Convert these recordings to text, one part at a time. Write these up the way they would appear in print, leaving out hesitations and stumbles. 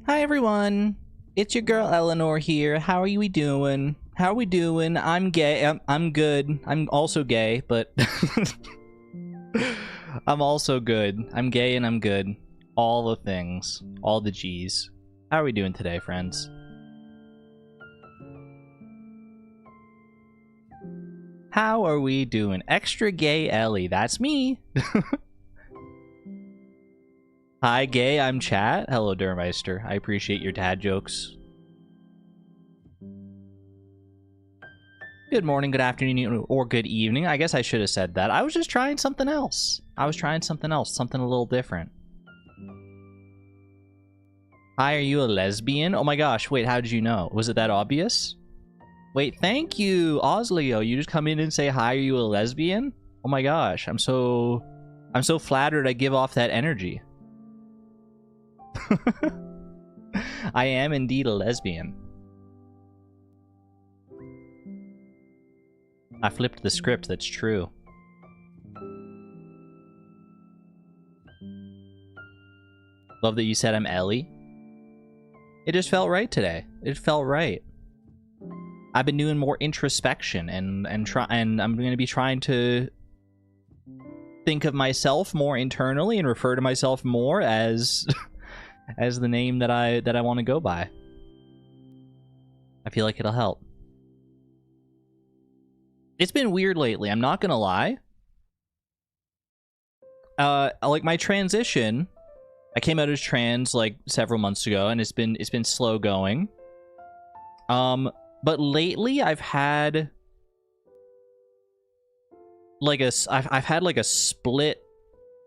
Hi everyone, it's your girl Eleanor here. How are we doing? How are we doing? I'm gay. I'm good. I'm also gay, but I'm also good. I'm gay and I'm good. All the things. All the G's. How are we doing today, friends? How are we doing? Extra gay Ellie. That's me. Hi, gay. I'm Chat. Hello, Durmeister. I appreciate your dad jokes. Good morning, good afternoon, or good evening. I guess I should have said that. I was just trying something else. Something a little different. Hi, are you a lesbian? Oh my gosh, wait, how did you know? Was it that obvious? Wait, thank you, Osleo. You just come in and say, hi, are you a lesbian? Oh my gosh, I'm so flattered I give off that energy. I am indeed a lesbian. I flipped the script, that's true. Love that you said I'm Ellie. It just felt right today. It felt right. I've been doing more introspection and I'm going to be trying to think of myself more internally and refer to myself more as as the name that I want to go by. I feel like it'll help. It's been weird lately, I'm not gonna lie. Like my transition, I came out as trans like several months ago, and it's been slow going. But lately I've had like I've had like a split,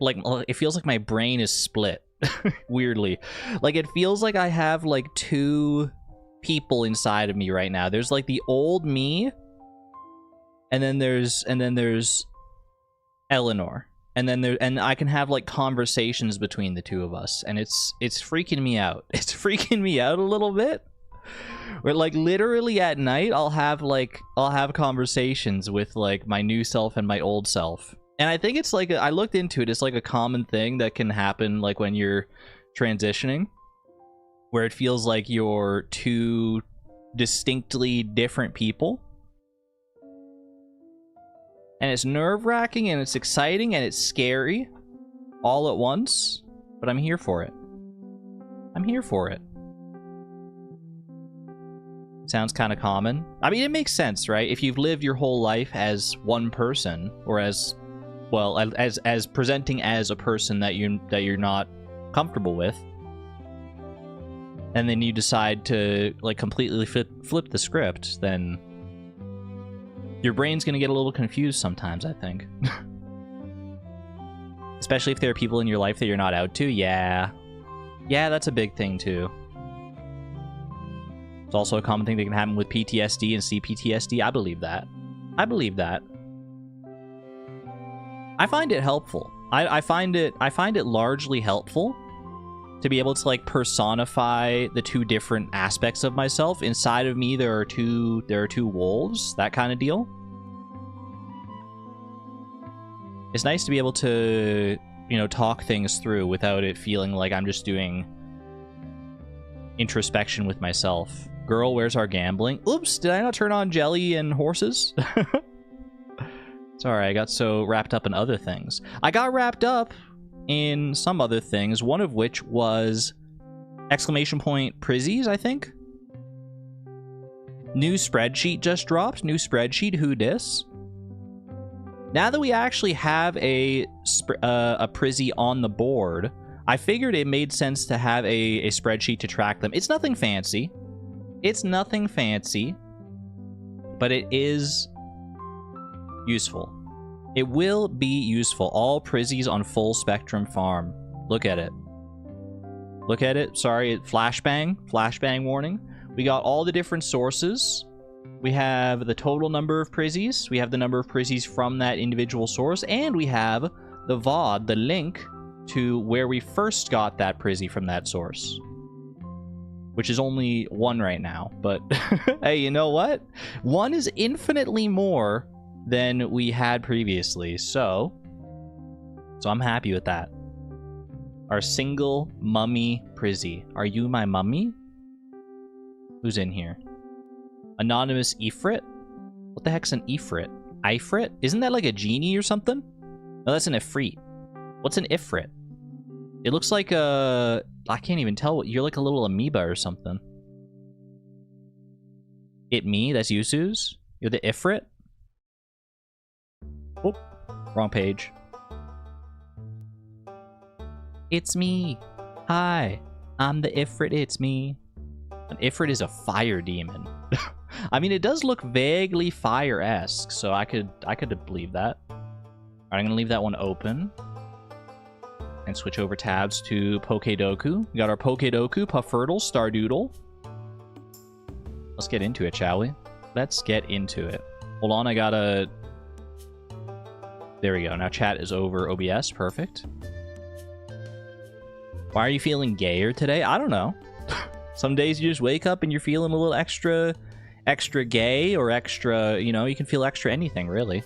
like it feels like my brain is split. Weirdly, like it feels like I have like two people inside of me right now. There's like the old me, and then there's Eleanor, and I can have like conversations between the two of us, and it's freaking me out. It's freaking me out a little bit. Where like literally at night I'll have conversations with like my new self and my old self. And I think it's like I looked into it, it's like a common thing that can happen like when you're transitioning, where it feels like you're two distinctly different people. And it's nerve-wracking and it's exciting and it's scary all at once, but I'm here for it. I'm here for it. Sounds kind of common. I mean, it makes sense, right? If you've lived your whole life as one person, or as well as presenting as a person that you're not comfortable with, and then you decide to like completely flip the script, then your brain's gonna get a little confused sometimes, I think. Especially if there are people in your life that you're not out to. Yeah, that's a big thing too. It's also a common thing that can happen with PTSD and CPTSD. I believe that. I find it helpful. I find it largely helpful to be able to like personify the two different aspects of myself. Inside of me there are two wolves, that kind of deal. It's nice to be able to, you know, talk things through without it feeling like I'm just doing introspection with myself. Girl, where's our gambling? Oops, did I not turn on jelly and horses? Sorry, I got so wrapped up in other things. I got wrapped up in some other things, one of which was exclamation point Prizzies, I think. New spreadsheet just dropped. New spreadsheet, who dis? Now that we actually have a Prizzy on the board, I figured it made sense to have a spreadsheet to track them. It's nothing fancy. But it is useful. It will be useful. All Prizzies on full spectrum farm. Look at it. Sorry, flashbang warning. We got all the different sources. We have the total number of Prizzies. We have the number of Prizzies from that individual source, and we have the VOD, the link to where we first got that Prizzy from that source, which is only one right now, but hey, you know what? One is infinitely more than we had previously, so I'm happy with that. Our single mummy Prizzy. Are you my mummy? Who's in here? Anonymous Ifrit? What the heck's an Ifrit? Ifrit? Isn't that like a genie or something? No, that's an Ifrit. What's an Ifrit? It looks like a... I can't even tell what... You're like a little amoeba or something. It me? That's Yusu's? You're the Ifrit? Oh, wrong page. It's me. Hi. I'm the Ifrit. It's me. An Ifrit is a fire demon. I mean, it does look vaguely fire-esque, so I could believe that. Alright, I'm gonna leave that one open. And switch over tabs to Pokedoku. We got our Pokedoku, Puffurtle, Stardoodle. Let's get into it, shall we? Let's get into it. Hold on, I gotta... There we go. Now chat is over OBS. Perfect. Why are you feeling gayer today? I don't know. Some days you just wake up and you're feeling a little extra gay or extra, you know, you can feel extra anything, really.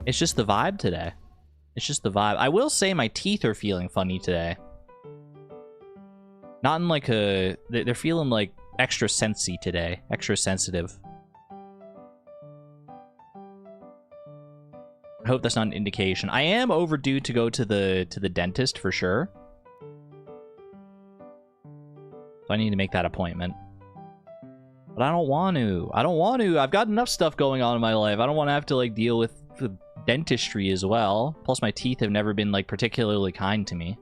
It's just the vibe today. It's just the vibe. I will say my teeth are feeling funny today. Not in like a... They're feeling like extra sensy today. Extra sensitive. I hope that's not an indication. I am overdue to go to the dentist for sure. So I need to make that appointment. But I don't want to. I don't want to. I've got enough stuff going on in my life. I don't want to have to like deal with the dentistry as well. Plus my teeth have never been like particularly kind to me.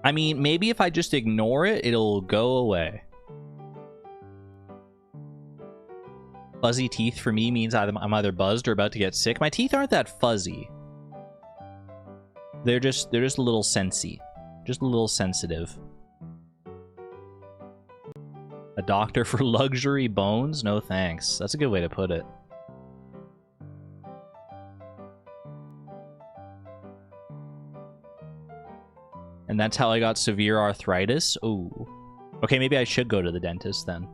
I mean, maybe if I just ignore it, it'll go away. Fuzzy teeth for me means I'm either buzzed or about to get sick. My teeth aren't that fuzzy. They're just a little sensy. Just a little sensitive. A doctor for luxury bones? No thanks. That's a good way to put it. And that's how I got severe arthritis? Ooh. Okay, maybe I should go to the dentist then.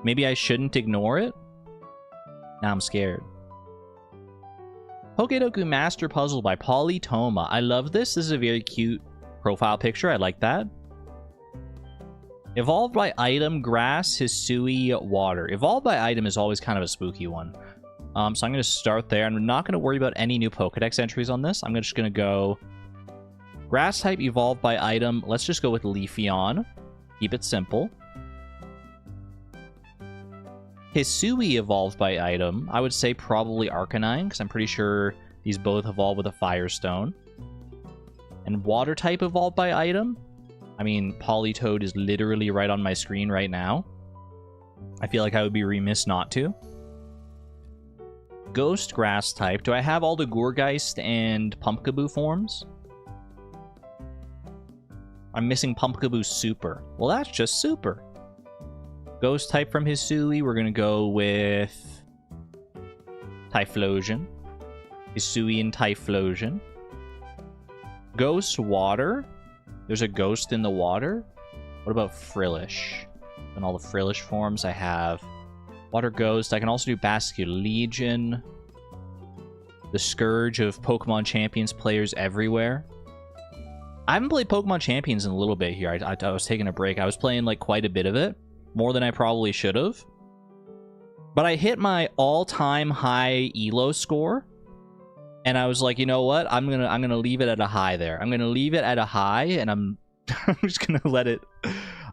Maybe I shouldn't ignore it? Now I'm scared. Pokedoku Master Puzzle by Polytoma. I love this. This is a very cute profile picture. I like that. Evolved by item, grass, Hisui, water. Evolved by item is always kind of a spooky one. So I'm going to start there. I'm not going to worry about any new Pokedex entries on this. I'm just going to go... Grass type evolved by item. Let's just go with Leafeon. Keep it simple. Hisui evolved by item. I would say probably Arcanine, because I'm pretty sure these both evolve with a Firestone. And water type evolved by item. I mean, Politoed is literally right on my screen right now. I feel like I would be remiss not to. Ghost grass type. Do I have all the Gourgeist and Pumpkaboo forms? I'm missing Pumpkaboo Super. Well, that's just Super. Ghost type from Hisui, we're going to go with Typhlosion. Hisui and Typhlosion. Ghost Water. There's a ghost in the water. What about Frillish? And all the Frillish forms I have. Water Ghost. I can also do Basculegion. The Scourge of Pokemon Champions players everywhere. I haven't played Pokemon Champions in a little bit here. I was taking a break. I was playing like quite a bit of it. More than I probably should have. But I hit my all-time high ELO score. And I was like, you know what? I'm gonna leave it at a high there. I'm gonna leave it at a high, and I'm just gonna let it...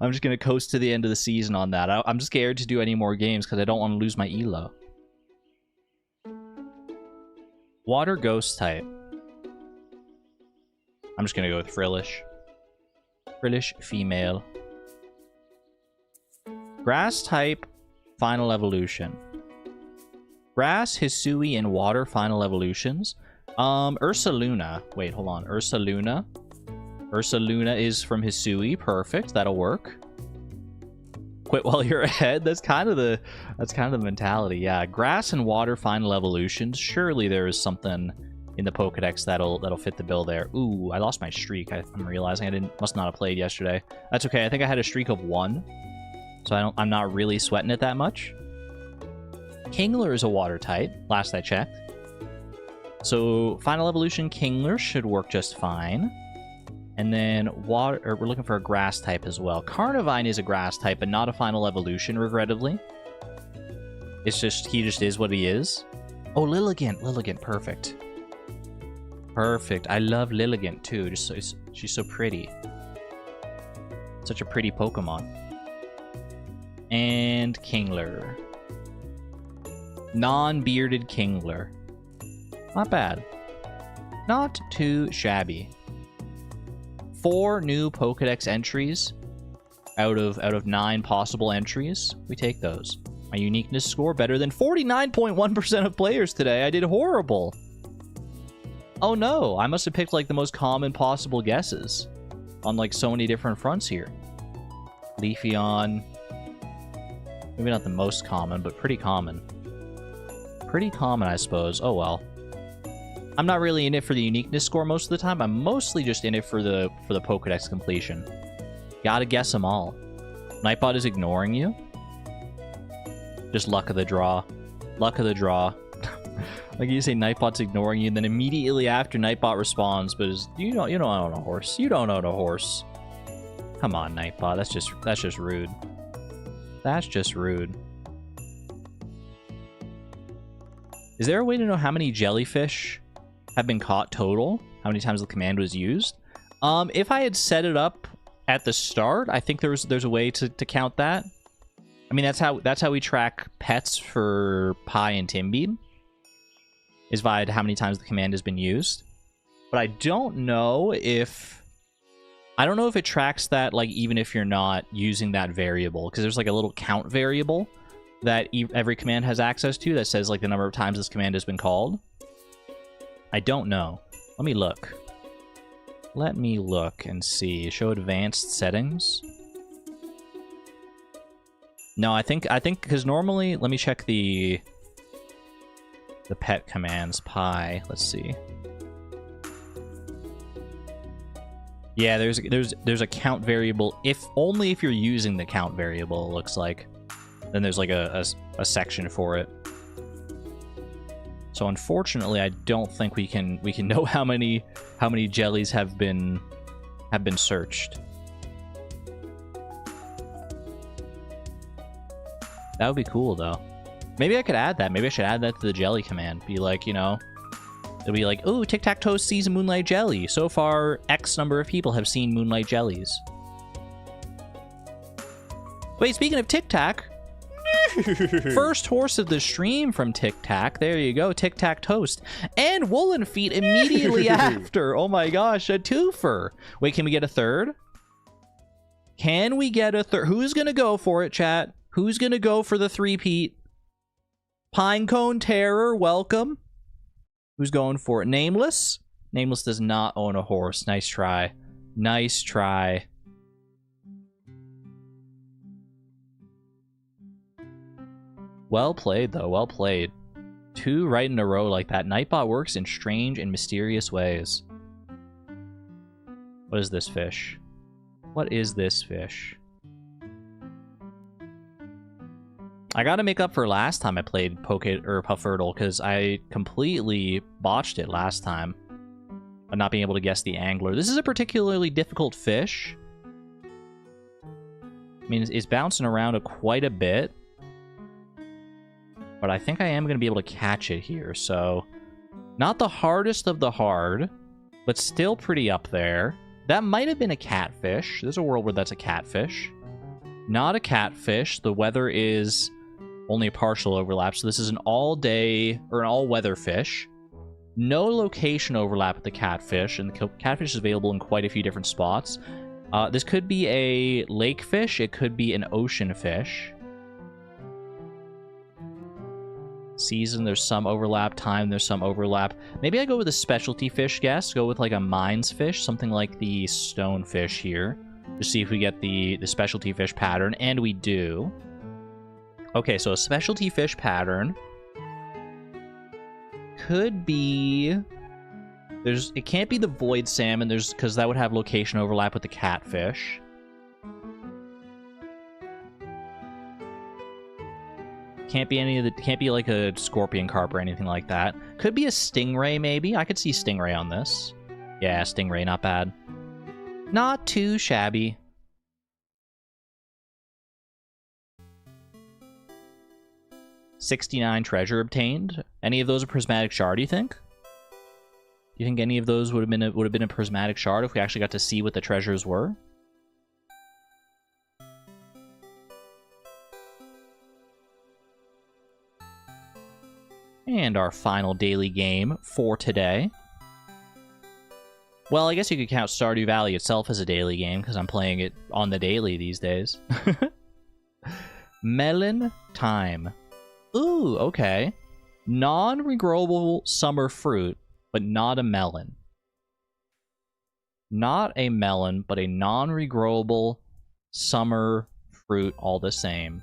I'm just gonna coast to the end of the season on that. I'm scared to do any more games because I don't want to lose my ELO. Water Ghost type. I'm just gonna go with Frillish. Frillish female. Grass type, final evolution. Grass, Hisui, and water final evolutions. Ursaluna. Wait, hold on. Ursaluna. Ursaluna is from Hisui. Perfect. That'll work. Quit while you're ahead. That's kind of the mentality. Yeah. Grass and water final evolutions. Surely there is something in the Pokedex that'll fit the bill there. Ooh, I lost my streak. I'm realizing I must not have played yesterday. That's okay. I think I had a streak of 1. So I'm not really sweating it that much. Kingler is a water type, last I checked. So Final Evolution Kingler should work just fine. And then we're looking for a grass type as well. Carnivine is a grass type, but not a Final Evolution, regrettably. It's just, he just is what he is. Oh, Lilligant, perfect. Perfect. I love Lilligant too. Just so, she's so pretty. Such a pretty Pokemon. And Kingler. Non-bearded Kingler. Not bad. Not too shabby. 4 new Pokedex entries out of 9 possible entries. We take those. My uniqueness score better than 49.1% of players today. I did horrible. Oh no, I must have picked like the most common possible guesses on like so many different fronts here. Leafeon. Maybe not the most common, but pretty common. Pretty common, I suppose. Oh well. I'm not really in it for the uniqueness score most of the time. I'm mostly just in it for the Pokedex completion. Gotta guess them all. Nightbot is ignoring you. Just luck of the draw. Luck of the draw. Like you say Nightbot's ignoring you, and then immediately after Nightbot responds, but you don't own a horse. You don't own a horse. Come on, Nightbot. That's just rude. That's just rude. Is there a way to know how many jellyfish have been caught total? How many times the command was used? If I had set it up at the start, I think there's a way to count that. I mean, that's how we track pets for Pi and Timbeed, is via how many times the command has been used. But I don't know if it tracks that, like, even if you're not using that variable, because there's like a little count variable that every command has access to that says like the number of times this command has been called. I don't know. Let me look. Let me look and see. Show advanced settings. No, I think because normally, let me check the pet commands. Pi. Let's see. Yeah, there's a count variable. Only if you're using the count variable, it looks like. Then there's like a section for it. So unfortunately, I don't think we can know how many jellies have been searched. That would be cool though. Maybe I could add that. Maybe I should add that to the jelly command. Be like, you know, it'll be like, ooh, Tic-Tac-Toe sees a moonlight jelly. So far, X number of people have seen moonlight jellies. Wait, speaking of Tic-Tac, first horse of the stream from Tic-Tac. There you go, Tic-Tac Toast. And Woolen Feet immediately after. Oh my gosh, a twofer. Wait, can we get a third? Can we get a third? Who's gonna go for it, chat? Who's gonna go for the three-peat? Pinecone Terror, welcome. Who's going for it? Nameless? Nameless does not own a horse. Nice try. Nice try. Well played, though. Well played. 2 right in a row like that. Nightbot works in strange and mysterious ways. What is this fish? What is this fish? I gotta make up for last time I played Puffurtle, because I completely botched it last time. By not being able to guess the angler. This is a particularly difficult fish. I mean, it's bouncing around quite a bit. But I think I am going to be able to catch it here, so... Not the hardest of the hard, but still pretty up there. That might have been a catfish. There's a world where that's a catfish. Not a catfish. The weather is only a partial overlap, so this is an all-day, or an all-weather fish. No location overlap with the catfish, and the catfish is available in quite a few different spots. This could be a lake fish. It could be an ocean fish. Season, there's some overlap. Time, there's some overlap. Maybe I go with a specialty fish guess. Go with like a mines fish, something like the stonefish here. Just see if we get the specialty fish pattern, and we do. Okay, so a specialty fish pattern could be... It can't be the void salmon, because that would have location overlap with the catfish. Can't be any of the. Can't be like a scorpion carp or anything like that. Could be a stingray, maybe. I could see stingray on this. Yeah, stingray, not bad. Not too shabby. $69 treasure obtained. Any of those a prismatic shard, do you think? Do you think any of those would have been a prismatic shard if we actually got to see what the treasures were? And our final daily game for today. Well, I guess you could count Stardew Valley itself as a daily game, because I'm playing it on the daily these days. Melon time. Ooh, okay. Non-regrowable summer fruit, but not a melon. Not a melon, but a non-regrowable summer fruit all the same.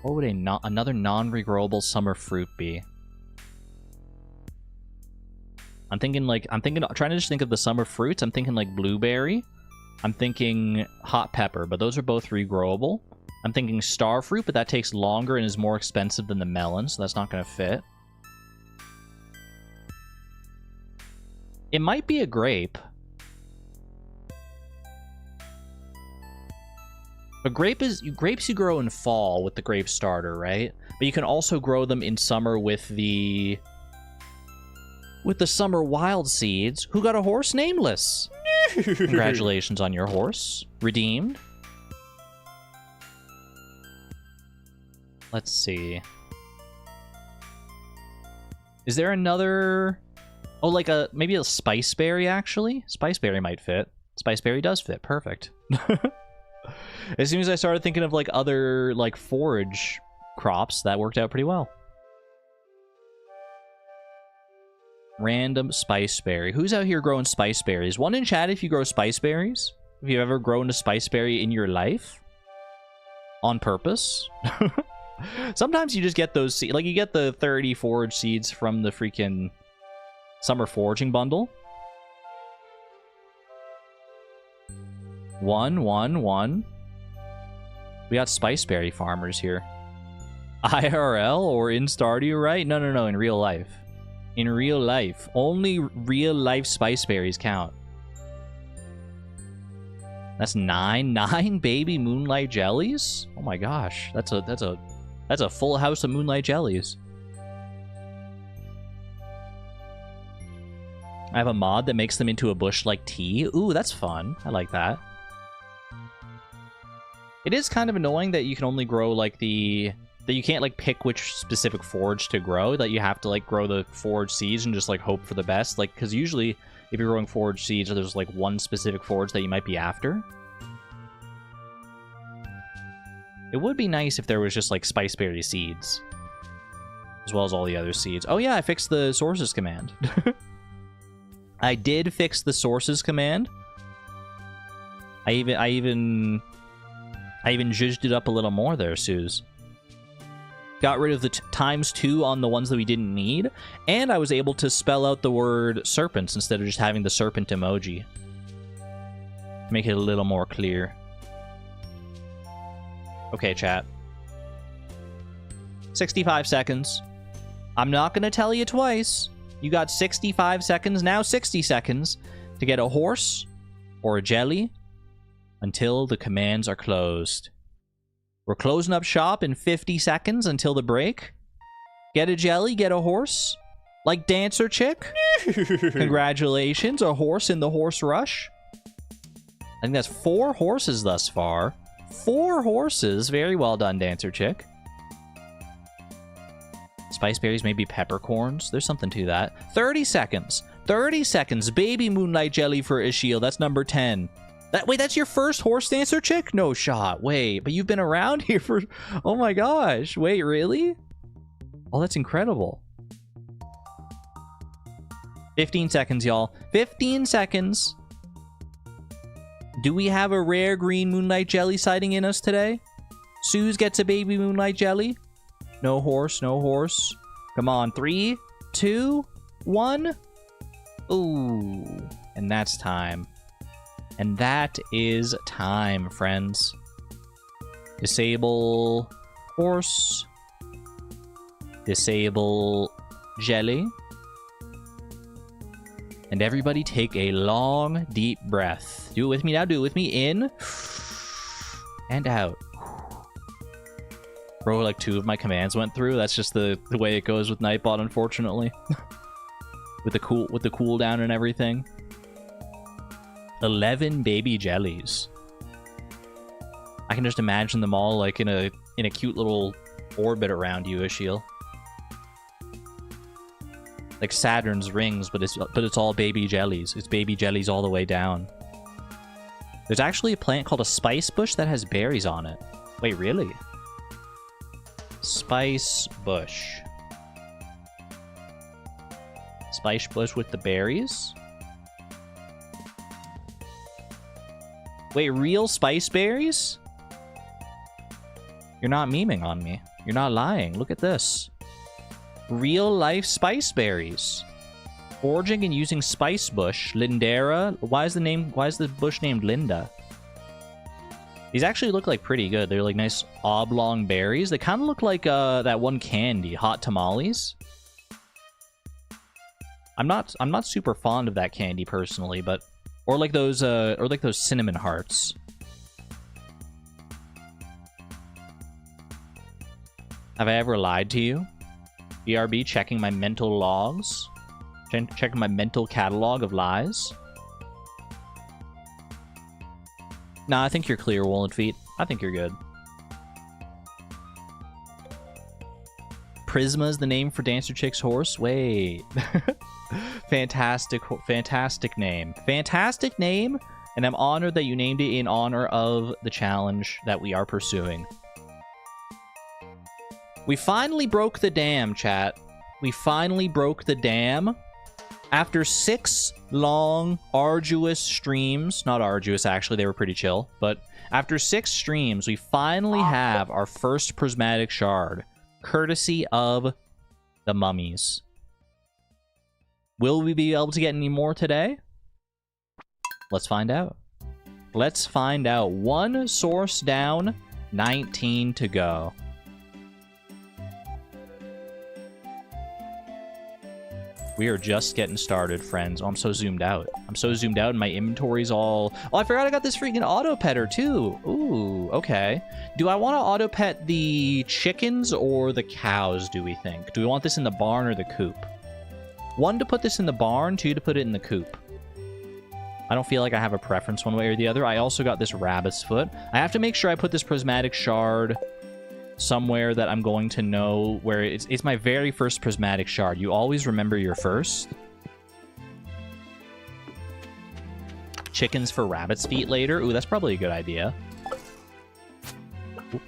What would another non-regrowable summer fruit be? I'm trying to just think of the summer fruits. I'm thinking like blueberry. I'm thinking hot pepper, but those are both regrowable. I'm thinking star fruit, but that takes longer and is more expensive than the melon, so that's not going to fit. It might be a grape. But grapes you grow in fall with the grape starter, right? But you can also grow them in summer with the summer wild seeds. Who got a horse? Nameless. Congratulations on your horse. Redeemed. Let's see. Is there another... Oh, like maybe a spiceberry, actually? Spiceberry might fit. Spiceberry does fit. Perfect. As soon as I started thinking of like other like forage crops, that worked out pretty well. Random spiceberry. Who's out here growing spiceberries? One in chat if you grow spiceberries. Have you ever grown a spiceberry in your life? On purpose? Sometimes you just get those seeds. Like, you get the 30 forage seeds from the freaking summer foraging bundle. 1. We got spiceberry farmers here. IRL or in Stardew, right? No, in real life. In real life. Only real life spiceberries count. That's 9 baby moonlight jellies? Oh my gosh. That's a full house of moonlight jellies. I have a mod that makes them into a bush-like tea. Ooh, that's fun. I like that. It is kind of annoying that you can only grow, like, that you can't, like, pick which specific forage to grow, that you have to, like, grow the forage seeds and just, like, hope for the best. Like, because usually, if you're growing forage seeds, there's, like, one specific forage that you might be after. It would be nice if there was just, like, spiceberry seeds. As well as all the other seeds. Oh, yeah, I fixed the sources command. I did fix the sources command. I even zhuzhed it up a little more there, Suze. Got rid of the ×2 on the ones that we didn't need, and I was able to spell out the word serpents instead of just having the serpent emoji. Make it a little more clear. Okay, chat. 65 seconds. I'm not going to tell you twice. You got 65 seconds, now 60 seconds, to get a horse or a jelly until the commands are closed. We're closing up shop in 50 seconds until the break. Get a jelly, get a horse. Like Dancer Chick. Congratulations, a horse in the horse rush. I think that's 4 horses thus far. 4 horses. Very well done, Dancer Chick. Spiceberries, maybe peppercorns. There's something to that. 30 seconds. 30 seconds. Baby moonlight jelly for Ishiel. That's number 10. Wait, that's your first horse, Dancer Chick? No shot. Wait, but you've been around here for... Oh my gosh. Wait, really? Oh, that's incredible. 15 seconds, y'all. 15 seconds. Do we have a rare green moonlight jelly sighting in us today? Suze gets a baby moonlight jelly. No horse, no horse. Come on, 3, 2, 1. Ooh, and that's time. And that is time, friends. Disable horse. Disable jelly. And everybody take a long, deep breath. Do it with me now. Do it with me. In. And out. Bro, like 2 of my commands went through. That's just the way it goes with Nightbot, unfortunately. with the cooldown and everything. 11 baby jellies. I can just imagine them all like in a cute little orbit around you, Ashiel. Like Saturn's rings, but it's all baby jellies. It's baby jellies all the way down. There's actually a plant called a spice bush that has berries on it. Wait, really? Spice bush. Spice bush with the berries? Wait, real spice berries? You're not memeing on me. You're not lying. Look at this. Real life spice berries. Foraging and using spice bush. Lindera. Why is the bush named Linda? These actually look like pretty good. They're like nice oblong berries. They kind of look like that one candy, hot tamales. I'm not super fond of that candy personally, but or like those cinnamon hearts. Have I ever lied to you? BRB, checking my mental logs. Checking my mental catalog of lies. Nah, I think you're clear, Woolen Feet. I think you're good. Prisma's the name for Dancer Chick's horse? Wait. Fantastic name. Fantastic name, and I'm honored that you named it in honor of the challenge that we are pursuing. We finally broke the dam, chat. We finally broke the dam. After 6 long, arduous streams, not arduous actually, they were pretty chill, but after 6 streams, we finally have our first Prismatic Shard, courtesy of the mummies. Will we be able to get any more today? Let's find out. Let's find out. 1 source down, 19 to go. We are just getting started, friends. Oh, I'm so zoomed out. I'm so zoomed out and my inventory's all... Oh, I forgot I got this freaking auto petter too. Ooh, okay. Do I want to auto pet the chickens or the cows, do we think? Do we want this in the barn or the coop? 1 to put this in the barn, 2 to put it in the coop. I don't feel like I have a preference one way or the other. I also got this rabbit's foot. I have to make sure I put this Prismatic Shard somewhere that I'm going to know where it's my very first Prismatic Shard. You always remember your first. Chickens for rabbit's feet later. Ooh, that's probably a good idea. Ooh.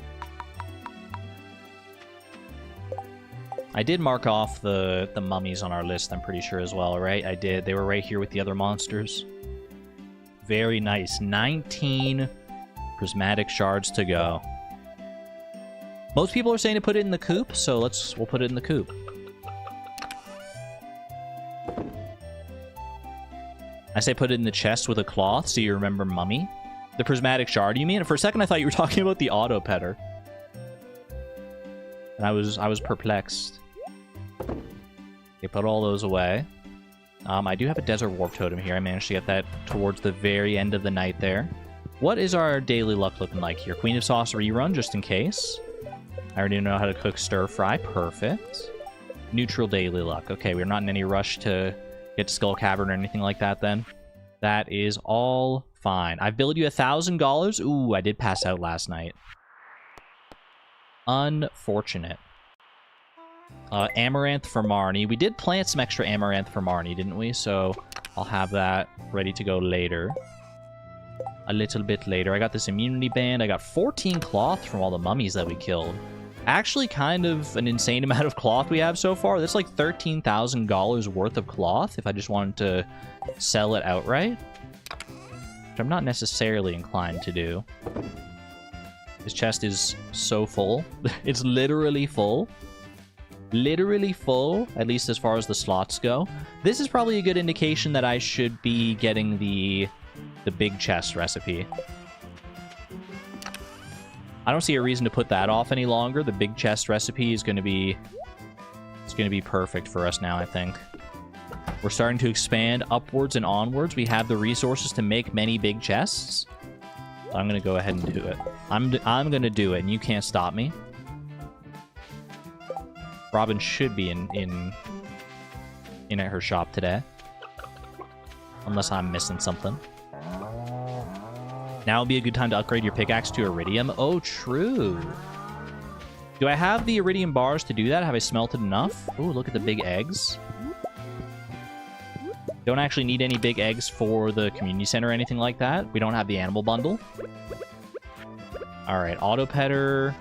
I did mark off the mummies on our list, I'm pretty sure as well, right? I did. They were right here with the other monsters. Very nice. 19 Prismatic Shards to go. Most people are saying to put it in the coop, so we'll put it in the coop. I say put it in the chest with a cloth so you remember mummy. The Prismatic Shard, you mean? For a second I thought you were talking about the auto petter. And I was perplexed. Okay, put all those away. I do have a Desert Warp Totem here. I managed to get that towards the very end of the night there. What is our daily luck looking like here? Queen of Sauce rerun, just in case. I already know how to cook stir fry. Perfect. Neutral daily luck. Okay, we're not in any rush to get to Skull Cavern or anything like that then. That is all fine. I've billed you $1,000. Ooh, I did pass out last night. Unfortunate. Amaranth for Marnie. We did plant some extra Amaranth for Marnie, didn't we? So I'll have that ready to go later. A little bit later. I got this immunity band. I got 14 cloth from all the mummies that we killed. Actually, kind of an insane amount of cloth we have so far. That's like $13,000 worth of cloth if I just wanted to sell it outright. Which I'm not necessarily inclined to do. This chest is so full. It's literally full. Literally full, at least as far as the slots go. This is probably a good indication that I should be getting the big chest recipe. I don't see a reason to put that off any longer. The big chest recipe is going to be going to be perfect for us now, I think. We're starting to expand upwards and onwards. We have the resources to make many big chests. So I'm going to go ahead and do it. I'm going to do it, and you can't stop me. Robin should be in at her shop today. Unless I'm missing something. Now would be a good time to upgrade your pickaxe to iridium. Oh, true. Do I have the iridium bars to do that? Have I smelted enough? Oh, look at the big eggs. Don't actually need any big eggs for the community center or anything like that. We don't have the animal bundle. Alright, auto petter.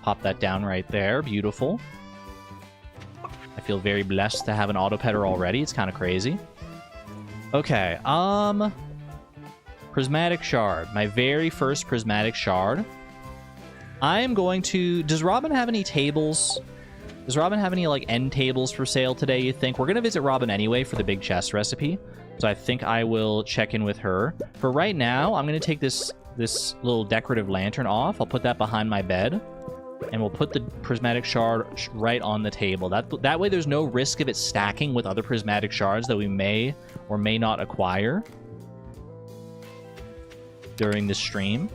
Pop that down right there. Beautiful. I feel very blessed to have an auto petter already. It's kind of crazy. Okay, Prismatic Shard. My very first Prismatic Shard. I am going to... Does Robin have any tables? Does Robin have any, like, end tables for sale today, you think? We're going to visit Robin anyway for the big chest recipe. So I think I will check in with her. For right now, I'm going to take this little decorative lantern off. I'll put that behind my bed. And we'll put the Prismatic Shard right on the table. That way there's no risk of it stacking with other Prismatic Shards that we may or may not acquire during the stream.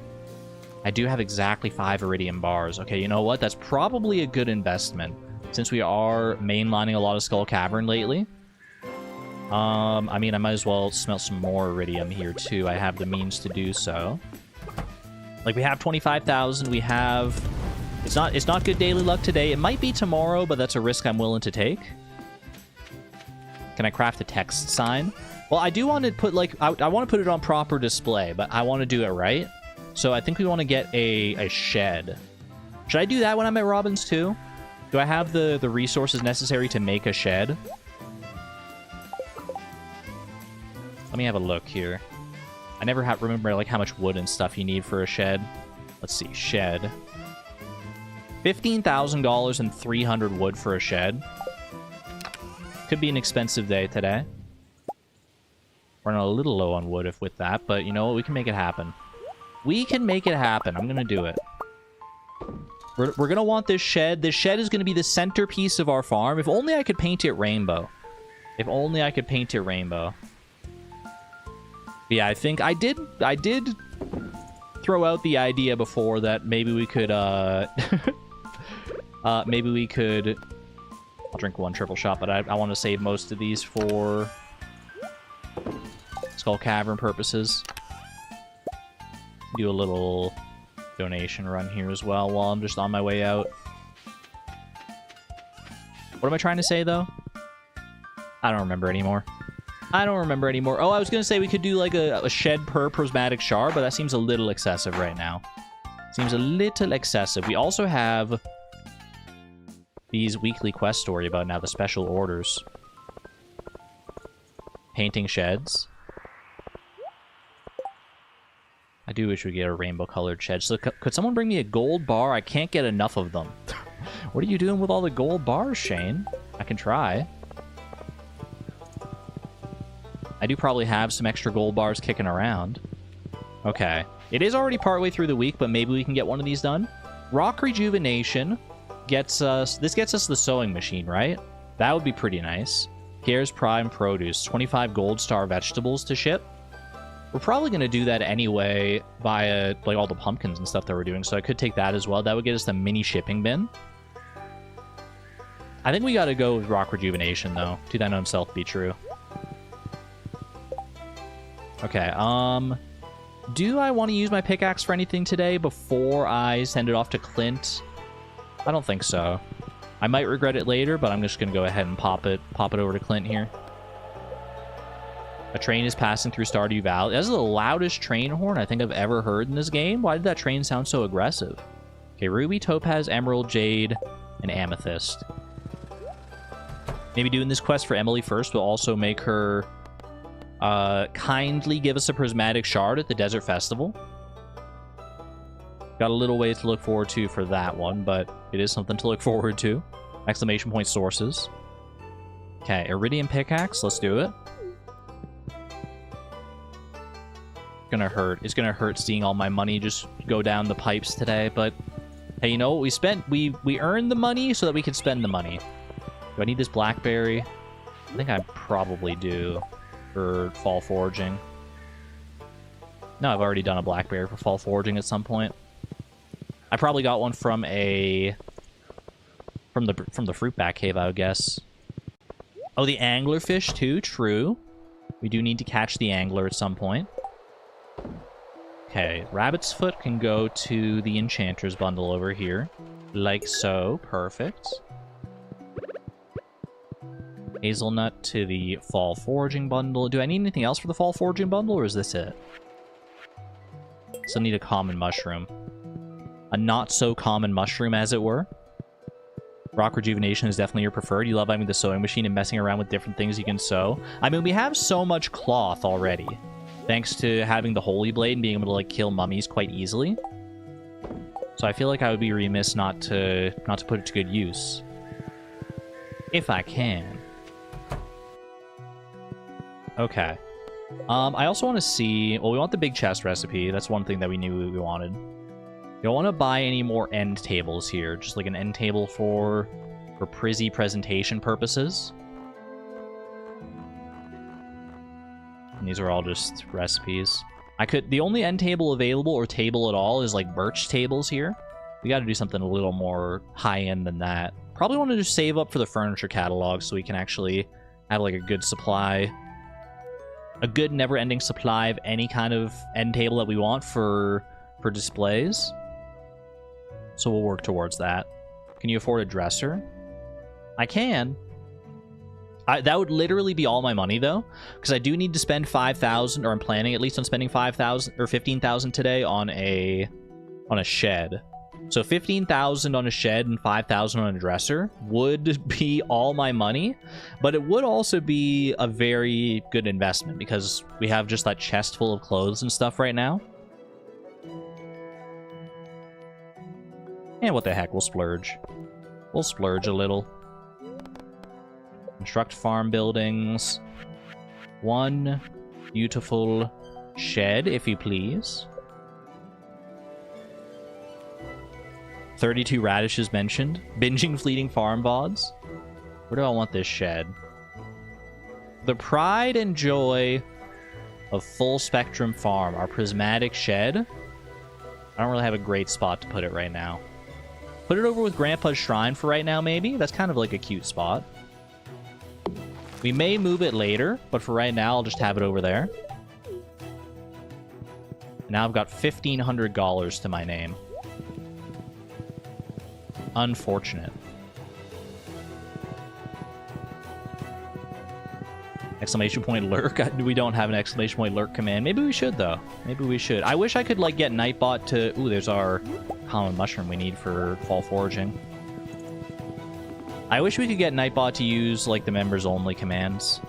I do have exactly 5 iridium bars. Okay, you know what? That's probably a good investment since we are mainlining a lot of Skull Cavern lately. I mean, I might as well smelt some more iridium here too. I have the means to do so. Like, we have 25,000. We have... It's not good daily luck today. It might be tomorrow, but that's a risk I'm willing to take. Can I craft a text sign? Well, I do want to put, like... I want to put it on proper display, but I want to do it right. So I think we want to get a shed. Should I do that when I'm at Robin's too? Do I have the resources necessary to make a shed? Let me have a look here. I never remember like how much wood and stuff you need for a shed. Let's see, shed. $15,000 and 300 wood for a shed. Could be an expensive day today. We're running a little low on wood with that, but you know what? We can make it happen. We can make it happen. I'm going to do it. We're going to want this shed. This shed is going to be the centerpiece of our farm. If only I could paint it rainbow. If only I could paint it rainbow. But yeah, I think I did throw out the idea before that maybe we could, maybe we could... I'll drink one triple shot, but I want to save most of these for Skull Cavern purposes. Do a little donation run here as well while I'm just on my way out. What am I trying to say, though? I don't remember anymore. I don't remember anymore. Oh, I was going to say we could do like a shed per Prismatic Shard, but that seems a little excessive right now. Seems a little excessive. We also have these weekly quests to worry about now, the special orders. Painting sheds. I do wish we get a rainbow-colored shed. So could someone bring me a gold bar? I can't get enough of them. What are you doing with all the gold bars, Shane? I can try. I do probably have some extra gold bars kicking around. Okay. It is already partway through the week, but maybe we can get one of these done. Rock Rejuvenation gets us... This gets us the sewing machine, right? That would be pretty nice. Gare's Prime Produce. 25 gold star vegetables to ship. We're probably going to do that anyway via like all the pumpkins and stuff that we're doing, so I could take that as well. That would get us the mini shipping bin. I think we got to go with Rock Rejuvenation, though. To that known self be true. Okay, do I want to use my pickaxe for anything today before I send it off to Clint? I don't think so. I might regret it later, but I'm just going to go ahead and pop it over to Clint here. A train is passing through Stardew Valley. That's the loudest train horn I think I've ever heard in this game. Why did that train sound so aggressive? Okay, Ruby, Topaz, Emerald, Jade, and Amethyst. Maybe doing this quest for Emily first will also make her kindly give us a Prismatic Shard at the Desert Festival. Got a little ways to look forward to for that one, but it is something to look forward to. Exclamation point sources. Okay, Iridium Pickaxe. Let's do it. Gonna hurt. It's gonna hurt seeing all my money just go down the pipes today, but hey, you know what? We earned the money so that we could spend the money. Do I need this blackberry? I think I probably do for fall foraging. No, I've already done a blackberry for fall foraging at some point. I probably got one from the fruitbat cave, I would guess. Oh, the anglerfish too? True. We do need to catch the angler at some point. Okay, rabbit's foot can go to the enchanter's bundle over here. Like so. Perfect. Hazelnut to the fall foraging bundle. Do I need anything else for the fall foraging bundle, or is this it? Still need a common mushroom. A not-so-common mushroom, as it were. Rock rejuvenation is definitely your preferred. You love having the sewing machine and messing around with different things you can sew. I mean, we have so much cloth already, thanks to having the holy blade and being able to, like, kill mummies quite easily. So I feel like I would be remiss not to put it to good use. If I can. Okay. I also want to see... Well, we want the big chest recipe. That's one thing that we knew we wanted. You don't want to buy any more end tables here. Just like an end table for Prizzy presentation purposes. And these are all just recipes. The only end table available, or table at all, is like birch tables here. We got to do something a little more high-end than that. Probably want to just save up for the furniture catalog so we can actually have like a good supply. A good never-ending supply of any kind of end table that we want for displays. So we'll work towards that. Can you afford a dresser? I can. That would literally be all my money, though, because I do need to spend 5,000, or I'm planning at least on spending 5,000 or 15,000 today on a shed. So 15,000 on a shed and 5,000 on a dresser would be all my money, but it would also be a very good investment because we have just that chest full of clothes and stuff right now. And what the heck, we'll splurge. We'll splurge a little. Construct farm buildings. One beautiful shed, if you please. 32 radishes mentioned. Binging fleeting farm VODs. Where do I want this shed? The pride and joy of Full Spectrum Farm, our prismatic shed. I don't really have a great spot to put it right now. Put it over with Grandpa's Shrine for right now, maybe? That's kind of like a cute spot. We may move it later, but for right now, I'll just have it over there. Now I've got $1,500 to my name. Unfortunate. Exclamation point lurk? We don't have an exclamation point lurk command. Maybe we should, though. Maybe we should. I wish I could, like, get Nightbot to... Ooh, there's our common mushroom we need for fall foraging. I wish we could get Nightbot to use, like, the members-only commands.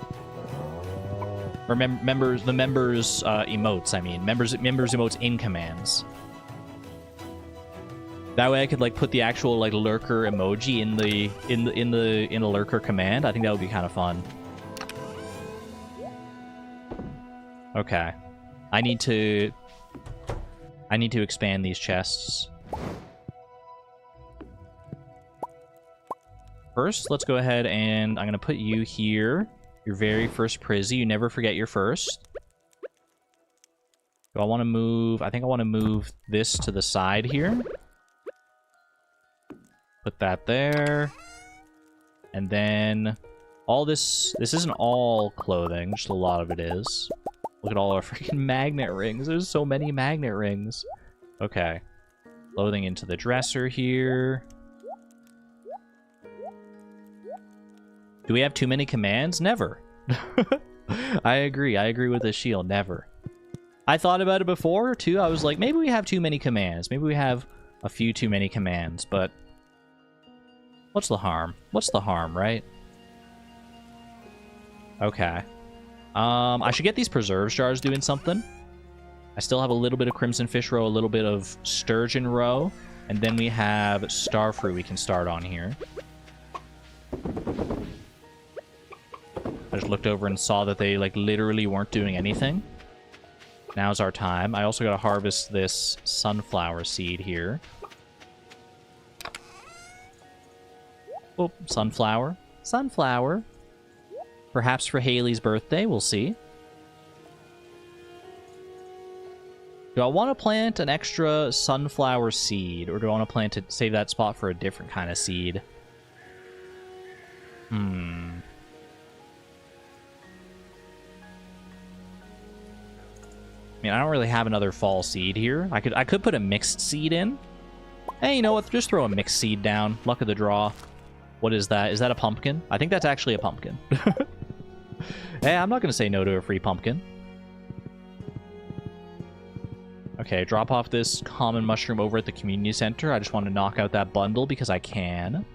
Or the members emotes, I mean. Members emotes in commands. That way I could, like, put the actual, like, lurker emoji in the lurker command. I think that would be kind of fun. Okay. I need to expand these chests. First, let's go ahead and I'm going to put you here. Your very first Prizzy. You never forget your first. Do I want to move... I think I want to move this to the side here. Put that there. And then all this... This isn't all clothing. Just a lot of it is. Look at all our freaking magnet rings. There's so many magnet rings. Okay. Clothing into the dresser here. Do we have too many commands? Never. I agree. I agree with the shield. Never. I thought about it before, too. I was like, maybe we have too many commands. Maybe we have a few too many commands, but... What's the harm? What's the harm, right? Okay. I should get these preserve jars doing something. I still have a little bit of crimson fish roe, a little bit of sturgeon roe, and then we have starfruit we can start on here. I just looked over and saw that they, like, literally weren't doing anything. Now's our time. I also gotta harvest this sunflower seed here. Oh, sunflower. Sunflower. Perhaps for Haley's birthday, we'll see. Do I want to plant an extra sunflower seed, or do I want to plant it, save that spot for a different kind of seed? I mean, I don't really have another fall seed here. I could put a mixed seed in. Hey, you know what? Just throw a mixed seed down. Luck of the draw. What is that? Is that a pumpkin? I think that's actually a pumpkin. Hey, I'm not going to say no to a free pumpkin. Okay, drop off this common mushroom over at the community center. I just want to knock out that bundle because I can.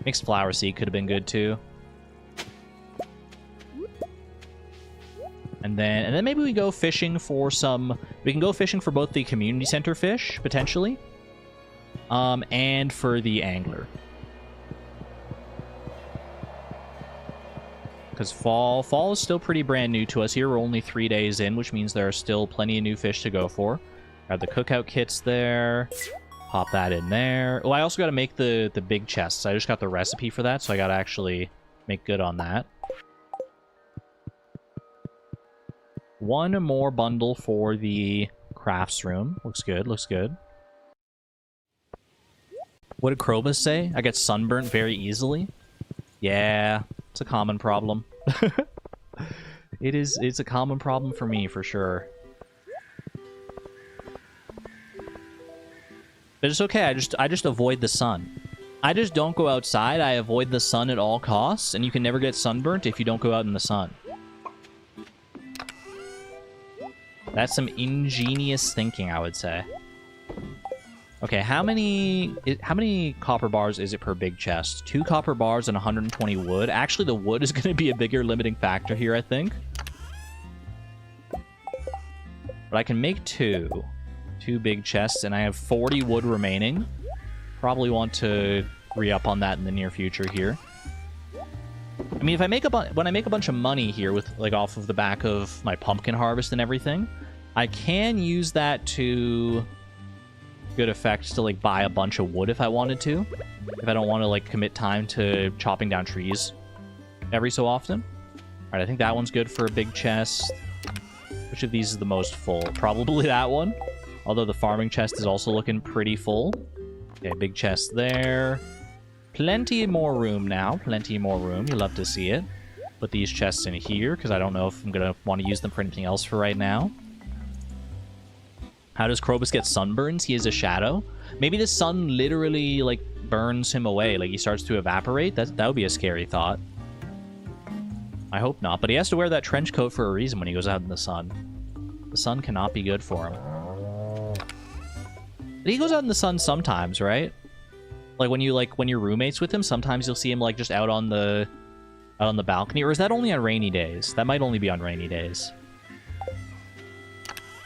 Mixed flower seed could have been good too. And then maybe we go fishing for some... We can go fishing for both the community center fish, potentially. And for the angler. Because fall is still pretty brand new to us here. We're only 3 days in, which means there are still plenty of new fish to go for. Got the cookout kits there. Pop that in there. Oh, I also got to make the big chests. I just got the recipe for that, so I got to actually make good on that. One more bundle for the crafts room. Looks good, looks good. What did Krobus say? I get sunburnt very easily? Yeah, it's a common problem. It's a common problem for me, for sure. But it's okay, I just avoid the sun. I just don't go outside, I avoid the sun at all costs, and you can never get sunburnt if you don't go out in the sun. That's some ingenious thinking, I would say. Okay, how many copper bars is it per big chest? 2 copper bars and 120 wood. Actually, the wood is going to be a bigger limiting factor here, I think. But I can make 2 big chests, and I have 40 wood remaining. Probably want to re-up on that in the near future here. I mean, if I make when I make a bunch of money here with like off of the back of my pumpkin harvest and everything, I can use that to good effect to like buy a bunch of wood if I wanted to. If I don't want to like commit time to chopping down trees every so often. Alright, I think that one's good for a big chest. Which of these is the most full? Probably that one. Although the farming chest is also looking pretty full. Okay, big chest there. Plenty more room now. Plenty more room. You love to see it. Put these chests in here, because I don't know if I'm going to want to use them for anything else for right now. How does Krobus get sunburns? He is a shadow. Maybe the sun literally, like, burns him away. Like, he starts to evaporate. That would be a scary thought. I hope not. But he has to wear that trench coat for a reason when he goes out in the sun. The sun cannot be good for him. But he goes out in the sun sometimes, right? Like when you're roommates with him, sometimes you'll see him like just out on the balcony, or is that only on rainy days? That might only be on rainy days.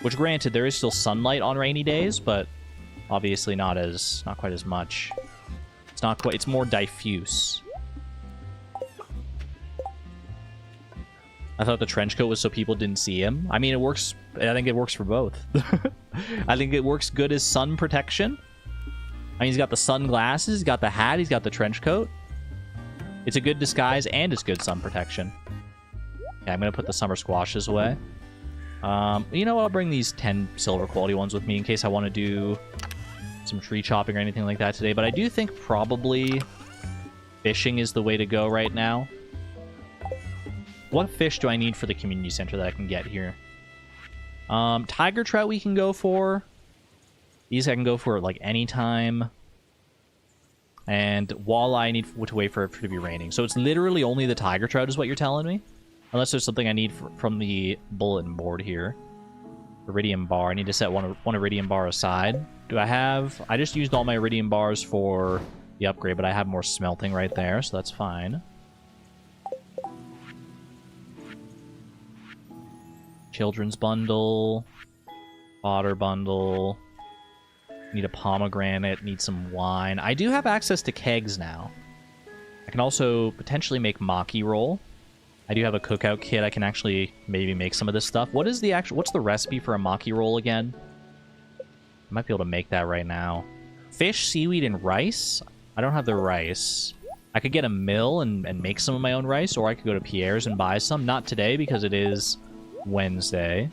Which, granted, there is still sunlight on rainy days, but obviously not quite as much. It's more diffuse. I thought the trench coat was so people didn't see him. I mean, it works. I think it works for both. I think it works good as sun protection. I mean, he's got the sunglasses, he's got the hat, he's got the trench coat. It's a good disguise, and it's good sun protection. Okay, I'm going to put the summer squashes away. You know what? I'll bring these 10 silver quality ones with me in case I want to do some tree chopping or anything like that today. But I do think probably fishing is the way to go right now. What fish do I need for the community center that I can get here? Tiger trout we can go for. These I can go for like any time. And walleye I need to wait for it to be raining. So it's literally only the tiger trout is what you're telling me? Unless there's something I need from the bulletin board here. Iridium bar. I need to set one iridium bar aside. Do I have... I just used all my iridium bars for the upgrade, but I have more smelting right there, so that's fine. Children's bundle. Fodder bundle. Need a pomegranate. Need some wine. I do have access to kegs now. I can also potentially make maki roll. I do have a cookout kit. I can actually maybe make some of this stuff. What's the recipe for a maki roll again? I might be able to make that right now. Fish, seaweed, and rice? I don't have the rice. I could get a mill and make some of my own rice, or I could go to Pierre's and buy some. Not today, because it is Wednesday.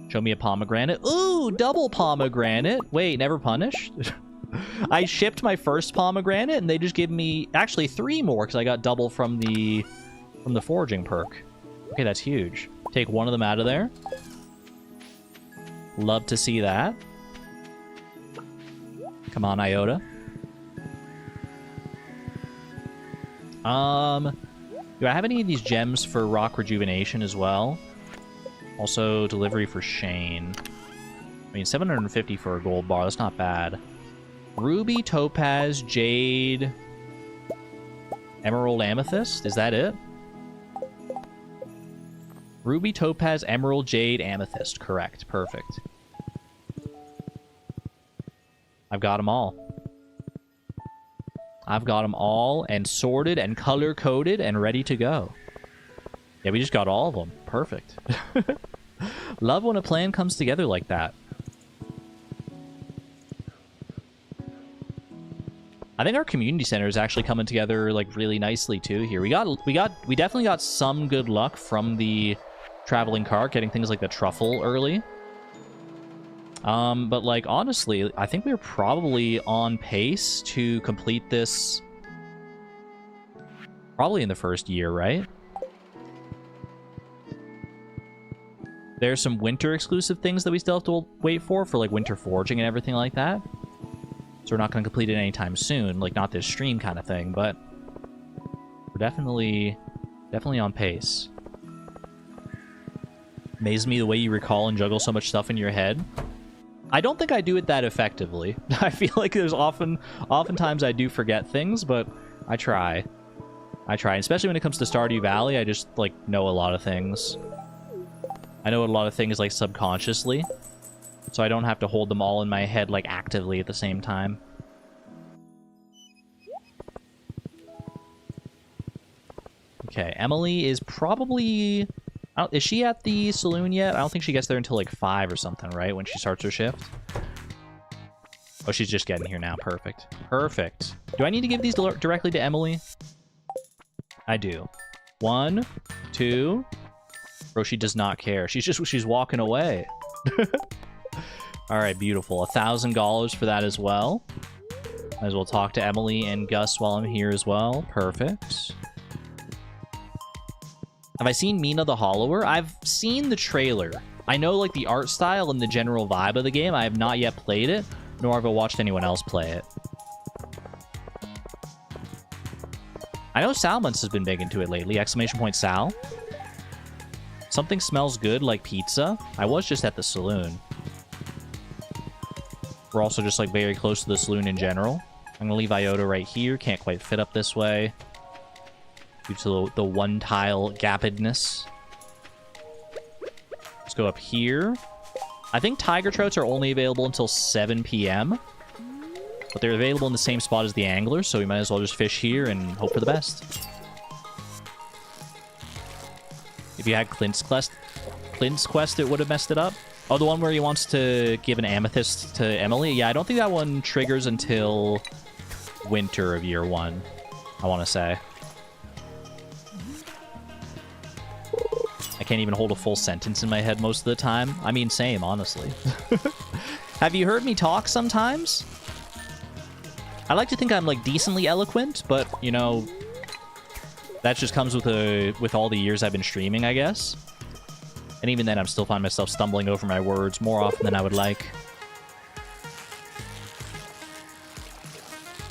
Show me a pomegranate. Ooh, double pomegranate. Wait, never punished? I shipped my first pomegranate, and they just give me actually 3 more because I got double from the foraging perk. Okay, that's huge. Take one of them out of there. Love to see that. Come on, Iota. Do I have any of these gems for rock rejuvenation as well? Also, delivery for Shane. I mean, 750 for a gold bar. That's not bad. Ruby, topaz, jade, emerald, amethyst. Is that it? Ruby, topaz, emerald, jade, amethyst. Correct. Perfect. I've got them all. I've got them all and sorted and color-coded and ready to go. Yeah, we just got all of them. Perfect. Love when a plan comes together like that. I think our community center is actually coming together like really nicely too here. We definitely got some good luck from the traveling cart, getting things like the truffle early. But like honestly, I think we're probably on pace to complete this probably in the first year, right? There's some winter exclusive things that we still have to wait for like winter foraging and everything like that. So we're not going to complete it anytime soon, like not this stream kind of thing, but we're definitely on pace. Amazes me the way you recall and juggle so much stuff in your head. I don't think I do it that effectively. I feel like there's oftentimes I do forget things, but I try. Especially when it comes to Stardew Valley, I just like know a lot of things. I know a lot of things like subconsciously, so I don't have to hold them all in my head like actively at the same time. Okay, Emily is probably... is she at the saloon yet? I don't think she gets there until like 5 or something, right? When she starts her shift. Oh, she's just getting here now. Perfect. Perfect. Do I need to give these directly to Emily? I do. 1, 2... Bro, she does not care. She's walking away. All right, beautiful. $1,000 for that as well. Might as well talk to Emily and Gus while I'm here as well. Perfect. Have I seen Mina the Hollower? I've seen the trailer. I know like the art style and the general vibe of the game. I have not yet played it, nor have I watched anyone else play it. I know Salmon's has been big into it lately. Exclamation point Sal. Something smells good like pizza. I was just at the saloon. We're also just like very close to the saloon in general. I'm gonna leave Iota right here. Can't quite fit up this way due to the one tile gappedness. Let's go up here. I think tiger trouts are only available until 7 p.m. But they're available in the same spot as the anglers, so we might as well just fish here and hope for the best. If you had Clint's Quest, it would have messed it up. Oh, the one where he wants to give an amethyst to Emily? Yeah, I don't think that one triggers until winter of year 1, I want to say. I can't even hold a full sentence in my head most of the time. I mean, same, honestly. Have you heard me talk sometimes? I like to think I'm, like, decently eloquent, but, you know... that just comes with all the years I've been streaming, I guess. And even then, I'm still finding myself stumbling over my words more often than I would like.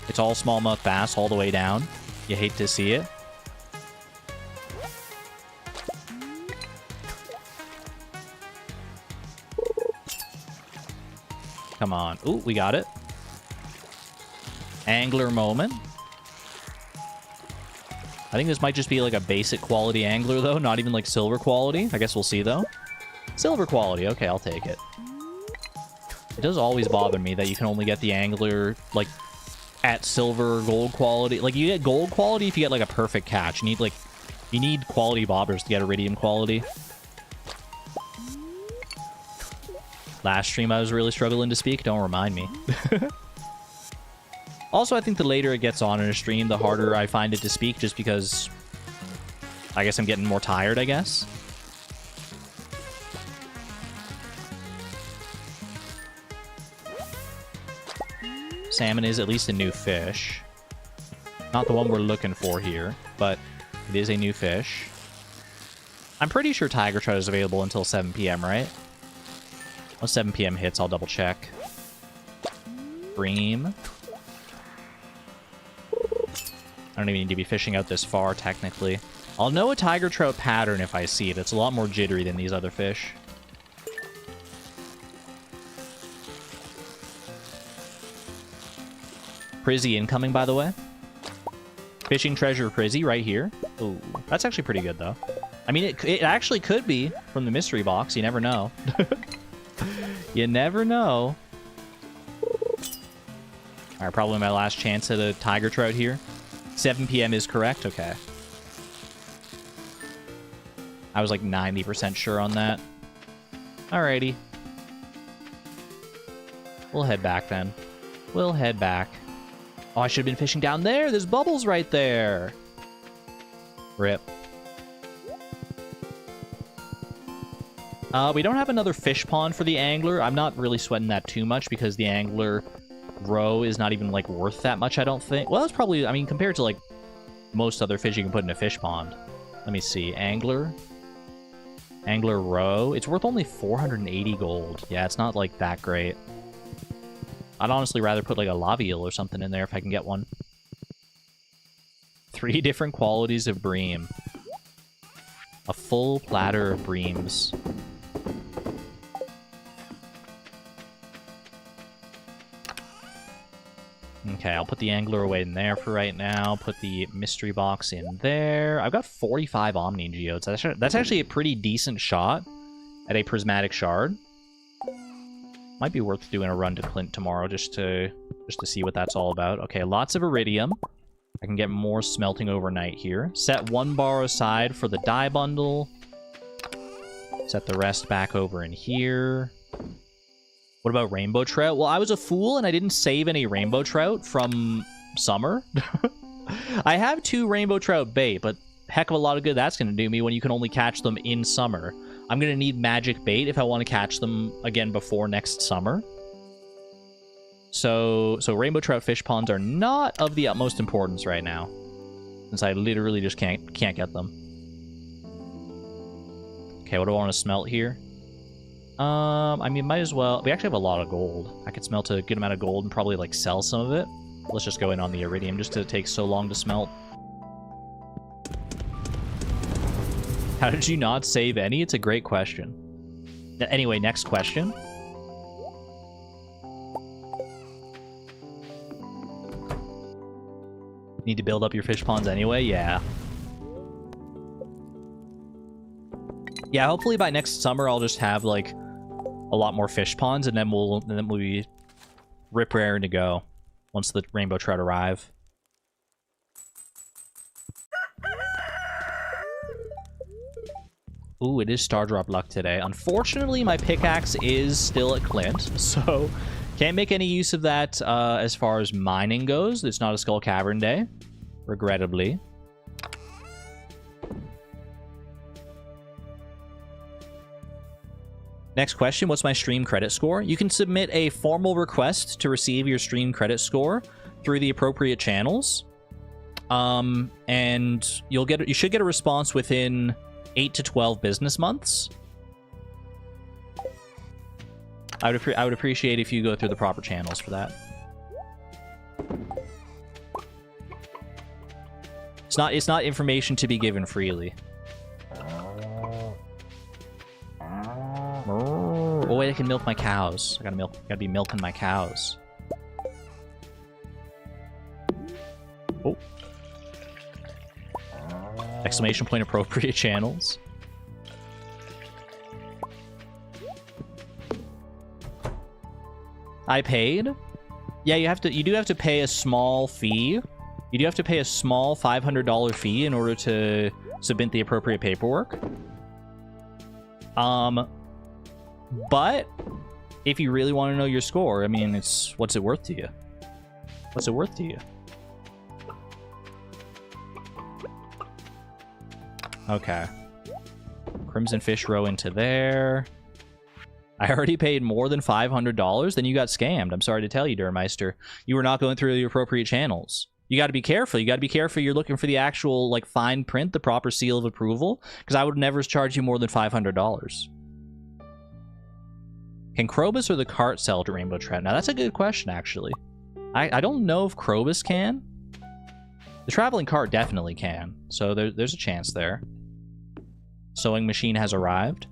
It's all smallmouth bass all the way down. You hate to see it. Come on. Ooh, we got it. Angler moment. I think this might just be like a basic quality angler, though. Not even like silver quality. I guess we'll see, though. Silver quality. Okay, I'll take it. It does always bother me that you can only get the angler, like, at silver or gold quality. Like, you get gold quality if you get, like, a perfect catch. You need quality bobbers to get iridium quality. Last stream I was really struggling to speak. Don't remind me. Also, I think the later it gets on in a stream, the harder I find it to speak, just because I guess I'm getting more tired, I guess. Salmon is at least a new fish. Not the one we're looking for here, but it is a new fish. I'm pretty sure tiger trout is available until 7 p.m., right? Once 7 p.m. hits, I'll double check. Bream. I don't even need to be fishing out this far, technically. I'll know a tiger trout pattern if I see it. It's a lot more jittery than these other fish. Prizzy incoming, by the way. Fishing treasure Prizzy right here. Ooh, that's actually pretty good, though. I mean, it actually could be from the mystery box. You never know. You never know. Alright, probably my last chance at a tiger trout here. 7 p.m. is correct? Okay. I was like 90% sure on that. Alrighty. We'll head back then. We'll head back. Oh, I should have been fishing down there. There's bubbles right there. Rip. We don't have another fish pond for the angler. I'm not really sweating that too much because the angler row is not even, like, worth that much, I don't think. Well, it's probably, I mean, compared to, like, most other fish you can put in a fish pond. Let me see. Angler. Angler row. It's worth only 480 gold. Yeah, it's not, like, that great. I'd honestly rather put, like, a lava eel or something in there if I can get one. 3 different qualities of bream. A full platter of breams. Okay, I'll put the angler away in there for right now. Put the mystery box in there. I've got 45 Omni Geodes. That's actually a pretty decent shot at a Prismatic Shard. Might be worth doing a run to Clint tomorrow just to see what that's all about. Okay, lots of iridium. I can get more smelting overnight here. Set 1 bar aside for the dye bundle. Set the rest back over in here. What about rainbow trout? Well, I was a fool and I didn't save any rainbow trout from summer. I have 2 rainbow trout bait, but heck of a lot of good that's going to do me when you can only catch them in summer. I'm going to need magic bait if I want to catch them again before next summer. So rainbow trout fish ponds are not of the utmost importance right now, since I literally just can't get them. Okay, what do I want to smelt here? I mean, might as well. We actually have a lot of gold. I could smelt a good amount of gold and probably, like, sell some of it. Let's just go in on the iridium just to take so long to smelt. How did you not save any? It's a great question. Anyway, next question. Need to build up your fish ponds anyway? Yeah. Yeah, hopefully by next summer I'll just have, like, a lot more fish ponds, and then we'll be rip raring to go once the rainbow trout arrive. Ooh, it is Star Drop luck today. Unfortunately, my pickaxe is still at Clint, so can't make any use of that as far as mining goes. It's not a Skull Cavern day, regrettably. Next question, what's my stream credit score? You can submit a formal request to receive your stream credit score through the appropriate channels. And you should get a response within 8 to 12 business months. I would appreciate if you go through the proper channels for that. It's not information to be given freely. Oh wait, I can milk my cows. I gotta be milking my cows. Oh. Exclamation point appropriate channels. I paid? Yeah, you do have to pay a small fee. You do have to pay a small $500 fee in order to submit the appropriate paperwork. But If you really want to know your score, I mean, it's what's it worth to you? What's it worth to you? Okay. Crimson Fish Row into there. I already paid more than $500? Then you got scammed. I'm sorry to tell you, Durmeister. You were not going through the appropriate channels. You got to be careful. You got to be careful. You're looking for the actual, like, fine print, the proper seal of approval, because I would never charge you more than $500. Can Krobus or the cart sell to Rainbow Trout? Now, that's a good question, actually. I don't know if Krobus can. The traveling cart definitely can, so there's a chance there. Sewing machine has arrived.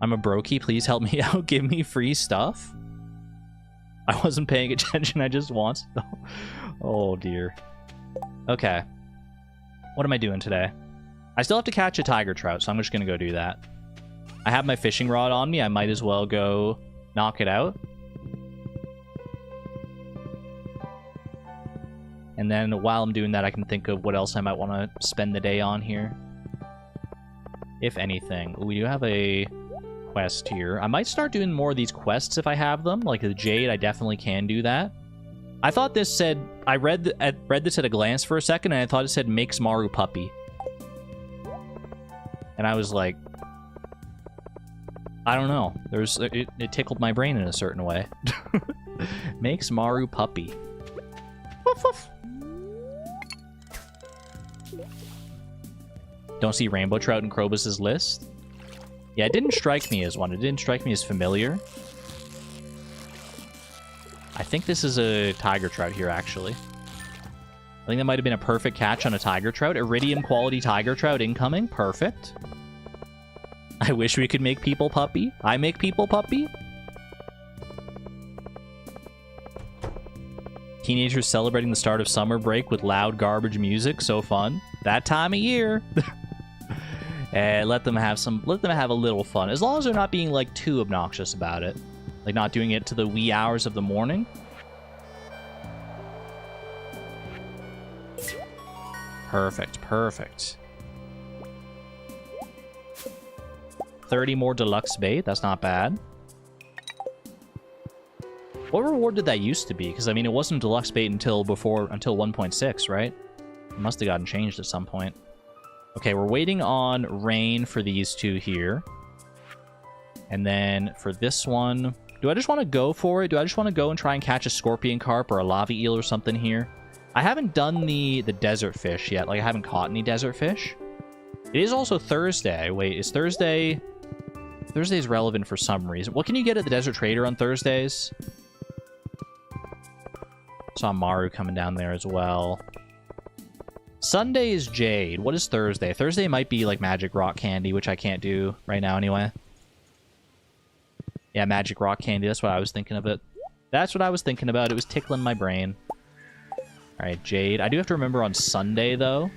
I'm a brokey. Please help me out. Give me free stuff. I wasn't paying attention. I just want stuff. Oh, dear. Okay. What am I doing today? I still have to catch a tiger trout, so I'm just going to go do that. I have my fishing rod on me. I might as well go knock it out. And then while I'm doing that, I can think of what else I might want to spend the day on here. If anything. We do have a quest here. I might start doing more of these quests if I have them. Like the Jade, I definitely can do that. I thought this said... I read this at a glance for a second, and I thought it said makes Maru puppy. And I was like... I don't know. It tickled my brain in a certain way. Makes Maru puppy. Woof, woof. Don't see Rainbow Trout in Krobus's list. Yeah, it didn't strike me as one. It didn't strike me as familiar. I think this is a tiger trout here, actually. I think that might have been a perfect catch on a tiger trout. Iridium quality tiger trout incoming. Perfect. I wish we could make people puppy. I make people puppy. Teenagers celebrating the start of summer break with loud garbage music. So fun. That time of year. And let them have a little fun. As long as they're not being, like, too obnoxious about it. Like, not doing it to the wee hours of the morning. Perfect, perfect. 30 more deluxe bait. That's not bad. What reward did that used to be? Because, I mean, it wasn't deluxe bait until 1.6, right? It must have gotten changed at some point. Okay, we're waiting on rain for these two here. And then for this one... Do I just want to go for it? Do I just want to go and try and catch a scorpion carp or a lava eel or something here? I haven't done the desert fish yet. Like, I haven't caught any desert fish. It is also Thursday. Wait, is Thursday... Thursday's relevant for some reason. What can you get at the Desert Trader on Thursdays? Saw Maru coming down there as well. Sunday is Jade. What is Thursday? Thursday might be like Magic Rock Candy, which I can't do right now anyway. Yeah, Magic Rock Candy. That's what I was thinking of it. That's what I was thinking about. It was tickling my brain. Alright, Jade. I do have to remember on Sunday, though.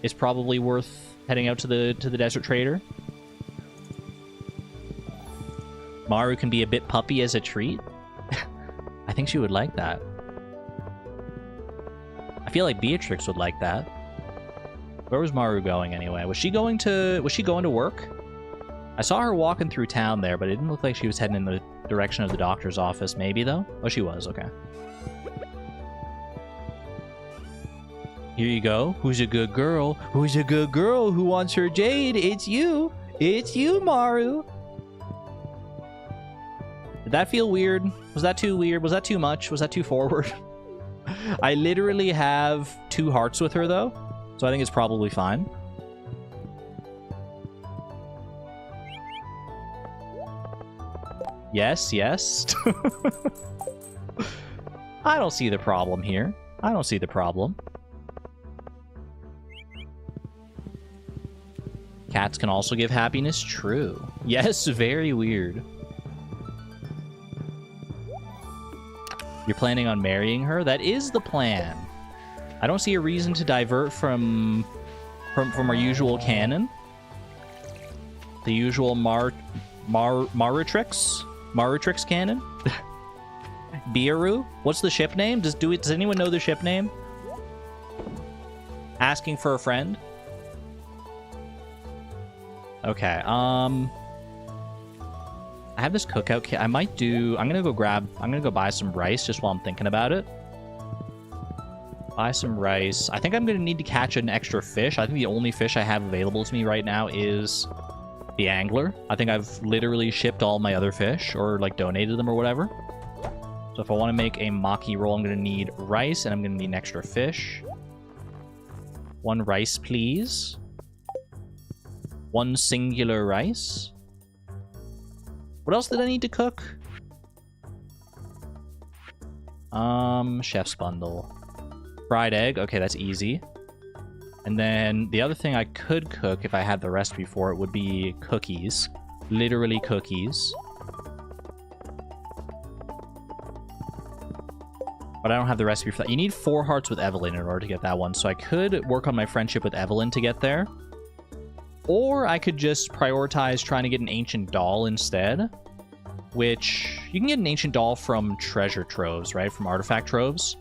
It's probably worth heading out to the Desert Trader. Maru can be a bit puppy as a treat. I think she would like that. I feel like Beatrix would like that. Where was Maru going anyway? Was she going to work? I saw her walking through town there, but it didn't look like she was heading in the direction of the doctor's office. Maybe, though? Oh, she was. Okay. Here you go. Who's a good girl? Who's a good girl who wants her Jade? It's you. It's you, Maru. Did that feel weird? Was that too weird? Was that too much? Was that too forward? I literally have 2 hearts with her, though, so I think it's probably fine. Yes, yes. I don't see the problem here. I don't see the problem. Cats can also give happiness. True. Yes, very weird. You're planning on marrying her? That is the plan. I don't see a reason to divert from our usual canon. The usual Marutrix canon. Biaru? What's the ship name? Does anyone know the ship name? Asking for a friend. Okay, I have this cookout kit. I'm gonna go buy some rice just while I'm thinking about it. Buy some rice. I think I'm gonna need to catch an extra fish. I think the only fish I have available to me right now is the angler. I think I've literally shipped all my other fish or like donated them or whatever. So if I want to make a maki roll, I'm gonna need rice and I'm gonna need an extra fish. 1 rice, please. 1 singular rice. What else did I need to cook? Chef's bundle. Fried egg. Okay, that's easy. And then the other thing I could cook if I had the recipe for it would be cookies. Literally cookies. But I don't have the recipe for that. You need 4 hearts with Evelyn in order to get that one. So I could work on my friendship with Evelyn to get there. Or I could just prioritize trying to get an ancient doll instead. Which, you can get an ancient doll from treasure troves, right? From artifact troves.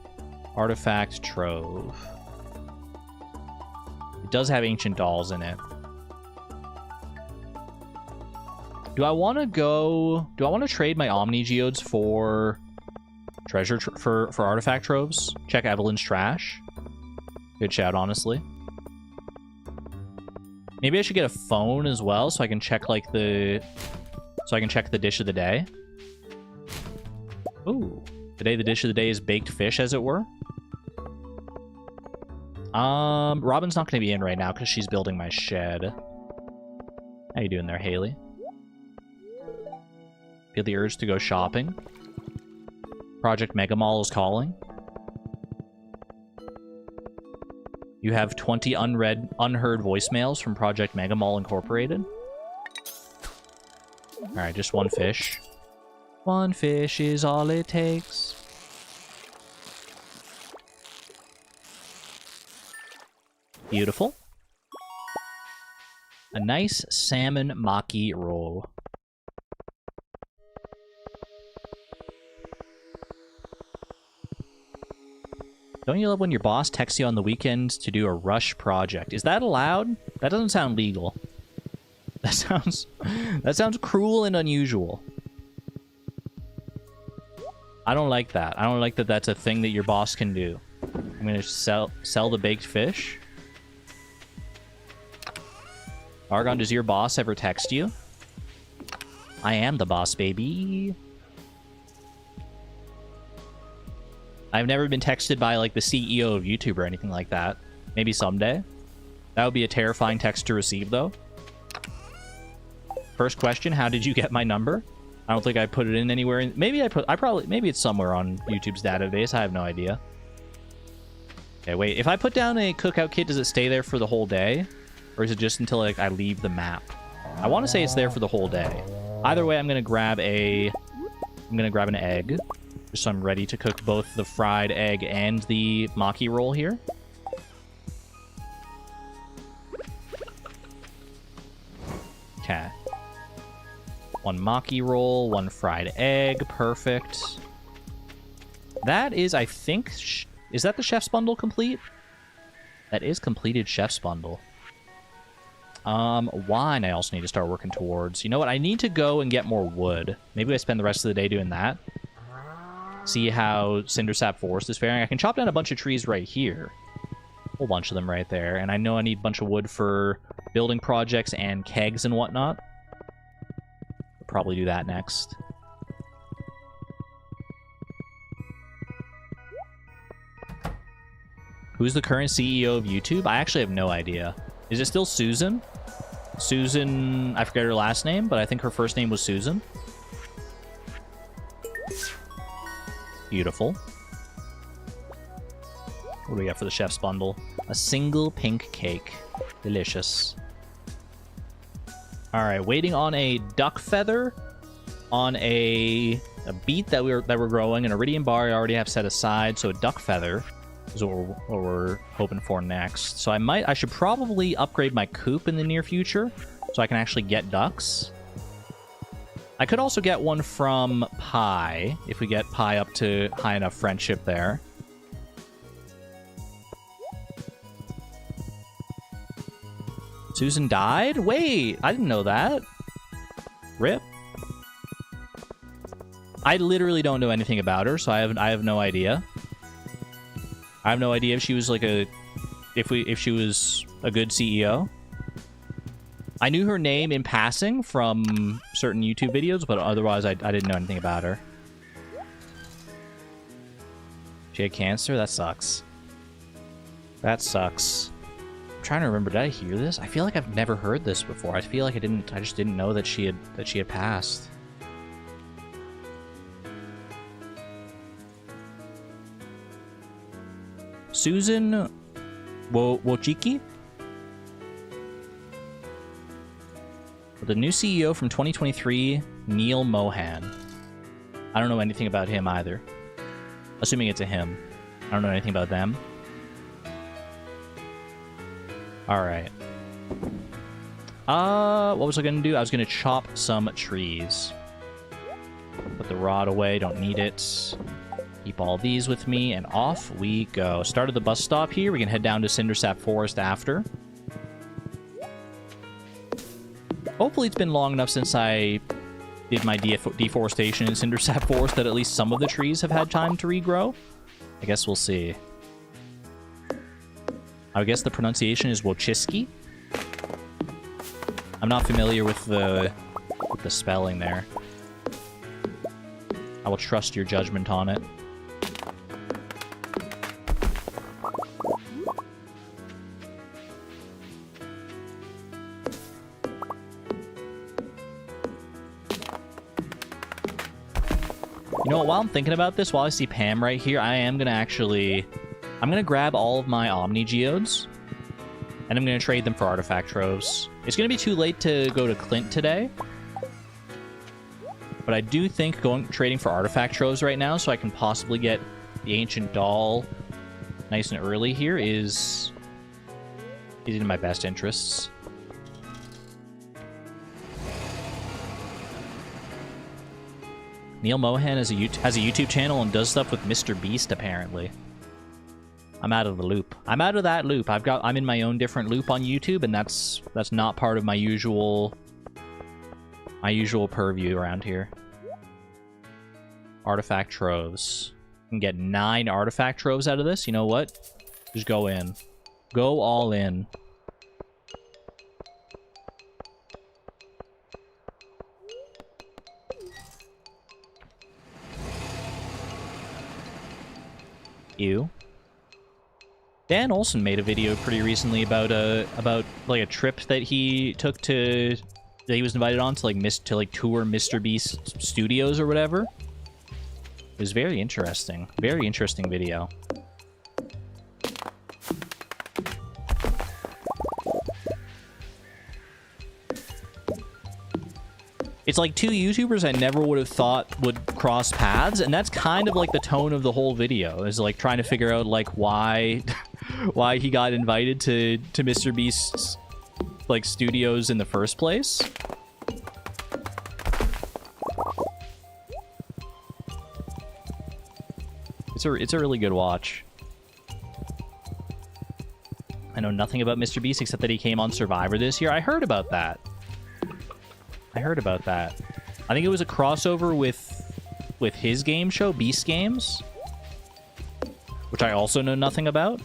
Artifact trove. It does have ancient dolls in it. Do I want to trade my Omni Geodes for treasure for artifact troves? Check Evelyn's trash. Good shout, honestly. Maybe I should get a phone as well so I can check like the dish of the day. Ooh. Today the dish of the day is baked fish, as it were. Robin's not going to be in right now because she's building my shed. How you doing there, Haley? Feel the urge to go shopping. Project Mega Mall is calling. You have 20 unheard voicemails from Project Mega Mall Incorporated. Alright, just 1 fish. 1 fish is all it takes. Beautiful. A nice salmon maki roll. Don't you love when your boss texts you on the weekend to do a rush project? Is that allowed? That doesn't sound legal. That sounds cruel and unusual. I don't like that. I don't like that that's a thing that your boss can do. I'm gonna sell the baked fish. Argon, does your boss ever text you? I am the boss, baby. I've never been texted by, like, the CEO of YouTube or anything like that. Maybe someday. That would be a terrifying text to receive, though. First question, how did you get my number? I don't think I put it in anywhere. Maybe maybe it's somewhere on YouTube's database. I have no idea. Okay, wait. If I put down a cookout kit, does it stay there for the whole day? Or is it just until, like, I leave the map? I want to say it's there for the whole day. Either way, I'm going to grab an egg. Just so I'm ready to cook both the fried egg and the maki roll here. Okay. 1 maki roll, 1 fried egg. Perfect. That is, I think... Is that the chef's bundle complete? That is completed chef's bundle. Wine I also need to start working towards. You know what? I need to go and get more wood. Maybe I spend the rest of the day doing that. See how Cindersap Forest is faring. I can chop down a bunch of trees right here. A whole bunch of them right there. And I know I need a bunch of wood for building projects and kegs and whatnot. I'll probably do that next. Who's the current CEO of YouTube? I actually have no idea. Is it still Susan? Susan, I forget her last name, but I think her first name was Susan. Beautiful. What do we got for the chef's bundle? A single pink cake. Delicious. Alright, waiting on a duck feather, on a beet that we're growing, an iridium bar I already have set aside, so a duck feather is what we're hoping for next. So I should probably upgrade my coop in the near future so I can actually get ducks. I could also get one from Pi if we get Pi up to high enough friendship there. Susan died? Wait, I didn't know that. RIP. I literally don't know anything about her, so I have no idea. I have no idea if she was like if she was a good CEO. I knew her name in passing from certain YouTube videos, but otherwise I didn't know anything about her. She had cancer? That sucks. That sucks. I'm trying to remember, did I hear this? I feel like I've never heard this before. I feel like I just didn't know that she had passed. Susan Wojcicki? The new CEO from 2023, Neil Mohan. I don't know anything about him either. Assuming it's a him. I don't know anything about them. Alright. What was I gonna do? I was gonna chop some trees. Put the rod away, don't need it. Keep all these with me, and off we go. Started the bus stop here. We can head down to Cindersap Forest after. Hopefully it's been long enough since I did my deforestation in Cindersap Forest that at least some of the trees have had time to regrow. I guess we'll see. I guess the pronunciation is Wojcicki. I'm not familiar with the spelling there. I will trust your judgment on it. You know what, while I'm thinking about this, while I see Pam right here, I am going to actually... I'm going to grab all of my Omni Geodes, and I'm going to trade them for artifact troves. It's going to be too late to go to Clint today, but I do think trading for artifact troves right now so I can possibly get the Ancient Doll nice and early here is in my best interests. Neil Mohan has a YouTube channel and does stuff with Mr. Beast, apparently. I'm out of the loop. I'm out of that loop. I'm in my own different loop on YouTube, and that's not part of my usual purview around here. Artifact troves. I can get 9 artifact troves out of this. You know what? Just go in. Go all in. Ew. Dan Olson made a video pretty recently about like a trip that he took that he was invited on to like tour Mr. Beast Studios or whatever. It was very interesting. Very interesting video. It's like 2 YouTubers I never would have thought would cross paths, and that's kind of like the tone of the whole video, is like trying to figure out like why he got invited to Mr. Beast's like studios in the first place. It's a really good watch. I know nothing about Mr. Beast except that he came on Survivor this year. I heard about that. I think it was a crossover with his game show, Beast Games, which I also know nothing about.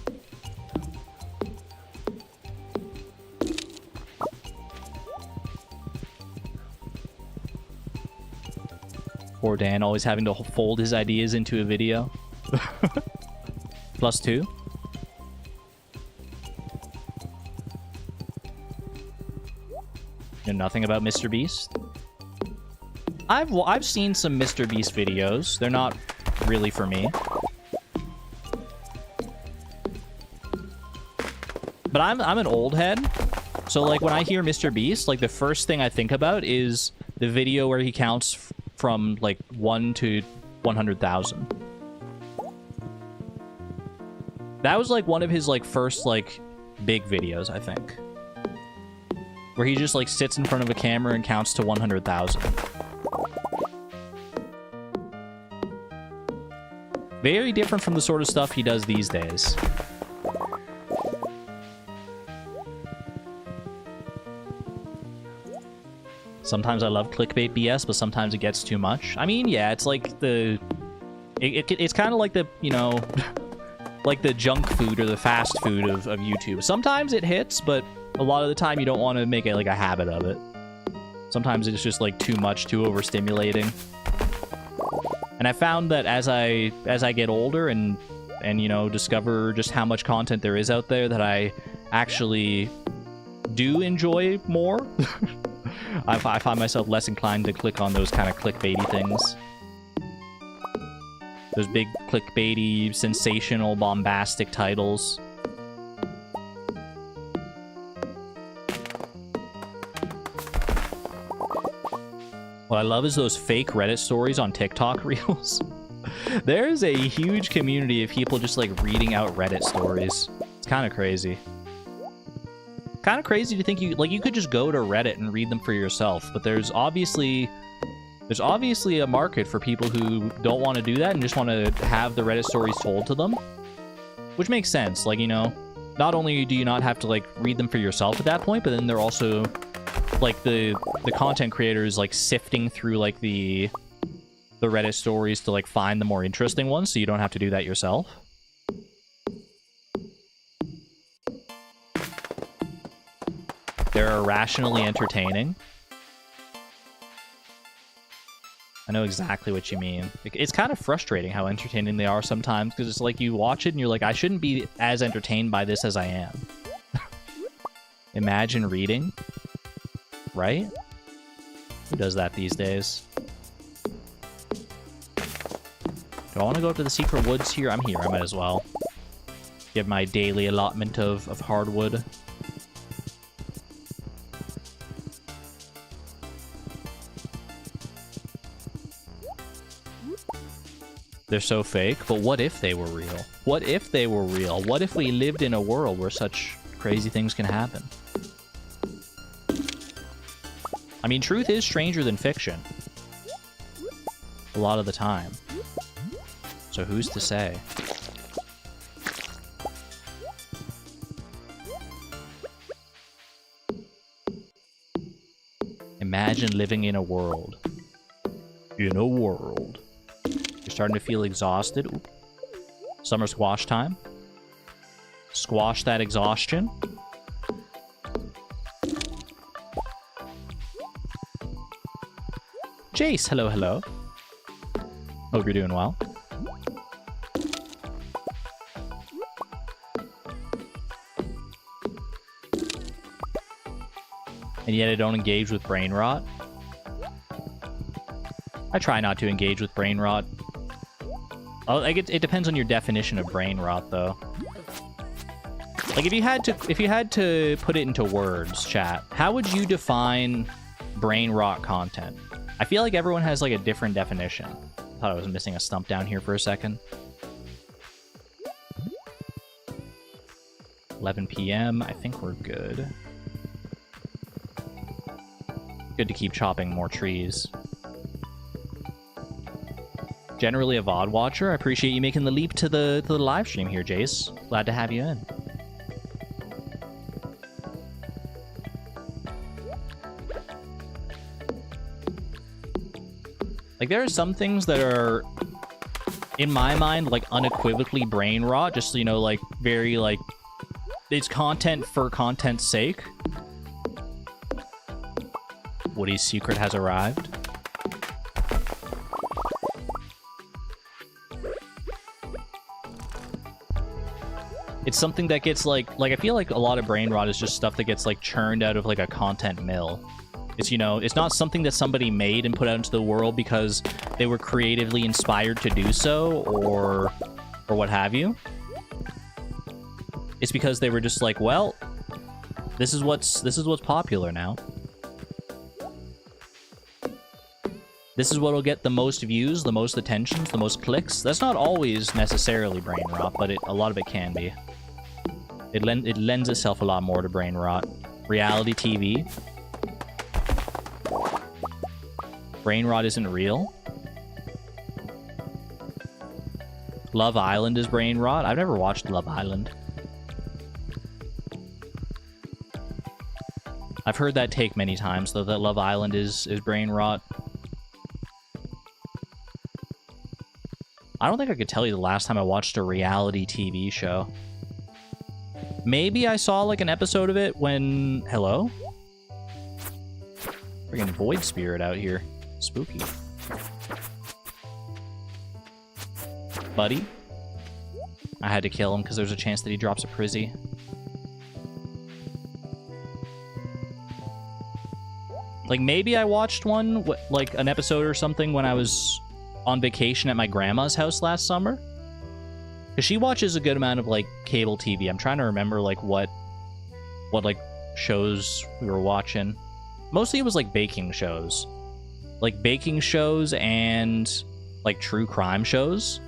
Poor Dan, always having to fold his ideas into a video. +2. Know nothing about Mr. Beast. I've seen some Mr. Beast videos. They're not really for me. But I'm an old head. So like when I hear Mr. Beast, like the first thing I think about is the video where he counts from like 1 to 100,000. That was like one of his like first like big videos, I think. Where he just like sits in front of a camera and counts to 100,000. Very different from the sort of stuff he does these days. Sometimes I love clickbait BS, but sometimes it gets too much. I mean, yeah, it's like it's kind of like the, you know, like the junk food or the fast food of YouTube. Sometimes it hits, but a lot of the time you don't want to make it like a habit of it. Sometimes it's just like too much, too overstimulating. And I found that as I get older and you know, discover just how much content there is out there, that I actually do enjoy more. I find myself less inclined to click on those kind of clickbaity things. Those big clickbaity, sensational, bombastic titles. What I love is those fake Reddit stories on TikTok reels. There's a huge community of people just like reading out Reddit stories. It's kind of crazy. Kind of crazy to think you could just go to Reddit and read them for yourself, but there's obviously a market for people who don't want to do that and just want to have the Reddit stories told to them, which makes sense. Like, you know, not only do you not have to like read them for yourself at that point, but then they're also like the content creators like sifting through like the Reddit stories to like find the more interesting ones, so you don't have to do that yourself. They're irrationally entertaining. I know exactly what you mean. It's kind of frustrating how entertaining they are sometimes, because it's like you watch it and you're like, I shouldn't be as entertained by this as I am. Imagine reading. Right? Who does that these days? Do I want to go up to the secret woods here? I'm here. I might as well. Get my daily allotment of hardwood. They're so fake, but what if they were real? What if they were real? What if we lived in a world where such crazy things can happen? I mean, truth is stranger than fiction. A lot of the time. So who's to say? Imagine living in a world. In a world. You're starting to feel exhausted. Oop. Summer squash time. Squash that exhaustion. Jace, hello, hello. Hope you're doing well. And yet I don't engage with brain rot. I try not to engage with brain rot. Oh, like it depends on your definition of brain rot, though. Like if you had to put it into words, chat, how would you define brain rot content? I feel like everyone has like a different definition. Thought I was missing a stump down here for a second. 11 p.m. I think we're good. Good to keep chopping more trees. Generally a VOD watcher. I appreciate you making the leap to the live stream here, Jace. Glad to have you in. Like, there are some things that are, in my mind, like, unequivocally brain rot. Just, you know, like, very, like, it's content for content's sake. Woody's secret has arrived. It's something that gets, like, I feel like a lot of brain rot is just stuff that gets, like, churned out of, like, a content mill. It's, you know, it's not something that somebody made and put out into the world because they were creatively inspired to do so, or what have you. It's because they were just like, well, this is what's popular now. This is what'll get the most views, the most attentions, the most clicks. That's not always necessarily brain rot, but a lot of it can be. It lends itself a lot more to brain rot. Reality TV. Brain rot isn't real. Love Island is brain rot. I've never watched Love Island. I've heard that take many times, though, that Love Island is brain rot. I don't think I could tell you the last time I watched a reality TV show. Maybe I saw, like, an episode of it when... Hello? Friggin' Void Spirit out here. Spooky. Buddy? I had to kill him because there's a chance that he drops a Prizzy. Like, maybe I watched one, like, an episode or something when I was on vacation at my grandma's house last summer. Because she watches a good amount of, like, cable TV. I'm trying to remember, like, what like, shows we were watching. Mostly it was, like, baking shows. Like, baking shows and, like, true crime shows.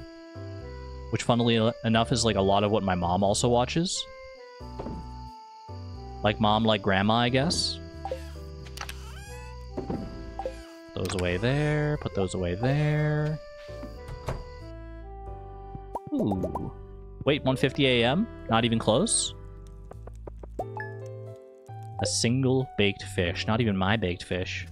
Which, funnily enough, is, like, a lot of what my mom also watches. Like mom, like grandma, I guess. Put those away there. Put those away there. Ooh. Wait, 1:50 a.m.? Not even close? A single baked fish. Not even my baked fish.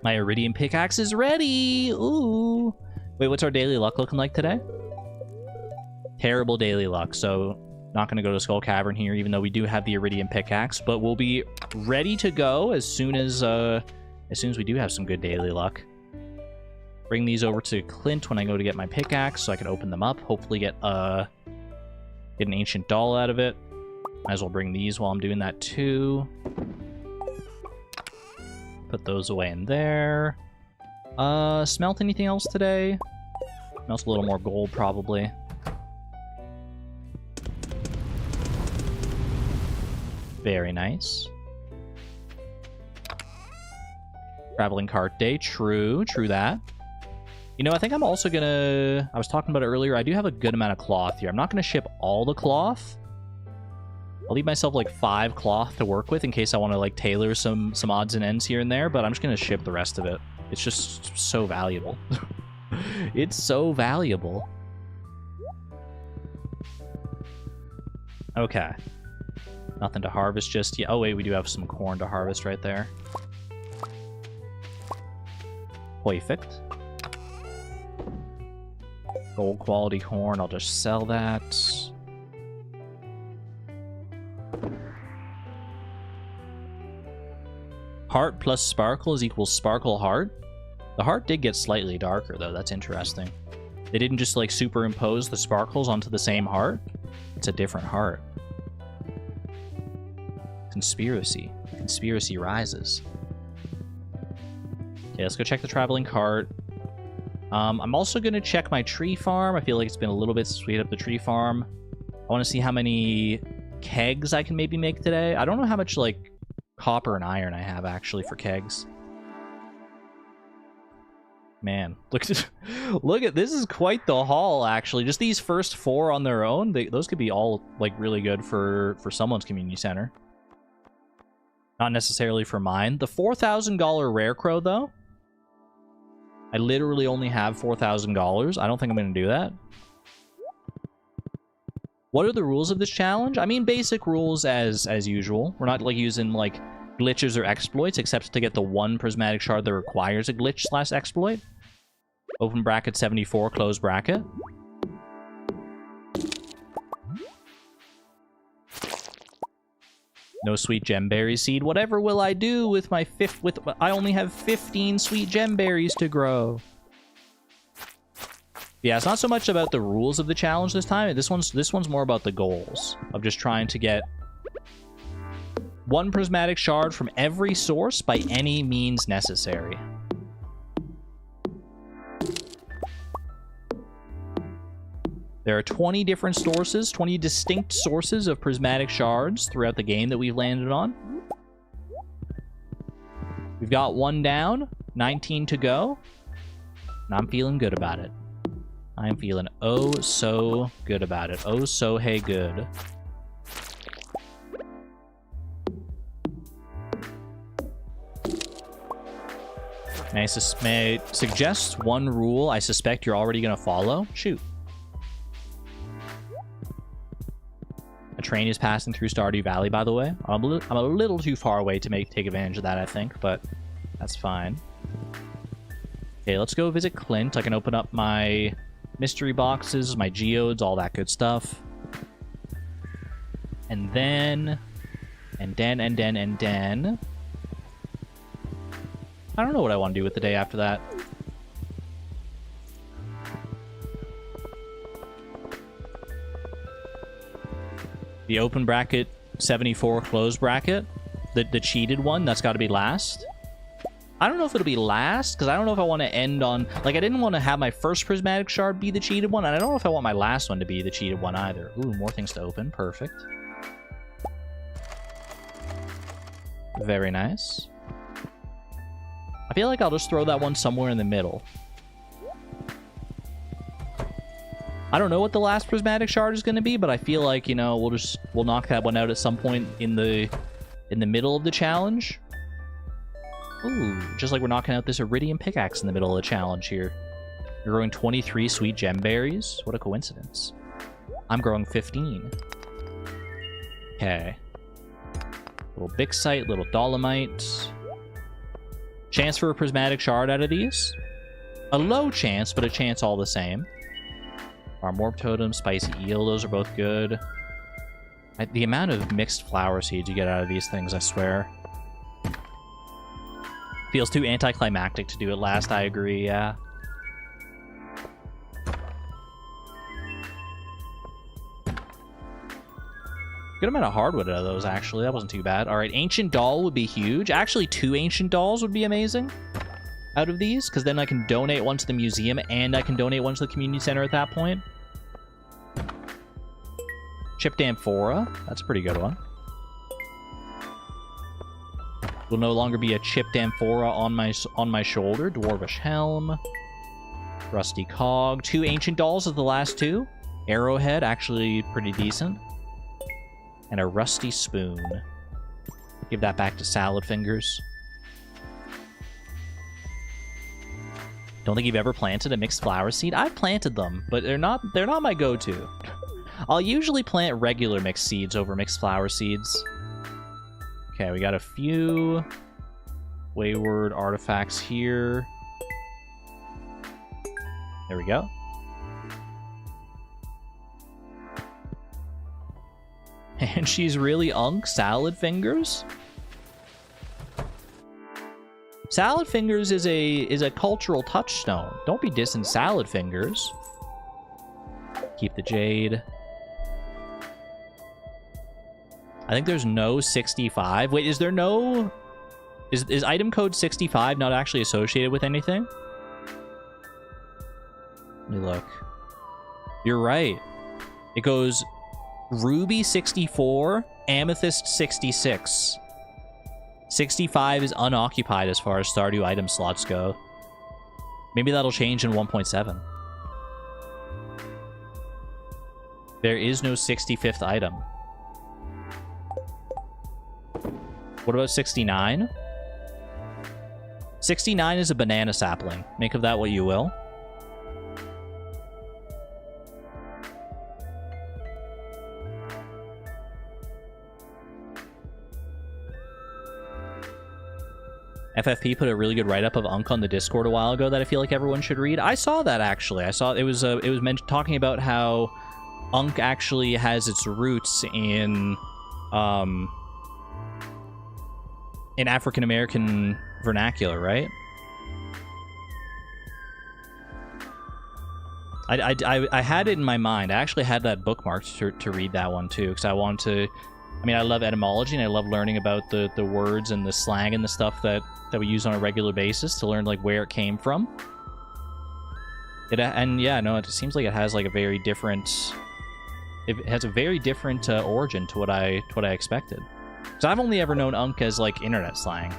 My iridium pickaxe is ready! Ooh! Wait, what's our daily luck looking like today? Terrible daily luck, so not going to go to Skull Cavern here, even though we do have the iridium pickaxe, but we'll be ready to go as soon as we do have some good daily luck. Bring these over to Clint when I go to get my pickaxe, so I can open them up. Hopefully get an ancient doll out of it. Might as well bring these while I'm doing that too. Put those away in there. Smelt anything else today? Smells a little more gold, probably. Very nice. Traveling cart day. True that. You know, I think I'm also gonna... I was talking about it earlier. I do have a good amount of cloth here. I'm not gonna ship all the cloth. I'll leave myself, like, 5 cloth to work with in case I want to, like, tailor some odds and ends here and there, but I'm just gonna ship the rest of it. It's just so valuable. It's so valuable. Okay. Nothing to harvest just yet. Oh, wait, we do have some corn to harvest right there. Perfect. Gold quality corn, I'll just sell that. Heart plus sparkle is equals sparkle heart. The heart did get slightly darker, though. That's interesting. They didn't just, like, superimpose the sparkles onto the same heart. It's a different heart. Conspiracy. Conspiracy rises. Okay, let's go check the traveling cart. I'm also going to check my tree farm. I feel like it's been a little bit sweet up the tree farm. I want to see how many kegs I can maybe make today. I don't know how much, like, copper and iron I have, actually, for kegs. Man, look at this is quite the haul, actually. Just these first 4 on their own, those could be all, like, really good for someone's community center. Not necessarily for mine. The $4,000 rare crow, though. I literally only have $4,000. I don't think I'm going to do that. What are the rules of this challenge? I mean, basic rules as usual. We're not, like, using, like, glitches or exploits, except to get the one prismatic shard that requires a glitch/exploit. Open bracket 74, close bracket. No sweet gemberry seed. Whatever will I do with my I only have 15 sweet gemberries to grow. Yeah, it's not so much about the rules of the challenge this time. This one's more about the goals of just trying to get one prismatic shard from every source by any means necessary. There are 20 different sources, 20 distinct sources of prismatic shards throughout the game that we've landed on. We've got 1 down, 19 to go, and I'm feeling good about it. I'm feeling oh so good about it. Oh so hey good. May I suggest one rule I suspect you're already going to follow? Shoot. A train is passing through Stardew Valley, by the way. I'm a little too far away to take advantage of that, I think, but that's fine. Okay, let's go visit Clint. I can open up my mystery boxes, my geodes, all that good stuff. And then... I don't know what I want to do with the day after that. The open bracket 74 closed bracket, the cheated one, that's got to be last. I don't know if it'll be last, because I don't know if I want to end on... Like, I didn't want to have my first Prismatic Shard be the cheated one, and I don't know if I want my last one to be the cheated one either. Ooh, more things to open. Perfect. Very nice. I feel like I'll just throw that one somewhere in the middle. I don't know what the last Prismatic Shard is going to be, but I feel like, you know, we'll knock that one out at some point in the middle of the challenge. Ooh, just like we're knocking out this Iridium pickaxe in the middle of the challenge here. You're growing 23 sweet gem berries. What a coincidence. I'm growing 15. Okay. Little Bixite, little Dolomite. Chance for a Prismatic Shard out of these. A low chance, but a chance all the same. Our Morp Totem, Spicy Eel, those are both good. The amount of mixed flower seeds you get out of these things, I swear. Feels too anticlimactic to do it last, I agree, yeah. Good amount of hardwood out of those, actually. That wasn't too bad. Alright, Ancient Doll would be huge. Actually, 2 Ancient Dolls would be amazing out of these, because then I can donate one to the museum, and I can donate one to the community center at that point. Chipped Amphora. That's a pretty good one. Will no longer be a chipped Amphora on my shoulder. Dwarvish Helm. Rusty Cog. 2 Ancient Dolls of the last 2. Arrowhead, actually pretty decent. And a Rusty Spoon. Give that back to Salad Fingers. Don't think you've ever planted a mixed flower seed? I've planted them, but they're not my go-to. I'll usually plant regular mixed seeds over mixed flower seeds. Okay, we got a few wayward artifacts here. There we go. And she's really unk Salad Fingers. Salad Fingers is a cultural touchstone. Don't be dissing Salad Fingers. Keep the jade. I think there's no 65. Wait, is there no... Is item code 65 not actually associated with anything? Let me look. You're right. It goes Ruby 64, Amethyst 66. 65 is unoccupied as far as Stardew item slots go. Maybe that'll change in 1.7. There is no 65th item. What about 69? 69 is a banana sapling. Make of that what you will. FFP put a really good write-up of Unk on the Discord a while ago that I feel like everyone should read. I saw that, actually. I saw it was talking about how Unk actually has its roots in African American vernacular, right? I had it in my mind. I actually had that bookmarked to read that one too, because I wanted to. I mean, I love etymology and I love learning about the words and the slang and the stuff that we use on a regular basis to learn like where it came from. And yeah, no, it seems like it has like a very different. It has a very different origin to what I expected. Because I've only ever known Unk as like internet slang.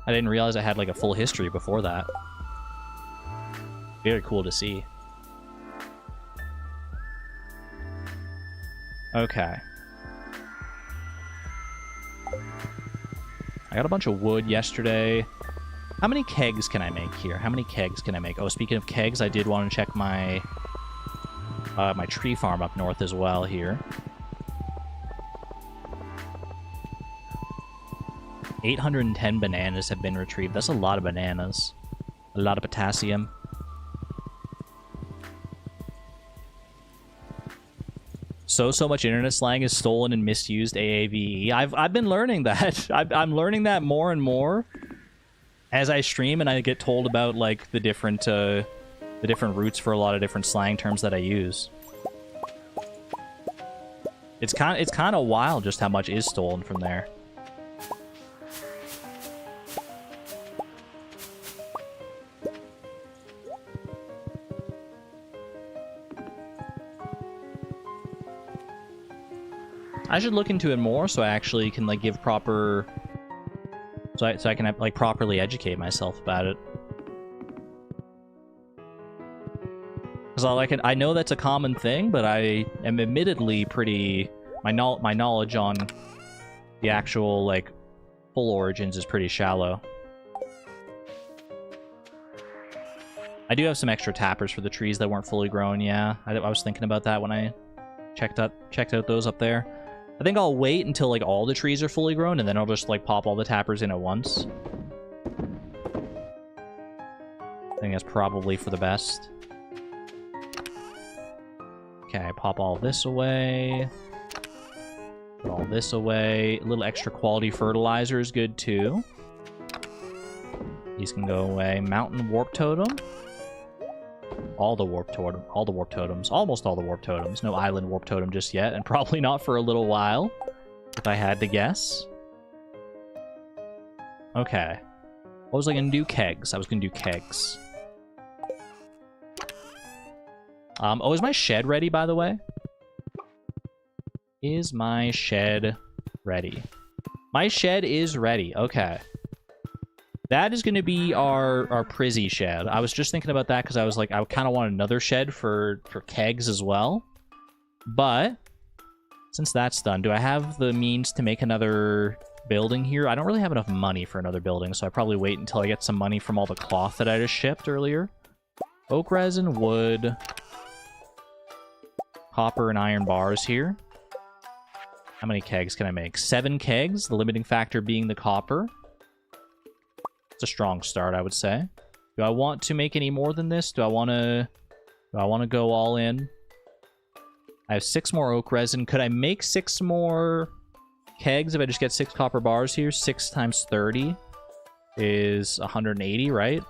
I didn't realize I had like a full history before that. Very cool to see. Okay. I got a bunch of wood yesterday. How many kegs can I make here? How many kegs can I make? Oh, speaking of kegs, I did want to check my my tree farm up north as well here. 810 bananas have been retrieved. That's a lot of bananas. A lot of potassium. So much internet slang is stolen and misused AAVE. I've been learning that. I'm learning that more and more as I stream, and I get told about like the different roots for a lot of different slang terms that I use. It's kind of wild just how much is stolen from there. I should look into it more so I actually can like give proper, so I can like properly educate myself about it. Because I know that's a common thing, but I am admittedly pretty, my knowledge on the actual like full origins is pretty shallow. I do have some extra tappers for the trees that weren't fully grown. Yeah, I was thinking about that when I checked out those up there. I think I'll wait until like all the trees are fully grown, and then I'll just like pop all the tappers in at once. I think that's probably for the best. Okay, pop all this away. Put all this away. A little extra quality fertilizer is good too. These can go away. Mountain warp totem. All the warp totems. Almost all the warp totems. No island warp totem just yet, and probably not for a little while, if I had to guess. Okay. What was I gonna do? Kegs. I was gonna do kegs. Oh, is my shed ready, by the way? Is my shed ready? My shed is ready. Okay. That is going to be our Prizzy shed. I was just thinking about that because I was like, I kind of want another shed for kegs as well. But since that's done, do I have the means to make another building here? I don't really have enough money for another building, so I probably wait until I get some money from all the cloth that I just shipped earlier. Oak resin, wood, copper, and iron bars here. How many kegs can I make? 7 kegs, the limiting factor being the copper. A strong start, I would say. Do I want to make any more than this? Do I want to go all in? I have 6 more oak resin. Could I make 6 more kegs if I just get 6 copper bars here? 6 times 30 is 180, right?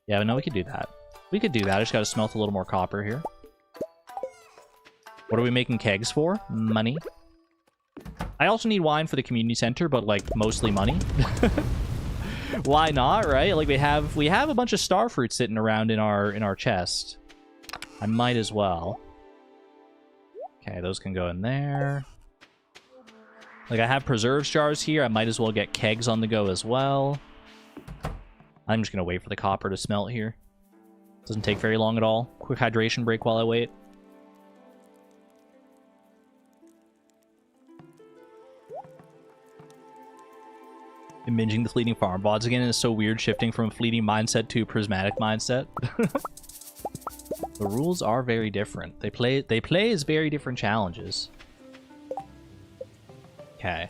Yeah, no, we could do that. We could do that. I just gotta smelt a little more copper here. What are we making kegs for? Money. I also need wine for the community center, but like mostly money. Why not, right? Like we have a bunch of star fruit sitting around in our chest. I might as well. Okay, those can go in there. Like I have preserves jars here. I might as well get kegs on the go as well. I'm just gonna wait for the copper to smelt here. Doesn't take very long at all. Quick hydration break while I wait. Binging the fleeting farm VODs again is so weird, shifting from a fleeting mindset to a prismatic mindset. The rules are very different. They play as very different challenges. Okay.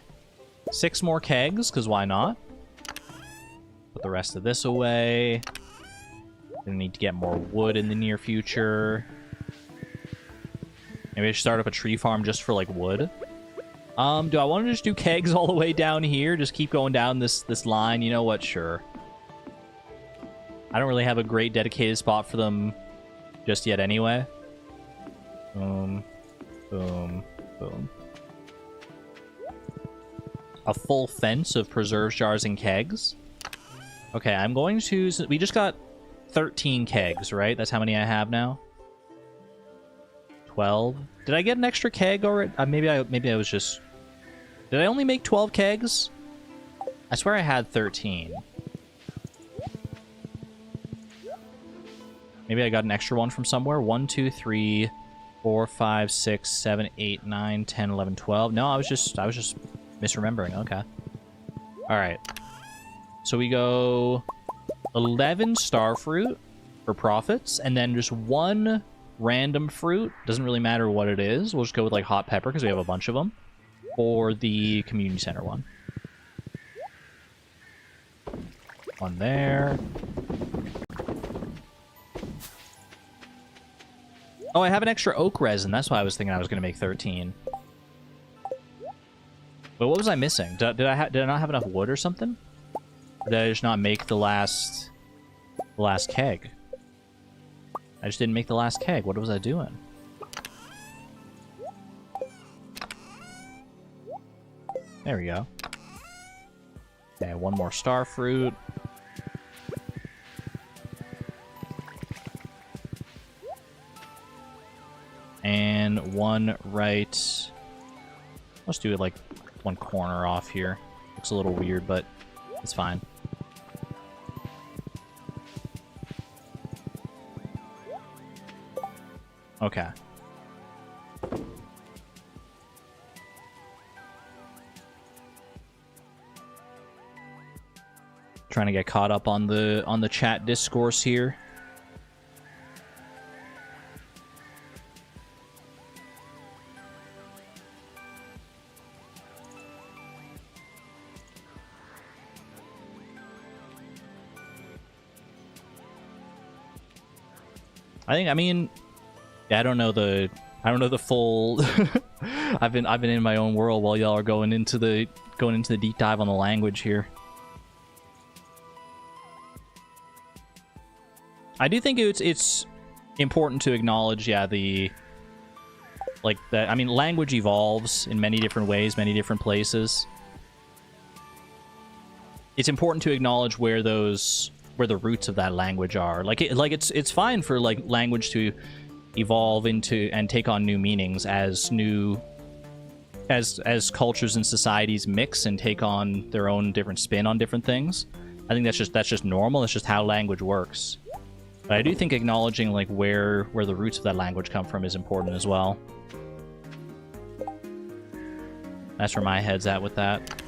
6 more kegs, because why not? Put the rest of this away. Gonna need to get more wood in the near future. Maybe I should start up a tree farm just for like wood. Do I want to just do kegs all the way down here? Just keep going down this line? You know what? Sure. I don't really have a great dedicated spot for them just yet anyway. Boom. Boom. Boom. A full fence of preserves jars and kegs. Okay, I'm going to... We just got 13 kegs, right? That's how many I have now? 12. Did I get an extra keg already? Maybe I was just... Did I only make 12 kegs? I swear I had 13. Maybe I got an extra one from somewhere. 1, 2, 3, 4, 5, 6, 7, 8, 9, 10, 11, 12. No, I was just misremembering. Okay. Alright. So we go 11 star fruit for profits, and then just 1 random fruit. Doesn't really matter what it is. We'll just go with like hot pepper because we have a bunch of them. or the community center one. One there. Oh, I have an extra oak resin. That's why I was thinking I was going to make 13. But what was I missing? Did I not have enough wood or something? Or did I just not make the last keg? I just didn't make the last keg. What was I doing? There we go. Okay, one more star fruit. And one right... Let's do it like one corner off here. Looks a little weird, but it's fine. Okay. Trying to get caught up on the chat discourse here. I mean, yeah, I don't know the full. I've been in my own world while y'all are going into the deep dive on the language here. I do think it's important to acknowledge, yeah, I mean, language evolves in many different ways, many different places. It's important to acknowledge where the roots of that language are. It's fine for like language to evolve into and take on new meanings as cultures and societies mix and take on their own different spin on different things. I think that's just normal. It's just how language works. But I do think acknowledging like where the roots of that language come from is important as well. That's where my head's at with that.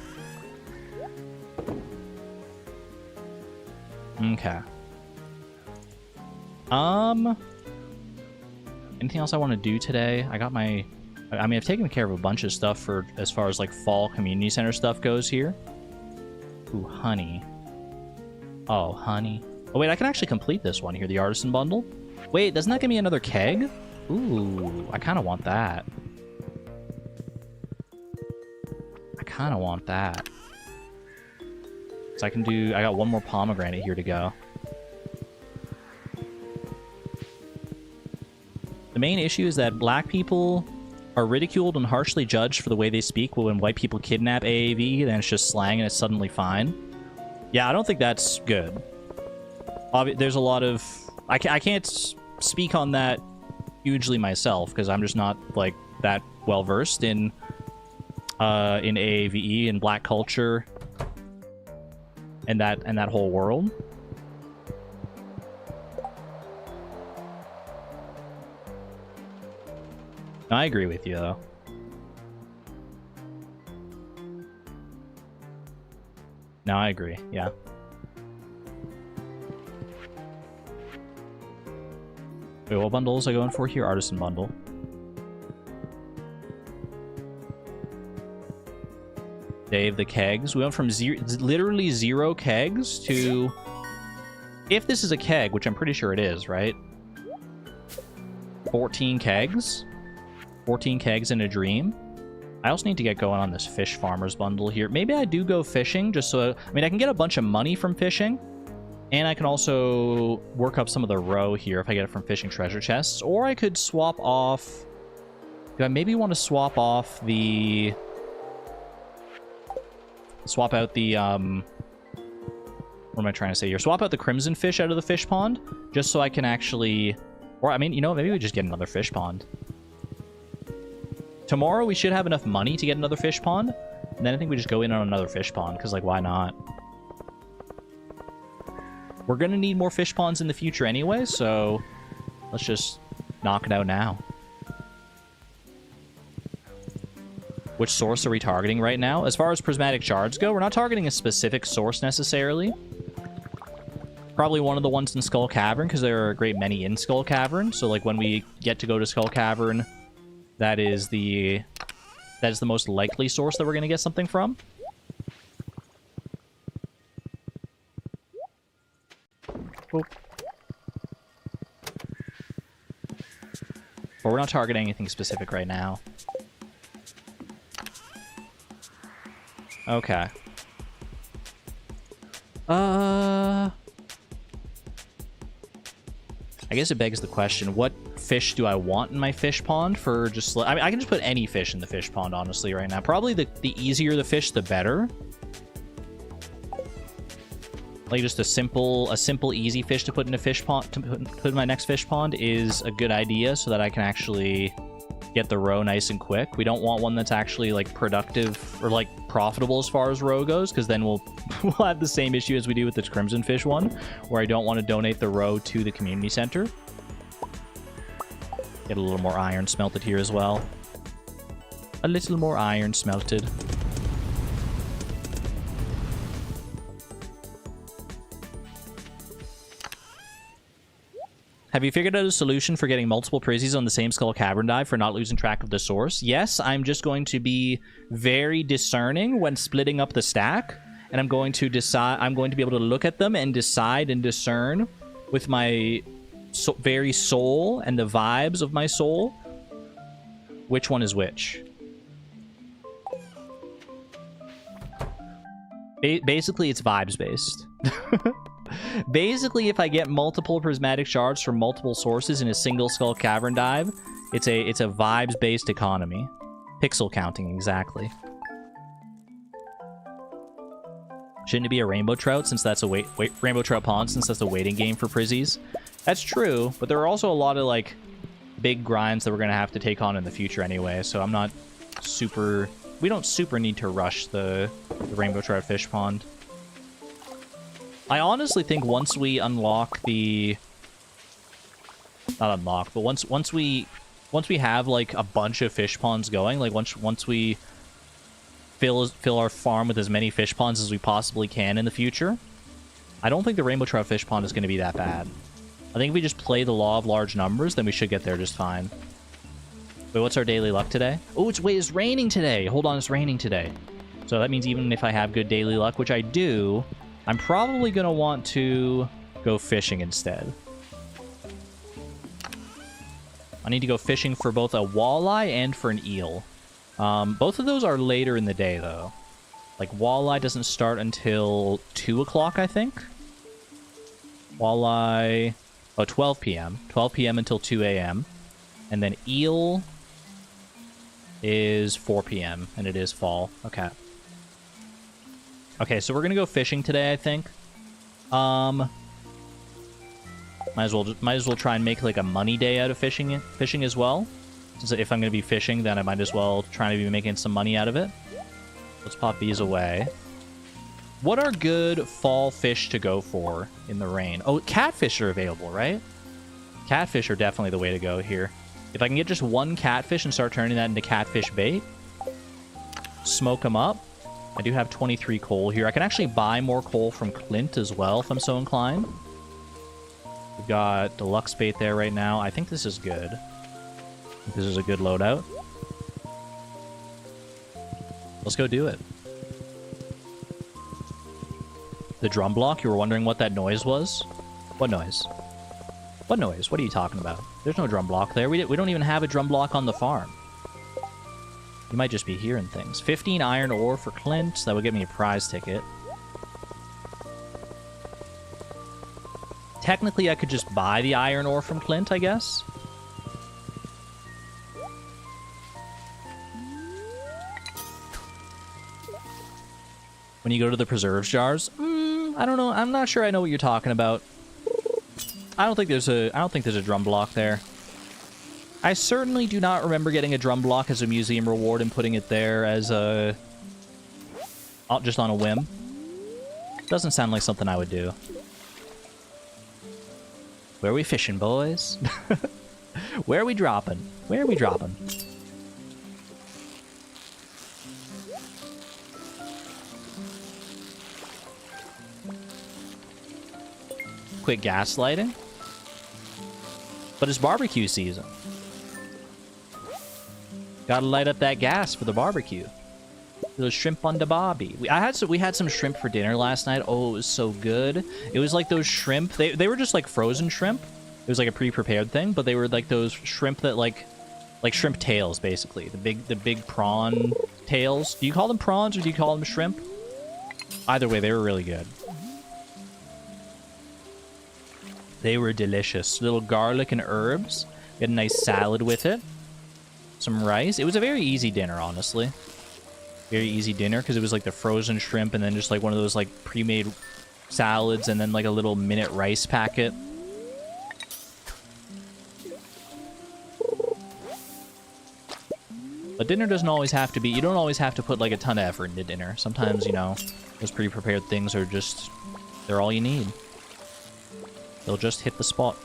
Okay. Anything else I want to do today? I've taken care of a bunch of stuff for as far as like fall community center stuff goes here. Ooh, honey. Oh, honey. Oh wait, I can actually complete this one here, the artisan bundle. Wait, doesn't that give me another keg? Ooh, I kind of want that. So I got one more pomegranate here to go. The main issue is that black people are ridiculed and harshly judged for the way they speak, but when white people kidnap AAV, then it's just slang and it's suddenly fine. Yeah, I don't think that's good. There's a lot of... I can't speak on that hugely myself, because I'm just not, like, that well-versed in AAVE and black culture and that whole world. I agree with you, though. No, I agree, yeah. Wait, what bundles are going for here? Artisan bundle. Save the kegs. We went from literally 0 kegs to... If this is a keg, which I'm pretty sure it is, right? 14 kegs? 14 kegs in a dream. I also need to get going on this fish farmers bundle here. Maybe I do go fishing just so... I mean, I can get a bunch of money from fishing. And I can also work up some of the row here if I get it from fishing treasure chests. Or I could swap off... Do I maybe want to swap off the... Swap out the... What am I trying to say here? Swap out the crimson fish out of the fish pond. Just so I can actually... Or, I mean, you know, maybe we just get another fish pond. Tomorrow we should have enough money to get another fish pond. And then I think we just go in on another fish pond. Because, like, why not? We're going to need more fish ponds in the future anyway, so let's just knock it out now. Which source are we targeting right now? As far as prismatic shards go, we're not targeting a specific source necessarily. Probably one of the ones in Skull Cavern, because there are a great many in Skull Cavern. So, like, when we get to go to Skull Cavern, that is the That is the most likely source that we're going to get something from. Oh. But we're not targeting anything specific right now. Okay. I guess it begs the question, what fish do I want in my fish pond for just... I mean, I can just put any fish in the fish pond, honestly, right now. Probably the easier the fish, the better. Like, just a simple, easy fish to put in a fish pond, to put in my next fish pond is a good idea so that I can actually get the roe nice and quick. We don't want one that's actually, like, productive or, like, profitable as far as roe goes, because then we'll have the same issue as we do with the crimson fish one, where I don't want to donate the roe to the community center. Get a little more iron smelted here as well. A little more iron smelted. Have you figured out a solution for getting multiple Prizzies on the same Skull Cavern dive for not losing track of the source? Yes, I'm just going to be very discerning when splitting up the stack, and I'm going to decide. I'm going to be able to look at them and decide and discern with my very soul and the vibes of my soul which one is which. Basically, it's vibes based. Basically, if I get multiple prismatic shards from multiple sources in a single Skull Cavern dive, it's a vibes-based economy. Pixel counting, exactly. Shouldn't it be a rainbow trout since that's a rainbow trout pond since that's a waiting game for Prizzies? That's true, but there are also a lot of like big grinds that we're gonna have to take on in the future anyway. So I'm not super. We don't super need to rush the rainbow trout fish pond. I honestly think once we unlock the... Not unlock, but once we have like a bunch of fish ponds going, like once we fill our farm with as many fish ponds as we possibly can in the future, I don't think the rainbow trout fish pond is going to be that bad. I think if we just play the law of large numbers, then we should get there just fine. Wait, what's our daily luck today? Oh, it's raining today. Hold on, it's raining today. So that means even if I have good daily luck, which I do, I'm probably going to want to go fishing instead. I need to go fishing for both a walleye and for an eel. Both of those are later in the day, though. Like, walleye doesn't start until 2 o'clock, I think. Walleye... Oh, 12 p.m. 12 p.m. until 2 a.m. And then eel is 4 p.m. and it is fall. Okay. Okay, so we're gonna go fishing today, I think. Might as well try and make like a money day out of fishing as well. Since if I'm gonna be fishing, then I might as well try to be making some money out of it. Let's pop these away. What are good fall fish to go for in the rain? Oh, catfish are available, right? Catfish are definitely the way to go here. If I can get just one catfish and start turning that into catfish bait, smoke them up. I do have 23 coal here. I can actually buy more coal from Clint as well if I'm so inclined. We've got deluxe bait there right now. I think this is good. I think this is a good loadout. Let's go do it. The drum block? You were wondering what that noise was? What noise? What noise? What are you talking about? There's no drum block there. We don't even have a drum block on the farm. You might just be hearing things. 15 iron ore for Clint. That would give me a prize ticket. Technically, I could just buy the iron ore from Clint, I guess. When you go to the preserves jars? I don't know. I'm not sure I know what you're talking about. I don't think there's a drum block there. I certainly do not remember getting a drum block as a museum reward and putting it there as a... just on a whim. Doesn't sound like something I would do. Where are we fishing, boys? Where are we dropping? Where are we dropping? Quick gaslighting. But it's barbecue season. Gotta light up that gas for the barbecue. Little shrimp on the bobby. We had some shrimp for dinner last night. Oh, it was so good. It was like those shrimp. They were just like frozen shrimp. It was like a pre-prepared thing, but they were like those shrimp that like shrimp tails, basically. The big prawn tails. Do you call them prawns or do you call them shrimp? Either way, they were really good. They were delicious. Little garlic and herbs. We had a nice salad with it. Some rice. It was a very easy dinner, honestly. Very easy dinner because it was like the frozen shrimp and then just like one of those like pre-made salads and then like a little minute rice packet. But dinner doesn't always have to be, you don't always have to put like a ton of effort into dinner. Sometimes, you know, those pre-prepared things are just, they're all you need. They'll just hit the spot.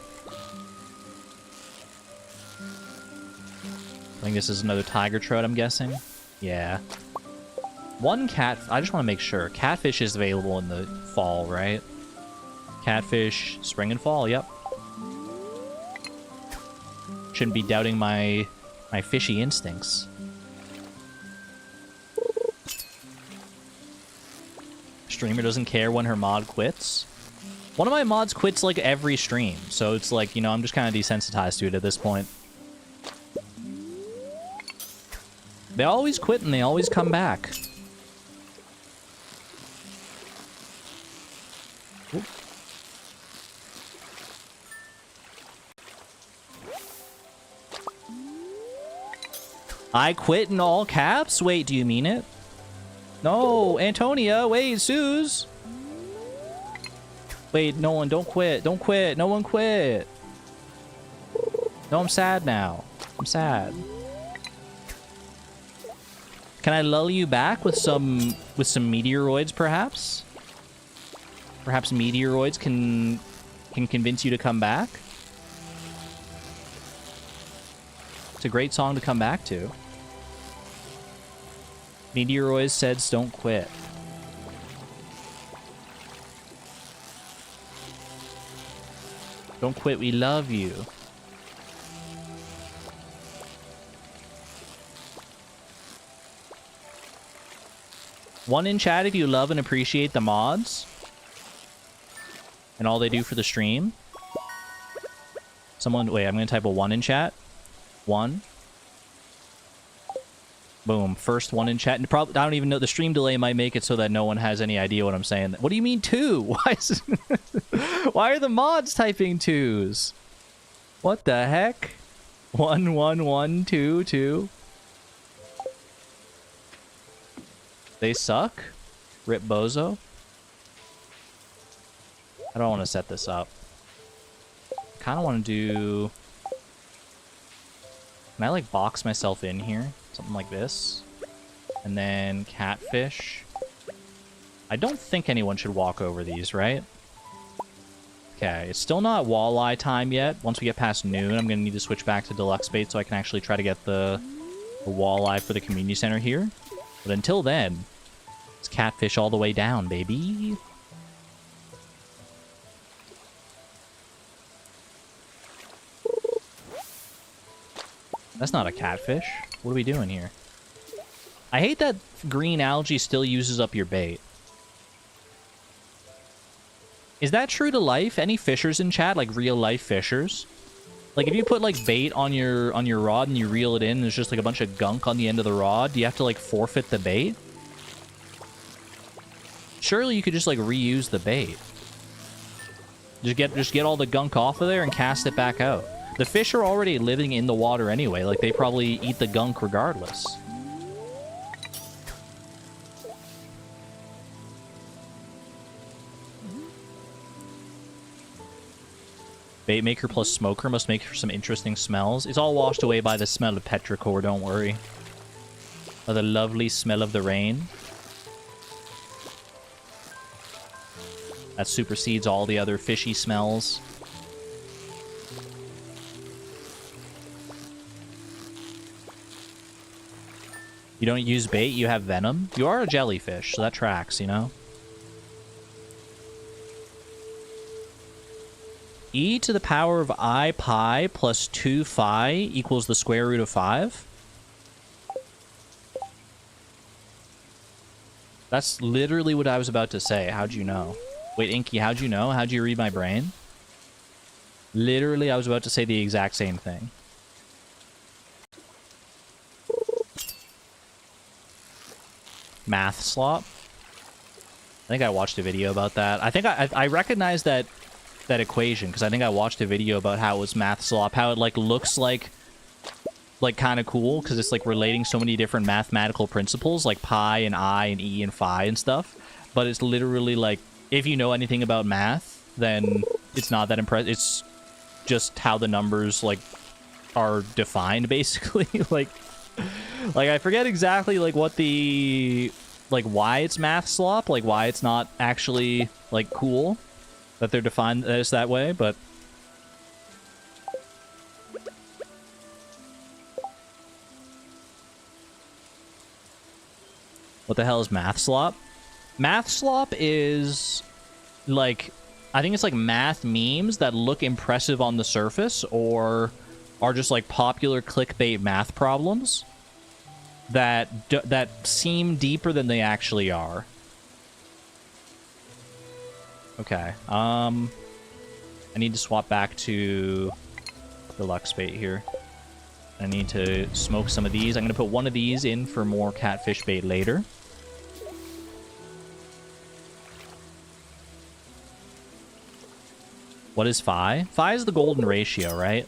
I think this is another tiger trout, I'm guessing. Yeah. One cat... I just want to make sure. Catfish is available in the fall, right? Catfish, spring and fall, yep. Shouldn't be doubting my fishy instincts. Streamer doesn't care when her mod quits. One of my mods quits like every stream, so it's like, you know, I'm just kind of desensitized to it at this point. They always quit and they always come back. Oop. I quit in all caps? Wait, do you mean it? No, Antonia, wait, Suze. Wait, no one, don't quit. Don't quit. No one quit. No, I'm sad now. I'm sad. Can I lull you back with some meteoroids, perhaps? Perhaps meteoroids can convince you to come back? It's a great song to come back to. Meteoroids says don't quit. Don't quit, we love you. One in chat if you love and appreciate the mods. And all they do for the stream. Someone, wait, I'm going to type a 1 in chat. 1. Boom, first 1 in chat. And probably, I don't even know, the stream delay might make it so that no one has any idea what I'm saying. What do you mean 2? Why is why are the mods typing 2s? What the heck? 1, 1, 1, 2, 2. They suck? Rip Bozo? I don't want to set this up. Kind of want to do... Can I like box myself in here? Something like this. And then catfish. I don't think anyone should walk over these, right? Okay, it's still not walleye time yet. Once we get past noon, I'm going to need to switch back to deluxe bait so I can actually try to get the walleye for the community center here. But until then, it's catfish all the way down, baby. That's not a catfish. What are we doing here? I hate that green algae still uses up your bait. Is that true to life? Any fishers in chat? Like real life fishers? Like if you put like bait on your rod and you reel it in, there's just like a bunch of gunk on the end of the rod. Do you have to like forfeit the bait? Surely you could just like reuse the bait. Just get all the gunk off of there and cast it back out. The fish are already living in the water anyway. Like they probably eat the gunk regardless. Bait maker plus smoker must make some interesting smells. It's all washed away by the smell of petrichor, don't worry. Or the lovely smell of the rain. That supersedes all the other fishy smells. You don't use bait, you have venom? You are a jellyfish, so that tracks, you know? E to the power of I pi plus 2 phi equals the square root of 5? That's literally what I was about to say. How'd you know? Wait, Inky, how'd you know? How'd you read my brain? Literally, I was about to say the exact same thing. Math slop. I think I watched a video about that. I think I recognize that equation because I think I watched a video about how it was math slop, how it like looks like kind of cool because it's like relating so many different mathematical principles like pi and I and e and phi and stuff. But it's literally like if you know anything about math, then it's not that impressive. It's just how the numbers like are defined basically. like I forget exactly like what the like why it's math slop, like why it's not actually like cool that they're defined as that way, but what the hell is math slop? Math slop is like, I think it's like math memes that look impressive on the surface or are just like popular clickbait math problems that seem deeper than they actually are. Okay. I need to swap back to deluxe bait here. I need to smoke some of these. I'm going to put one of these in for more catfish bait later. What is phi? Phi is the golden ratio, right?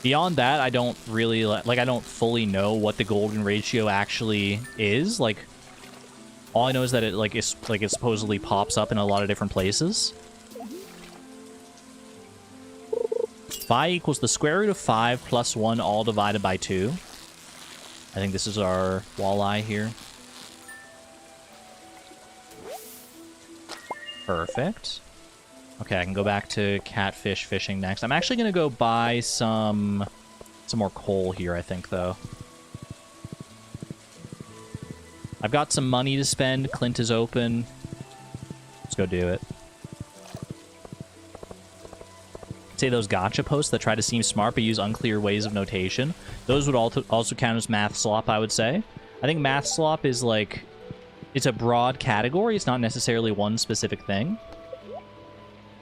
Beyond that, I don't really like I don't fully know what the golden ratio actually is. Like all I know is that it it supposedly pops up in a lot of different places. Phi equals the square root of 5 plus 1 all divided by 2. I think this is our walleye here. Perfect. Okay, I can go back to catfish fishing next. I'm actually going to go buy some more coal here, I think, though. I've got some money to spend. Clint is open. Let's go do it. Say those gotcha posts that try to seem smart but use unclear ways of notation. Those would also count as math slop, I would say. I think math slop is like... It's a broad category. It's not necessarily one specific thing.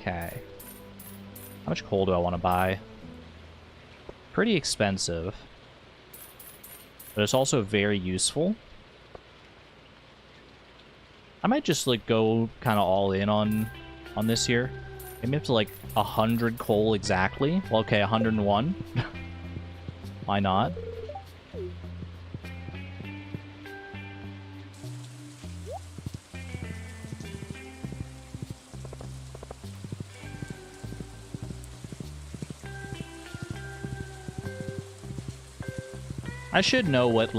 Okay. How much coal do I want to buy? Pretty expensive. But it's also very useful. I might just like go kind of all in on this here. Maybe up to like 100 coal exactly. Well, okay, 101. Why not? I should know what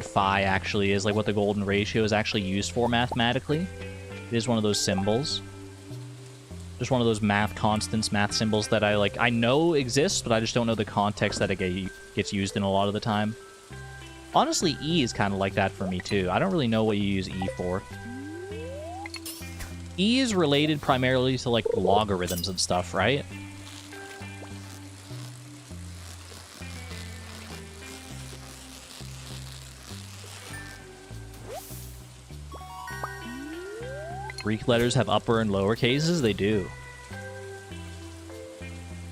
phi actually is, like what the golden ratio is actually used for mathematically. It is one of those symbols. Just one of those math constants, math symbols that I know exists, but I just don't know the context that it gets used in a lot of the time. Honestly, E is kind of like that for me too. I don't really know what you use E for. E is related primarily to like logarithms and stuff, right? Greek letters have upper and lower cases? They do.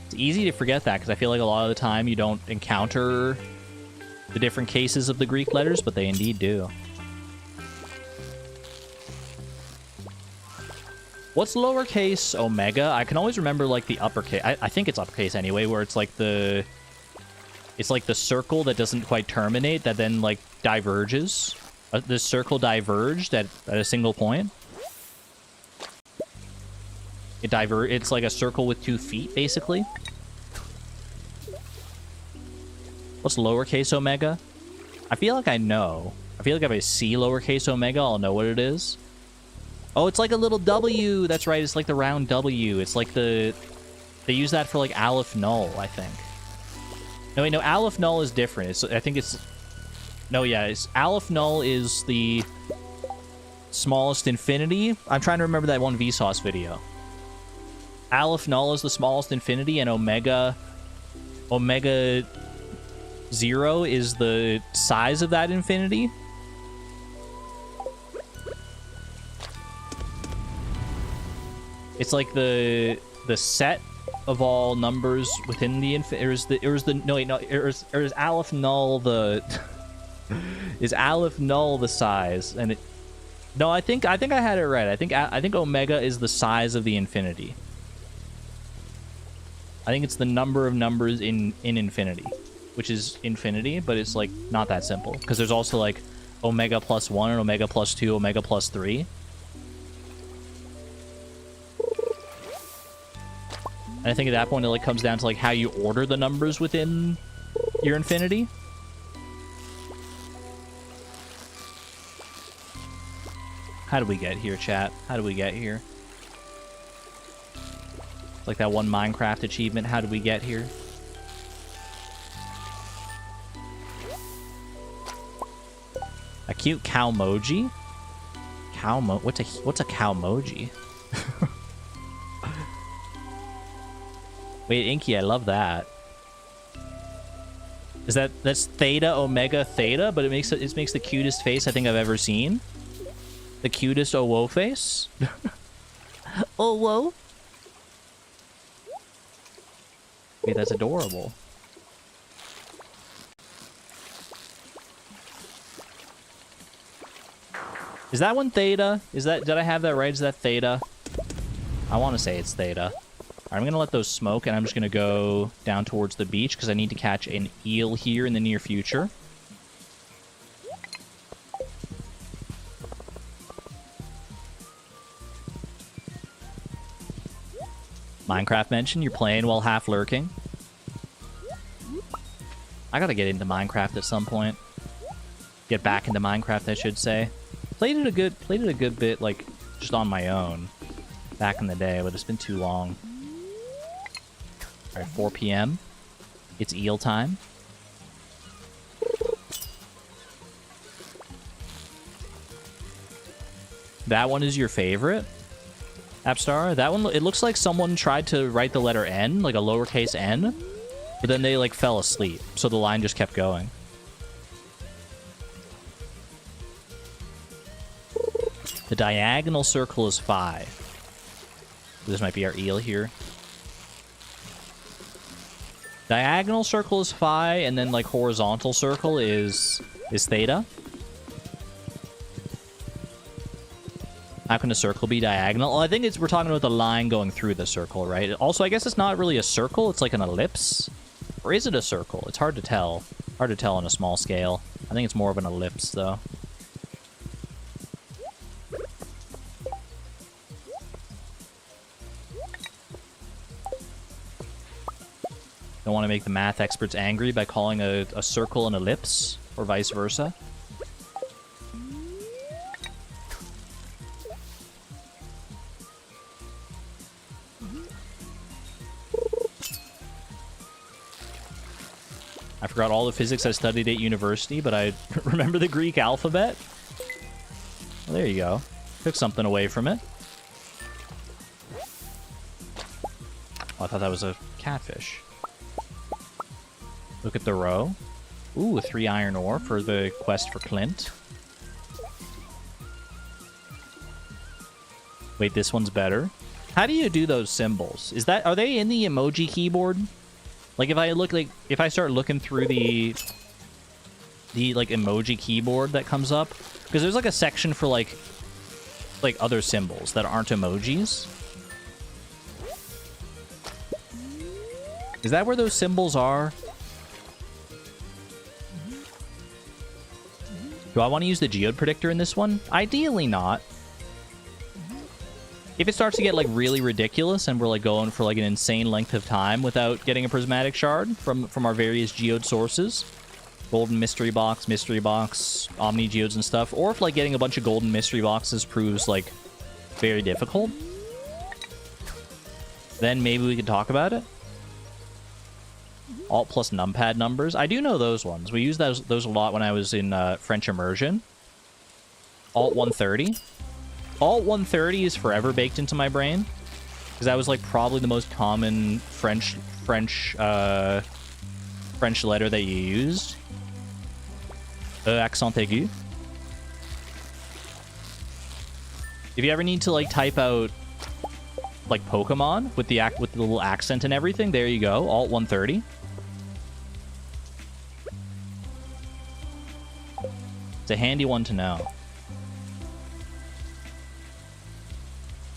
It's easy to forget that because I feel like a lot of the time you don't encounter the different cases of the Greek letters, but they indeed do. What's lowercase omega? I can always remember like the uppercase. I think it's uppercase anyway, where it's like the circle that doesn't quite terminate that then like diverges. The circle diverged at a single point. It's like a circle with 2 feet, basically. What's lowercase omega? I feel like I know. I feel like if I see lowercase omega, I'll know what it is. Oh, it's like a little W. That's right. It's like the round W. It's like the... They use that for like aleph null, I think. No, wait, no. Aleph null is different. I think it's... No, yeah. Aleph null is the smallest infinity. I'm trying to remember that one Vsauce video. Aleph null is the smallest infinity, and omega 0 is the size of that infinity. It's like the set of all numbers within the is Aleph null the is Aleph null the size? And it, no, I think I had it right. I think omega is the size of the infinity. I think it's the number of numbers in infinity, which is infinity, but it's like not that simple because there's also like omega plus 1 and omega plus 2, omega plus 3. And I think at that point it like comes down to like how you order the numbers within your infinity. How did we get here, chat? How did we get here? Like that one Minecraft achievement. How did we get here? A cute cowmoji? What's a cowmoji? Wait, Inky, I love that. That's theta omega theta, but it makes the cutest face I think I've ever seen. The cutest OWO face. OWO. Wait, that's adorable. Is that one theta? Did I have that right? Is that theta? I want to say it's theta. I'm going to let those smoke, and I'm just going to go down towards the beach, because I need to catch an eel here in the near future. Minecraft mention, you're playing while half lurking. I gotta get into Minecraft at some point. Get back into Minecraft, I should say. Played it a good bit, like, just on my own. Back in the day, but it's been too long. Alright, 4 p.m. It's eel time. That one is your favorite? Appstar? That one, it looks like someone tried to write the letter N, like a lowercase n, but then they, like, fell asleep, so the line just kept going. The diagonal circle is 5. This might be our eel here. Diagonal circle is phi, and then like horizontal circle is theta. How can a circle be diagonal? Well, I think we're talking about the line going through the circle, right? Also, I guess it's not really a circle, it's like an ellipse. Or is it a circle? It's hard to tell. Hard to tell on a small scale. I think it's more of an ellipse, though. Don't want to make the math experts angry by calling a circle an ellipse, or vice versa. I forgot all the physics I studied at university, but I remember the Greek alphabet. Well, there you go. Took something away from it. Oh, I thought that was a catfish. Look at the row. Ooh, 3 iron ore for the quest for Clint. Wait, this one's better. How do you do those symbols? Are they in the emoji keyboard? Like if I start looking through the like emoji keyboard that comes up, because there's like a section for like other symbols that aren't emojis. Is that where those symbols are? Do I want to use the geode predictor in this one? Ideally not. If it starts to get like really ridiculous and we're like going for like an insane length of time without getting a prismatic shard from our various geode sources, golden mystery box, omni geodes and stuff, or if like getting a bunch of golden mystery boxes proves like very difficult, then maybe we could talk about it. Alt plus numpad numbers. I do know those ones. We used those a lot when I was in French immersion. Alt 130. Alt 130 is forever baked into my brain, because that was like probably the most common French letter that you used. Accent aigu. If you ever need to like type out like Pokemon with the little accent and everything. There you go. Alt 130. It's a handy one to know.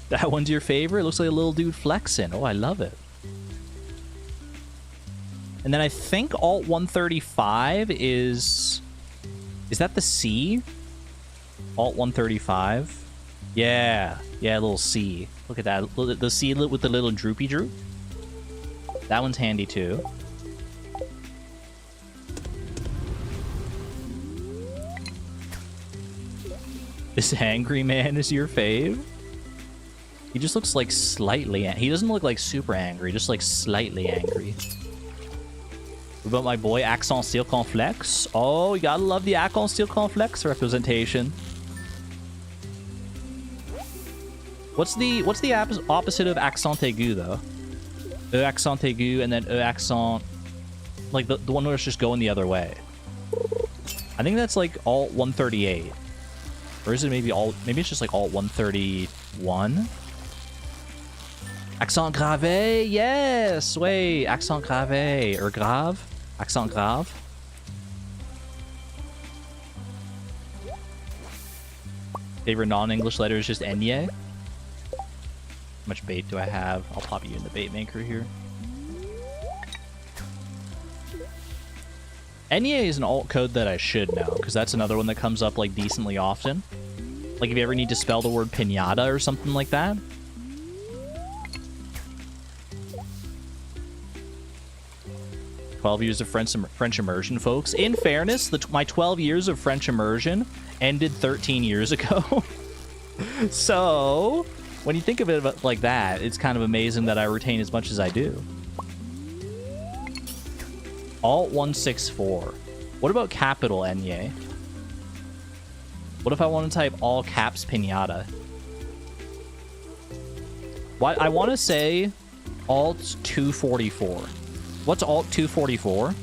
That one's your favorite? It looks like a little dude flexing. Oh, I love it. And then I think Alt 135 is... Is that the C? Alt 135? Yeah. Yeah, a little C. Look at that. The C with the little droopy droop. That one's handy too. This angry man is your fave? He just looks like slightly... He doesn't look like super angry, just like slightly angry. What about my boy Accent Circonflexe? Oh, you gotta love the Accent Circonflexe representation. What's the opposite of accent aigu though? E accent aigu and then E accent, like the one where it's just going the other way. I think that's like Alt 138, or is it maybe it's just like Alt 131? Accent grave, yes. Wait, accent grave or grave? Accent grave. Favorite non-English letter is just Enye. How much bait do I have? I'll pop you in the bait maker here. Enye is an alt code that I should know, because that's another one that comes up like decently often. Like if you ever need to spell the word pinata or something like that. "12 years of French immersion, folks." In fairness, my 12 years of French immersion ended 13 years ago. So, when you think of it like that, it's kind of amazing that I retain as much as I do. Alt 164. What about capital Enye? What if I want to type all caps pinata? What I want to say Alt 244. What's Alt 244?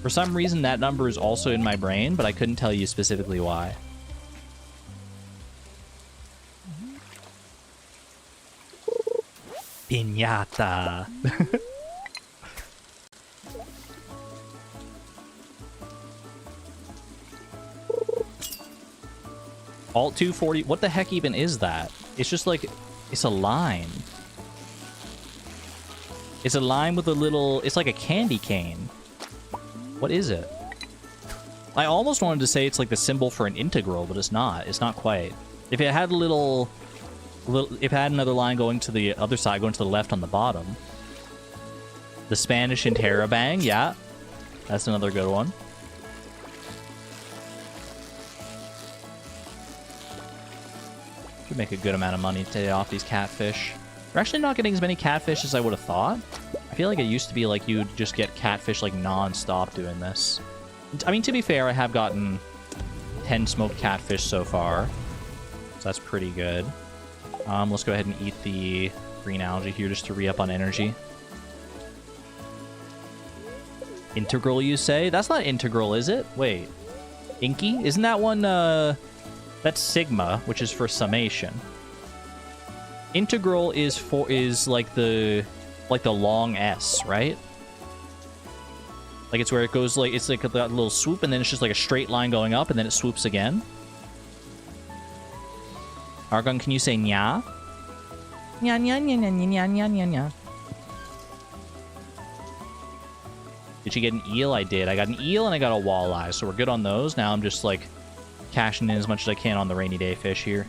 For some reason, that number is also in my brain, but I couldn't tell you specifically why. Piñata. Alt 240. What the heck even is that? It's just like... It's a line. It's a line with a little... It's like a candy cane. What is it? I almost wanted to say it's like the symbol for an integral, but it's not. It's not quite. If it had a little... If it had another line going to the other side, going to the left on the bottom. The Spanish interrobang, yeah. That's another good one. Should make a good amount of money today off these catfish. We're actually not getting as many catfish as I would have thought. I feel like it used to be like you'd just get catfish like non-stop doing this. I mean, to be fair, I have gotten 10 smoked catfish so far. So that's pretty good. Let's go ahead and eat the green algae here just to re-up on energy. Integral, you say? That's not integral, is it? Wait. Inky? Isn't that one, that's sigma, which is for summation. Integral is like the long S, right? Like it's where it goes like it's like that little swoop and then it's just like a straight line going up and then it swoops again. Argon, can you say nya? Nya nya nya nya nya nya nya nya. Did you get an eel? I did. I got an eel and I got a walleye, so we're good on those. Now I'm just like cashing in as much as I can on the rainy day fish here.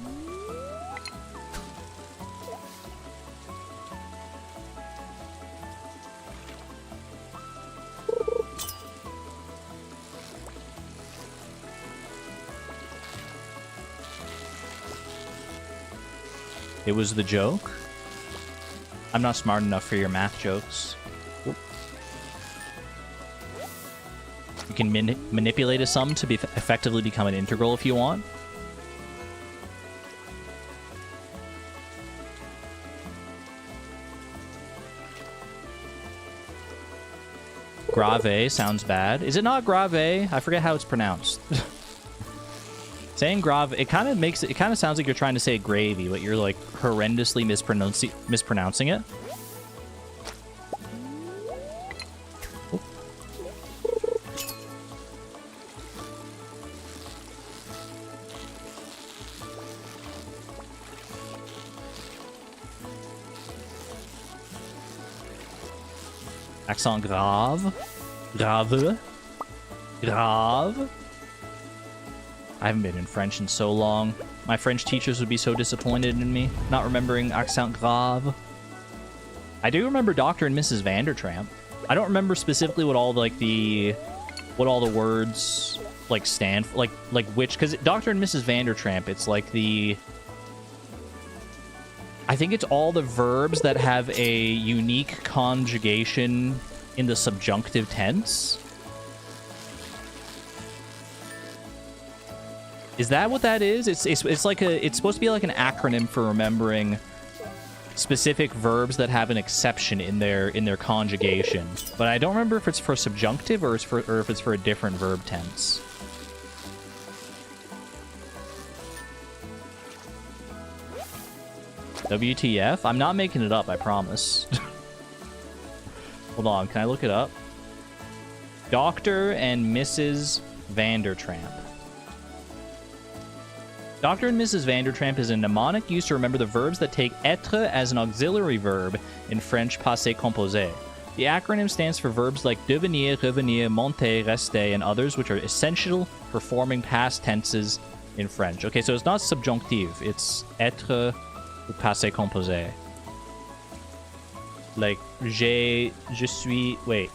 It was the joke? I'm not smart enough for your math jokes. Oop. You can manipulate a sum to effectively become an integral if you want. Grave sounds bad. Is it not grave? I forget how it's pronounced. Saying grave, it kind of sounds like you're trying to say gravy, but you're like horrendously mispronouncing it. Oh. Accent grave. Grave. Grave. I haven't been in French in so long. My French teachers would be so disappointed in me, not remembering accent grave. I do remember Dr. and Mrs. Vandertramp. I don't remember specifically what all the words like stand for, like which, because Dr. and Mrs. Vandertramp, it's like I think it's all the verbs that have a unique conjugation in the subjunctive tense. Is that what that is? It's like it's supposed to be like an acronym for remembering specific verbs that have an exception in their conjugation. But I don't remember if it's for subjunctive or if it's for a different verb tense. WTF? I'm not making it up, I promise. Hold on, can I look it up? Dr. and Mrs. Vandertramp. Dr. and Mrs. Vandertramp is a mnemonic used to remember the verbs that take être as an auxiliary verb in French passé composé. The acronym stands for verbs like devenir, revenir, monter, rester, and others, which are essential for forming past tenses in French. Okay, so it's not subjunctive, it's être ou passé composé. Like, je suis, wait.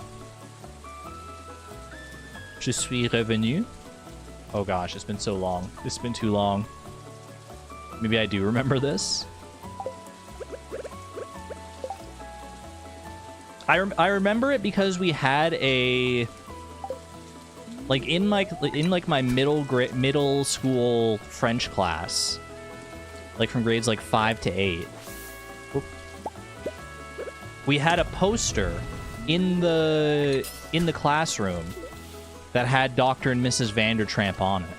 Je suis revenu. Oh gosh, it's been so long. It's been too long. Maybe I do remember this. I remember it because we had a like in my middle school French class, like from grades like 5 to 8. We had a poster in the classroom that had Dr. and Mrs. Vandertramp on it.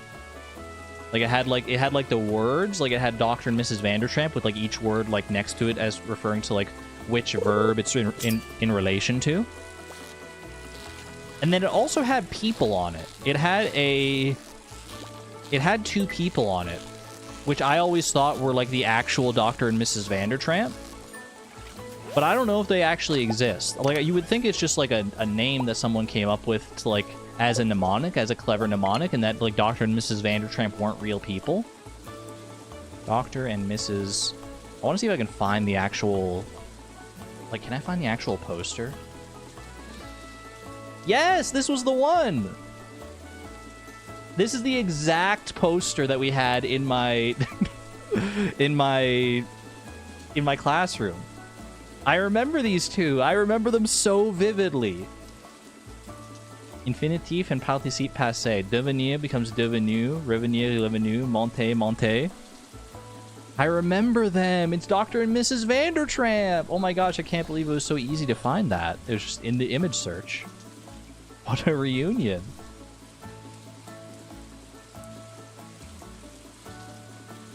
Like it had like the words, like it had Dr. and Mrs. Vandertramp with like each word like next to it as referring to like which verb it's in relation to. And then it also had people on it. It had 2 people on it, which I always thought were like the actual Dr. and Mrs. Vandertramp. But I don't know if they actually exist. Like you would think it's just like a name that someone came up with to like as a mnemonic, as a clever mnemonic, and that like Dr. and Mrs. Vandertramp weren't real people. Dr. and Mrs. I want to see if I can find the actual... Like, can I find the actual poster? Yes, this was the one! This is the exact poster that we had in my... in my classroom. I remember these two. I remember them so vividly. Infinitif and participe passé. Devenir becomes devenu. Revenir, revenu. Monter, monter. I remember them. It's Dr. and Mrs. Vandertramp. Oh my gosh, I can't believe it was so easy to find that. It was just in the image search. What a reunion.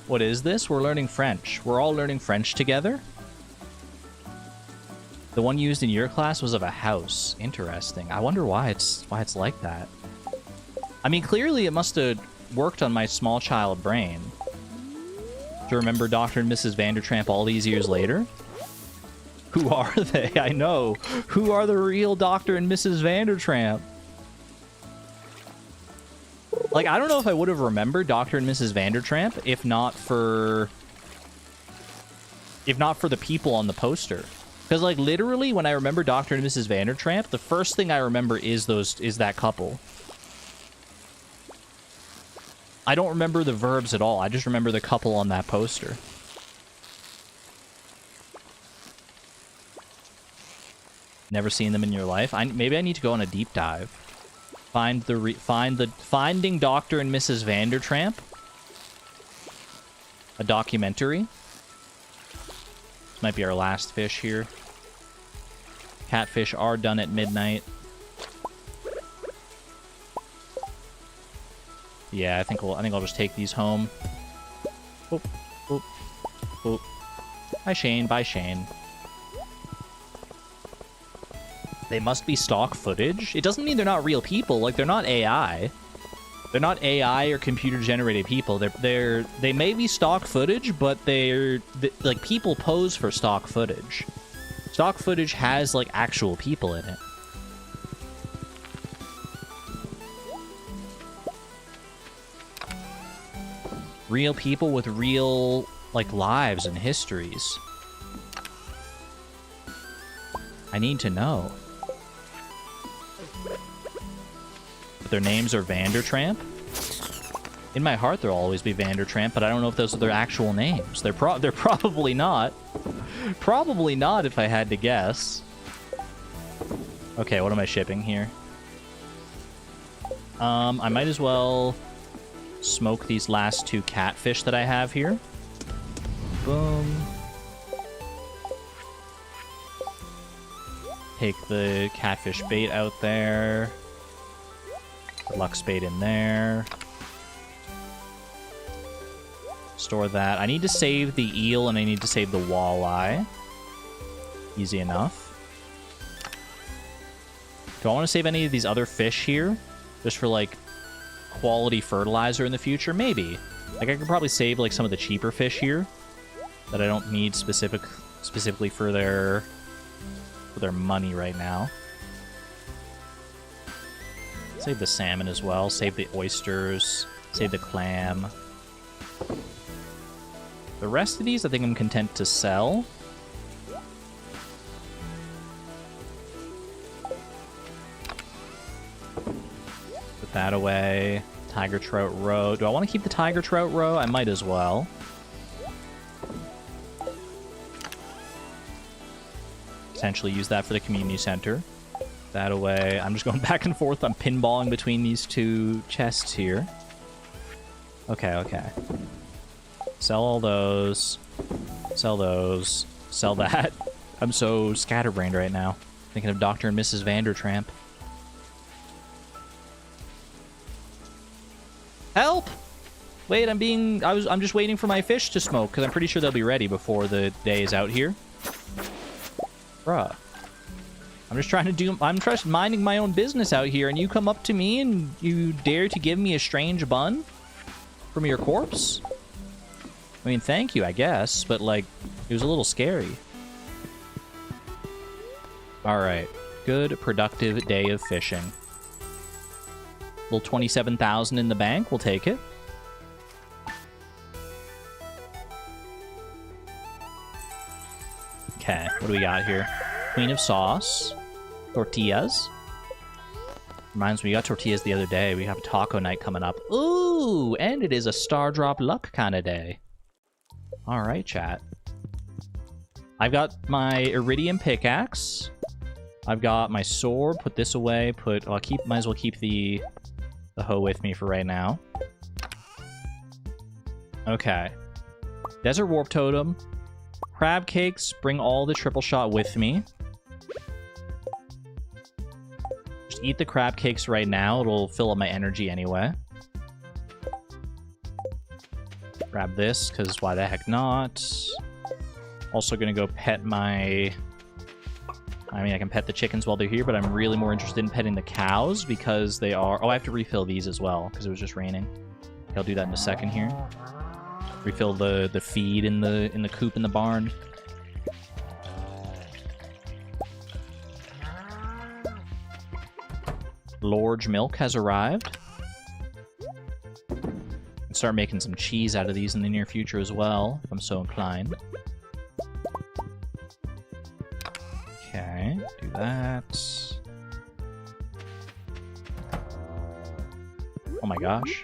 What is this? We're learning French. We're all learning French together? The one used in your class was of a house. Interesting. I wonder why it's like that. I mean, clearly it must have worked on my small child brain to remember Dr. and Mrs. Vandertramp all these years later. Who are they? I know. Who are the real Dr. and Mrs. Vandertramp? Like, I don't know if I would have remembered Dr. and Mrs. Vandertramp if not for the people on the poster. Because, like, literally, when I remember Dr. and Mrs. Vandertramp, the first thing I remember is that couple. I don't remember the verbs at all. I just remember the couple on that poster. Never seen them in your life? Maybe I need to go on a deep dive. Finding Dr. and Mrs. Vandertramp. A documentary. This might be our last fish here. Catfish are done at midnight. Yeah, I think I'll just take these home. Boop, boop, boop. Bye, Shane. Bye, Shane. They must be stock footage. It doesn't mean they're not real people. Like, they're not AI. They're not AI or computer-generated people. They may be stock footage, but like, people pose for stock footage. Stock footage has, like, actual people in it. Real people with real, like, lives and histories. I need to know. But their names are Vandertramp? In my heart, there'll always be Vandertramp, but I don't know if those are their actual names. They're probably not. Probably not, if I had to guess. Okay, what am I shipping here? I might as well smoke these last 2 catfish that I have here. Boom. Take the catfish bait out there. Lux bait in there. Store that. I need to save the eel and I need to save the walleye. Easy enough. Do I want to save any of these other fish here? Just for, like, quality fertilizer in the future? Maybe. Like, I could probably save, like, some of the cheaper fish here that I don't need specifically for their money right now. Save the salmon as well. Save the oysters. Save the clam. The rest of these, I think I'm content to sell. Put that away. Tiger trout roe. Do I want to keep the tiger trout roe? I might as well. Potentially use that for the community center. That away. I'm just going back and forth. I'm pinballing between these 2 chests here. Okay, okay. Sell all those. Sell those. Sell that. I'm so scatterbrained right now. Thinking of Dr. and Mrs. Vandertramp. Help! Wait, I'm just waiting for my fish to smoke, because I'm pretty sure they'll be ready before the day is out here. Bruh. I'm just minding my own business out here, and you come up to me and you dare to give me a strange bun from your corpse? I mean, thank you, I guess, but, like, it was a little scary. Alright. Good, productive day of fishing. Little 27,000 in the bank, we'll take it. Okay, what do we got here? Queen of sauce. Tortillas. Reminds me, we got tortillas the other day. We have a taco night coming up. Ooh, and it is a star drop luck kind of day. Alright, chat. I've got my iridium pickaxe. I've got my sword. Put this away. Might as well keep the hoe with me for right now. Okay. Desert warp totem. Crab cakes. Bring all the triple shot with me. Just eat the crab cakes right now. It'll fill up my energy anyway. Grab this, because why the heck not? Also gonna go pet my... I mean, I can pet the chickens while they're here, but I'm really more interested in petting the cows because they are... Oh, I have to refill these as well because it was just raining. I'll do that in a second here. Refill the feed in the coop in the barn. Large milk has arrived. Start making some cheese out of these in the near future as well, if I'm so inclined. Okay, do that. Oh my gosh.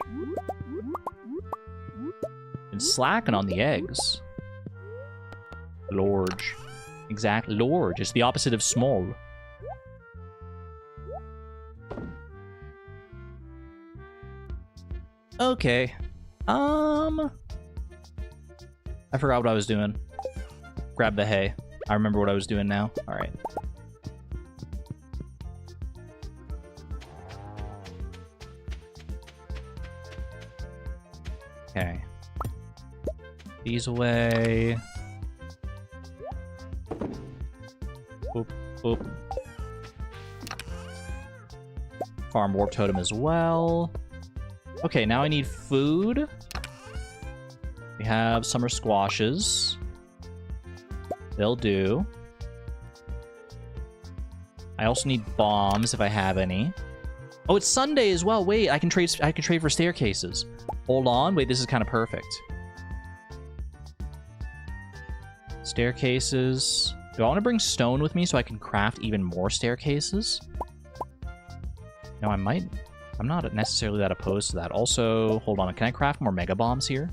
Been slacking on the eggs. Large. Exactly. Large. It's the opposite of small. Okay. I forgot what I was doing. Grab the hay. I remember what I was doing now. Alright. Okay. These away. Boop, boop. Farm warp totem as well. Okay, now I need food. We have summer squashes. They'll do. I also need bombs if I have any. Oh, it's Sunday as well. Wait, I can trade for staircases. Hold on. Wait, this is kind of perfect. Staircases. Do I want to bring stone with me so I can craft even more staircases? No, I might. I'm not necessarily that opposed to that. Also, hold on. Can I craft more mega bombs here?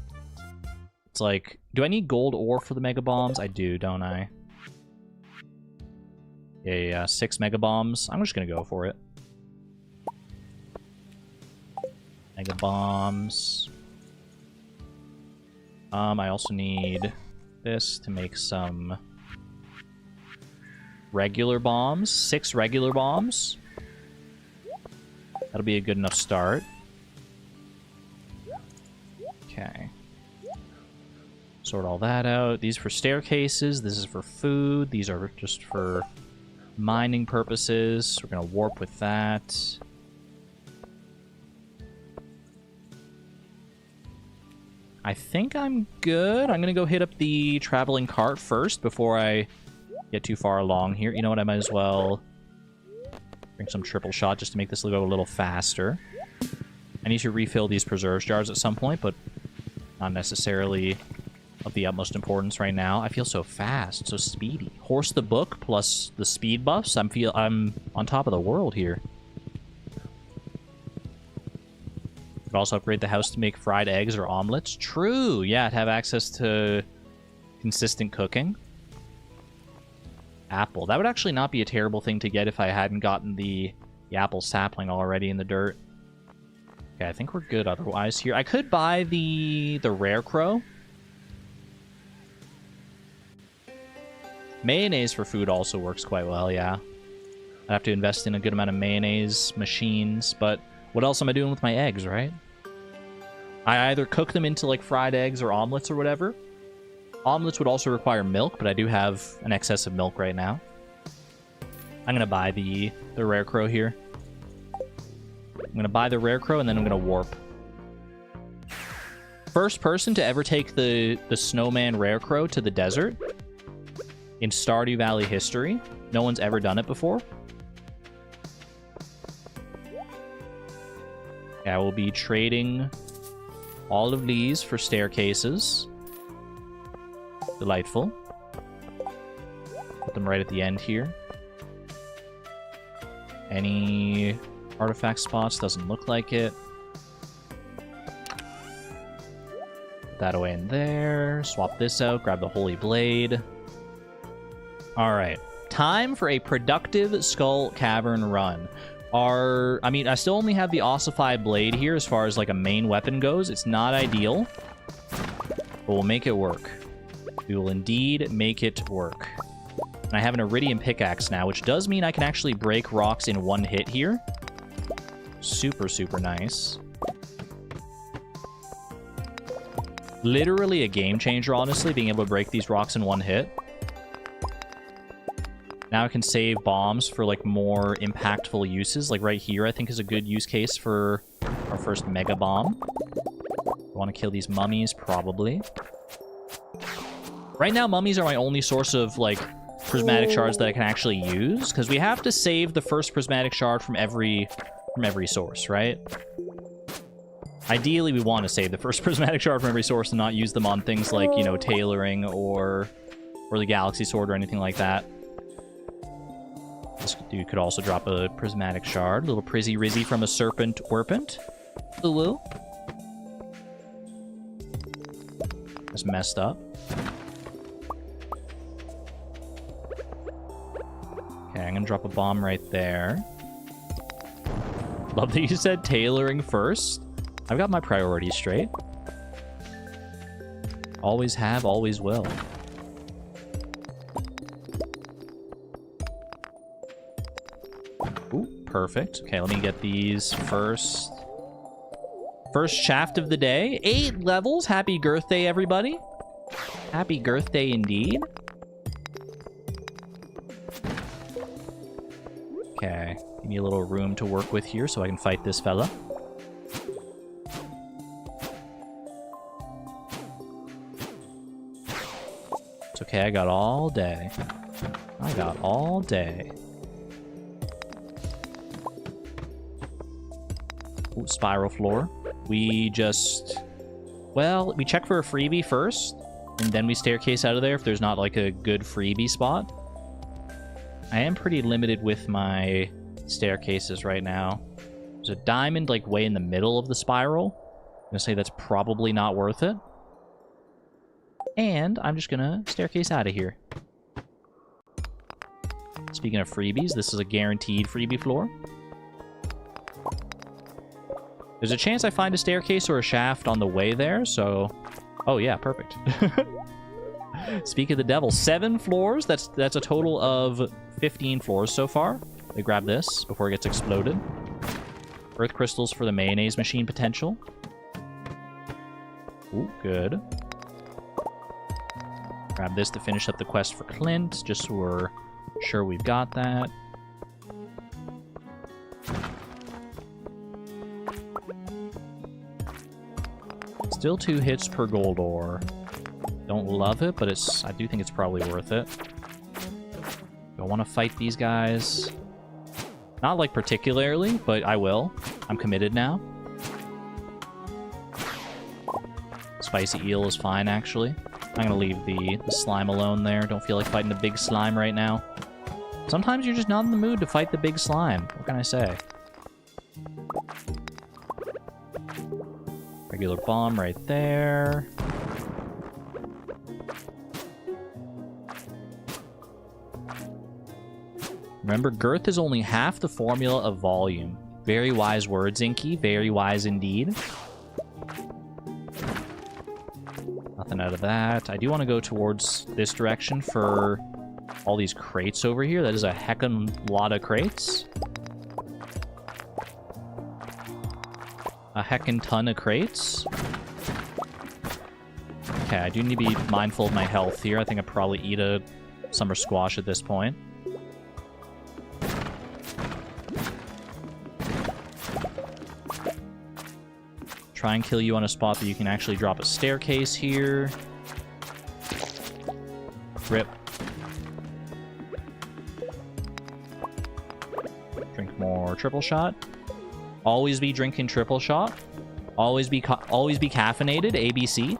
It's like, do I need gold ore for the mega bombs? I do, don't I? Yeah, 6 mega bombs. I'm just gonna go for it. Mega bombs. I also need this to make some regular bombs. 6 regular bombs. That'll be a good enough start. Okay. Sort all that out. These for staircases. This is for food. These are just for mining purposes. We're gonna warp with that. I think I'm good. I'm gonna go hit up the traveling cart first before I get too far along here. You know what? I might as well bring some triple shot just to make this go a little faster. I need to refill these preserves jars at some point, but not necessarily of the utmost importance right now. I feel so fast, so speedy. Horse the book plus the speed buffs. I'm on top of the world here. Could also upgrade the house to make fried eggs or omelets. True, yeah, to have access to consistent cooking. Apple. That would actually not be a terrible thing to get if I hadn't gotten the apple sapling already in the dirt. Okay, I think we're good otherwise here. I could buy the rare crow. Mayonnaise for food also works quite well, yeah. I'd have to invest in a good amount of mayonnaise machines, but what else am I doing with my eggs, right? I either cook them into, like, fried eggs or omelets or whatever. Omelets would also require milk, but I do have an excess of milk right now. I'm going to buy the rare crow here. I'm going to buy the rare crow, and then I'm going to warp. First person to ever take the snowman rare crow to the desert in Stardew Valley history. No one's ever done it before. I will be trading all of these for staircases. Delightful. Put them right at the end here. Any artifact spots? Doesn't look like it. Put that away in there. Swap this out. Grab the Holy Blade. Alright. Time for a productive Skull Cavern run. I still only have the ossified blade here as far as like a main weapon goes. It's not ideal, but we'll make it work. We will indeed make it work. And I have an iridium pickaxe now, which does mean I can actually break rocks in one hit here. Super, super nice. Literally a game changer, honestly, being able to break these rocks in one hit. Now I can save bombs for, like, more impactful uses. Like, right here, I think, is a good use case for our first mega bomb. I want to kill these mummies, probably. Right now, mummies are my only source of, like, prismatic shards that I can actually use, because we have to save the first prismatic shard from every source, right? Ideally, we want to save the first prismatic shard from every source and not use them on things like, you know, tailoring or the galaxy sword or anything like that. This dude could also drop a prismatic shard. A little prizzy rizzy from a serpent werpent. Ooh. That's messed up. Okay, I'm gonna drop a bomb right there. Love that you said tailoring first. I've got my priorities straight. Always have, always will. Ooh, perfect. Okay, let me get these first. First shaft of the day. 8 levels. Happy birthday, everybody. Happy birthday indeed. Okay. Give me a little room to work with here so I can fight this fella. It's okay, I got all day. I got all day. Ooh, spiral floor. We just... Well, we check for a freebie first, and then we staircase out of there if there's not, like, a good freebie spot. I am pretty limited with my staircases right now. There's a diamond, like, way in the middle of the spiral. I'm gonna say that's probably not worth it. And I'm just gonna staircase out of here. Speaking of freebies, this is a guaranteed freebie floor. There's a chance I find a staircase or a shaft on the way there, so... Oh yeah, perfect. Speak of the devil, 7 floors. That's a total of 15 floors so far. They grab this before it gets exploded. Earth crystals for the mayonnaise machine potential. Ooh, good. Grab this to finish up the quest for Clint, just so we're sure we've got that. Still 2 hits per gold ore. Don't love it, but I do think it's probably worth it. Do I want to fight these guys? Not, like, particularly, but I will. I'm committed now. Spicy eel is fine, actually. I'm gonna leave the slime alone there. Don't feel like fighting the big slime right now. Sometimes you're just not in the mood to fight the big slime. What can I say? Regular bomb right there. Remember, girth is only half the formula of volume. Very wise words, Inky. Very wise indeed. Nothing out of that. I do want to go towards this direction for all these crates over here. That is a heckin' lot of crates. A heckin' ton of crates. Okay, I do need to be mindful of my health here. I think I'd probably eat a summer squash at this point. Try and kill you on a spot that you can actually drop a staircase here. Rip. Drink more triple shot. Always be drinking triple shot. Always be caffeinated. ABC.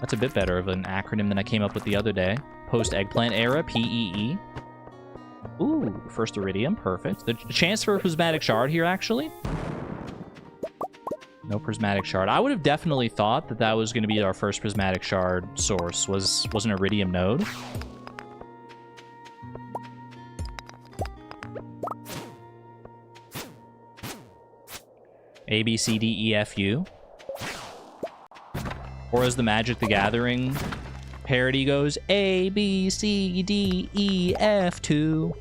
That's a bit better of an acronym than I came up with the other day. Post-eggplant era, PEE. Ooh, first iridium, perfect. The chance for a prismatic shard here, actually. No prismatic shard. I would have definitely thought that that was going to be our first prismatic shard source, was an iridium node. A, B, C, D, E, F, U. Or as the Magic the Gathering parody goes, A, B, C, D, E, F, 2.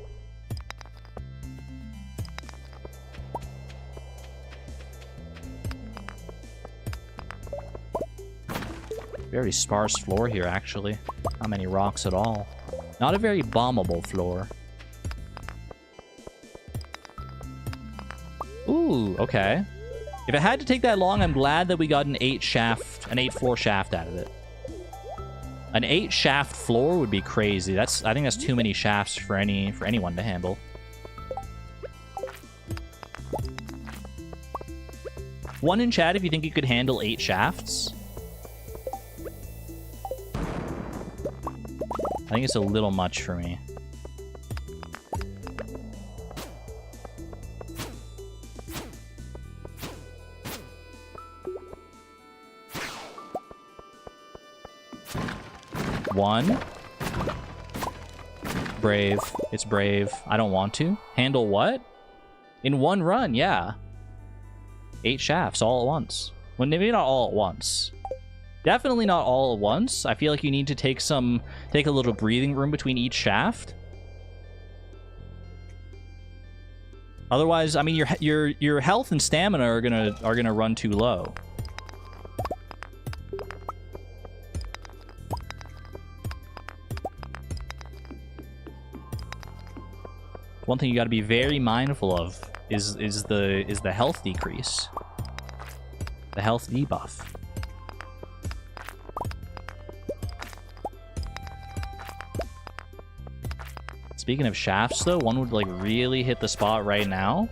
Very sparse floor here, actually. Not many rocks at all. Not a very bombable floor. Ooh, okay. If it had to take that long, I'm glad that we got an 8-floor shaft out of it. An 8-shaft floor would be crazy. I think that's too many shafts for anyone to handle. One in chat if you think you could handle 8 shafts. I think it's a little much for me. One. Brave. It's brave. I don't want to. Handle what? In one run, yeah. 8 shafts all at once. Well, maybe not all at once. Definitely not all at once. I feel like you need to take a little breathing room between each shaft. Otherwise, I mean, your health and stamina are gonna run too low. One thing you got to be very mindful of is the health decrease, the health debuff. Speaking of shafts, though, one would like really hit the spot right now.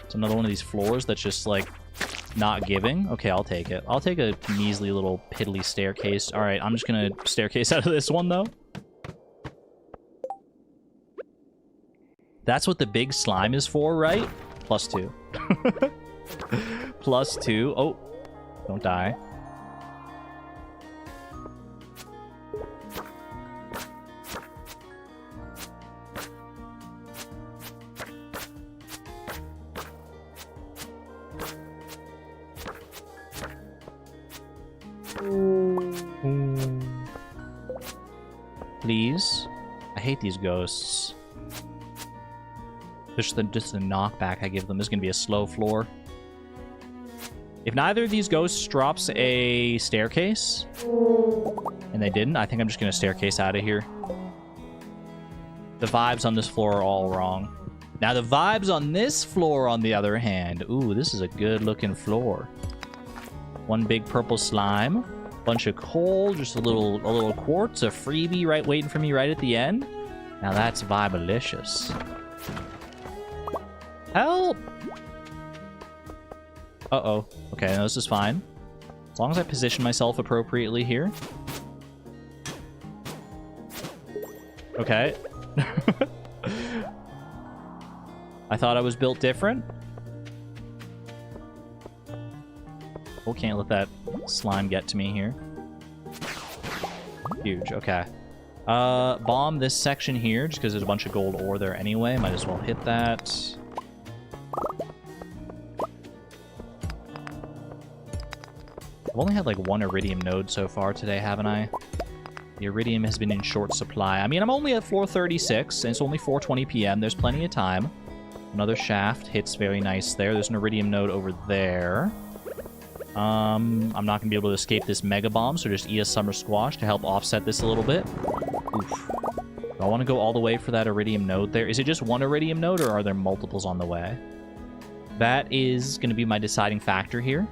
It's another one of these floors that's just like not giving. Okay, I'll take it. I'll take a measly little piddly staircase. All right, I'm just gonna staircase out of this one though. That's what the big slime is for, right? +2. +2. Oh, don't die. Please. I hate these ghosts. Just the knockback I give them is going to be a slow floor. If neither of these ghosts drops a staircase, and they didn't, I think I'm just going to staircase out of here. The vibes on this floor are all wrong. Now the vibes on this floor, on the other hand, ooh, this is a good looking floor. One big purple slime, bunch of coal, just a little quartz, a freebie right waiting for me right at the end. Now that's vibe-alicious. Help! Uh-oh. Okay, no, this is fine. As long as I position myself appropriately here. Okay. I thought I was built different. Oh, can't let that slime get to me here. Huge, okay. Bomb this section here, just because there's a bunch of gold ore there anyway. Might as well hit that. I've only had like one iridium node so far today, haven't I? The iridium has been in short supply. I mean, I'm only at floor 36, and it's only 4:20 p.m. There's plenty of time. Another shaft hits very nice there. There's an iridium node over there. I'm not going to be able to escape this mega bomb, so just eat a summer squash to help offset this a little bit. Oof. Do I want to go all the way for that iridium node there? Is it just one iridium node, or are there multiples on the way? That is going to be my deciding factor here.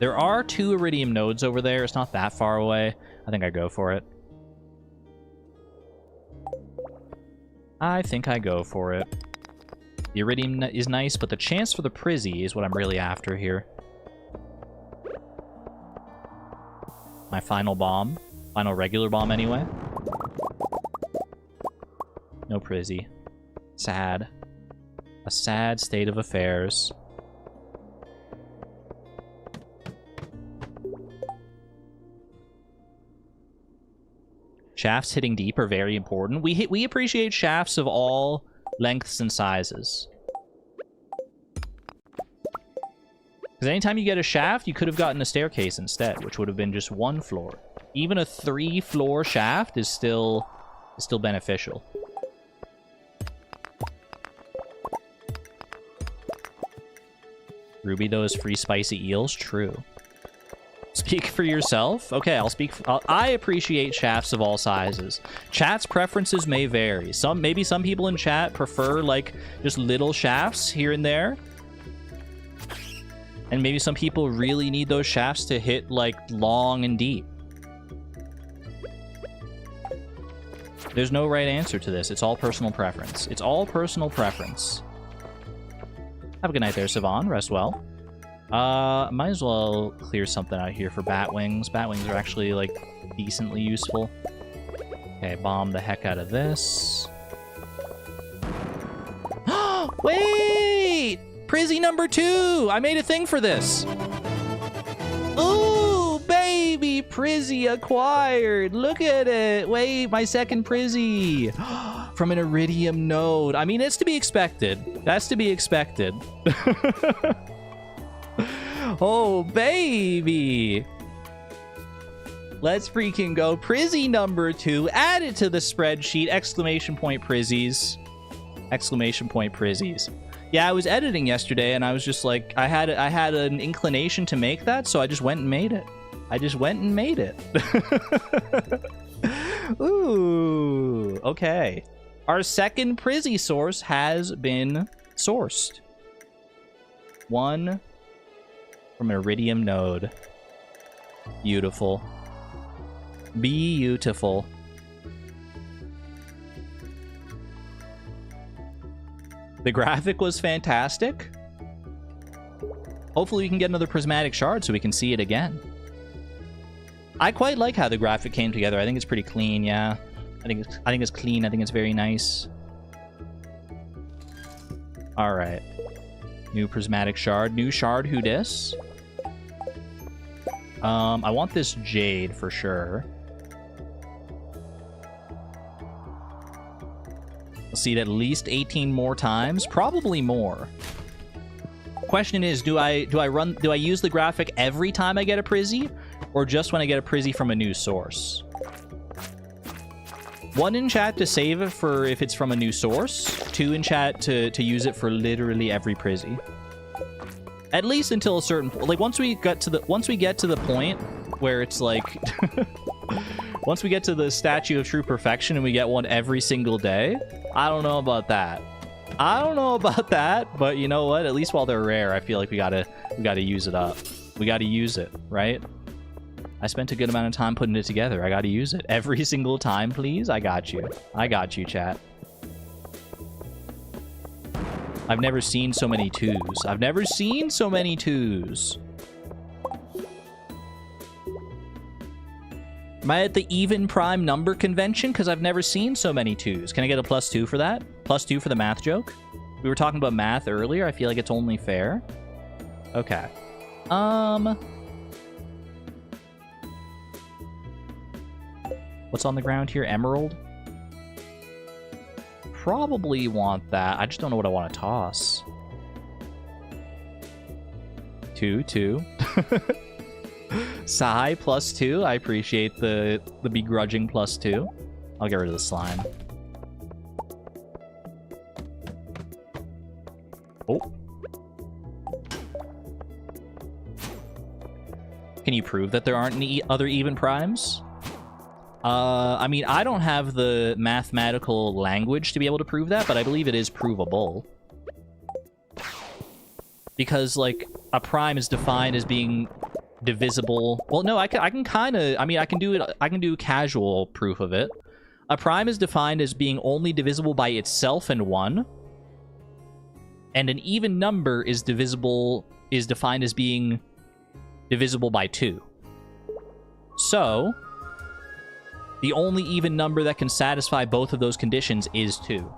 There are 2 iridium nodes over there. It's not that far away. I think I go for it. I think I go for it. The iridium is nice, but the chance for the Prizzy is what I'm really after here. My final bomb. Final regular bomb, anyway. No Prizzy. Sad. A sad state of affairs. Shafts hitting deep are very important. We appreciate shafts of all lengths and sizes. Because anytime you get a shaft, you could have gotten a staircase instead, which would have been just 1 floor. Even a 3-floor shaft is still beneficial. Ruby, those free spicy eels? True. Speak for yourself? Okay, I'll speak. I appreciate shafts of all sizes. Chat's preferences may vary. Maybe some people in chat prefer like just little shafts here and there. And maybe some people really need those shafts to hit like long and deep. There's no right answer to this. It's all personal preference. It's all personal preference. Have a good night there, Siobhan. Rest well. Might as well clear something out here for bat wings. Bat wings are actually, like, decently useful. Okay, bomb the heck out of this. Wait! Prizzy number 2! I made a thing for this! Ooh, baby! Prizzy acquired! Look at it! Wait, my second Prizzy! From an iridium node. I mean, it's to be expected. That's to be expected. Oh, baby. Let's freaking go. Prizzy number 2. Add it to the spreadsheet. Exclamation point Prizzies. Exclamation point Prizzies. Yeah, I was editing yesterday, and I was just like, I had an inclination to make that, so I just went and made it. Ooh, okay. Our second Prizzy source has been sourced. One from Iridium node. Beautiful. Beautiful. The graphic was fantastic. Hopefully we can get another Prismatic Shard so we can see it again. I quite like how the graphic came together. I think it's pretty clean, yeah. I think it's clean. I think it's very nice. Alright. New Prismatic Shard. New Shard, who dis? I want this Jade for sure. I'll see it at least 18 more times. Probably more. Question is, do I use the graphic every time I get a Prizzy? Or just when I get a Prizzy from a new source? 1 in chat to save it for if it's from a new source. 2 in chat to use it for literally every Prizzy. At least until a certain point. Like once we get to the point where it's like once we get to the statue of true perfection and we get one every single day, I don't know about that. But you know what? At least while they're rare, I feel like we gotta use it up. We gotta use it, right? I spent a good amount of time putting it together. I gotta use it every single time, please. I got you, chat. I've never seen so many 2s. Am I at the even prime number convention? Because I've never seen so many 2s. Can I get a +2 for that? +2 for the math joke? We were talking about math earlier. I feel like it's only fair. Okay. What's on the ground here? Emerald? Probably want that. I just don't know what I want to toss. 2. Sai +2. I appreciate the begrudging +2. I'll get rid of the slime. Oh. Can you prove that there aren't any other even primes? I mean, I don't have the mathematical language to be able to prove that, but I believe it is provable. Because, like, a prime is defined as being divisible. Well, no, I can kind of... I mean, I can do casual proof of it. A prime is defined as being only divisible by itself and 1. And an even number is defined as being divisible by 2. So... the only even number that can satisfy both of those conditions is 2.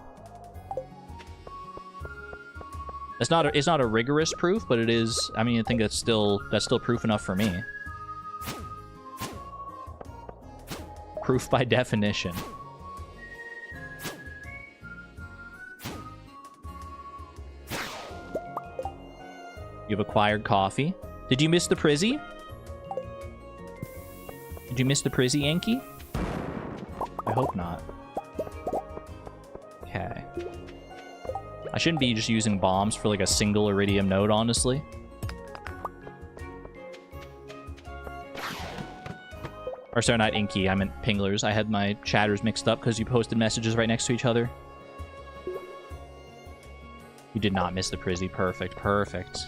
It's not a rigorous proof, but it is. I mean, I think that's still proof enough for me. Proof by definition. You've acquired coffee. Did you miss the Prizzy? Did you miss the Prizzy, Yankee? I hope not. Okay. I shouldn't be just using bombs for like a single Iridium node, honestly. Or sorry, not Inky, I meant Pinglers. I had my chatters mixed up because you posted messages right next to each other. You did not miss the Prizzy. Perfect, perfect.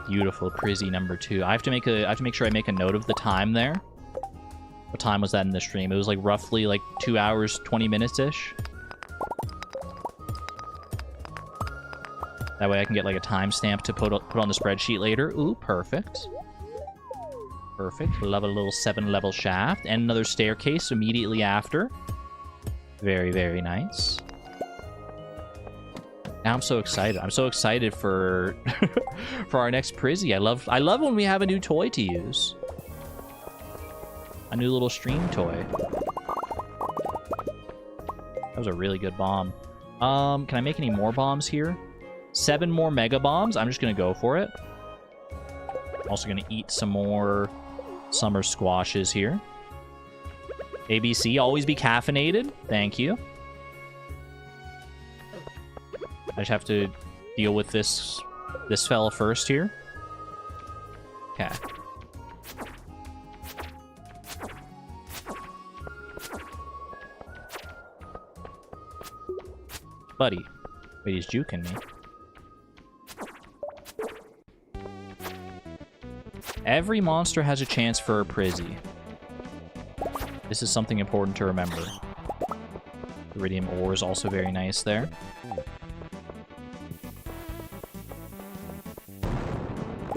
Beautiful Prizzy number 2. I have to make sure I make a note of the time there. What time was that in the stream? It was like roughly like 2 hours, 20 minutes-ish. That way I can get like a timestamp to put on the spreadsheet later. Ooh, perfect. Perfect. Love a little 7-level shaft. And another staircase immediately after. Very, very nice. Now I'm so excited. I'm so excited for for our next Prizzy. I love when we have a new toy to use. A new little stream toy. That was a really good bomb. Can I make any more bombs here? 7 more mega bombs. I'm just gonna go for it. I'm also gonna eat some more summer squashes here. ABC, always be caffeinated. Thank you. I just have to deal with this fella first here. Okay. Buddy. Wait, he's juking me. Every monster has a chance for a Prizzy. This is something important to remember. Iridium ore is also very nice there.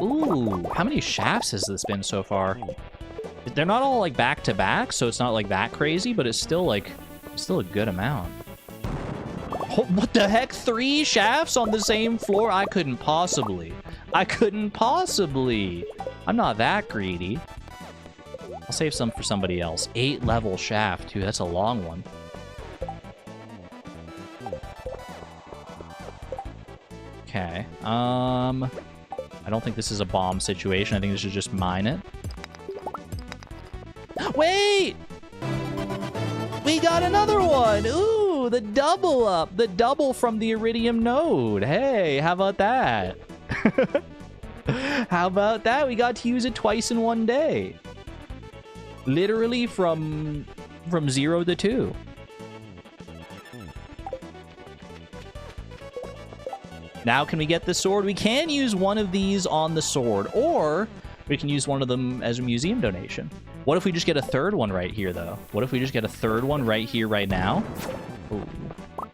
Ooh, how many shafts has this been so far? They're not all like back to back, so it's not like that crazy, but it's still like, still a good amount. Oh, what the heck? 3 shafts on the same floor? I couldn't possibly. I couldn't possibly. I'm not that greedy. I'll save some for somebody else. 8 level shaft, too. That's a long one. Okay. I don't think this is a bomb situation. I think this is just mine it. Wait! We got another one! Ooh, the double up! The double from the Iridium node. Hey, how about that? How about that? We got to use it twice in one day. Literally from 0 to 2. Now can we get the sword? We can use one of these on the sword, or we can use one of them as a museum donation. What if we just get a third one right here, though? What if we just get a third one right here, right now? Ooh,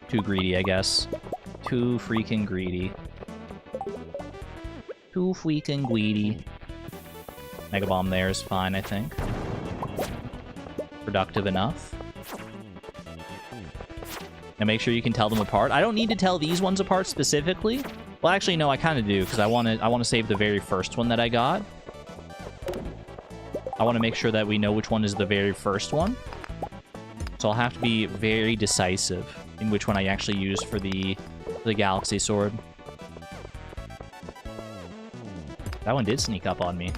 too greedy, I guess. Too freaking greedy. Too freaking greedy. Mega Bomb there is fine, I think. Productive enough. Now make sure you can tell them apart. I don't need to tell these ones apart specifically. Well, actually, no, I kind of do, because I want to save the very first one that I got. I want to make sure that we know which one is the very first one. So I'll have to be very decisive in which one I actually use for the Galaxy Sword. That one did sneak up on me.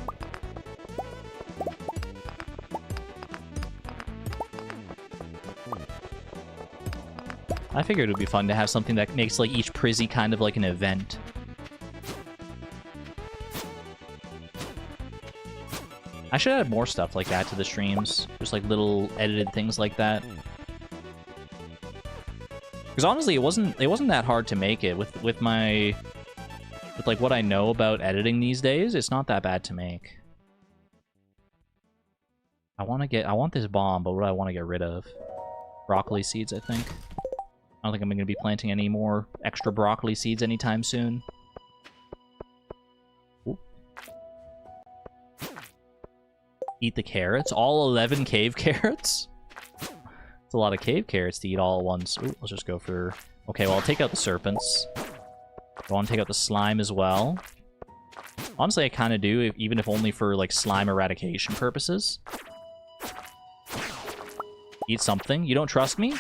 I figured it would be fun to have something that makes like each Prizzy kind of like an event. I should add more stuff like that to the streams. Just like little edited things like that. Because honestly, it wasn't that hard to make it with like what I know about editing these days. It's not that bad to make. I want this bomb, but what do I want to get rid of? Broccoli seeds, I think. I don't think I'm going to be planting any more extra broccoli seeds anytime soon. Ooh. Eat the carrots? All 11 cave carrots? It's a lot of cave carrots to eat all at once. Ooh, let's just go for... Okay, well, I'll take out the serpents. I want to take out the slime as well. Honestly, I kind of do, even if only for, like, slime eradication purposes. Eat something. You don't trust me?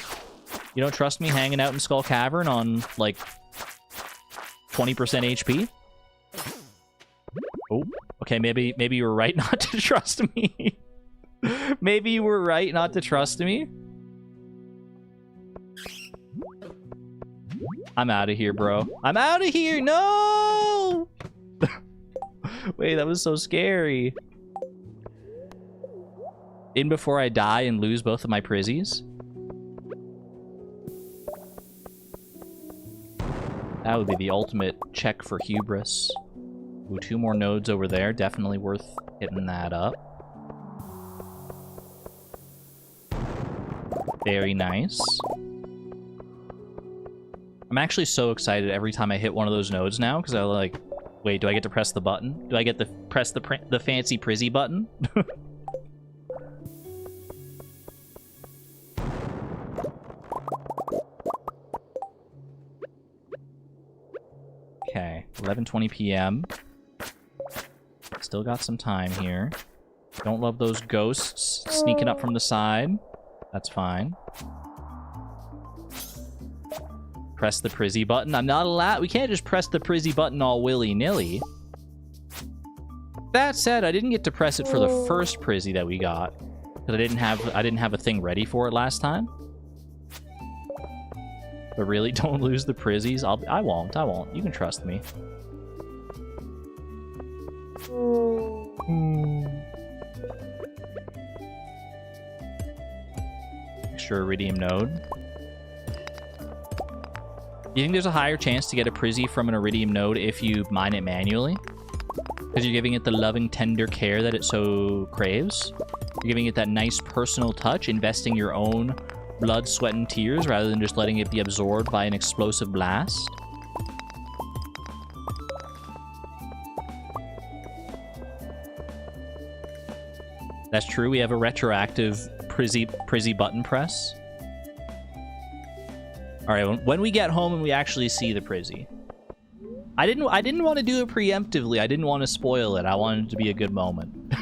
You don't trust me hanging out in Skull Cavern on, like, 20% HP? Oh, okay, maybe you were right not to trust me. Maybe you were right not to trust me. I'm out of here, bro. I'm out of here! No! Wait, that was so scary. In before I die and lose both of my Prizzies? That would be the ultimate check for hubris. Ooh, 2 more nodes over there. Definitely worth hitting that up. Very nice. I'm actually so excited every time I hit one of those nodes now, because I like... Wait, do I get to press the button? Do I get to press the fancy Prizzy button? Okay, 11:20 p.m. Still got some time here. Don't love those ghosts sneaking up from the side. That's fine. Press the Prizzy button. I'm not allowed... We can't just press the Prizzy button all willy-nilly. That said, I didn't get to press it for the first Prizzy that we got. Because I didn't have a thing ready for it last time. But really, don't lose the prizzies. I won't. You can trust me. Extra iridium node. You think there's a higher chance to get a prizzy from an iridium node if you mine it manually? Because you're giving it the loving, tender care that it so craves? You're giving it that nice personal touch, investing your own blood, sweat, and tears rather than just letting it be absorbed by an explosive blast? That's true. We have a retroactive prizzy button press. All right, when we get home and we actually see the prizzy. I didn't want to do it preemptively. I didn't want to spoil it. I wanted it to be a good moment.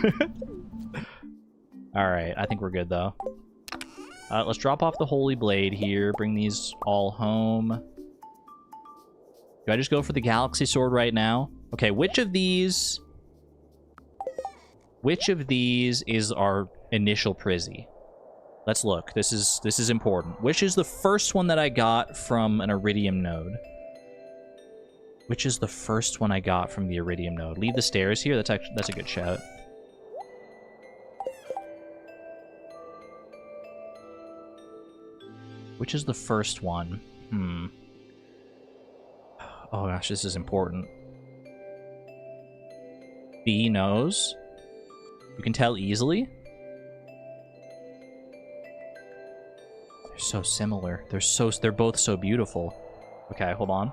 All right, I think we're good though. Let's drop off the Holy Blade here. Bring these all home. Do I just go for the Galaxy Sword right now? Okay, which of these is our initial prizzy? Let's look. This is important. Which is the first one that I got from an Iridium node? Which is the first one I got from the Iridium node? Leave the stairs here. That's a good shout. Which is the first one? Oh gosh, this is important. B knows. You can tell easily. They're so similar. They're both so beautiful. Okay, hold on.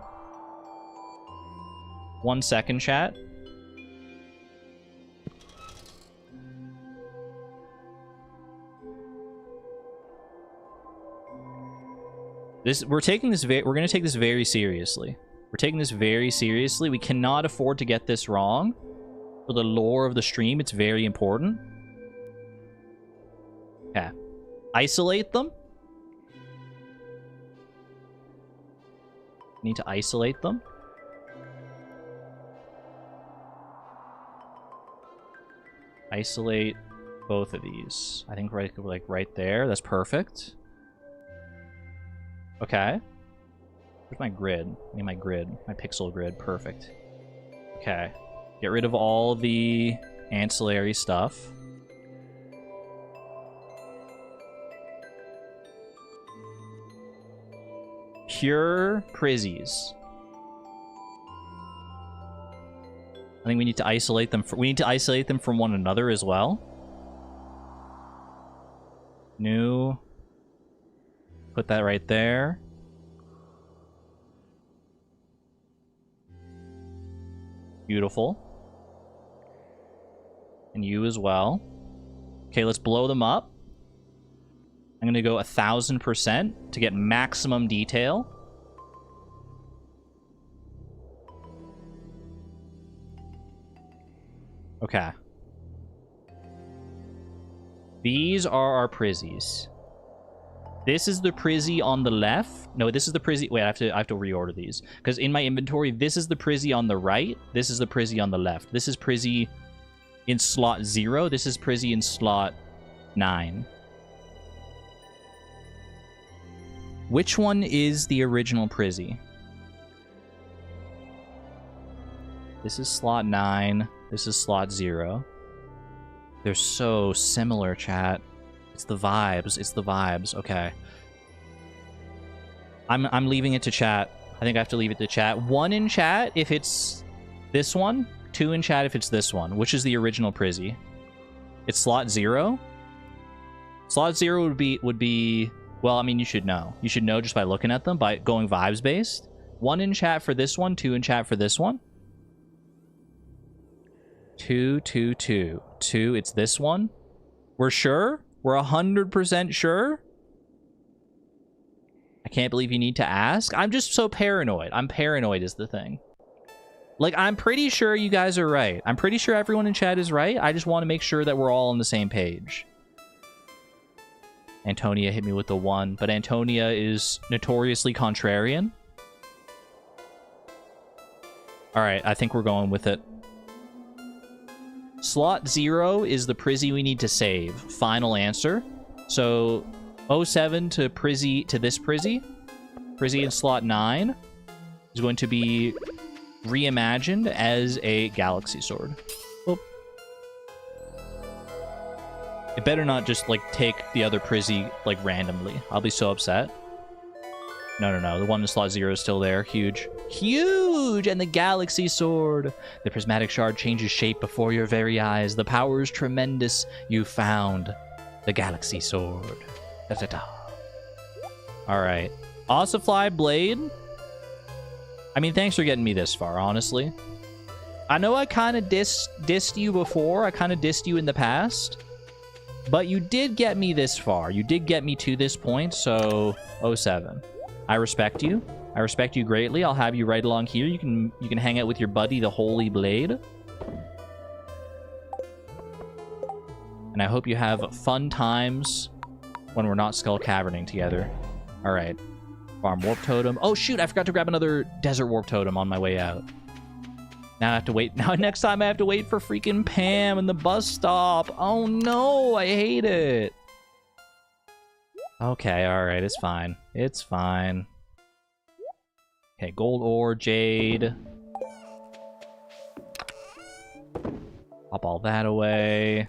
1 second, chat. We're gonna take this very seriously. We're taking this very seriously. We cannot afford to get this wrong. For the lore of the stream, it's very important. Okay. Isolate them. Need to isolate them. Isolate both of these. I think right there. That's perfect. Okay. Where's my grid? I need my grid. My pixel grid. Perfect. Okay. Get rid of all the ancillary stuff. Pure prizzies. I think we need to isolate them. We need to isolate them from one another as well. New. Put that right there. Beautiful. And you as well. Okay, let's blow them up. I'm gonna go 1000% to get maximum detail. Okay. These are our prizzies. This is the prizzy on the left. No, this is the prizzy. Wait, I have to reorder these. Because in my inventory, this is the prizzy on the right. This is the prizzy on the left. This is prizzy in slot 0. This is prizzy in slot 9. Which one is the original prizzy? This is slot 9. This is slot 0. They're so similar, chat. It's the vibes. It's the vibes. Okay. I'm leaving it to chat. I think I have to leave it to chat. 1 in chat if it's this one. 2 in chat if it's this one. Which is the original prizzy? It's slot 0? Slot 0 would be... Well, I mean, you should know. You should know just by looking at them, by going vibes based. 1 in chat for this one. 2 in chat for this one. 2, 2, 2. 2, it's this one. We're sure? We're 100% sure? I can't believe you need to ask. I'm just so paranoid. I'm paranoid is the thing. Like, I'm pretty sure you guys are right. I'm pretty sure everyone in chat is right. I just want to make sure that we're all on the same page. Antonia hit me with the 1, but Antonia is notoriously contrarian. Alright, I think we're going with it. Slot 0 is the Prizzy we need to save. Final answer. So 07 to Prizzy, to this Prizzy. Prizzy in slot 9 is going to be reimagined as a Galaxy Sword. Oop. It better not just, like, take the other Prizzy, like, randomly. I'll be so upset. No. The one in slot 0 is still there. Huge. Huge! And the Galaxy Sword! The Prismatic Shard changes shape before your very eyes. The power is tremendous. You found the Galaxy Sword. Da-da-da. Alright. Ossify Blade. I mean, thanks for getting me this far, honestly. I know I kind of dissed you before. I kind of dissed you in the past. But you did get me this far. You did get me to this point, so 07. I respect you. I respect you greatly. I'll have you right along here. You can hang out with your buddy, the Holy Blade. And I hope you have fun times when we're not Skull Caverning together. All right. Farm Warp Totem. Oh, shoot. I forgot to grab another Desert Warp Totem on my way out. Now I have to wait. Now next time I have to wait for freaking Pam in the bus stop. Oh, no. I hate it. Okay, all right. It's fine. It's fine. Okay, Gold Ore, Jade. Pop all that away.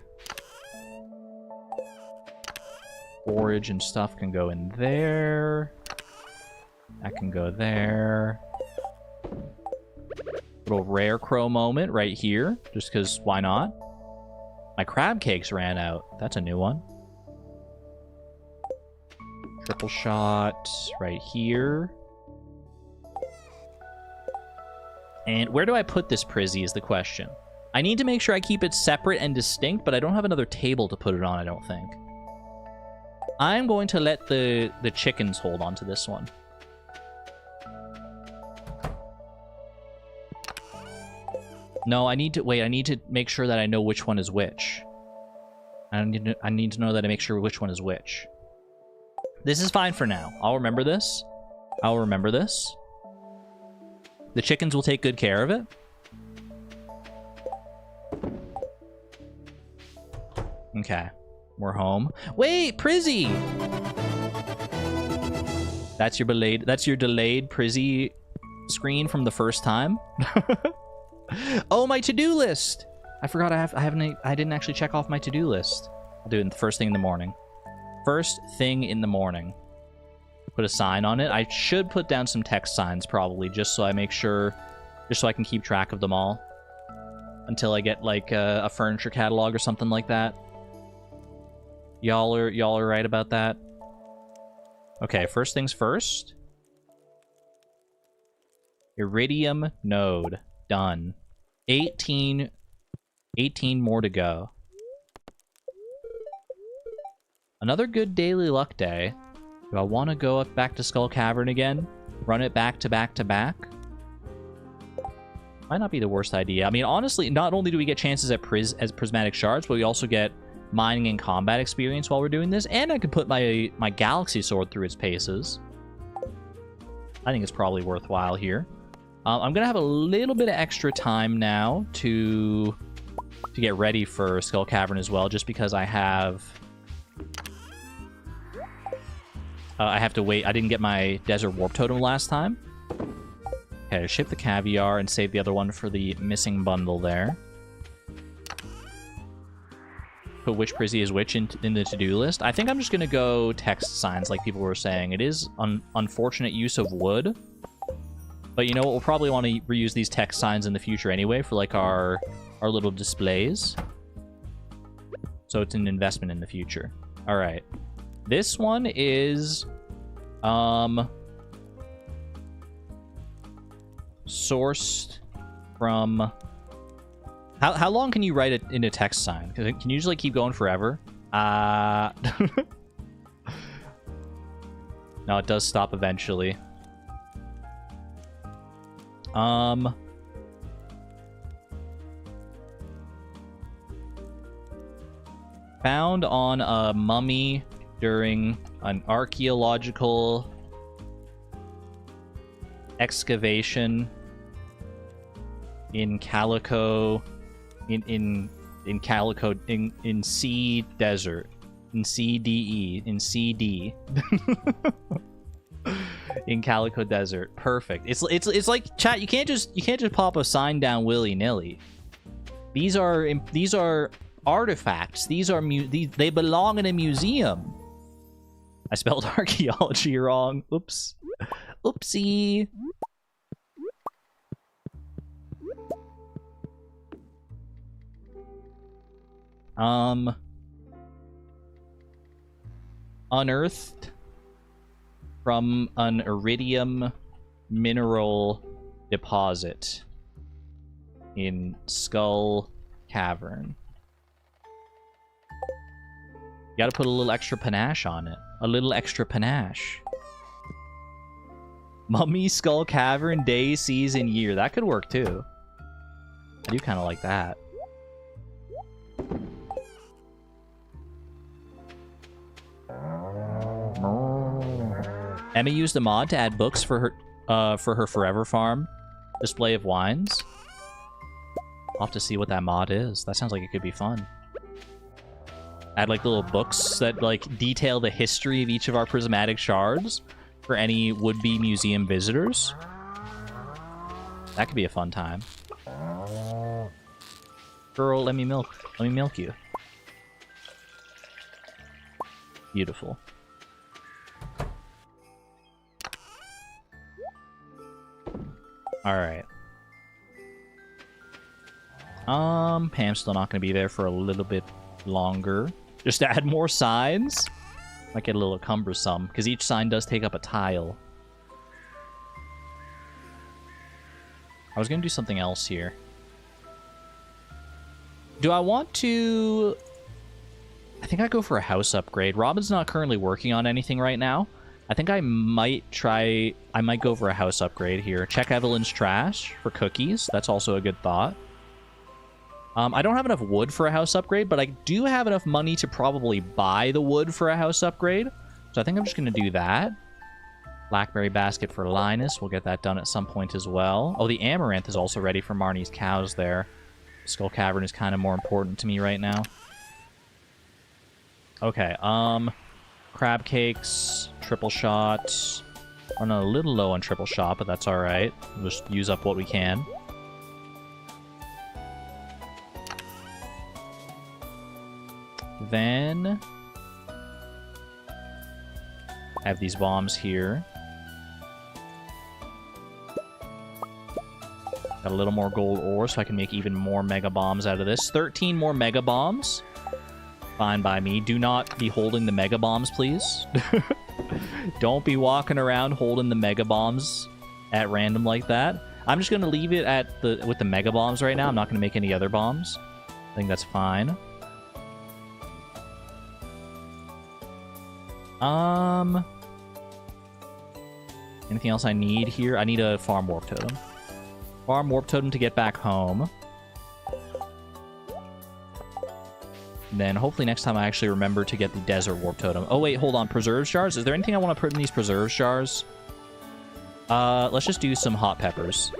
Forage and stuff can go in there. That can go there. Little rare crow moment right here, just because why not? My crab cakes ran out. That's a new one. Triple shot right here. And where do I put this Prizzy is the question. I need to make sure I keep it separate and distinct, but I don't have another table to put it on, I don't think. I'm going to let the chickens hold on to this one. No, I need to... Wait, I need to make sure that I know which one is which. I need to know that I make sure which one is which. This is fine for now. I'll remember this. I'll remember this. The chickens will take good care of it. Okay. We're home. Wait, Prizzy! That's your delayed Prizzy screen from the first time? Oh, my to-do list! I forgot I didn't actually check off my to-do list. I'll do it the first thing in the morning. First thing in the morning. Put a sign on it. I should put down some text signs probably, just so I make sure, just so I can keep track of them all. Until I get like a furniture catalog or something like that. Y'all are right about that? Okay, first things first. Iridium node. Done. 18 more to go. Another good daily luck day. Do I want to go up back to Skull Cavern again? Run it back to back to back? Might not be the worst idea. I mean, honestly, not only do we get chances at Prismatic Shards, but we also get mining and combat experience while we're doing this, and I can put my Galaxy Sword through its paces. I think it's probably worthwhile here. I'm going to have a little bit of extra time now to get ready for Skull Cavern as well, just because I have to wait. I didn't get my Desert Warp Totem last time. Okay, ship the caviar and save the other one for the missing bundle there. Put which Prizzy is which in the to-do list. I think I'm just going to go text signs like people were saying. It is unfortunate use of wood. But you know what? We'll probably want to reuse these text signs in the future anyway for like our little displays. So it's an investment in the future. All right. This one is sourced from... How long can you write it in a text sign? Can you just like keep going forever? No, it does stop eventually. Found on a mummy during an archaeological excavation in Calico, in in Calico in C Desert. In CDE. In CD. In Calico Desert. Perfect. It's like, chat, you can't just pop a sign down willy-nilly. These are artifacts. They belong in a museum. I spelled archaeology wrong. Oops. Oopsie. Unearthed from an iridium mineral deposit in Skull Cavern. You gotta put a little extra panache on it. A little extra panache. Mummy, Skull Cavern, day, season, year. That could work too. I do kind of like that. Emma used a mod to add books for her Forever Farm display of wines. I'll have to see what that mod is. That sounds like it could be fun. Add like little books that like detail the history of each of our prismatic shards for any would-be museum visitors. That could be a fun time. Girl, let me milk you. Beautiful. Alright. Pam's still not going to be there for a little bit longer. Just to add more signs? Might get a little cumbersome, because each sign does take up a tile. I was going to do something else here. Do I want to... I think I'd go for a house upgrade. Robin's not currently working on anything right now. I think I might go for a house upgrade here. Check Evelyn's trash for cookies. That's also a good thought. I don't have enough wood for a house upgrade, but I do have enough money to probably buy the wood for a house upgrade. So I think I'm just going to do that. Blackberry basket for Linus. We'll get that done at some point as well. Oh, the amaranth is also ready for Marnie's cows there. Skull Cavern is kind of more important to me right now. Okay, crab cakes, triple shots. I'm a little low on triple shot, but that's alright. We'll just use up what we can. Then I have these bombs here. Got a little more gold ore so I can make even more mega bombs out of this. 13 more mega bombs. Fine by me. Do not be holding the mega bombs, please. Don't be walking around holding the mega bombs at random like that. I'm just going to leave it at with the mega bombs right now. I'm not going to make any other bombs. I think that's fine. Anything else I need here? I need a farm warp totem. Farm warp totem to get back home. And then hopefully next time I actually remember to get the desert warp totem. Oh wait, hold on. Preserve jars? Is there anything I want to put in these preserve jars? Let's just do some hot peppers.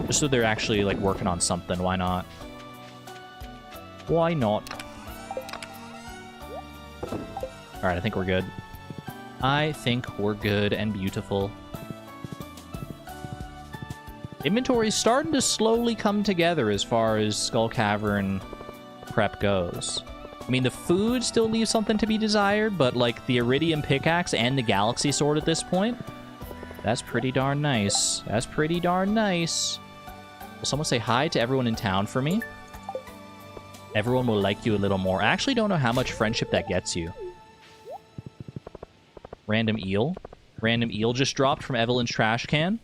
Just so they're actually like working on something. Why not? Why not? Alright, I think we're good. I think we're good and beautiful. Inventory's starting to slowly come together as far as Skull Cavern prep goes. I mean, the food still leaves something to be desired, but like the iridium pickaxe and the galaxy sword at this point, that's pretty darn nice. That's pretty darn nice. Will someone say hi to everyone in town for me? Everyone will like you a little more. I actually don't know how much friendship that gets you. Random eel. Random eel just dropped from Evelyn's trash can.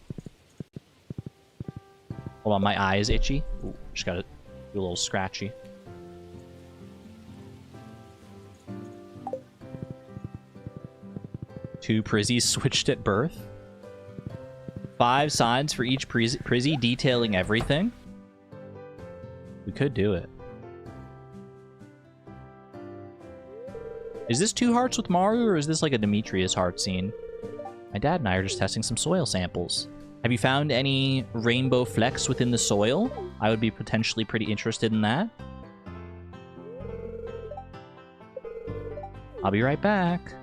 Hold on, my eye is itchy. Ooh, just gotta do a little scratchy. Two Prizzies switched at birth. 5 signs for each Prizzy detailing everything. We could do it. Is this 2 hearts with Maru, or is this like a Demetrius heart scene? My dad and I are just testing some soil samples. Have you found any rainbow flecks within the soil? I would be potentially pretty interested in that. I'll be right back.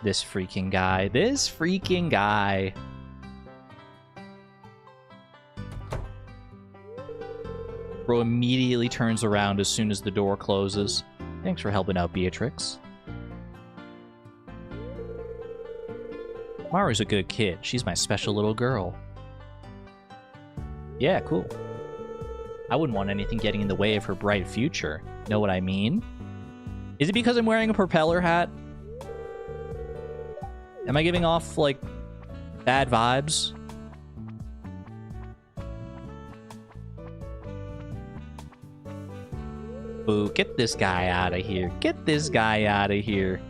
This freaking guy. This freaking guy. Bro immediately turns around as soon as the door closes. Thanks for helping out, Beatrix. Maru's a good kid. She's my special little girl. Yeah, cool. I wouldn't want anything getting in the way of her bright future. Know what I mean? Is it because I'm wearing a propeller hat? Am I giving off, like, bad vibes? Ooh, get this guy out of here. Get this guy out of here.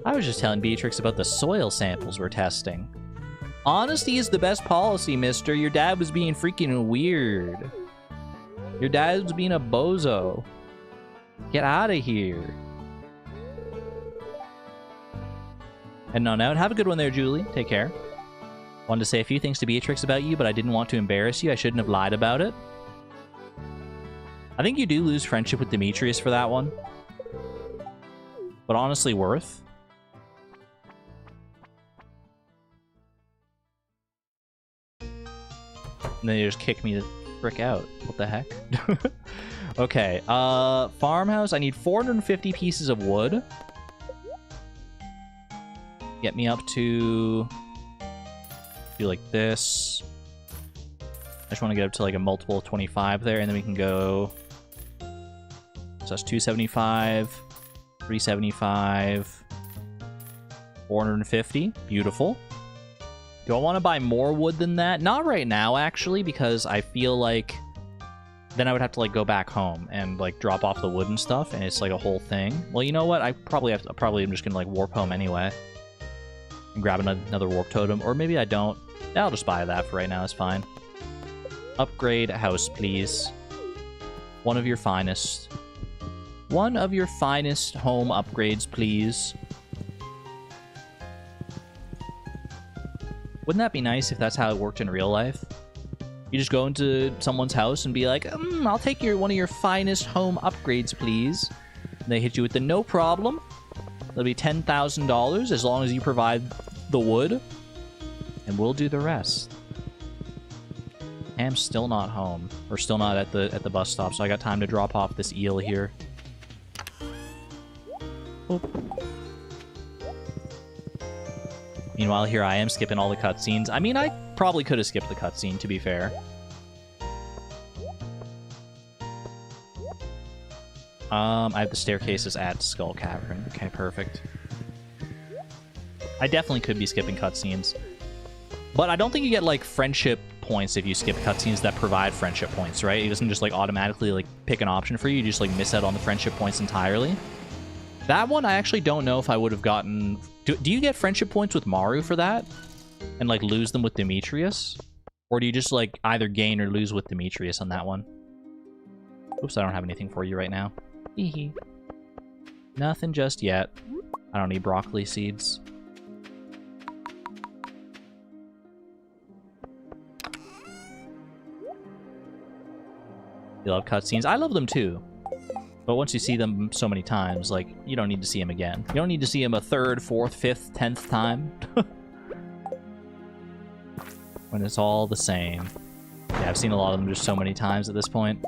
I was just telling Beatrix about the soil samples we're testing. Honesty is the best policy, mister. Your dad was being freaking weird. Your dad was being a bozo. Get out of here. And on out. Have a good one there, Julie. Take care. Wanted to say a few things to Beatrix about you, but I didn't want to embarrass you. I shouldn't have lied about it. I think you do lose friendship with Demetrius for that one. But honestly, worth. And then you just kick me the frick out. What the heck? Okay, farmhouse. I need 450 pieces of wood. Get me up to... do like this. I just want to get up to like a multiple of 25 there, and then we can go... so that's 275, 375, 450. Beautiful. Do I want to buy more wood than that? Not right now, actually, because I feel like then I would have to like go back home and like drop off the wood and stuff, and it's like a whole thing. Well, you know what? I probably am just gonna like warp home anyway and grab another warp totem, or maybe I don't. I'll just buy that for right now. It's fine. Upgrade house, please. One of your finest. One of your finest home upgrades, please. Wouldn't that be nice if that's how it worked in real life? You just go into someone's house and be like, I'll take one of your finest home upgrades, please. And they hit you with the no problem. It'll be $10,000 as long as you provide the wood. And we'll do the rest. I'm still not home. Or still not at the bus stop, so I got time to drop off this eel here. Oop. Meanwhile, here I am skipping all the cutscenes. I mean, I probably could have skipped the cutscene, to be fair. I have the staircases at Skull Cavern. Okay, perfect. I definitely could be skipping cutscenes. But I don't think you get, like, friendship points if you skip cutscenes that provide friendship points, right? It doesn't just, like, automatically, like, pick an option for you. You just, like, miss out on the friendship points entirely. That one, I actually don't know if I would have gotten... Do you get friendship points with Maru for that? And, like, lose them with Demetrius? Or do you just, like, either gain or lose with Demetrius on that one? Oops, I don't have anything for you right now. Hee. Nothing just yet. I don't need broccoli seeds. You love cutscenes? I love them too. But once you see them so many times, like, you don't need to see them again. You don't need to see them a third, fourth, fifth, 10th time. When it's all the same. Yeah, I've seen a lot of them just so many times at this point.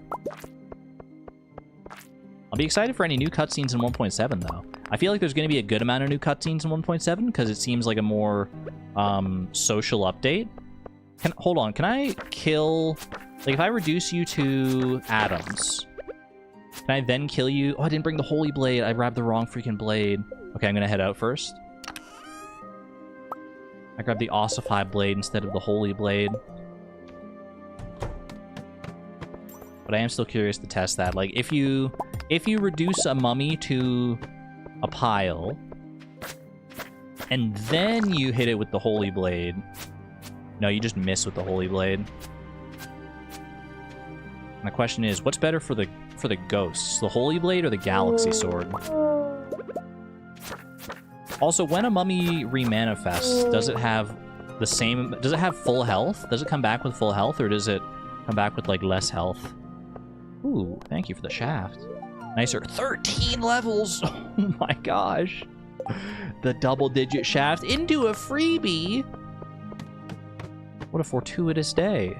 I'll be excited for any new cutscenes in 1.7, though. I feel like there's going to be a good amount of new cutscenes in 1.7, because it seems like a more social update. Hold on, can I kill... Like, if I reduce you to atoms... Can I then kill you? Oh, I didn't bring the Holy Blade. I grabbed the wrong freaking blade. Okay, I'm gonna head out first. I grabbed the Ossify Blade instead of the Holy Blade. But I am still curious to test that. Like, if you reduce a mummy to a pile, and then you hit it with the Holy Blade... No, you just miss with the Holy Blade. And the question is, what's better for the ghosts, the Holy Blade or the Galaxy Sword? Also, when a mummy remanifests, does it have the same... Does it have full health? Does it come back with full health, or does it come back with, like, less health? Ooh, thank you for the shaft. Nicer. 13 levels! Oh my gosh. The double-digit shaft into a freebie! What a fortuitous day.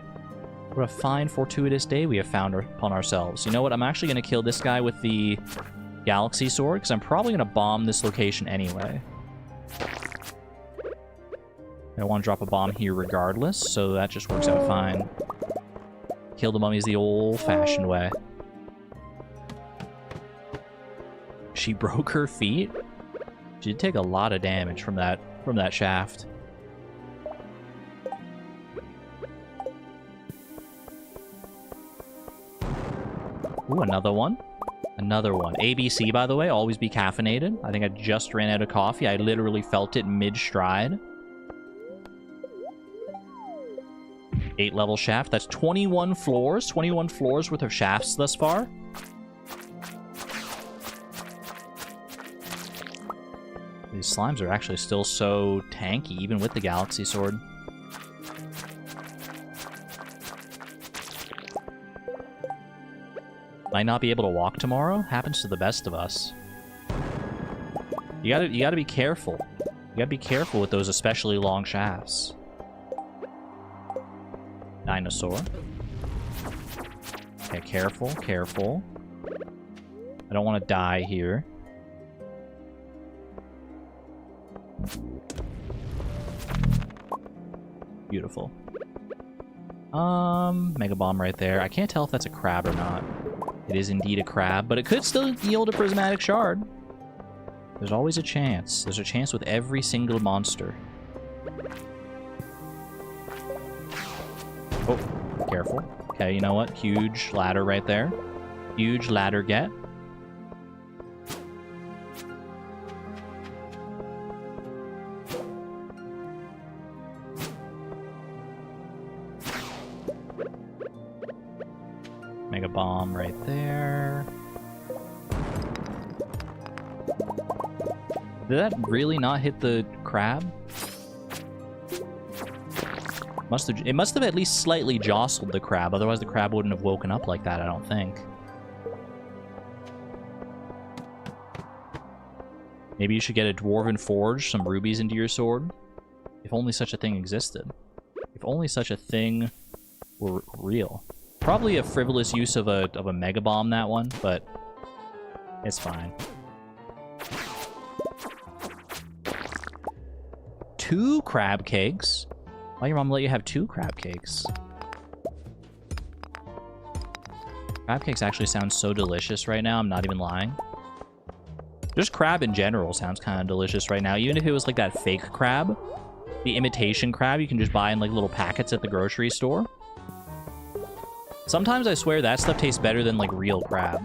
What a fine, fortuitous day we have found upon ourselves. You know what? I'm actually going to kill this guy with the Galaxy Sword, because I'm probably going to bomb this location anyway. I want to drop a bomb here regardless, so that just works out fine. Kill the mummies the old-fashioned way. She broke her feet? She did take a lot of damage from that shaft. Ooh, another one. Another one. ABC, by the way, always be caffeinated. I think I just ran out of coffee. I literally felt it mid-stride. 8-level shaft. That's 21 floors. 21 floors worth of shafts thus far. These slimes are actually still so tanky, even with the Galaxy Sword. Might not be able to walk tomorrow. Happens to the best of us. You gotta be careful. You gotta be careful with those especially long shafts. Dinosaur. Okay, careful, careful. I don't want to die here. Beautiful. Mega Bomb right there. I can't tell if that's a crab or not. It is indeed a crab, but it could still yield a Prismatic Shard. There's always a chance. There's a chance with every single monster. Oh, careful. Okay, you know what? Huge ladder right there. Huge ladder get. Mega Bomb right there. Did that really not hit the crab? It must have at least slightly jostled the crab, otherwise the crab wouldn't have woken up like that, I don't think. Maybe you should get a Dwarven Forge, some rubies into your sword. If only such a thing existed. If only such a thing were real. Probably a frivolous use of a Mega Bomb, that one, but it's fine. 2 crab cakes? Why your mom let you have 2 crab cakes? Crab cakes actually sound so delicious right now, I'm not even lying. Just crab in general sounds kind of delicious right now, even if it was like that fake crab. The imitation crab you can just buy in like little packets at the grocery store. Sometimes I swear that stuff tastes better than like real crab.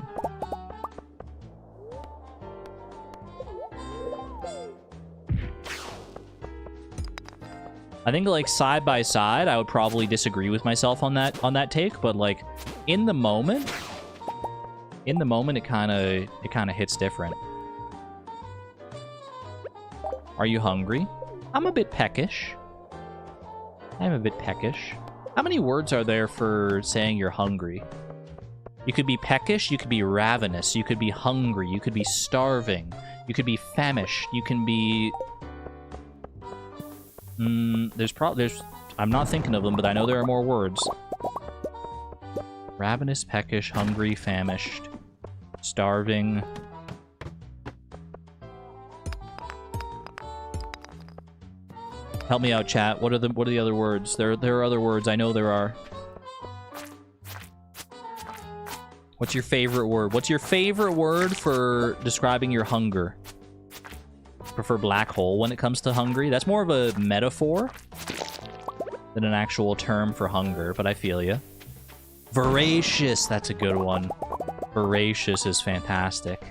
I think like side by side, I would probably disagree with myself on that take, but like in the moment it kind of hits different. Are you hungry? I'm a bit peckish. I'm a bit peckish. How many words are there for saying you're hungry? You could be peckish, you could be ravenous, you could be hungry, you could be starving, you could be famished, you can be... I'm not thinking of them, but I know there are more words. Ravenous, peckish, hungry, famished, starving... Help me out, chat. What are the other words? There are other words. I know there are. What's your favorite word? What's your favorite word for describing your hunger? I prefer black hole when it comes to hungry. That's more of a metaphor than an actual term for hunger, but I feel you. Voracious. That's a good one. Voracious is fantastic.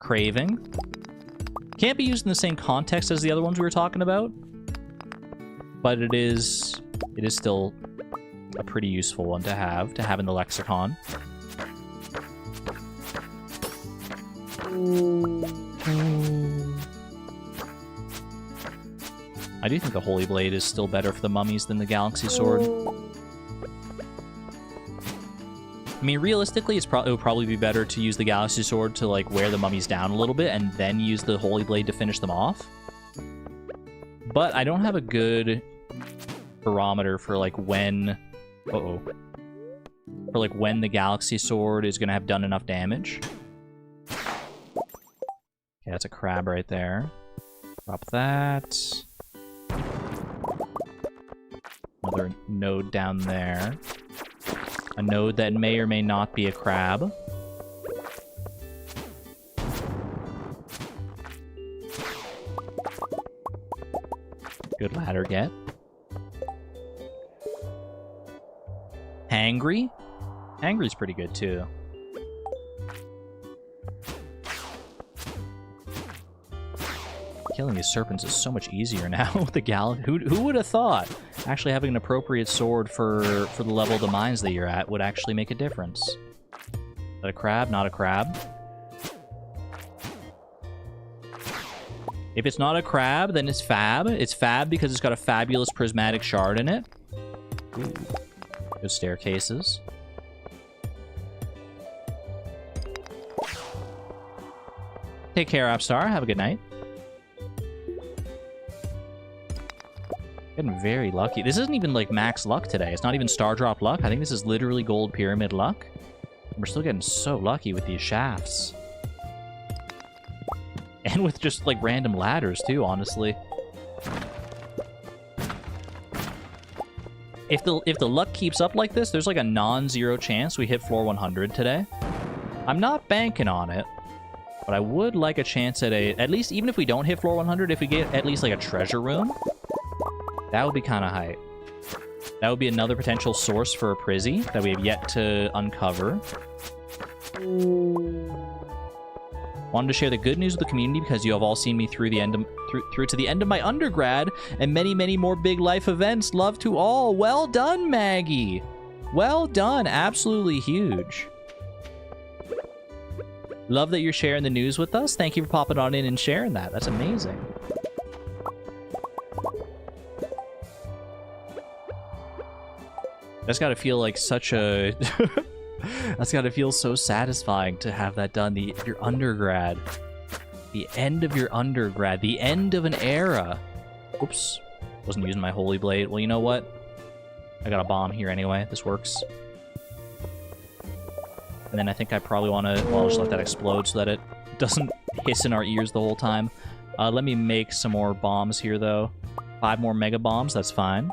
Craving. Can't be used in the same context as the other ones we were talking about, but it is still a pretty useful one to have in the lexicon. I do think the Holy Blade is still better for the mummies than the Galaxy Sword. I mean, realistically, it would probably be better to use the Galaxy Sword to, like, wear the mummies down a little bit and then use the Holy Blade to finish them off. But I don't have a good barometer for, like, when... Uh-oh. For, like, when the Galaxy Sword is going to have done enough damage. Okay, that's a crab right there. Drop that. Another node down there. A node that may or may not be a crab. Good ladder get. Hangry? Hangry's pretty good too. Killing these serpents is so much easier now with the Who would have thought actually having an appropriate sword for the level of the mines that you're at would actually make a difference? Is that a crab? Not a crab? If it's not a crab, then it's fab. It's fab because it's got a fabulous prismatic shard in it. Ooh. Good staircases. Take care, Upstar. Have a good night. Getting very lucky. This isn't even like max luck today. It's not even star drop luck. I think this is literally gold pyramid luck. We're still getting so lucky with these shafts. And with just like random ladders too, honestly. If the luck keeps up like this, there's like a non-zero chance we hit floor 100 today. I'm not banking on it, but I would like a chance at least even if we don't hit floor 100, if we get at least like a treasure room. That would be kind of hype. That would be another potential source for a Prizzy that we have yet to uncover. Wanted to share the good news with the community because you have all seen me through to the end of my undergrad and many, many more big life events. Love to all. Well done, Maggie. Well done. Absolutely huge. Love that you're sharing the news with us. Thank you for popping on in and sharing that. That's amazing. That's got to feel like such a... That's got to feel so satisfying to have that done. Your undergrad. The end of your undergrad. The end of an era. Oops. Wasn't using my Holy Blade. Well, you know what? I got a bomb here anyway. This works. And then I think I probably want to... Well, I'll just let that explode so that it doesn't hiss in our ears the whole time. Let me make some more bombs here, though. 5 more mega bombs. That's fine.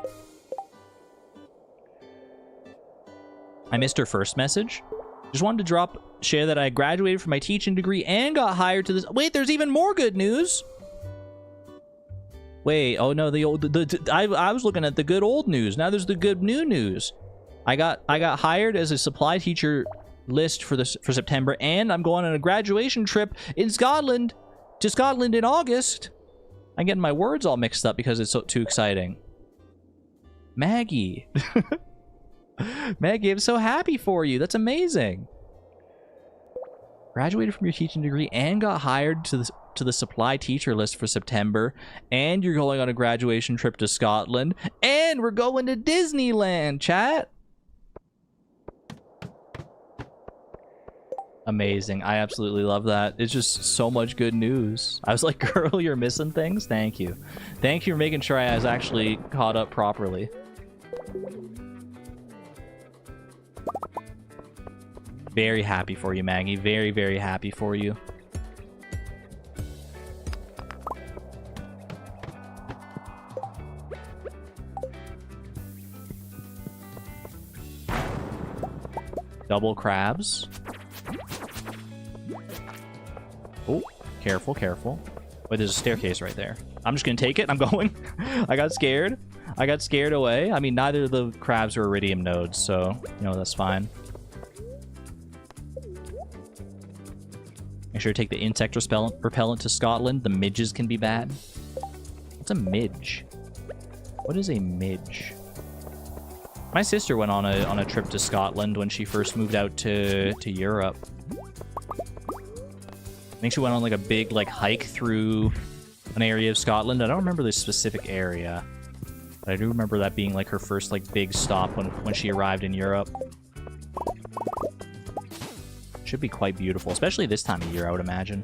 I missed her first message. Just wanted to share that I graduated from my teaching degree and got hired to this. Wait, there's even more good news. Wait, oh no, I was looking at the good old news. Now there's the good new news. I got hired as a supply teacher list for September, and I'm going on a graduation trip in Scotland in August. I'm getting my words all mixed up because it's too exciting. Maggie. Maggie, I'm so happy for you. That's amazing. Graduated from your teaching degree and got hired to the supply teacher list for September. And you're going on a graduation trip to Scotland. And we're going to Disneyland, chat. Amazing. I absolutely love that. It's just so much good news. I was like, girl, you're missing things? Thank you. Thank you for making sure I was actually caught up properly. Very happy for you, Maggie. Very, very happy for you. Double crabs. Oh, careful, careful. Wait, there's a staircase right there. I'm just gonna take it. I'm going. I got scared. I got scared away. I mean, neither of the crabs are iridium nodes, so, you know, that's fine. Make sure to take the insect repellent to Scotland. The midges can be bad. What's a midge? What is a midge? My sister went on a trip to Scotland when she first moved out to Europe. I think she went on like a big like hike through an area of Scotland. I don't remember the specific area, but I do remember that being like her first like big stop when she arrived in Europe. Should be quite beautiful, especially this time of year, I would imagine.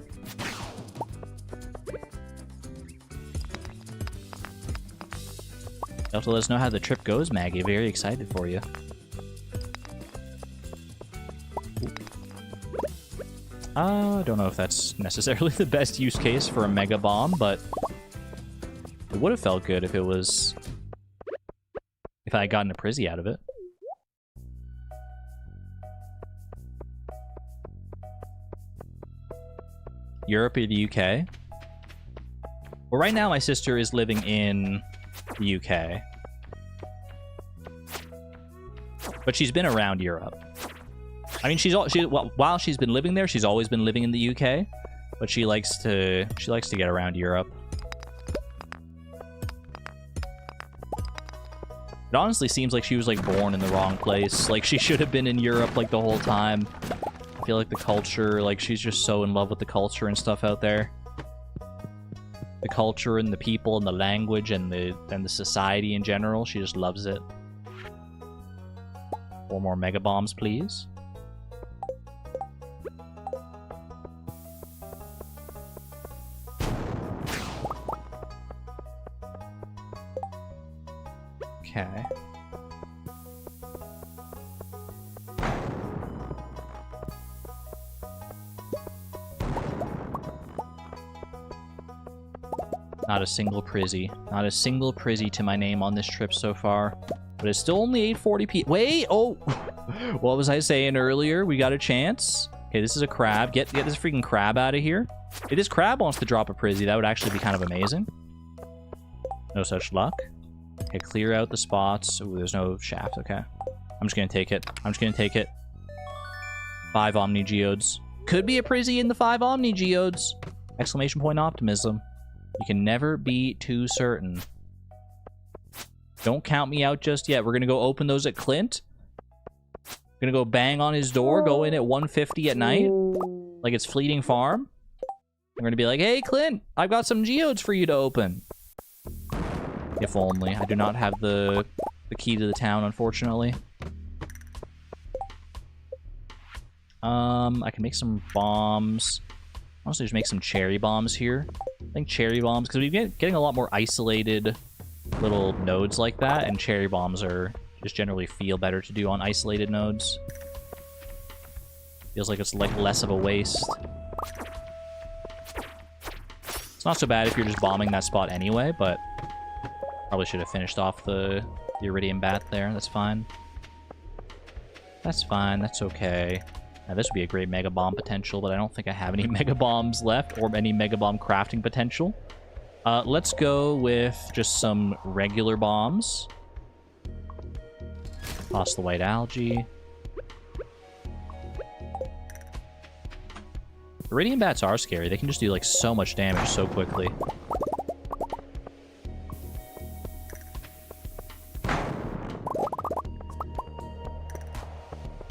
You have to let us know how the trip goes, Maggie. Very excited for you. I don't know if that's necessarily the best use case for a mega bomb, but it would have felt good if it was... if I had gotten a Prizzy out of it. Europe or the UK? Well, right now my sister is living in the UK. But she's been around Europe. I mean, while she's been living there, she's always been living in the UK, but she likes to get around Europe. It honestly seems like she was like born in the wrong place. Like she should have been in Europe like the whole time. I feel like the culture, like she's just so in love with the culture and stuff out there. The culture and the people and the language and the society in general, she just loves it. 4 more mega bombs, please. Okay. Not a single Prizzy. Not a single Prizzy to my name on this trip so far. But it's still only 8:40 p. Wait! Oh! What was I saying earlier? We got a chance. Okay, this is a crab. Get this freaking crab out of here. If this crab wants to drop a Prizzy, that would actually be kind of amazing. No such luck. Okay, clear out the spots. Ooh, there's no shaft. Okay. I'm just gonna take it. I'm just gonna take it. 5 Omni Geodes. Could be a Prizzy in the 5 Omni Geodes. Exclamation point optimism. You can never be too certain. Don't count me out just yet. We're gonna go open those at Clint. We're gonna go bang on his door, go in at 1:50 at night. Like it's Fleeting Farm. We're gonna be like, hey, Clint, I've got some geodes for you to open. If only. I do not have the key to the town, unfortunately. I can make some bombs. Honestly, just make some cherry bombs here. I think cherry bombs, because we've been getting a lot more isolated little nodes like that, and cherry bombs are just generally feel better to do on isolated nodes. Feels like it's like less of a waste. It's not so bad if you're just bombing that spot anyway, but probably should have finished off the iridium bat there. That's fine. That's fine. That's okay. Now, this would be a great mega bomb potential, but I don't think I have any mega bombs left or any mega bomb crafting potential. Let's go with just some regular bombs. Toss the white algae. Iridium bats are scary. They can just do like so much damage so quickly.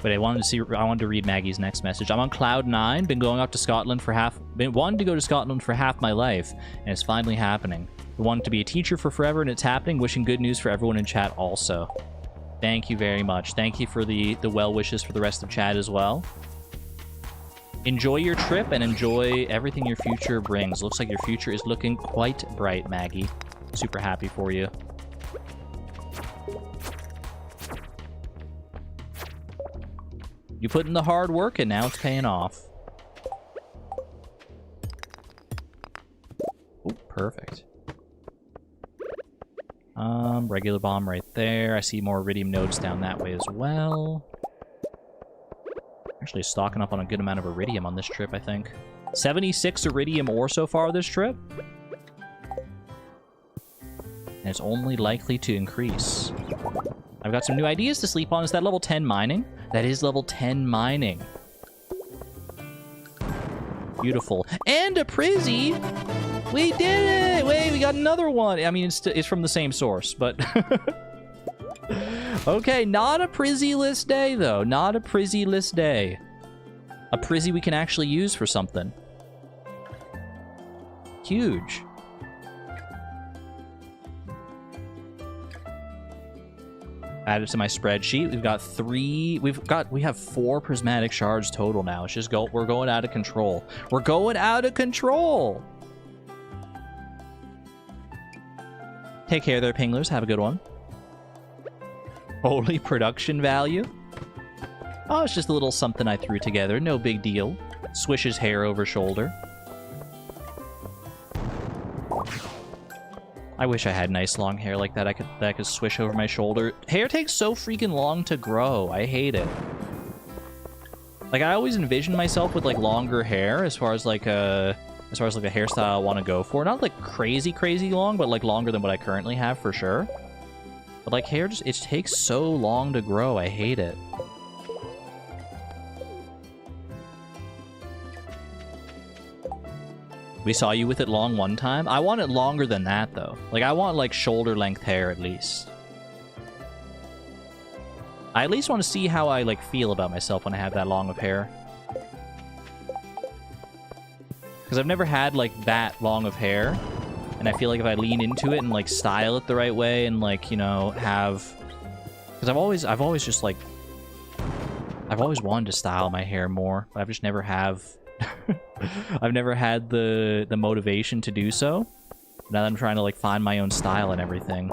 But I wanted to read Maggie's next message. I'm on cloud 9. Been going up to Scotland for wanted to go to Scotland for half my life, and it's finally happening. I wanted to be a teacher for forever, and it's happening. Wishing good news for everyone in chat also. Thank you very much. Thank you for the well wishes for the rest of chat as well. Enjoy your trip and enjoy everything your future brings. Looks like your future is looking quite bright, Maggie. Super happy for you. You put in the hard work, and now it's paying off. Oh, perfect. Regular bomb right there. I see more iridium nodes down that way as well. Actually stocking up on a good amount of iridium on this trip, I think. 76 iridium ore so far this trip. And it's only likely to increase. I've got some new ideas to sleep on. Is that level 10 mining? That is level 10 mining. Beautiful. And a Prizzy! We did it! Wait, we got another one! I mean, it's from the same source, but... Okay, not a Prizzy-less day, though. Not a Prizzy-less day. A Prizzy we can actually use for something. Huge. Add it to my spreadsheet. We've got 3. We have 4 prismatic shards total now. It's just we're going out of control. We're going out of control. Take care there, pinglers. Have a good one. Holy production value. Oh, it's just a little something I threw together. No big deal. Swishes hair over shoulder. I wish I had nice long hair like that. I could swish over my shoulder. Hair takes so freaking long to grow. I hate it. Like, I always envision myself with like longer hair as far as like a hairstyle I want to go for. Not like crazy long, but like longer than what I currently have for sure. But like hair it takes so long to grow. I hate it. We saw you with it long one time. I want it longer than that, though. Like, I want, like, shoulder-length hair, at least. I at least want to see how I, like, feel about myself when I have that long of hair. Because I've never had, like, that long of hair. And I feel like if I lean into it and, like, style it the right way and, like, you know, have... Because I've always just, like... I've always wanted to style my hair more, but I've just never have... I've never had the motivation to do so. Now that I'm trying to like find my own style and everything.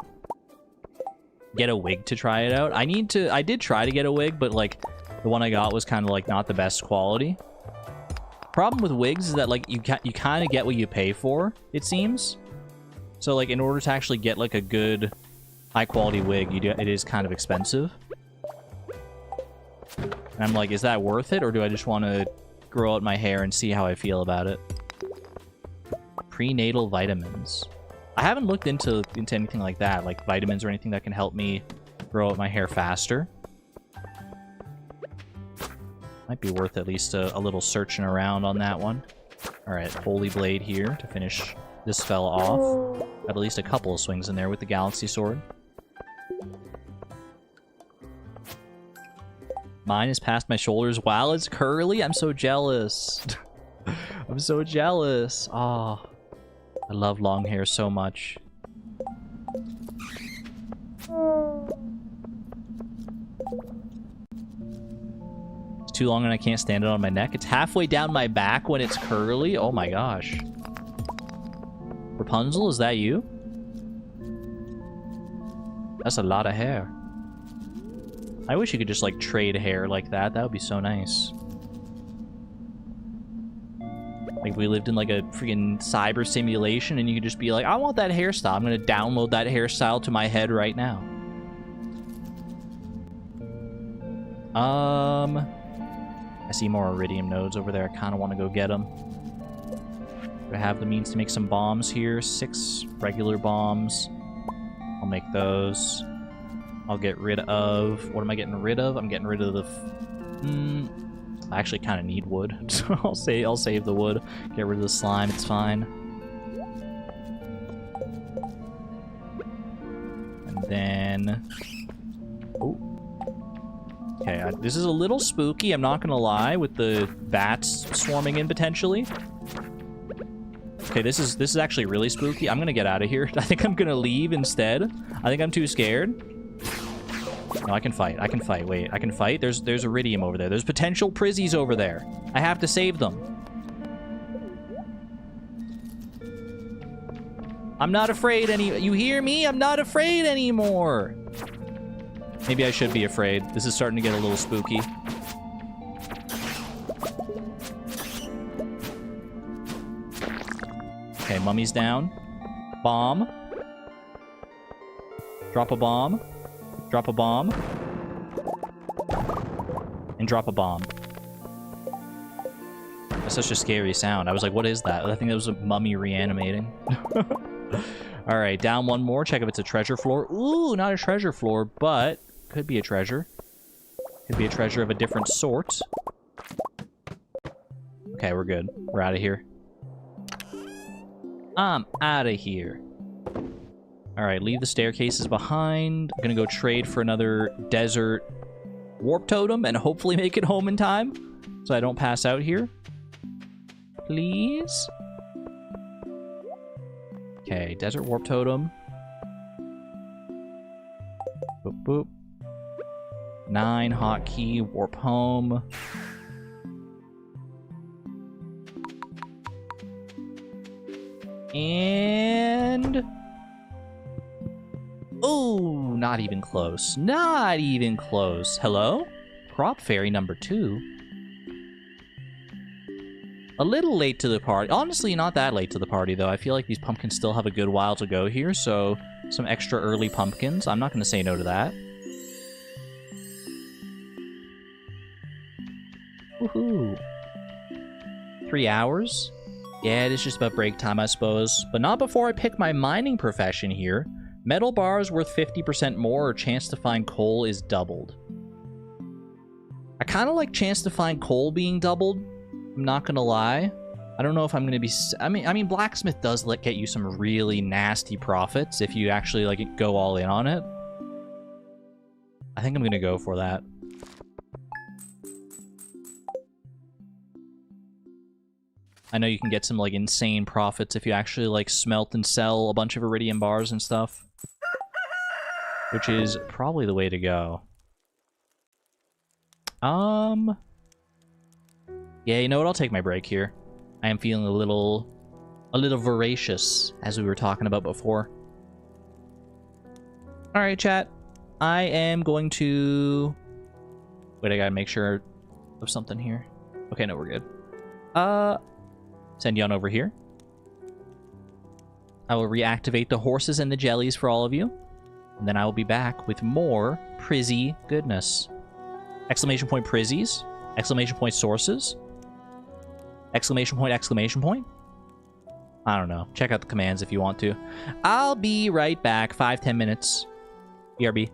Get a wig to try it out. I did try to get a wig, but like the one I got was kind of like not the best quality. Problem with wigs is that like you kind of get what you pay for, it seems. So like in order to actually get like a good high quality wig, it is kind of expensive. And I'm like, is that worth it, or do I just want to grow out my hair and see how I feel about it? Prenatal vitamins. I haven't looked into anything like that, like vitamins or anything that can help me grow out my hair faster. Might be worth at least a little searching around on that one. Alright, Holy Blade here to finish this fella off. Got at least a couple of swings in there with the Galaxy Sword. Mine is past my shoulders while it's curly. I'm so jealous. I'm so jealous. Oh, I love long hair so much. It's too long and I can't stand it on my neck. It's halfway down my back when it's curly. Oh my gosh. Rapunzel, is that you? That's a lot of hair. I wish you could just, like, trade hair like that. That would be so nice. Like, if we lived in, like, a freaking cyber simulation and you could just be like, I want that hairstyle. I'm gonna download that hairstyle to my head right now. I see more iridium nodes over there. I kind of want to go get them. I have the means to make some bombs here. 6 regular bombs. I'll make those. I'll get rid of... What am I getting rid of? I'm getting rid of the... I actually kind of need wood. So I'll save the wood. Get rid of the slime. It's fine. And then... Oh. Okay, this is a little spooky, I'm not gonna lie, with the bats swarming in potentially. Okay, this is actually really spooky. I'm gonna get out of here. I think I'm gonna leave instead. I think I'm too scared. No, I can fight. I can fight. Wait, I can fight? There's iridium over there. There's potential prizzies over there. I have to save them. I'm not afraid You hear me? I'm not afraid anymore. Maybe I should be afraid. This is starting to get a little spooky. Okay, mummy's down. Bomb. Drop a bomb. Drop a bomb. And drop a bomb. That's such a scary sound. I was like, what is that? I think that was a mummy reanimating. Alright, down one more. Check if it's a treasure floor. Ooh, not a treasure floor, but could be a treasure. Could be a treasure of a different sort. Okay, we're good. We're out of here. I'm out of here. Alright, leave the staircases behind. I'm gonna go trade for another desert warp totem and hopefully make it home in time so I don't pass out here. Please? Okay, desert warp totem. Boop, boop. 9 hotkey, warp home. And... oh, not even close. Not even close. Hello? Crop fairy number 2. A little late to the party. Honestly, not that late to the party, though. I feel like these pumpkins still have a good while to go here, so some extra early pumpkins. I'm not going to say no to that. Woohoo. 3 hours? Yeah, it is just about break time, I suppose. But not before I pick my mining profession here. Metal bar is worth 50% more, or chance to find coal is doubled. I kind of like chance to find coal being doubled. I'm not gonna lie. I don't know if I'm gonna be... I mean, blacksmith does get you some really nasty profits if you actually like go all in on it. I think I'm gonna go for that. I know you can get some like insane profits if you actually like smelt and sell a bunch of iridium bars and stuff, which is probably the way to go. Yeah, you know what? I'll take my break here. I am feeling a little voracious, as we were talking about before. All right, chat. I am going to... wait, I gotta make sure of something here. Okay, no, we're good. Send you on over here. I will reactivate the horses and the jellies for all of you. And then I will be back with more Prizzy goodness. Exclamation point Prizzies. Exclamation point sources. Exclamation point, exclamation point. I don't know. Check out the commands if you want to. I'll be right back. 5-10 minutes. BRB.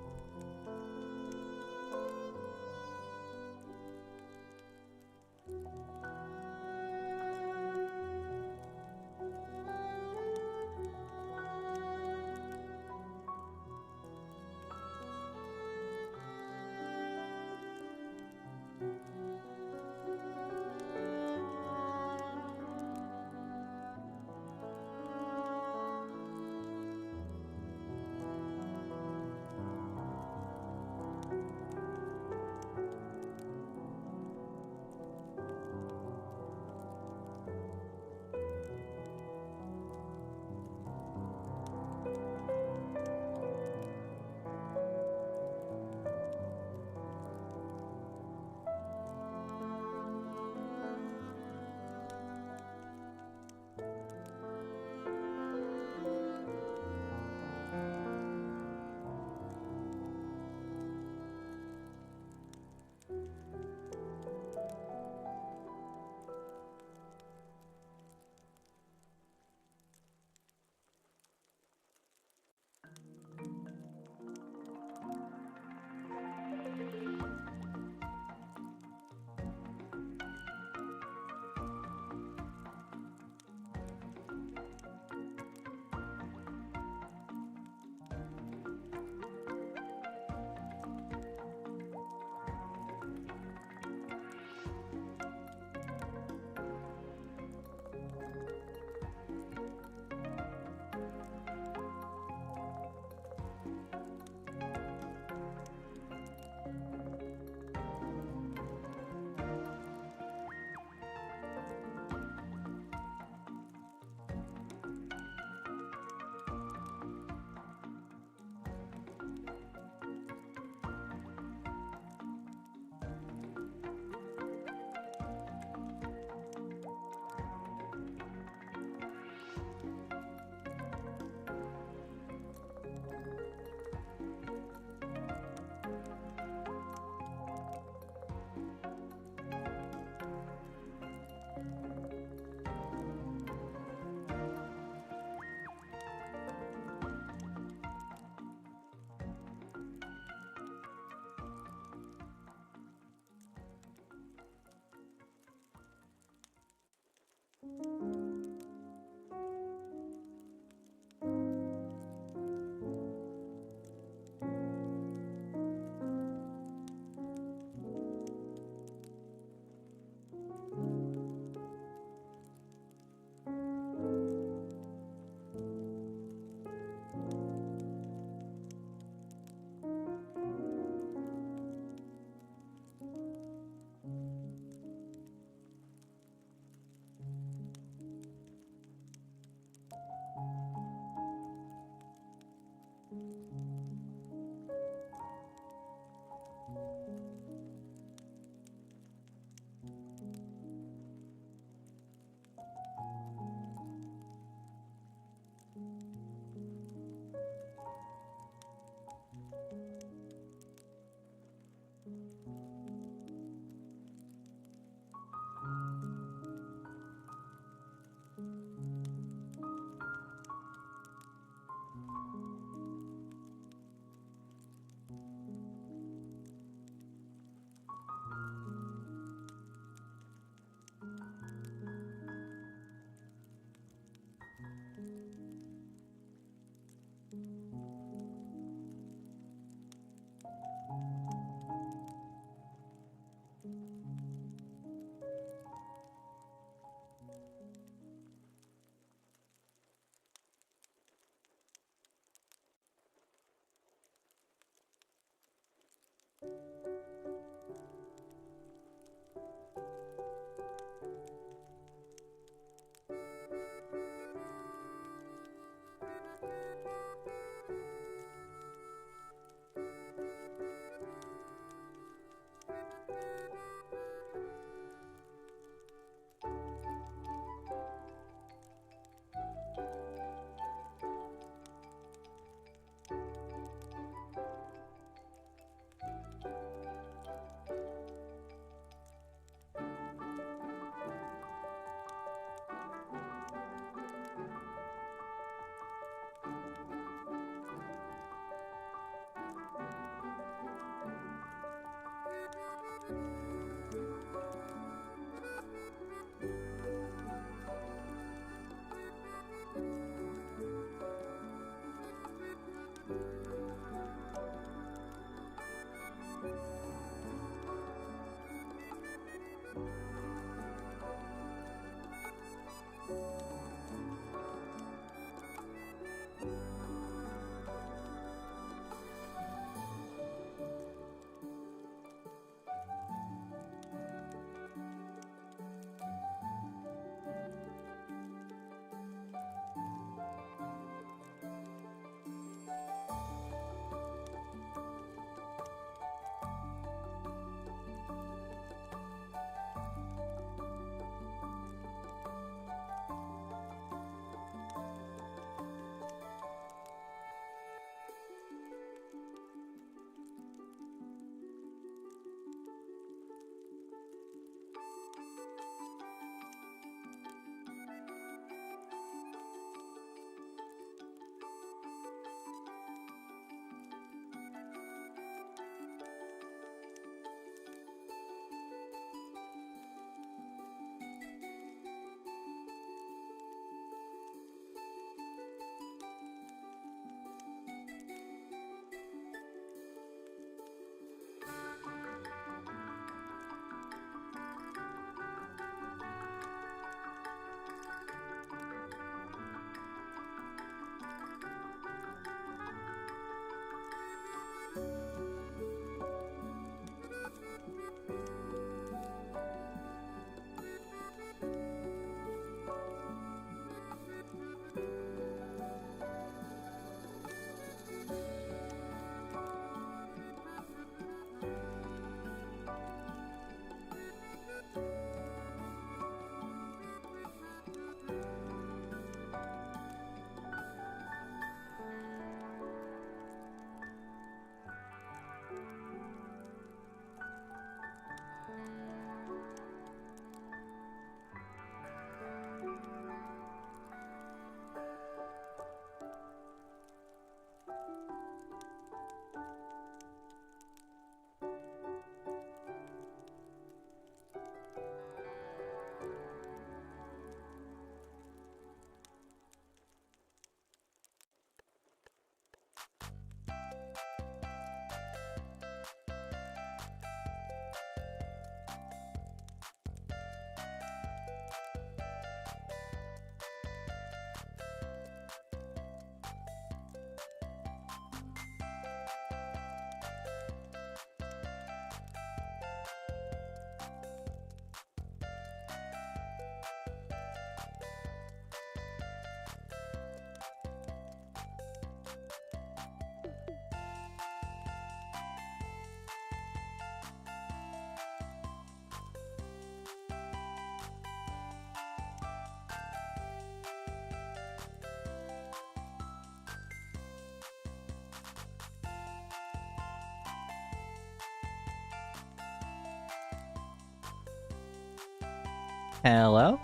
Hello?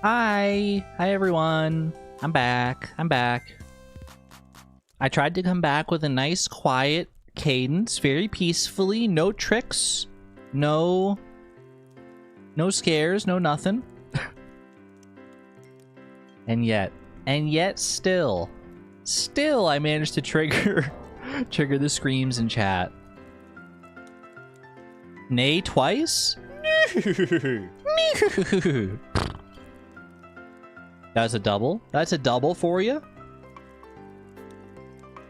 Hi! Hi, everyone. I'm back. I'm back. I tried to come back with a nice, quiet cadence, very peacefully. No tricks. No scares. No nothing. And yet still I managed to trigger the screams in chat. Nay, twice? That's a double. That's a double for you.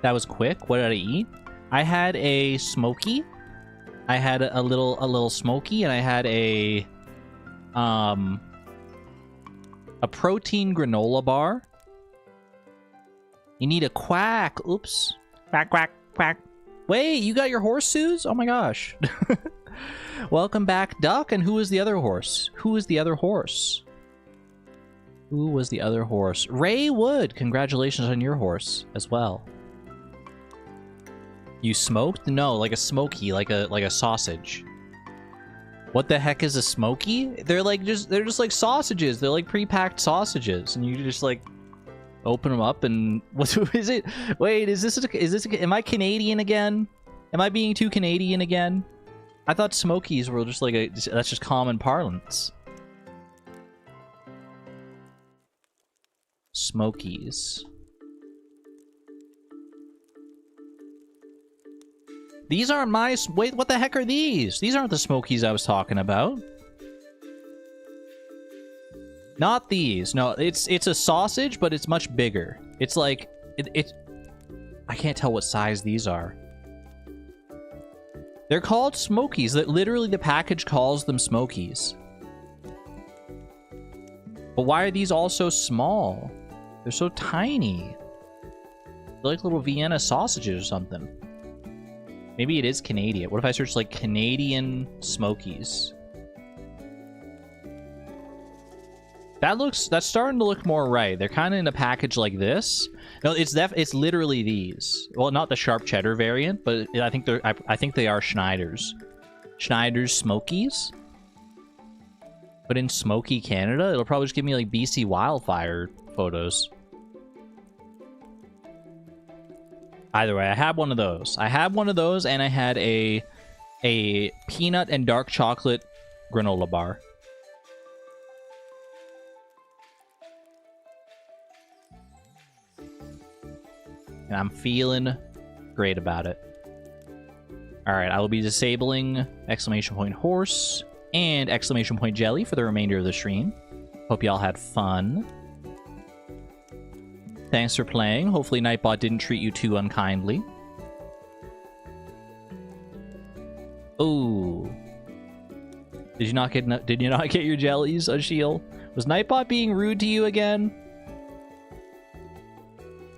That was quick. What did I eat? I had a smoky. I had a little smoky, and I had a protein granola bar. You need a quack. Oops. Quack, quack, quack. Wait, you got your horse shoes? Oh my gosh. Welcome back, Duck. And who is the other horse? Who is the other horse? Who was the other horse? Ray Wood. Congratulations on your horse as well. You smoked? No, like a smoky, like a sausage. What the heck is a smoky? They're just like sausages. They're like pre-packed sausages, and you just like open them up and what is it? Wait, is this am I Canadian again? Am I being too Canadian again? I thought smokies were just like that's just common parlance. Smokies. These aren't my... Wait, what the heck are these? These aren't the smokies I was talking about. Not these. No, it's a sausage, but it's much bigger. It's like... I can't tell what size these are. They're called smokies. Literally, the package calls them smokies. But why are these all so small? They're so tiny. They're like little Vienna sausages or something. Maybe it is Canadian. What if I search like Canadian smokies? That's starting to look more right. They're kind of in a package like this. No, it's literally these. Well, not the sharp cheddar variant, but I think they are Schneider's. Schneider's Smokies. But in Smoky, Canada, it'll probably just give me like BC wildfire photos. Either way, I had one of those. I had one of those, and I had a peanut and dark chocolate granola bar. And I'm feeling great about it. Alright, I will be disabling exclamation point horse and exclamation point jelly for the remainder of the stream. Hope y'all had fun. Thanks for playing. Hopefully Nightbot didn't treat you too unkindly. Ooh. Did you not get your jellies, Ashiel? Was Nightbot being rude to you again?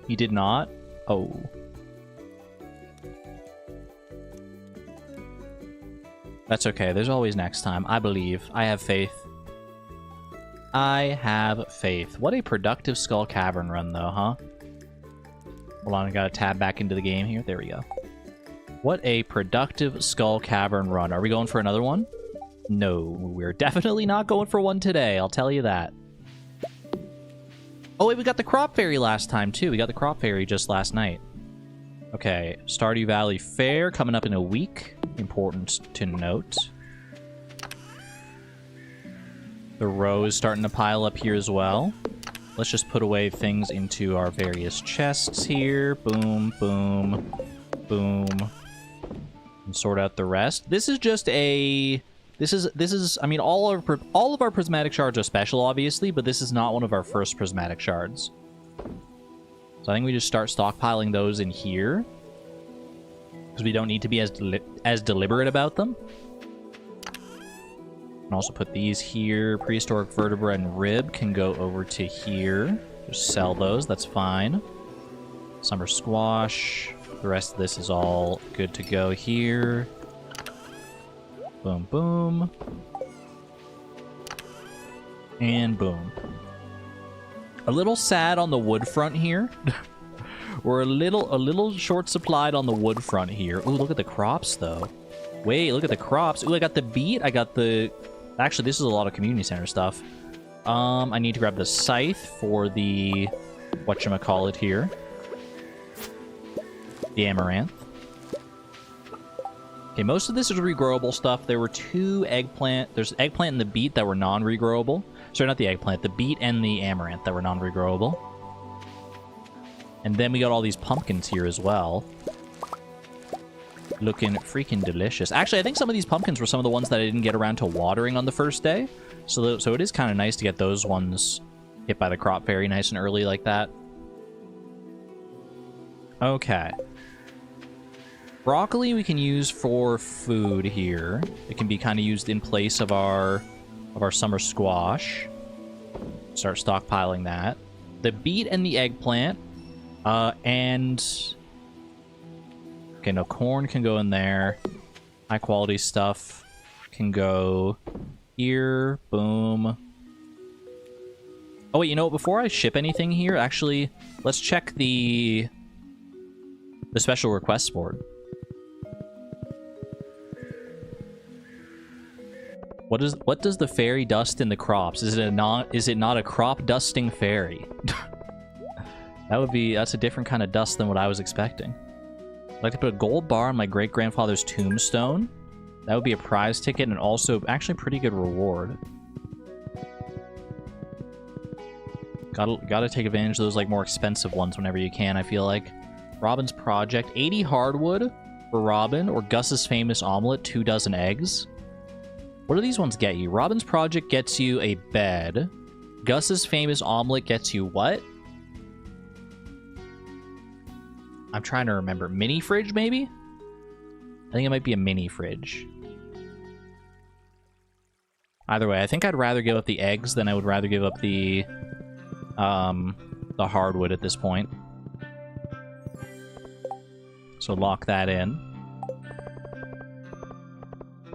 He did not? Oh. That's okay. There's always next time. I believe. I have faith. I have faith. What a productive Skull Cavern run, though, huh? Hold on, I gotta tab back into the game here. There we go. What a productive Skull Cavern run. Are we going for another one? No, we're definitely not going for one today. I'll tell you that. Oh, wait, we got the Crop Fairy last time, too. We got the Crop Fairy just last night. Okay, Stardew Valley Fair coming up in a week. Important to note. The row is starting to pile up here as well. Let's just put away things into our various chests here. Boom, boom, boom. And sort out the rest. This is just a... This is, I mean, all of our Prismatic Shards are special, obviously, but this is not one of our first Prismatic Shards. So I think we just start stockpiling those in here. Because we don't need to be as deliberate about them. And also put these here. Prehistoric Vertebra and Rib can go over to here. Just sell those, that's fine. Summer Squash. The rest of this is all good to go here. Boom, boom. And boom. A little sad on the wood front here. We're a little short supplied on the wood front here. Ooh, look at the crops, though. Wait, look at the crops. Ooh, I got the beet. I got the Actually, this is a lot of community center stuff. I need to grab the scythe for the whatchamacallit here. The amaranth. Okay, most of this is regrowable stuff. There were 2 eggplant. There's eggplant and the beet that were non-regrowable. Sorry, not the eggplant. The beet and the amaranth that were non-regrowable. And then we got all these pumpkins here as well. Looking freaking delicious. Actually, I think some of these pumpkins were some of the ones that I didn't get around to watering on the first day. So it is kind of nice to get those ones hit by the crop fairy nice and early like that. Okay. Broccoli we can use for food here. It can be kind of used in place of our summer squash. Start stockpiling that. The beet and the eggplant. And... Okay, no, corn can go in there. High quality stuff can go here. Boom. Oh, wait, you know what? Before I ship anything here, actually, let's check the special requests board. What does the fairy dust in the crops? Is it not a crop dusting fairy? That's a different kind of dust than what I was expecting. I'd like to put a gold bar on my great-grandfather's tombstone. That would be a prize ticket and also actually a pretty good reward. Gotta take advantage of those like more expensive ones whenever you can, I feel like. Robin's Project. 80 hardwood for Robin, or Gus's Famous Omelet, 2 dozen eggs. What do these ones get you? Robin's Project gets you a bed. Gus's Famous Omelet gets you what? I'm trying to remember. Mini fridge, maybe? I think it might be a mini fridge. Either way, I think I'd rather give up the eggs than I would rather give up the hardwood at this point. So lock that in.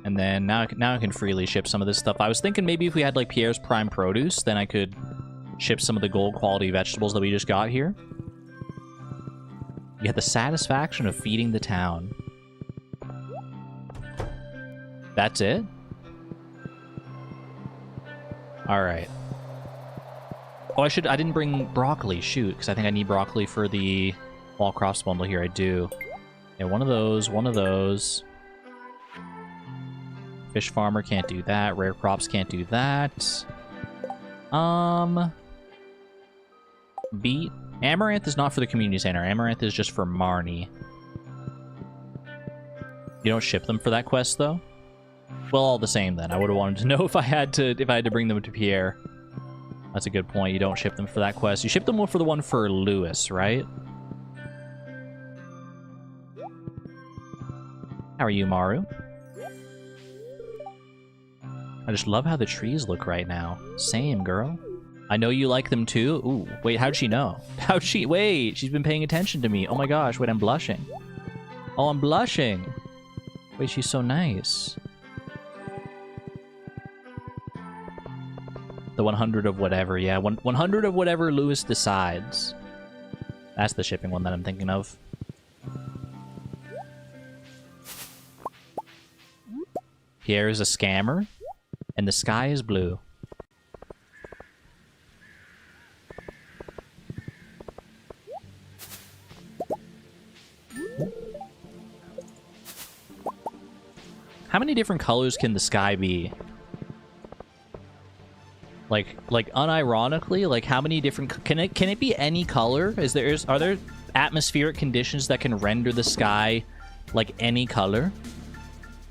And then now I can freely ship some of this stuff. I was thinking maybe if we had like Pierre's Prime Produce, then I could ship some of the gold quality vegetables that we just got here. You get the satisfaction of feeding the town. That's it? Alright. Oh, I didn't bring broccoli, shoot, because I think I need broccoli for the Wall Crops bundle here. I do. Yeah, one of those. Fish farmer can't do that. Rare crops can't do that. Beet. Amaranth is not for the community center. Amaranth is just for Marnie. You don't ship them for that quest, though? Well, all the same, then. I would have wanted to know if I had to bring them to Pierre. That's a good point. You don't ship them for that quest. You ship them for the one for Lewis, right? How are you, Maru? I just love how the trees look right now. Same, girl. I know you like them too. Ooh, wait, how'd she know? Wait, she's been paying attention to me. Oh my gosh, wait, I'm blushing. Oh, I'm blushing. Wait, she's so nice. The 100 of whatever, yeah. 100 of whatever Lewis decides. That's the shipping one that I'm thinking of. Pierre is a scammer, and the sky is blue. How many different colors can the sky be? Like unironically, like how many different can it be any color? Are there atmospheric conditions that can render the sky like any color?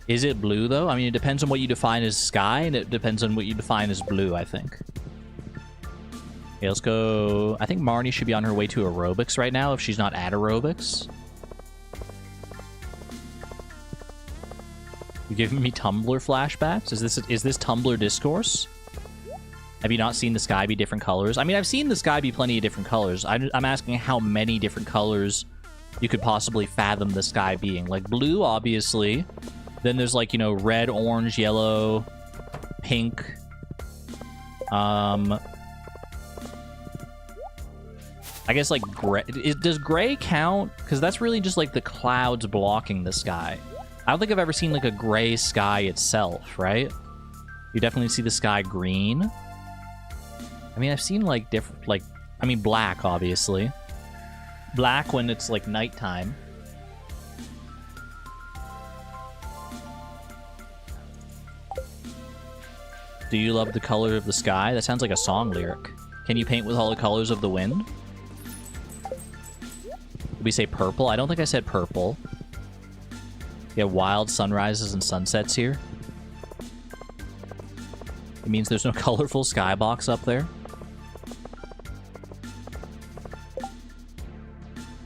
Is it blue though? I mean, it depends on what you define as sky, and it depends on what you define as blue, I think. Okay, let's go. I think Marnie should be on her way to aerobics right now if she's not at aerobics. You're giving me Tumblr flashbacks? Is this Tumblr discourse? Have you not seen the sky be different colors? I mean, I've seen the sky be plenty of different colors. I'm asking how many different colors you could possibly fathom the sky being. Like blue, obviously. Then there's like, you know, red, orange, yellow, pink. I guess like gray. Does gray count? Because that's really just like the clouds blocking the sky. I don't think I've ever seen like a gray sky itself, right? You definitely see the sky green. I mean, I've seen like different, like, I mean, black, obviously. Black when it's like nighttime. Do you love the color of the sky? That sounds like a song lyric. Can you paint with all the colors of the wind? Did we say purple? I don't think I said purple. You have wild sunrises and sunsets here. It means there's no colorful skybox up there.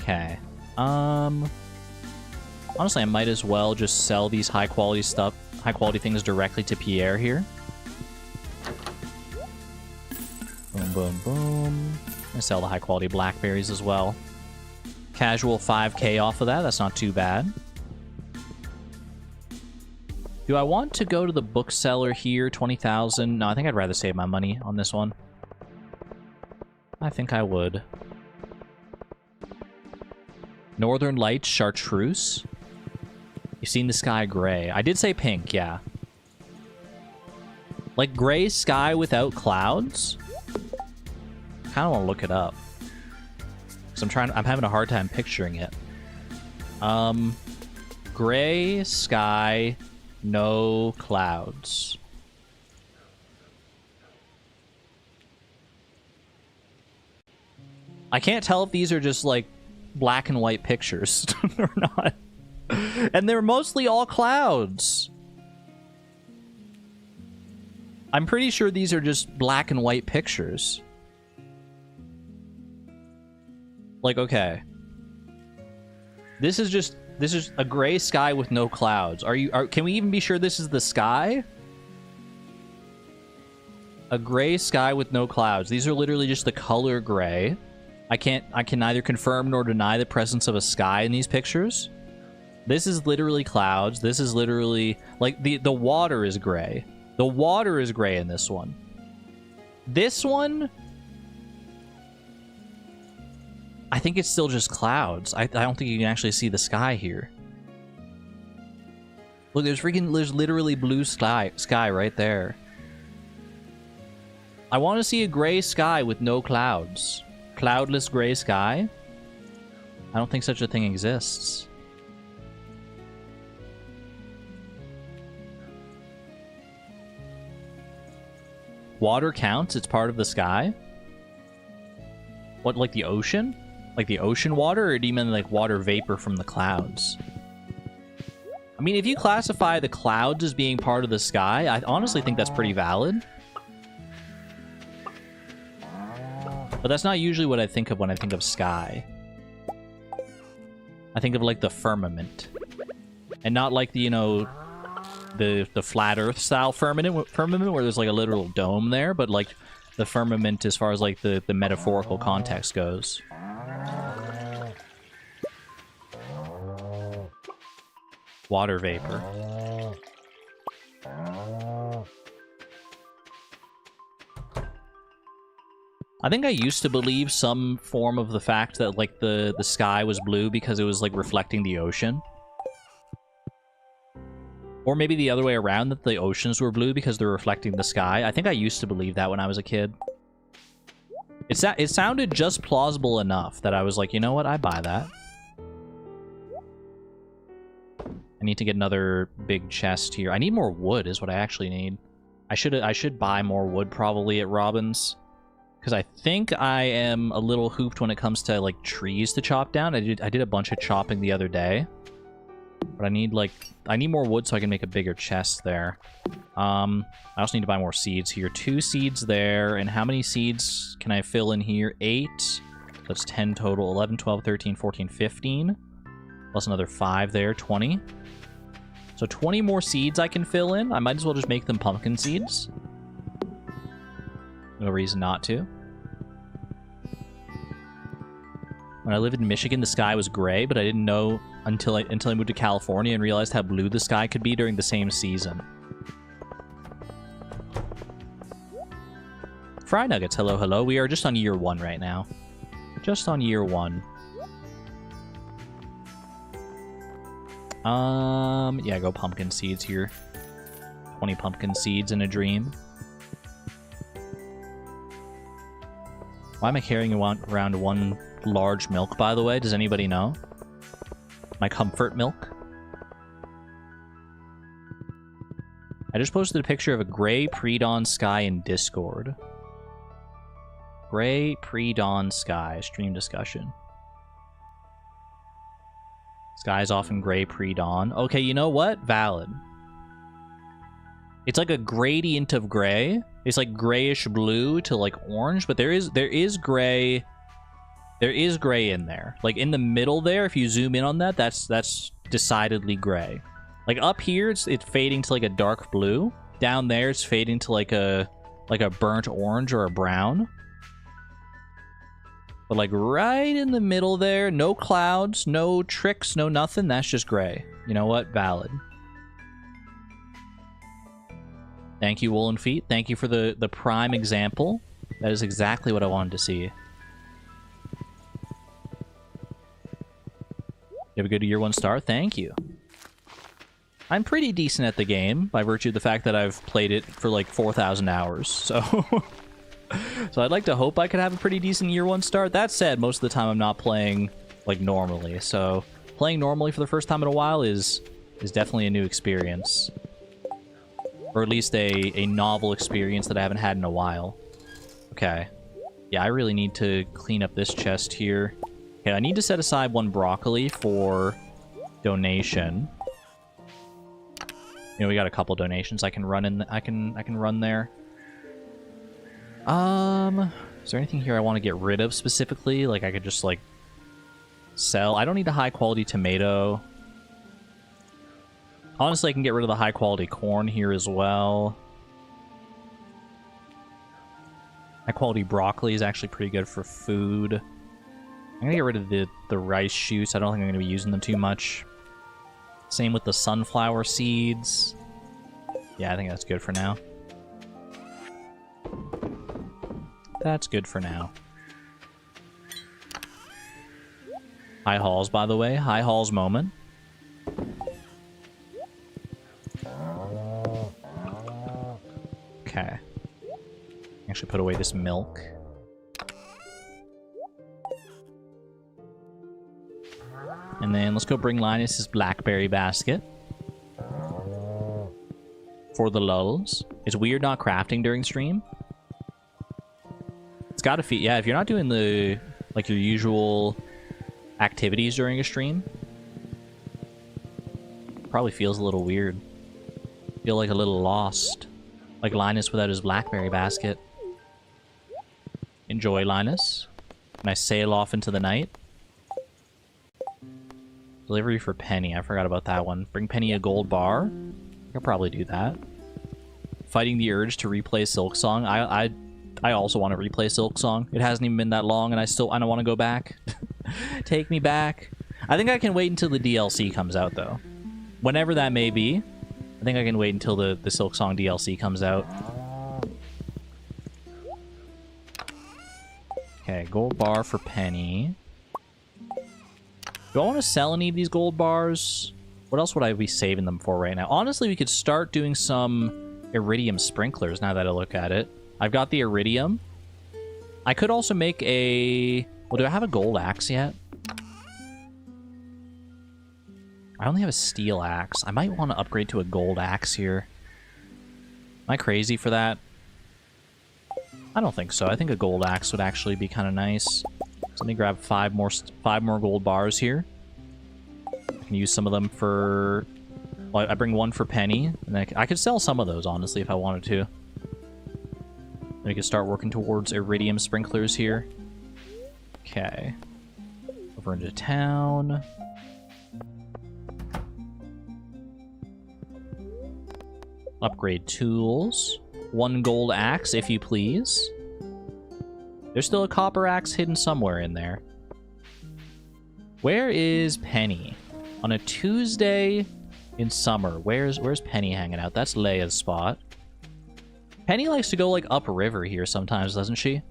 Okay. Honestly, I might as well just sell these high quality things directly to Pierre here. Boom, boom, boom. I sell the high quality blackberries as well. Casual 5k off of that. That's not too bad. Do I want to go to the bookseller here? 20,000? No, I think I'd rather save my money on this one. I think I would. Northern Lights, Chartreuse. You've seen the sky gray. I did say pink, yeah. Like gray sky without clouds? I kind of want to look it up. Because I'm having a hard time picturing it. Gray sky, no clouds. I can't tell if these are just like black and white pictures or not. And they're mostly all clouds. I'm pretty sure these are just black and white pictures. Like, okay. This is a gray sky with no clouds. Can we even be sure this is the sky? A gray sky with no clouds. These are literally just the color gray. I can neither confirm nor deny the presence of a sky in these pictures. This is literally clouds. This is literally like the water is gray. The water is gray in this one. This one, I think it's still just clouds. I don't think you can actually see the sky here. Look, there's literally blue sky right there. I want to see a gray sky with no clouds. Cloudless gray sky? I don't think such a thing exists. Water counts? It's part of the sky? What, like the ocean? Like the ocean water, or do you mean like water vapor from the clouds? I mean, if you classify the clouds as being part of the sky, I honestly think that's pretty valid. But that's not usually what I think of when I think of sky. I think of like the firmament. And not like the, you know, the flat earth style firmament where there's like a literal dome there, but like the firmament as far as like the metaphorical context goes. Water vapor. I think I used to believe some form of the fact that like the sky was blue because it was like reflecting the ocean. Or maybe the other way around, that the oceans were blue because they're reflecting the sky. I think I used to believe that when I was a kid. It sounded just plausible enough that I was like, you know what, I buy that. I need to get another big chest here. I need more wood is what I actually need. I should buy more wood probably at Robin's. Because I think I am a little hooped when it comes to like trees to chop down. I did a bunch of chopping the other day. But I need more wood so I can make a bigger chest there. I also need to buy more seeds here. 2 seeds there. And how many seeds can I fill in here? 8. That's 10 total. 11, 12, 13, 14, 15. Plus another 5 there. 20. So 20 more seeds I can fill in. I might as well just make them pumpkin seeds. No reason not to. When I lived in Michigan, the sky was gray, but I didn't know until I moved to California and realized how blue the sky could be during the same season. Fry Nuggets, hello, hello. We are just on year 1 right now. Just on year 1. Yeah, go pumpkin seeds here. 20 pumpkin seeds in a dream. Why am I carrying around one large milk, by the way? Does anybody know? My comfort milk? I just posted a picture of a gray pre-dawn sky in Discord. Gray pre-dawn sky. Stream discussion. Sky is often gray pre-dawn. Okay, you know what? Valid. It's like a gradient of gray. It's like grayish blue to like orange, but there is gray. There is gray in there. Like in the middle there, if you zoom in on that, that's decidedly gray. Like up here, it's fading to like a dark blue. Down there, it's fading to like a burnt orange or a brown. But like right in the middle there, no clouds, no tricks, no nothing. That's just gray. You know what? Valid. Thank you, Woolen Feet. Thank you for the prime example. That is exactly what I wanted to see. You have a good year 1 star? Thank you. I'm pretty decent at the game by virtue of the fact that I've played it for like 4,000 hours. So so I'd like to hope I could have a pretty decent year 1 start. That said, most of the time I'm not playing like normally. So playing normally for the first time in a while is definitely a new experience. Or at least a novel experience that I haven't had in a while. Okay. Yeah, I really need to clean up this chest here. Okay, I need to set aside 1 broccoli for donation. You know, we got a couple donations I can run in. I can run there. Is there anything here I want to get rid of specifically? Like I could just like sell. I don't need a high quality tomato. Honestly, I can get rid of the high quality corn here as well. High quality broccoli is actually pretty good for food. I'm gonna get rid of the rice shoots. I don't think I'm gonna be using them too much. Same with the sunflower seeds. Yeah, I think that's good for now. That's good for now. High hauls, by the way. High hauls moment. Okay. Actually put away this milk. And then let's go bring Linus his blackberry basket. For the lulls. It's weird not crafting during stream. It's gotta feel... Yeah, if you're not doing the... like, your usual activities during a stream, probably feels a little weird. Feel like a little lost. Like Linus without his blackberry basket. Enjoy, Linus. Can I sail off into the night? Delivery for Penny. I forgot about that one. Bring Penny a gold bar. I'll probably do that. Fighting the urge to replay Silksong. I also want to replay Silksong. It hasn't even been that long, and I don't want to go back. Take me back. I think I can wait until the DLC comes out, though. Whenever that may be. I think I can wait until the Silksong DLC comes out. Okay, gold bar for Penny. Do I want to sell any of these gold bars? What else would I be saving them for right now? Honestly, we could start doing some iridium sprinklers now that I look at it. I've got the iridium. I could also make a... Well, do I have a gold axe yet? I only have a steel axe. I might want to upgrade to a gold axe here. Am I crazy for that? I don't think so. I think a gold axe would actually be kind of nice. So let me grab five more gold bars here. I can use some of them for... Well, I bring 1 for Penny. And I could sell some of those, honestly, if I wanted to. Then we could start working towards iridium sprinklers here. Okay. Over into town. Upgrade tools. 1 gold axe, if you please. There's still a copper axe hidden somewhere in there. Where is Penny? On a Tuesday in summer, where's Penny hanging out? That's Leia's spot. Penny likes to go, like, upriver here sometimes, doesn't she?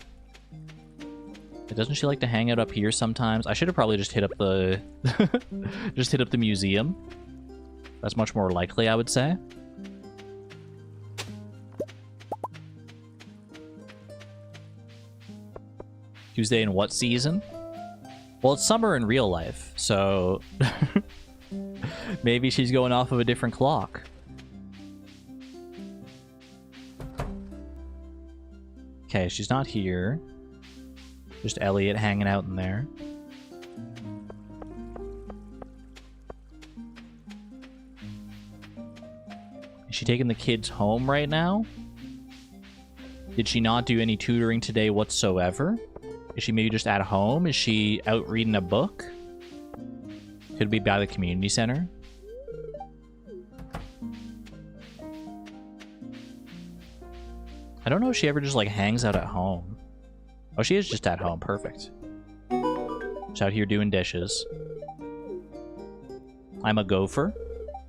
Doesn't she like to hang out up here sometimes? I should have probably just hit up the... just hit up the museum. That's much more likely, I would say. Tuesday in what season? Well, it's summer in real life, so maybe she's going off of a different clock. Okay, she's not here. Just Elliot hanging out in there. Is she taking the kids home right now? Did she not do any tutoring today whatsoever? Is she maybe just at home? Is she out reading a book? Could be by the community center. I don't know if she ever just like hangs out at home. Oh, she is just at home. Perfect. She's out here doing dishes. I'm a gopher.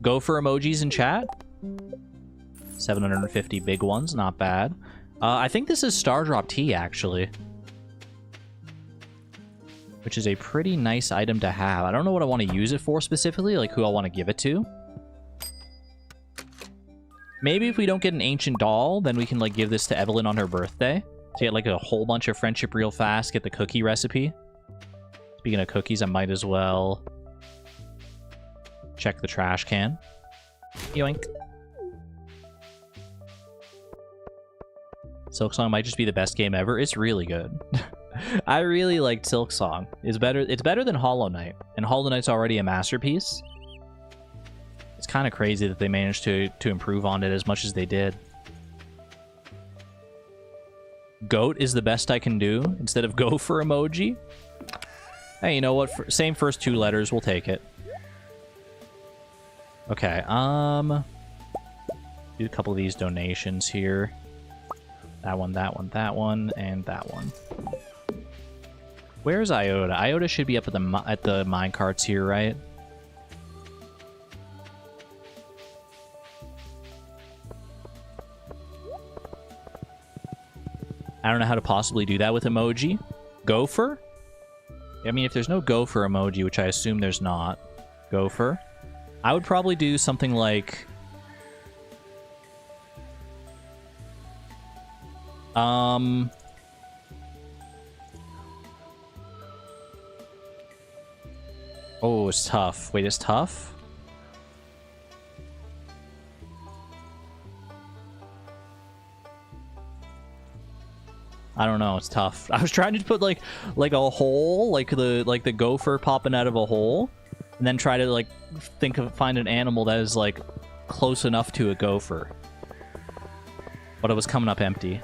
Gopher emojis in chat. 750 big ones. Not bad. I think this is Stardrop Tea, actually. Which is a pretty nice item to have. I don't know what I want to use it for specifically, like who I want to give it to. Maybe if we don't get an ancient doll, then we can like give this to Evelyn on her birthday. To get like a whole bunch of friendship real fast, get the cookie recipe. Speaking of cookies, I might as well check the trash can. Yoink. Silksong might just be the best game ever. It's really good. I really liked Silksong. It's better than Hollow Knight, and Hollow Knight's already a masterpiece. It's kind of crazy that they managed to improve on it as much as they did. Goat is the best I can do instead of gopher emoji. Hey, you know what? Same first two letters. We'll take it. Okay. Do a couple of these donations here. That one, that one, that one, and that one. Where's Iota? Iota should be up at the minecarts here, right? I don't know how to possibly do that with emoji. Gopher? I mean, if there's no gopher emoji, which I assume there's not. Gopher. I would probably do something like... Oh, it's tough. Wait, it's tough? I don't know, it's tough. I was trying to put like a hole, like the gopher popping out of a hole, and then try to like find an animal that is like close enough to a gopher. But it was coming up empty.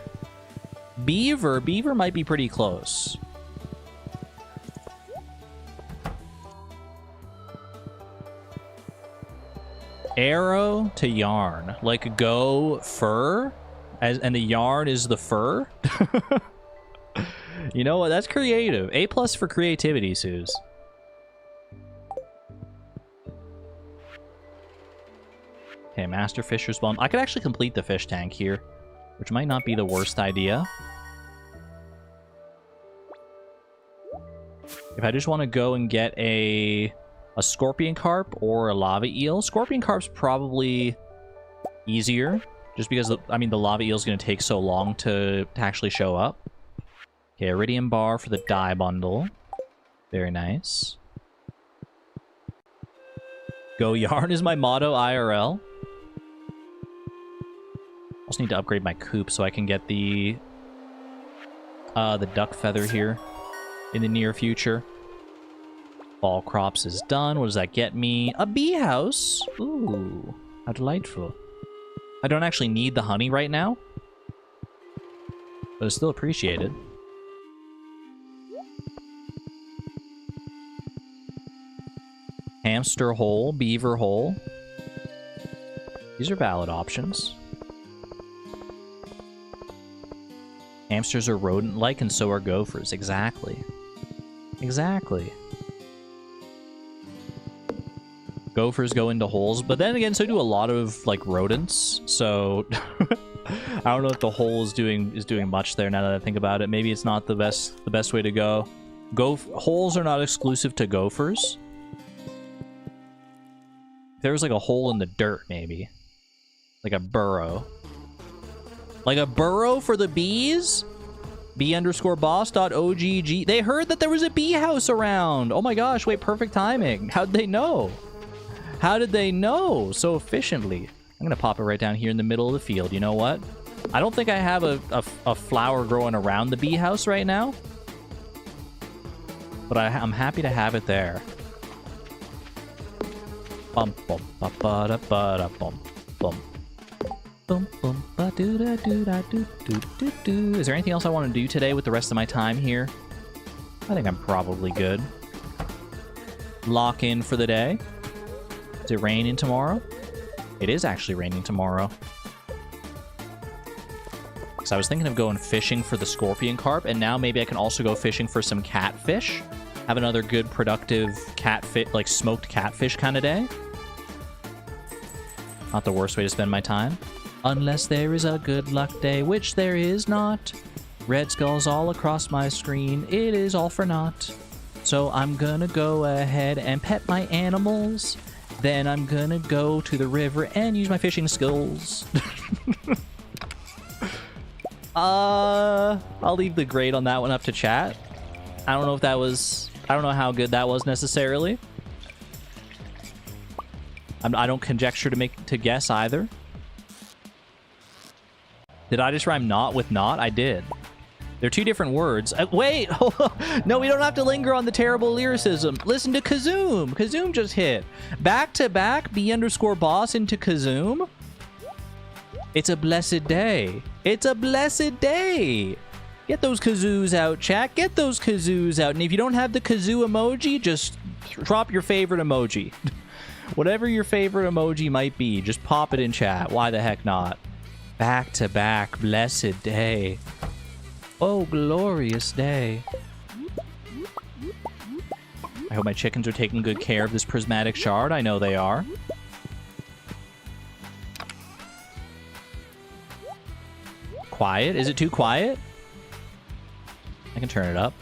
Beaver might be pretty close. Arrow to yarn, like go fur, and the yarn is the fur. You know what? That's creative. A+ for creativity, Suze. Okay, Master Fisher's Bomb. I could actually complete the fish tank here, which might not be the worst idea. If I just want to go and get a scorpion carp or a lava eel. Scorpion carp's probably easier, just because the lava eel's going to take so long to actually show up. Okay, iridium bar for the dye bundle. Very nice. Go yarn is my motto IRL. Also need to upgrade my coop so I can get the duck feather here in the near future. Fall crops is done. What does that get me? A bee house. Ooh, how delightful. I don't actually need the honey right now, but it's still appreciated. Hamster hole, beaver hole. These are valid options. Hamsters are rodent-like, and so are gophers. Exactly. Exactly. Gophers go into holes, but then again, so do a lot of like rodents. So I don't know if the hole is doing much there. Now that I think about it, maybe it's not the best way to go. Holes are not exclusive to gophers. There's like a hole in the dirt, maybe like a burrow. Like a burrow for the bees? b_boss.ogg. They heard that there was a bee house around. Oh my gosh, wait, perfect timing. How'd they know? How did they know so efficiently? I'm gonna pop it right down here in the middle of the field. You know what? I don't think I have a flower growing around the bee house right now. But I'm happy to have it there. Bum bum ba ba da ba da bum bum. Bum bum ba do da do da do do do do. Is there anything else I want to do today with the rest of my time here? I think I'm probably good. Lock in for the day. Is it raining tomorrow? It is actually raining tomorrow. So I was thinking of going fishing for the scorpion carp, and now maybe I can also go fishing for some catfish. Have another good, productive catfish, like smoked catfish kind of day. Not the worst way to spend my time. Unless there is a good luck day, which there is not. Red skulls all across my screen. It is all for naught. So I'm gonna go ahead and pet my animals. Then I'm gonna go to the river and use my fishing skills. I'll leave the grade on that one up to chat. I don't know if that was... I don't know how good that was necessarily. I don't conjecture to guess either. Did I just rhyme not with not? I did. They're two different words. Wait! No, we don't have to linger on the terrible lyricism. Listen to Kazoom! Kazoom just hit. Back to back, b_boss into Kazoom. It's a blessed day. It's a blessed day. Get those kazoos out, chat. Get those kazoos out. And if you don't have the kazoo emoji, just drop your favorite emoji. Whatever your favorite emoji might be, just pop it in chat. Why the heck not? Back to back, blessed day. Oh, glorious day. I hope my chickens are taking good care of this prismatic shard. I know they are. Quiet? Is it too quiet? I can turn it up.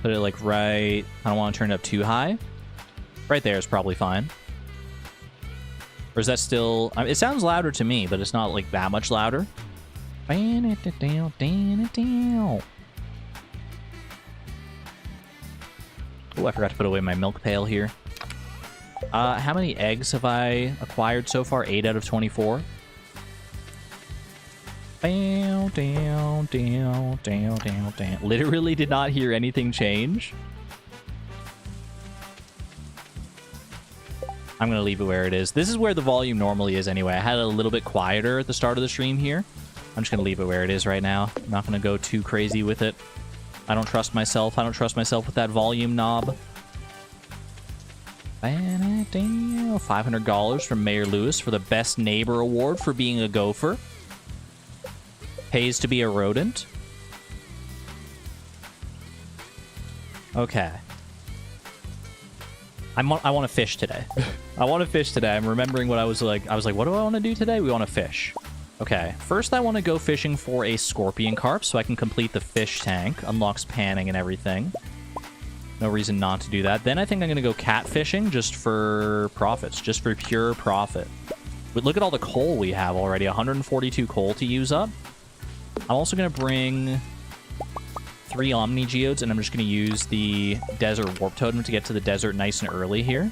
Put it like right... I don't want to turn it up too high. Right there is probably fine. Or is that still... it sounds louder to me, but it's not like that much louder. Oh, I forgot to put away my milk pail here. How many eggs have I acquired so far? 8 out of 24. Literally did not hear anything change. I'm gonna leave it where it is. This is where the volume normally is anyway. I had it a little bit quieter at the start of the stream here. I'm just gonna leave it where it is right now. I'm not gonna go too crazy with it. I don't trust myself. I don't trust myself with that volume knob. $500 from Mayor Lewis for the Best Neighbor Award for being a gopher. Pays to be a rodent. Okay. I want to fish today. I want to fish today. I'm remembering what I was like, what do I want to do today? We want to fish. Okay. First, I want to go fishing for a scorpion carp so I can complete the fish tank. Unlocks panning and everything. No reason not to do that. Then I think I'm going to go catfishing just for profits. Just for pure profit. But look at all the coal we have already. 142 coal to use up. I'm also going to bring 3 Omni Geodes, and I'm just going to use the Desert Warp Totem to get to the desert nice and early here.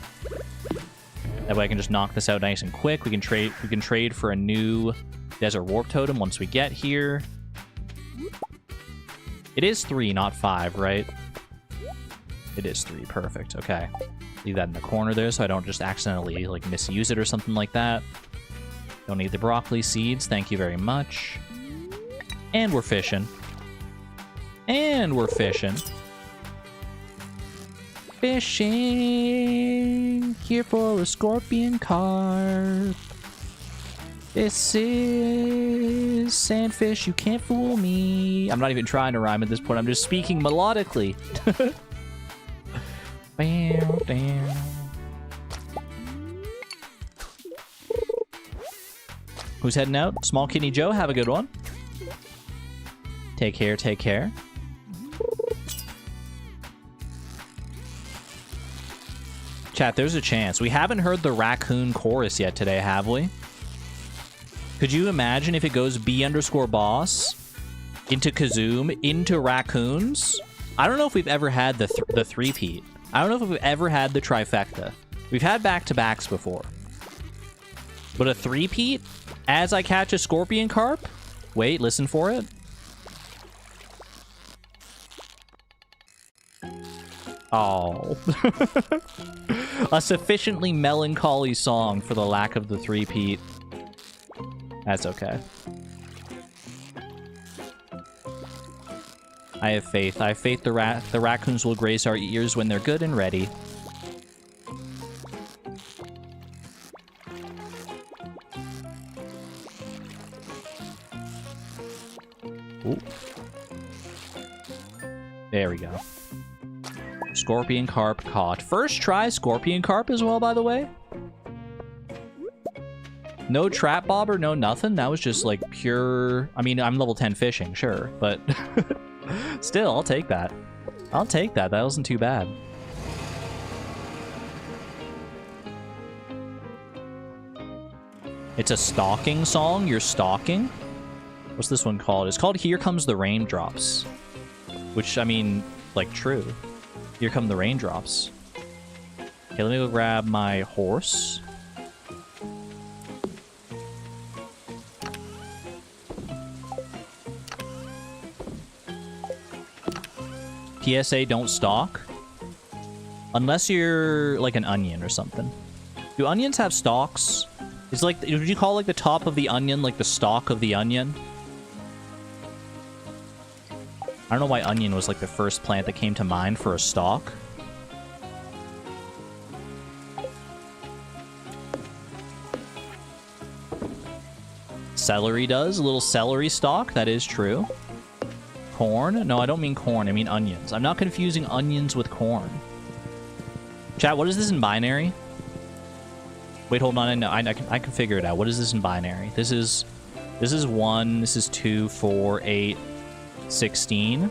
That way I can just knock this out nice and quick. We can trade for a new Desert Warp Totem once we get here. It is 3, not 5, right? It is 3. Perfect. Okay. Leave that in the corner there so I don't just accidentally like misuse it or something like that. Don't need the broccoli seeds. Thank you very much. And we're fishing. And we're fishing. Fishing here for a scorpion carp. This is sandfish, you can't fool me. I'm not even trying to rhyme at this point. I'm just speaking melodically. Bam, bam. Who's heading out? Small Kidney Joe, have a good one. Take care, take care. Chat, there's a chance. We haven't heard the raccoon chorus yet today, have we? Could you imagine if it goes B_boss into Kazoom, into raccoons. I don't know if we've ever had the three-peat. I don't know if we've ever had the trifecta. We've had back-to-backs before. But a three-peat as I catch a scorpion carp? Wait, listen for it. Oh. A sufficiently melancholy song for the lack of the three-peat. That's okay. I have faith. I have faith the raccoons will grace our ears when they're good and ready. Ooh. There we go. Scorpion carp caught. First try scorpion carp as well, by the way. No trap bobber, no nothing. That was just like pure... I mean, I'm level 10 fishing, sure, but... Still, I'll take that. I'll take that. That wasn't too bad. It's a stalking song? You're stalking? What's this one called? It's called Here Comes the Raindrops. Which, I mean, like, true. Here come the raindrops. Okay, let me go grab my horse. PSA, don't stalk. Unless you're like an onion or something. Do onions have stalks? Is like, would you call like the top of the onion like the stalk of the onion? I don't know why onion was like the first plant that came to mind for a stalk. Celery does. A little celery stalk. That is true. Corn? No, I don't mean corn. I mean onions. I'm not confusing onions with corn. Chat, what is this in binary? Wait, hold on. I can figure it out. What is this in binary? This is 1. This is 2, 4, 8, 16.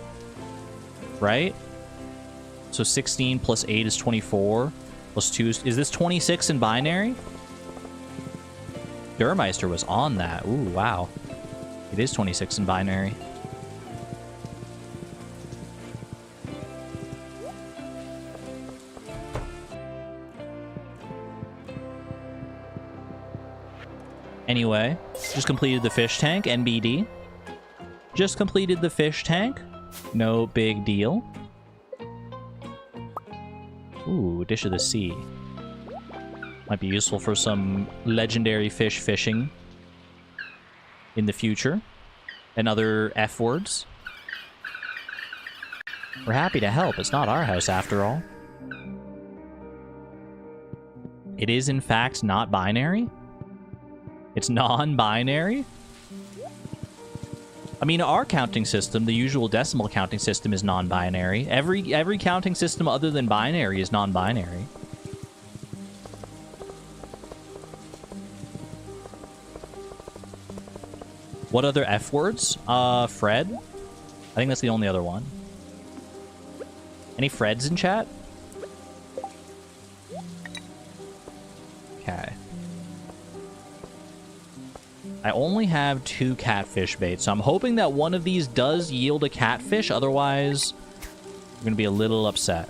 Right? So 16 plus 8 is 24. Plus 2 is this 26 in binary? Durmeister was on that. Ooh, wow. It is 26 in binary. Anyway, just completed the fish tank, NBD. Just completed the fish tank. No big deal. Ooh, Dish of the Sea. Might be useful for some legendary fish fishing in the future. And other F words. We're happy to help. It's not our house after all. It is in fact not binary. It's non-binary? I mean, our counting system, the usual decimal counting system, is non-binary. Every counting system other than binary is non-binary. What other F words? Fred? I think that's the only other one. Any Freds in chat? Okay. I only have 2 catfish baits, so I'm hoping that one of these does yield a catfish, otherwise I'm going to be a little upset.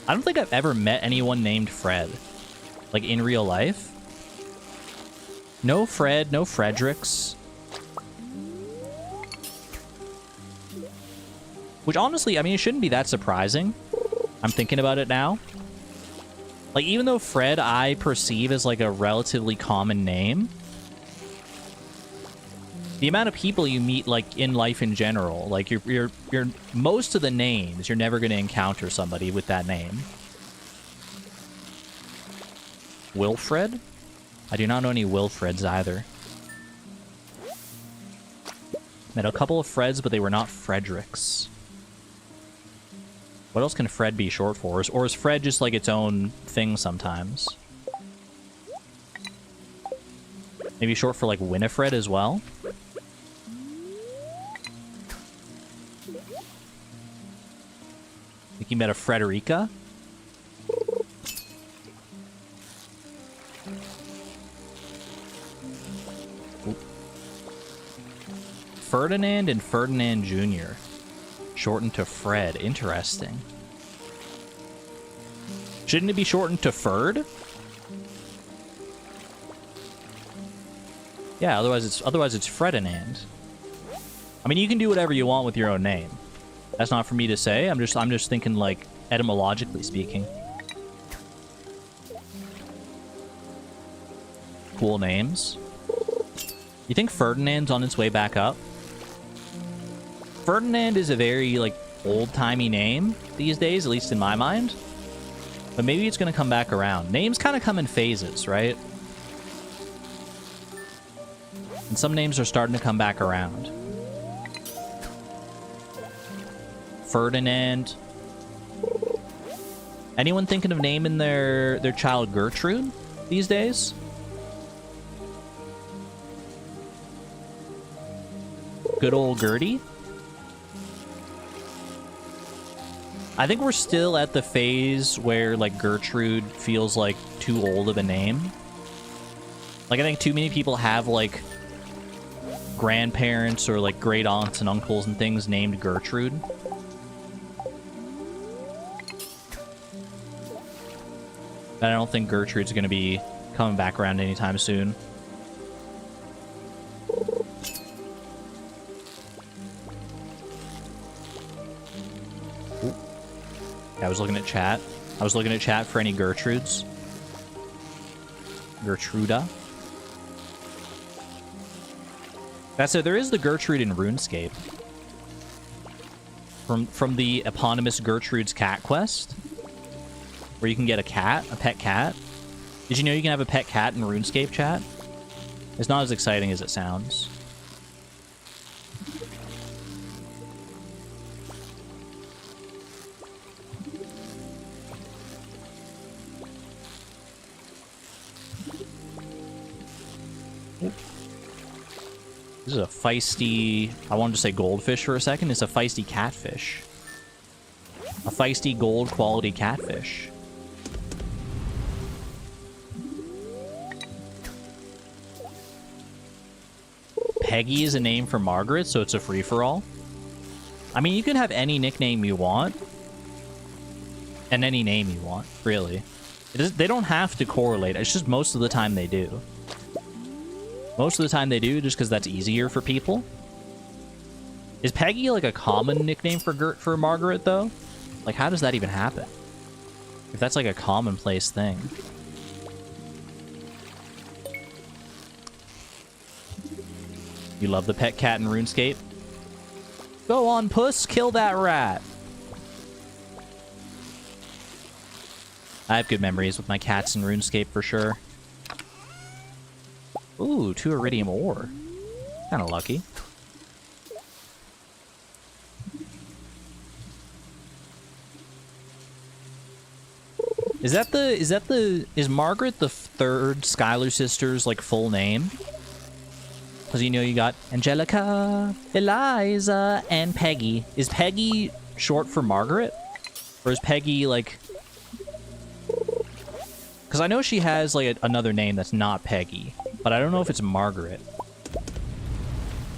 I don't think I've ever met anyone named Fred. Like, in real life. No Fred, no Fredericks. Which, honestly, I mean, it shouldn't be that surprising. I'm thinking about it now. Like, even though Fred I perceive as, like, a relatively common name, the amount of people you meet, like, in life in general, like, you're most of the names, you're never going to encounter somebody with that name. Wilfred? I do not know any Wilfreds either. Met a couple of Freds, but they were not Fredericks. What else can Fred be short for? Or is Fred just like its own thing sometimes? Maybe short for like Winifred as well? Think you met a Frederica? Ferdinand and Ferdinand Jr. Shortened to Fred. Interesting. Shouldn't it be shortened to Ferd? Yeah, otherwise it's Ferdinand. I mean, you can do whatever you want with your own name. That's not for me to say. I'm just thinking, like, etymologically speaking. Cool names. You think Ferdinand's on its way back up? Ferdinand is a very, like, old-timey name these days, at least in my mind. But maybe it's going to come back around. Names kind of come in phases, right? And some names are starting to come back around. Ferdinand. Anyone thinking of naming their child Gertrude these days? Good old Gertie? I think we're still at the phase where, like, Gertrude feels like too old of a name. Like, I think too many people have, like, grandparents or, like, great aunts and uncles and things named Gertrude. And I don't think Gertrude's going to be coming back around anytime soon. I was looking at chat. I was looking at chat for any Gertrudes. Gertruda. That's it. There is the Gertrude in RuneScape. From the eponymous Gertrude's Cat Quest, where you can get a cat, a pet cat. Did you know you can have a pet cat in RuneScape, chat? It's not as exciting as it sounds. This is a feisty... I wanted to say goldfish for a second. It's a feisty catfish. A feisty gold quality catfish. Peggy is a name for Margaret, so it's a free-for-all. I mean, you can have any nickname you want. And any name you want, really. They don't have to correlate. It's just most of the time they do. Most of the time they do, just because that's easier for people. Is Peggy, like, a common nickname for Margaret, though? Like, how does that even happen? If that's, like, a commonplace thing. You love the pet cat in RuneScape? Go on, puss, kill that rat! I have good memories with my cats in RuneScape, for sure. Ooh, 2 iridium ore. Kinda lucky. Is Margaret the third Skylar sister's, like, full name? Because you know you got Angelica, Eliza, and Peggy. Is Peggy short for Margaret? Or is Peggy, like... Because I know she has, like, another name that's not Peggy. But I don't know if it's Margaret.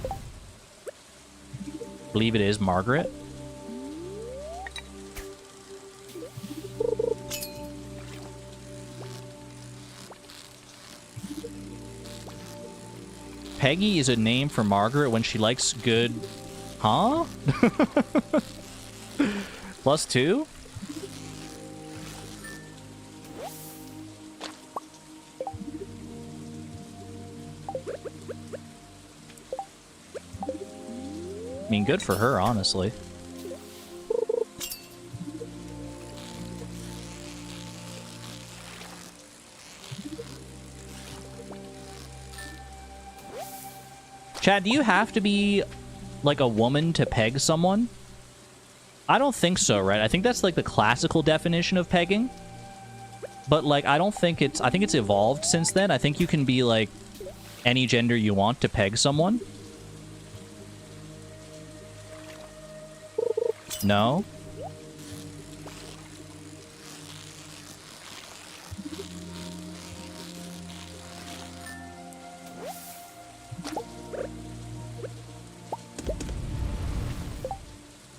I believe it is Margaret. Peggy is a name for Margaret when she likes good... Huh? +2? I mean, good for her, honestly. Chad, do you have to be, like, a woman to peg someone? I don't think so, right? I think that's, like, the classical definition of pegging. But, like, I don't think it's... I think it's evolved since then. I think you can be, like, any gender you want to peg someone. No?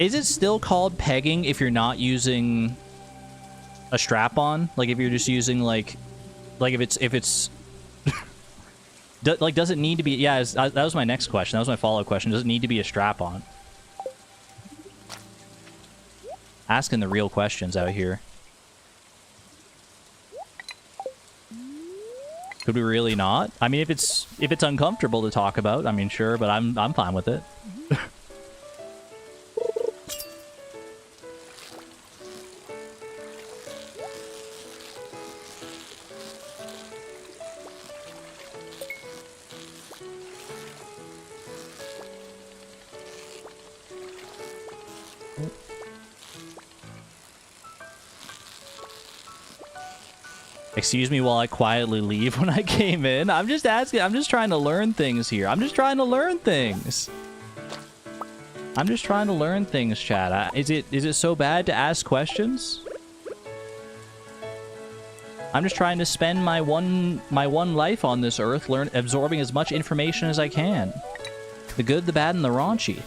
Is it still called pegging if you're not using a strap-on? Like if you're just using like if it's like, does it need to be? Yeah, that was my next question. That was my follow-up question. Does it need to be a strap-on? Asking the real questions out here. Could we really not? I mean, if it's uncomfortable to talk about, I mean, sure, but I'm fine with it. Excuse me while I quietly leave when I came in. I'm just asking. I'm just trying to learn things here. I'm just trying to learn things. I'm just trying to learn things, chat. Is it so bad to ask questions? I'm just trying to spend my one life on this earth absorbing as much information as I can. The good, the bad, and the raunchy.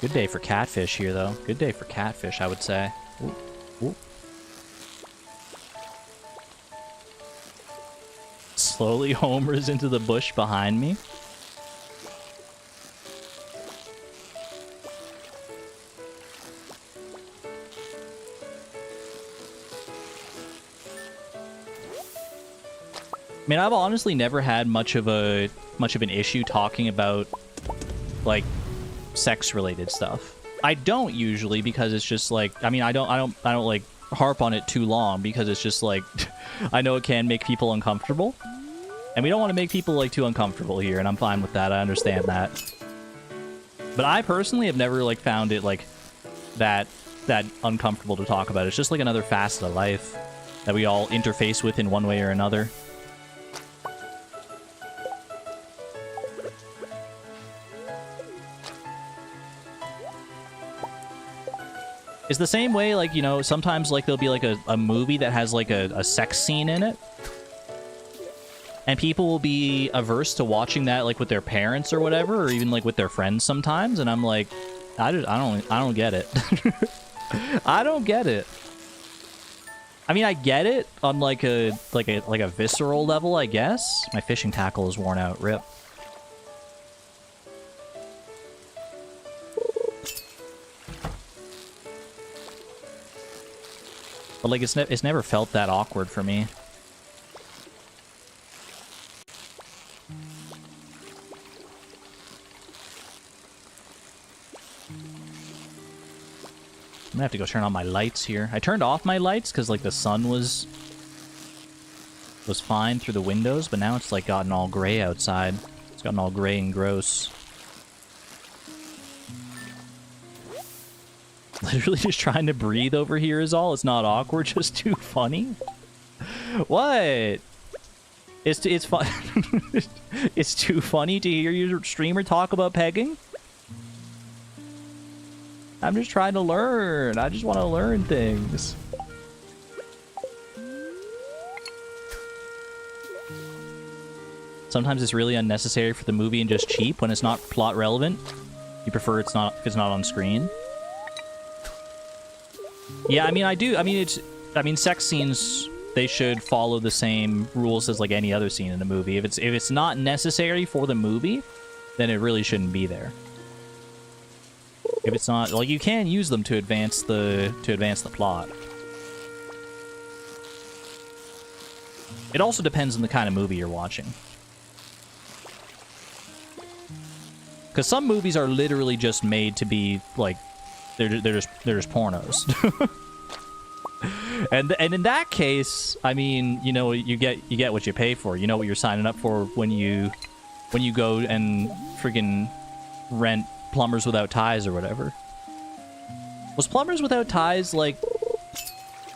Good day for catfish here, though. Good day for catfish, I would say. Ooh, ooh. Slowly homers into the bush behind me. I mean, I've honestly never had much of an issue talking about, like, sex-related stuff. I don't usually, because it's just like, I mean, I don't like harp on it too long, because it's just like I know it can make people uncomfortable, and we don't want to make people like too uncomfortable here, and I'm fine with that. I understand that, but I personally have never like found it like that uncomfortable to talk about. It's just like another facet of life that we all interface with in one way or another. It's the same way, like, you know, sometimes, like, there'll be, like, a movie that has, like, a sex scene in it. And people will be averse to watching that, like, with their parents or whatever, or even, like, with their friends sometimes. And I'm like, I don't get it. I don't get it. I mean, I get it on, like a visceral level, I guess. My fishing tackle is worn out. Rip. But, like, it's never felt that awkward for me. I'm gonna have to go turn on my lights here. I turned off my lights because, like, the sun was fine through the windows, but now it's, like, gotten all gray outside. It's gotten all gray and gross. Literally just trying to breathe over here is all. It's not awkward, just too funny. What? It's fun. It's too funny to hear your streamer talk about pegging? I'm just trying to learn. I just want to learn things. Sometimes it's really unnecessary for the movie and just cheap when it's not plot relevant. You prefer if it's not on screen. Yeah, I mean, I do. I mean, sex scenes, they should follow the same rules as like any other scene in the movie. If it's not necessary for the movie, then it really shouldn't be there. If it's not, like, you can use them to advance the plot. It also depends on the kind of movie you're watching. Because some movies are literally just made to be like, they're just pornos. and in that case, I mean, you know, you get what you pay for. You know what you're signing up for when you go and freaking rent Plumbers Without Ties or whatever. Was Plumbers Without Ties, like,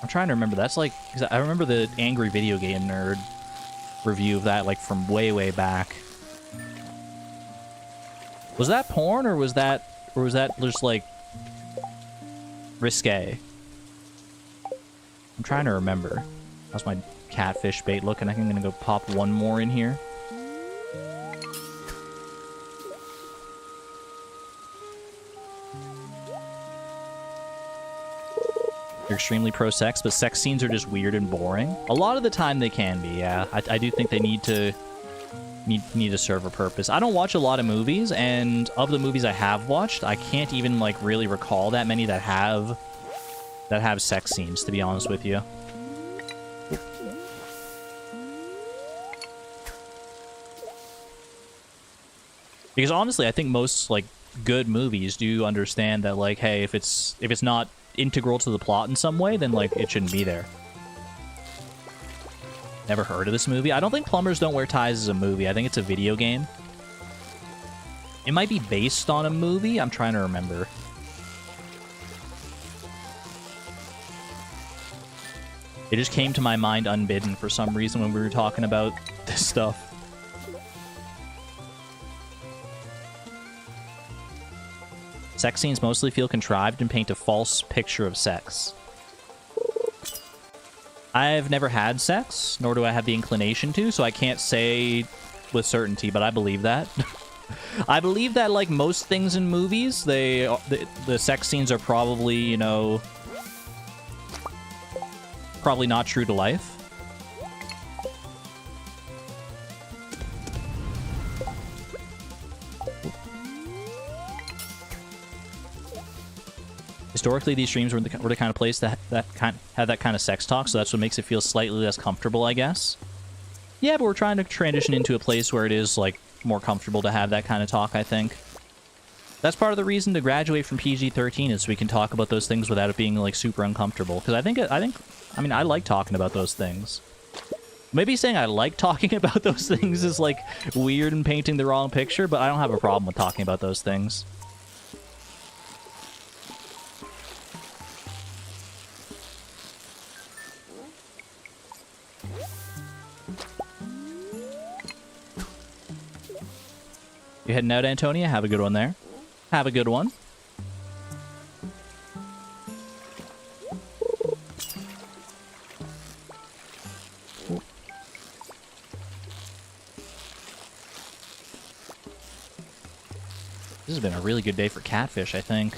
I'm trying to remember. That's like, 'cause I remember the Angry Video Game Nerd review of that, like, from way back. Was that porn, or was that Or was that just, like, risque? I'm trying to remember. How's my catfish bait looking? I think I'm gonna go pop one more in here. They're extremely pro-sex, but sex scenes are just weird and boring. A lot of the time they can be, yeah. I do think they need to serve a purpose. I don't watch a lot of movies, and of the movies I have watched, I can't even, like, really recall that many that have sex scenes, to be honest with you. Because honestly, I think most, like, good movies do understand that, like, hey, if it's not integral to the plot in some way, then, like, it shouldn't be there. Never heard of this movie. I don't think Plumbers Don't Wear Ties is a movie. I think it's a video game. It might be based on a movie. I'm trying to remember. It just came to my mind unbidden for some reason when we were talking about this stuff. Sex scenes mostly feel contrived and paint a false picture of sex. I've never had sex, nor do I have the inclination to, so I can't say with certainty, but I believe that. I believe that, like most things in movies, the sex scenes are probably, you know, probably not true to life. Historically, these streams were the kind of place that had that kind of sex talk, so that's what makes it feel slightly less comfortable, I guess. Yeah, but we're trying to transition into a place where it is, like, more comfortable to have that kind of talk, I think. That's part of the reason to graduate from PG-13 is so we can talk about those things without it being, like, super uncomfortable. Because I mean, I like talking about those things. Maybe saying I like talking about those things is, like, weird and painting the wrong picture, but I don't have a problem with talking about those things. You heading out, Antonia? Have a good one there. Have a good one. This has been a really good day for catfish, I think.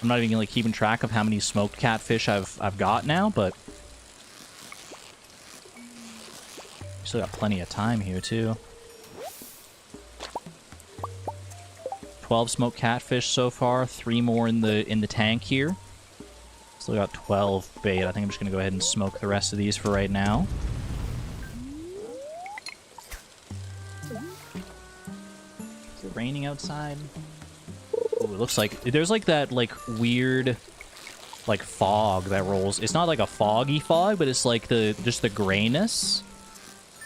I'm not even like keeping track of how many smoked catfish I've got now, but still got plenty of time here too. 12 smoked catfish so far, 3 more in the tank here. Still got 12 bait. I think I'm just gonna go ahead and smoke the rest of these for right now. Is it raining outside? Ooh, it looks like there's like that like weird like fog that rolls. It's not like a foggy fog, but it's like just the grayness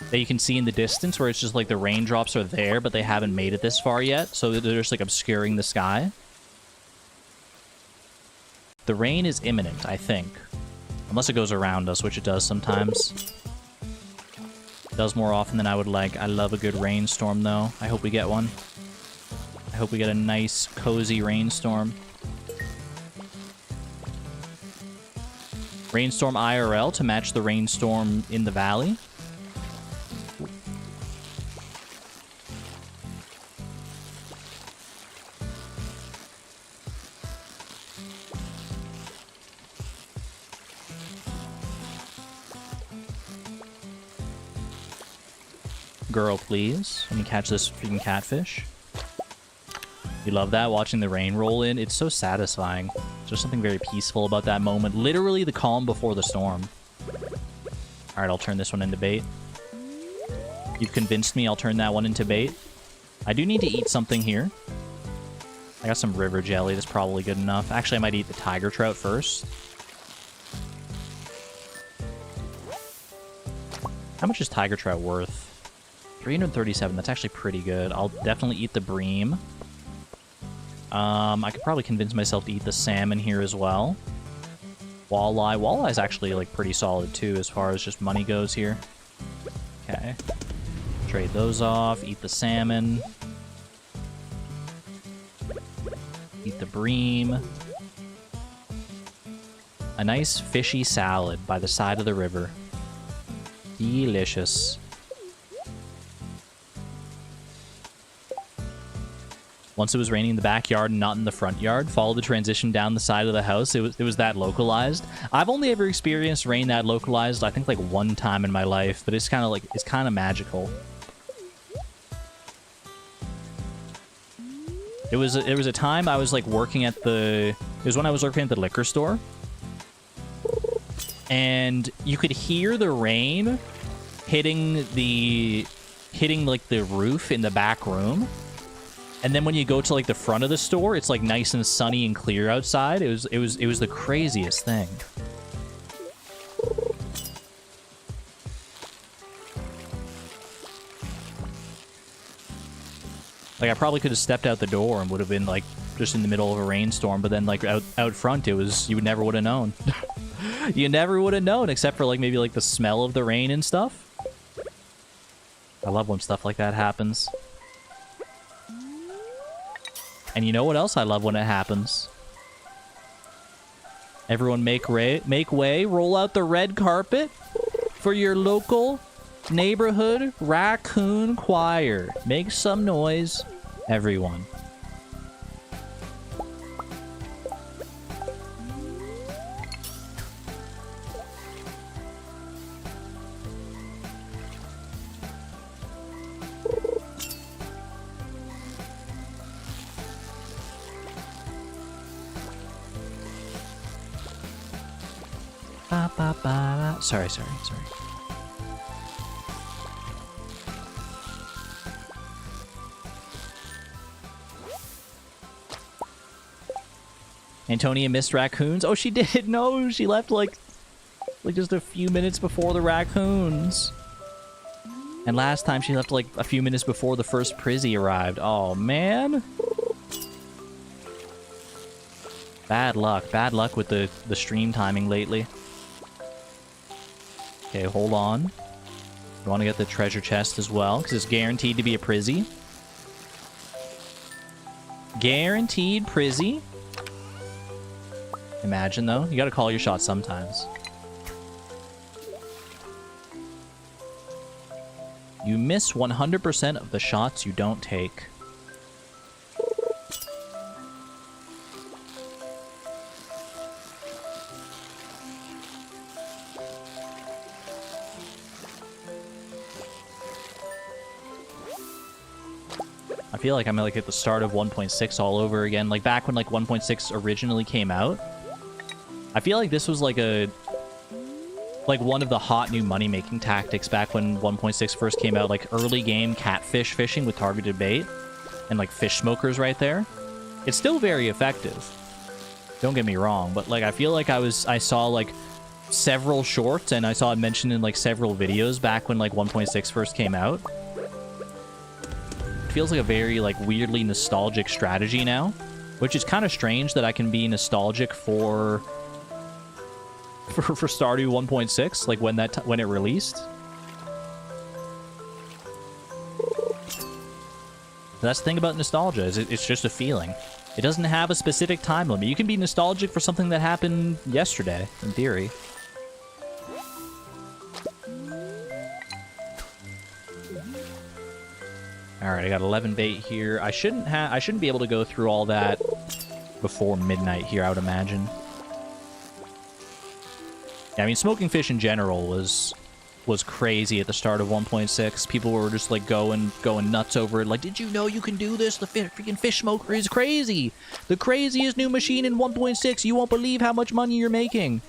that you can see in the distance, where it's just like the raindrops are there, but they haven't made it this far yet, so they're just like obscuring the sky. The rain is imminent, I think. Unless it goes around us, which it does sometimes. It does more often than I would like. I love a good rainstorm, though. I hope we get one. I hope we get a nice, cozy rainstorm. Rainstorm IRL to match the rainstorm in the valley. Girl, please. Let me catch this freaking catfish. You love that, watching the rain roll in? It's so satisfying. There's something very peaceful about that moment. Literally the calm before the storm. Alright, I'll turn this one into bait. You've convinced me, I'll turn that one into bait. I do need to eat something here. I got some river jelly, that's probably good enough. Actually, I might eat the tiger trout first. How much is tiger trout worth? 337, that's actually pretty good. I'll definitely eat the bream. I could probably convince myself to eat the salmon here as well. Walleye. Walleye's actually, like, pretty solid, too, as far as just money goes here. Okay. Trade those off. Eat the salmon. Eat the bream. A nice fishy salad by the side of the river. Delicious. Once it was raining in the backyard and not in the front yard, follow the transition down the side of the house. It was that localized. I've only ever experienced rain that localized, I think, like one time in my life, but it's kind of magical. It was a time I was like working at the... It was when I was working at the liquor store. And you could hear the rain hitting like the roof in the back room. And then when you go to like the front of the store, it's like nice and sunny and clear outside. It was the craziest thing. Like, I probably could have stepped out the door and would have been like just in the middle of a rainstorm, but then like out front you never would have known. You never would have known, except for like maybe like the smell of the rain and stuff. I love when stuff like that happens. And you know what else I love when it happens? Everyone make way, roll out the red carpet for your local neighborhood raccoon choir. Make some noise, everyone. Sorry. Antonia missed raccoons. Oh, she did. No, she left like just a few minutes before the raccoons. And last time she left like a few minutes before the first Prizzy arrived. Oh, man. Bad luck with the stream timing lately. Okay, hold on. You want to get the treasure chest as well, because it's guaranteed to be a Prizzy. Guaranteed Prizzy. Imagine, though. You gotta call your shot sometimes. You miss 100% of the shots you don't take. I feel like I'm like at the start of 1.6 all over again. Like back when like 1.6 originally came out. I feel like this was like one of the hot new money-making tactics back when 1.6 first came out. Like early game catfish fishing with targeted bait and like fish smokers right there. It's still very effective. Don't get me wrong, but like I feel like I saw like several shorts and I saw it mentioned in like several videos back when like 1.6 first came out. Feels like a very like weirdly nostalgic strategy now, which is kind of strange that I can be nostalgic for Stardew 1.6 like when it released. That's the thing about nostalgia, is it's just a feeling. It doesn't have a specific time limit. You can be nostalgic for something that happened yesterday, in theory. Alright, I got 11 bait here. I shouldn't be able to go through all that before midnight here, I would imagine. Yeah, I mean, smoking fish in general was crazy at the start of 1.6. People were just like going nuts over it. Like, did you know you can do this? The freaking fish smoker is crazy. The craziest new machine in 1.6. You won't believe how much money you're making.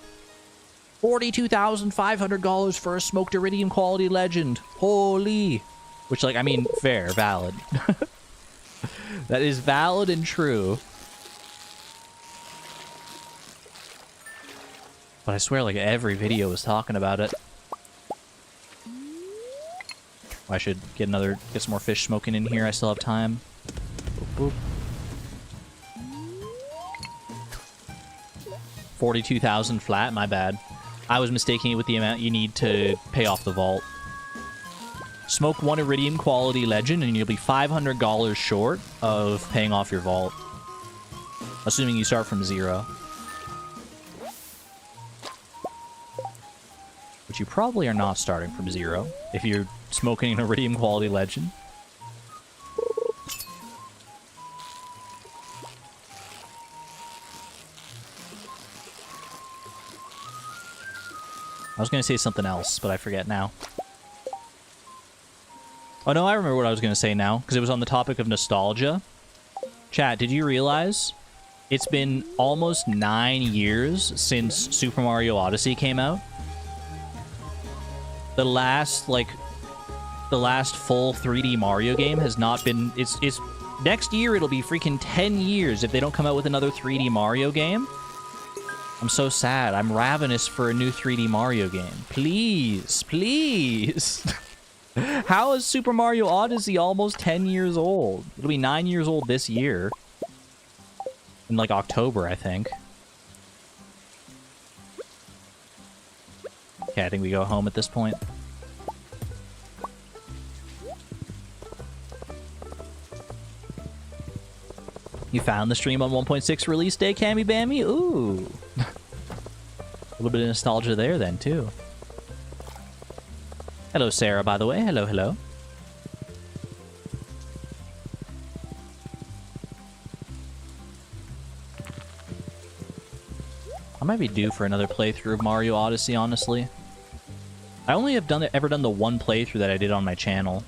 $42,500 for a smoked iridium quality legend. Holy. Which, like, I mean, fair, valid. That is valid and true. But I swear, like, every video was talking about it. I should get some more fish smoking in here. I still have time. Boop, boop. 42,000 flat, my bad. I was mistaking it with the amount you need to pay off the vault. Smoke one iridium quality legend and you'll be $500 short of paying off your vault. Assuming you start from 0. Which you probably are not starting from 0 if you're smoking an Iridium quality legend. I was going to say something else, but I forget now. Oh no, I remember what I was going to say now, because it was on the topic of nostalgia. Chat, did you realize it's been almost 9 years since Super Mario Odyssey came out? The last full 3D Mario game has not been... It's next year it'll be freaking 10 years if they don't come out with another 3D Mario game. I'm so sad. I'm ravenous for a new 3D Mario game. Please, please. How is Super Mario Odyssey almost 10 years old? It'll be 9 years old this year. In like October, I think. Okay, I think we go home at this point. You found the stream on 1.6 release day, Cammy Bammy? Ooh. A little bit of nostalgia there then, too. Hello, Sarah, by the way. Hello, hello. I might be due for another playthrough of Mario Odyssey, honestly. I only have ever done the one playthrough that I did on my channel.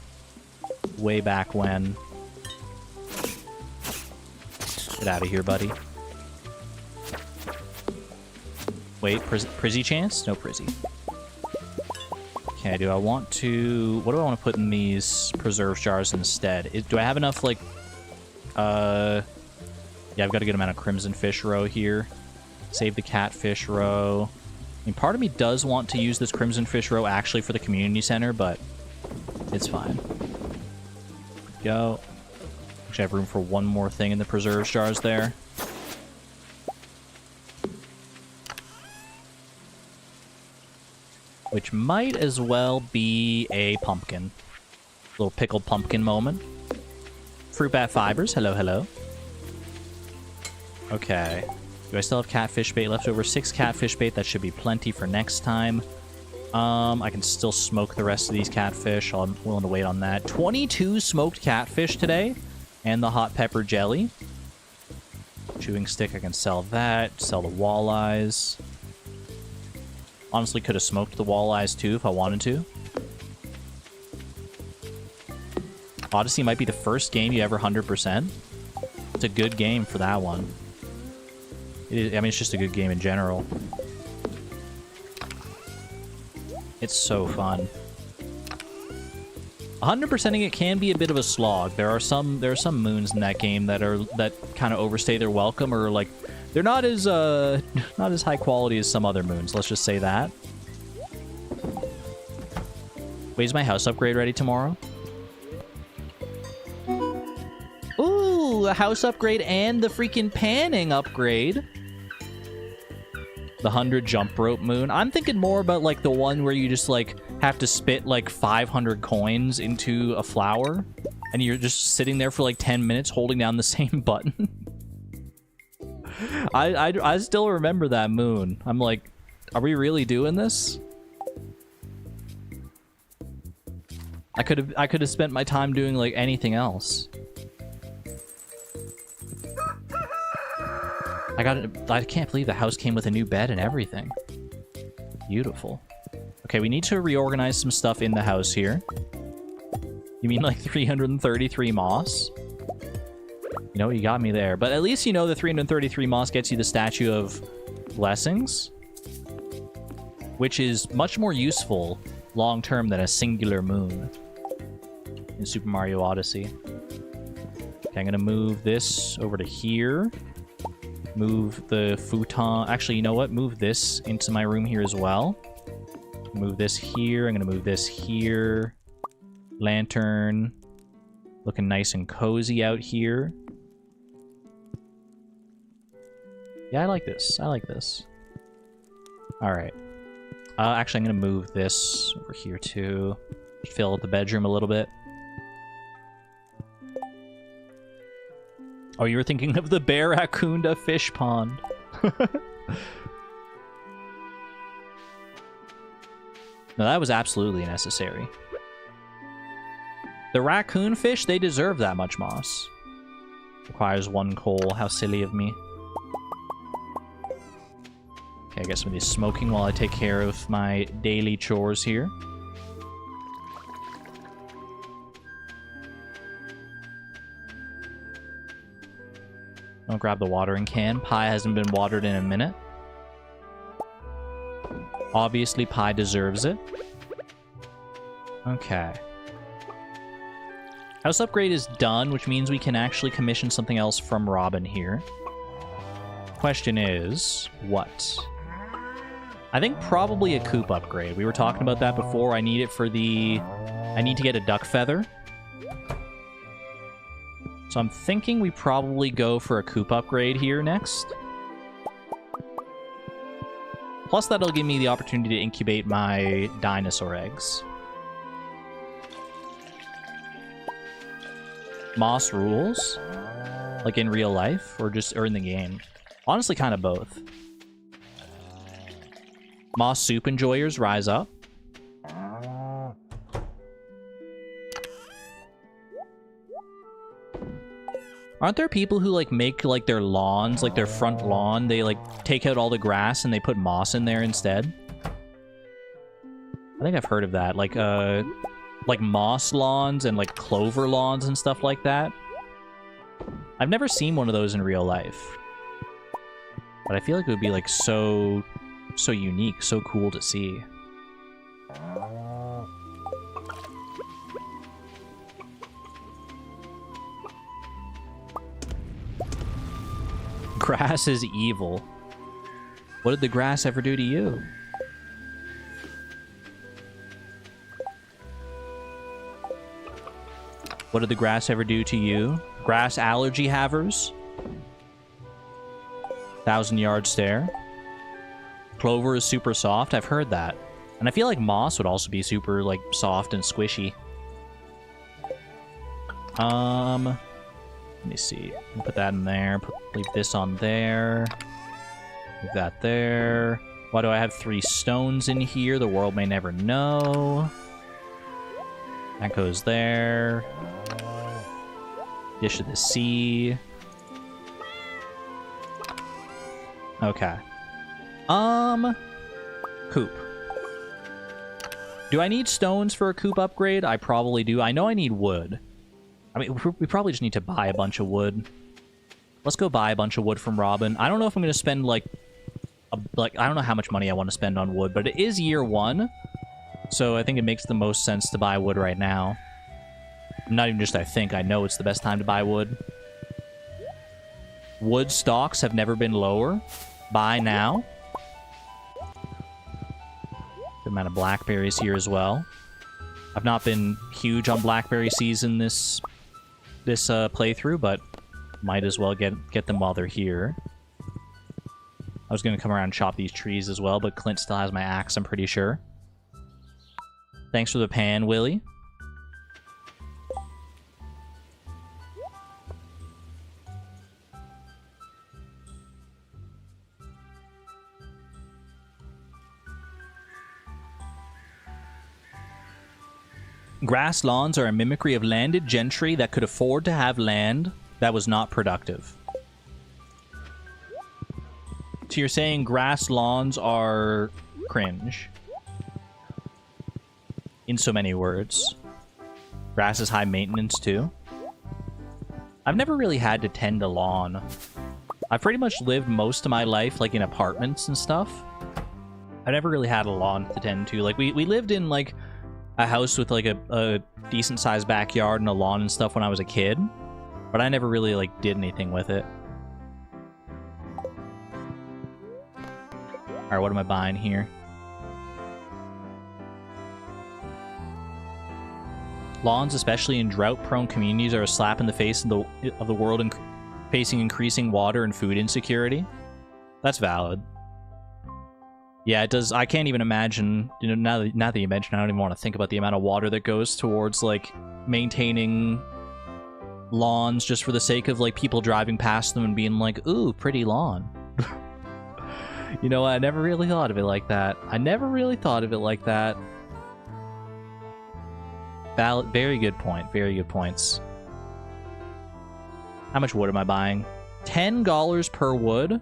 Way back when. Get out of here, buddy. Wait, Prizzy chance? No Prizzy. Okay, do I want to... What do I want to put in these preserve jars instead? Do I have enough, like... Yeah, I've got a good amount of Crimson Fish Roe here. Save the Catfish Roe. I mean, part of me does want to use this Crimson Fish Roe actually for the community center, but it's fine. Go. Actually, I have room for one more thing in the preserve jars there. Which might as well be a pumpkin. Little pickled pumpkin moment. Fruit Bat Fibers, hello, hello. Okay. Do I still have catfish bait left over? 6 catfish bait, that should be plenty for next time. I can still smoke the rest of these catfish. I'm willing to wait on that. 22 smoked catfish today. And the hot pepper jelly. Chewing stick, I can sell that. Sell the walleyes. Honestly, could have smoked the walleyes too if I wanted to. Odyssey might be the first game you ever 100%. It's a good game for that one. I mean, it's just a good game in general. It's so fun. 100%ing it can be a bit of a slog. There are some moons in that game that kind of overstay their welcome, or like they're not as high quality as some other moons. Let's just say that. Wait, is my house upgrade ready tomorrow? Ooh, a house upgrade and the freaking panning upgrade. The 100 jump rope moon. I'm thinking more about like the one where you just like have to spit like 500 coins into a flower and you're just sitting there for like 10 minutes holding down the same button. I still remember that moon. I'm like, are we really doing this? I could have spent my time doing like anything else. I can't believe the house came with a new bed and everything. Beautiful. Okay, we need to reorganize some stuff in the house here. You mean like 333 moss? You know, you got me there. But at least you know the 333 moss gets you the Statue of Blessings, which is much more useful long-term than a singular moon in Super Mario Odyssey. Okay, I'm gonna move this over to here. Move the futon. Actually, you know what? Move this into my room here as well. Move this here. I'm going to move this here. Lantern. Looking nice and cozy out here. Yeah, I like this. I like this. Alright. Actually, I'm going to move this over here too. Fill out the bedroom a little bit. Oh, you were thinking of the Barracuda fish pond. No, that was absolutely necessary. The raccoon fish, they deserve that much moss. Requires 1 coal. How silly of me. Okay, I guess somebody's smoking while I take care of my daily chores here. I'll grab the watering can. Pie hasn't been watered in a minute. Obviously, Pie deserves it. Okay. House upgrade is done, which means we can actually commission something else from Robin here. Question is, what? I think probably a coop upgrade. We were talking about that before. I need it for the... I need to get a duck feather. So I'm thinking we probably go for a coop upgrade here next. Plus that'll give me the opportunity to incubate my dinosaur eggs. Moss rules? Like in real life? Or in the game? Honestly, kind of both. Moss soup enjoyers, rise up. Aren't there people who, like, make, like, their lawns, like, their front lawn, they, like, take out all the grass and they put moss in there instead? I think I've heard of that. Like moss lawns and, like, clover lawns and stuff like that. I've never seen one of those in real life. But I feel like it would be, like, so unique, so cool to see. Grass is evil. What did the grass ever do to you? What did the grass ever do to you? Grass allergy havers? 1,000-yard stare. Clover is super soft. I've heard that. And I feel like moss would also be super, like, soft and squishy. Let me see. Put that in there. Leave this on there. Leave that there. Why do I have 3 stones in here? The world may never know. That goes there. Dish of the sea. Okay. Coop. Do I need stones for a coop upgrade? I probably do. I know I need wood. I mean, we probably just need to buy a bunch of wood. Let's go buy a bunch of wood from Robin. I don't know if I'm going to spend, like, I don't know how much money I want to spend on wood, but it is year 1. So I think it makes the most sense to buy wood right now. Not even just I think, I know it's the best time to buy wood. Wood stocks have never been lower. Buy now. Good amount of blackberries here as well. I've not been huge on blackberry season this playthrough, but might as well get them while they're here. I was going to come around and chop these trees as well, but Clint still has my axe, I'm pretty sure. Thanks for the pan, Willie. Grass lawns are a mimicry of landed gentry that could afford to have land that was not productive. So you're saying grass lawns are cringe? In so many words. Grass is high maintenance too. I've never really had to tend a lawn. I've pretty much lived most of my life like in apartments and stuff. I've never really had a lawn to tend to. Like we lived in like a house with like a decent sized backyard and a lawn and stuff when I was a kid, but I never really like did anything with it. Alright, what am I buying here? Lawns, especially in drought-prone communities, are a slap in the face of the world and facing increasing water and food insecurity. That's valid. Yeah, it does. I can't even imagine, you know, now that you mention, I don't even want to think about the amount of water that goes towards, like, maintaining lawns just for the sake of, like, people driving past them and being like, ooh, pretty lawn. You know, I never really thought of it like that. I never really thought of it like that. Very good point. Very good points. How much wood am I buying? $10 per wood?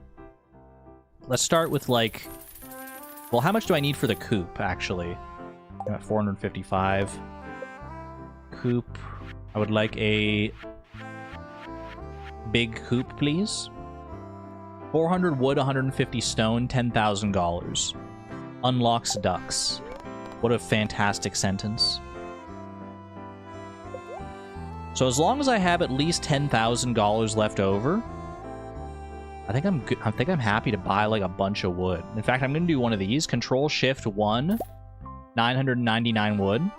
Let's start with, like... Well, how much do I need for the coop, actually? I'm at 455. Coop. I would like a big coop, please. 400 wood, 150 stone, $10,000. Unlocks ducks. What a fantastic sentence. So as long as I have at least $10,000 left over, I think I'm good. I think I'm happy to buy like a bunch of wood. In fact, I'm gonna do one of these. Control Shift 1, 999 wood.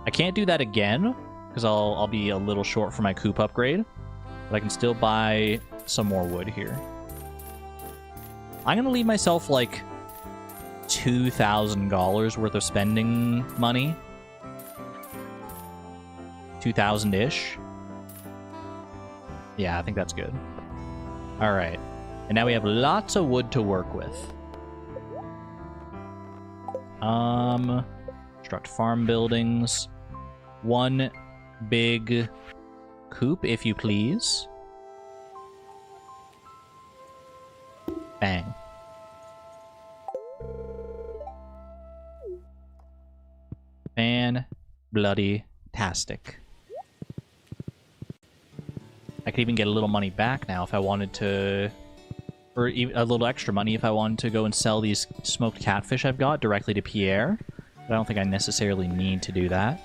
I can't do that again because I'll be a little short for my coop upgrade, but I can still buy some more wood here. I'm gonna leave myself like $2,000 worth of spending money. 2,000-ish. Yeah, I think that's good. All right, and now we have lots of wood to work with. Construct farm buildings. One big coop, if you please. Bang. Fan-bloody-tastic. I could even get a little money back now if I wanted to, or even a little extra money if I wanted to go and sell these smoked catfish I've got directly to Pierre. But I don't think I necessarily need to do that.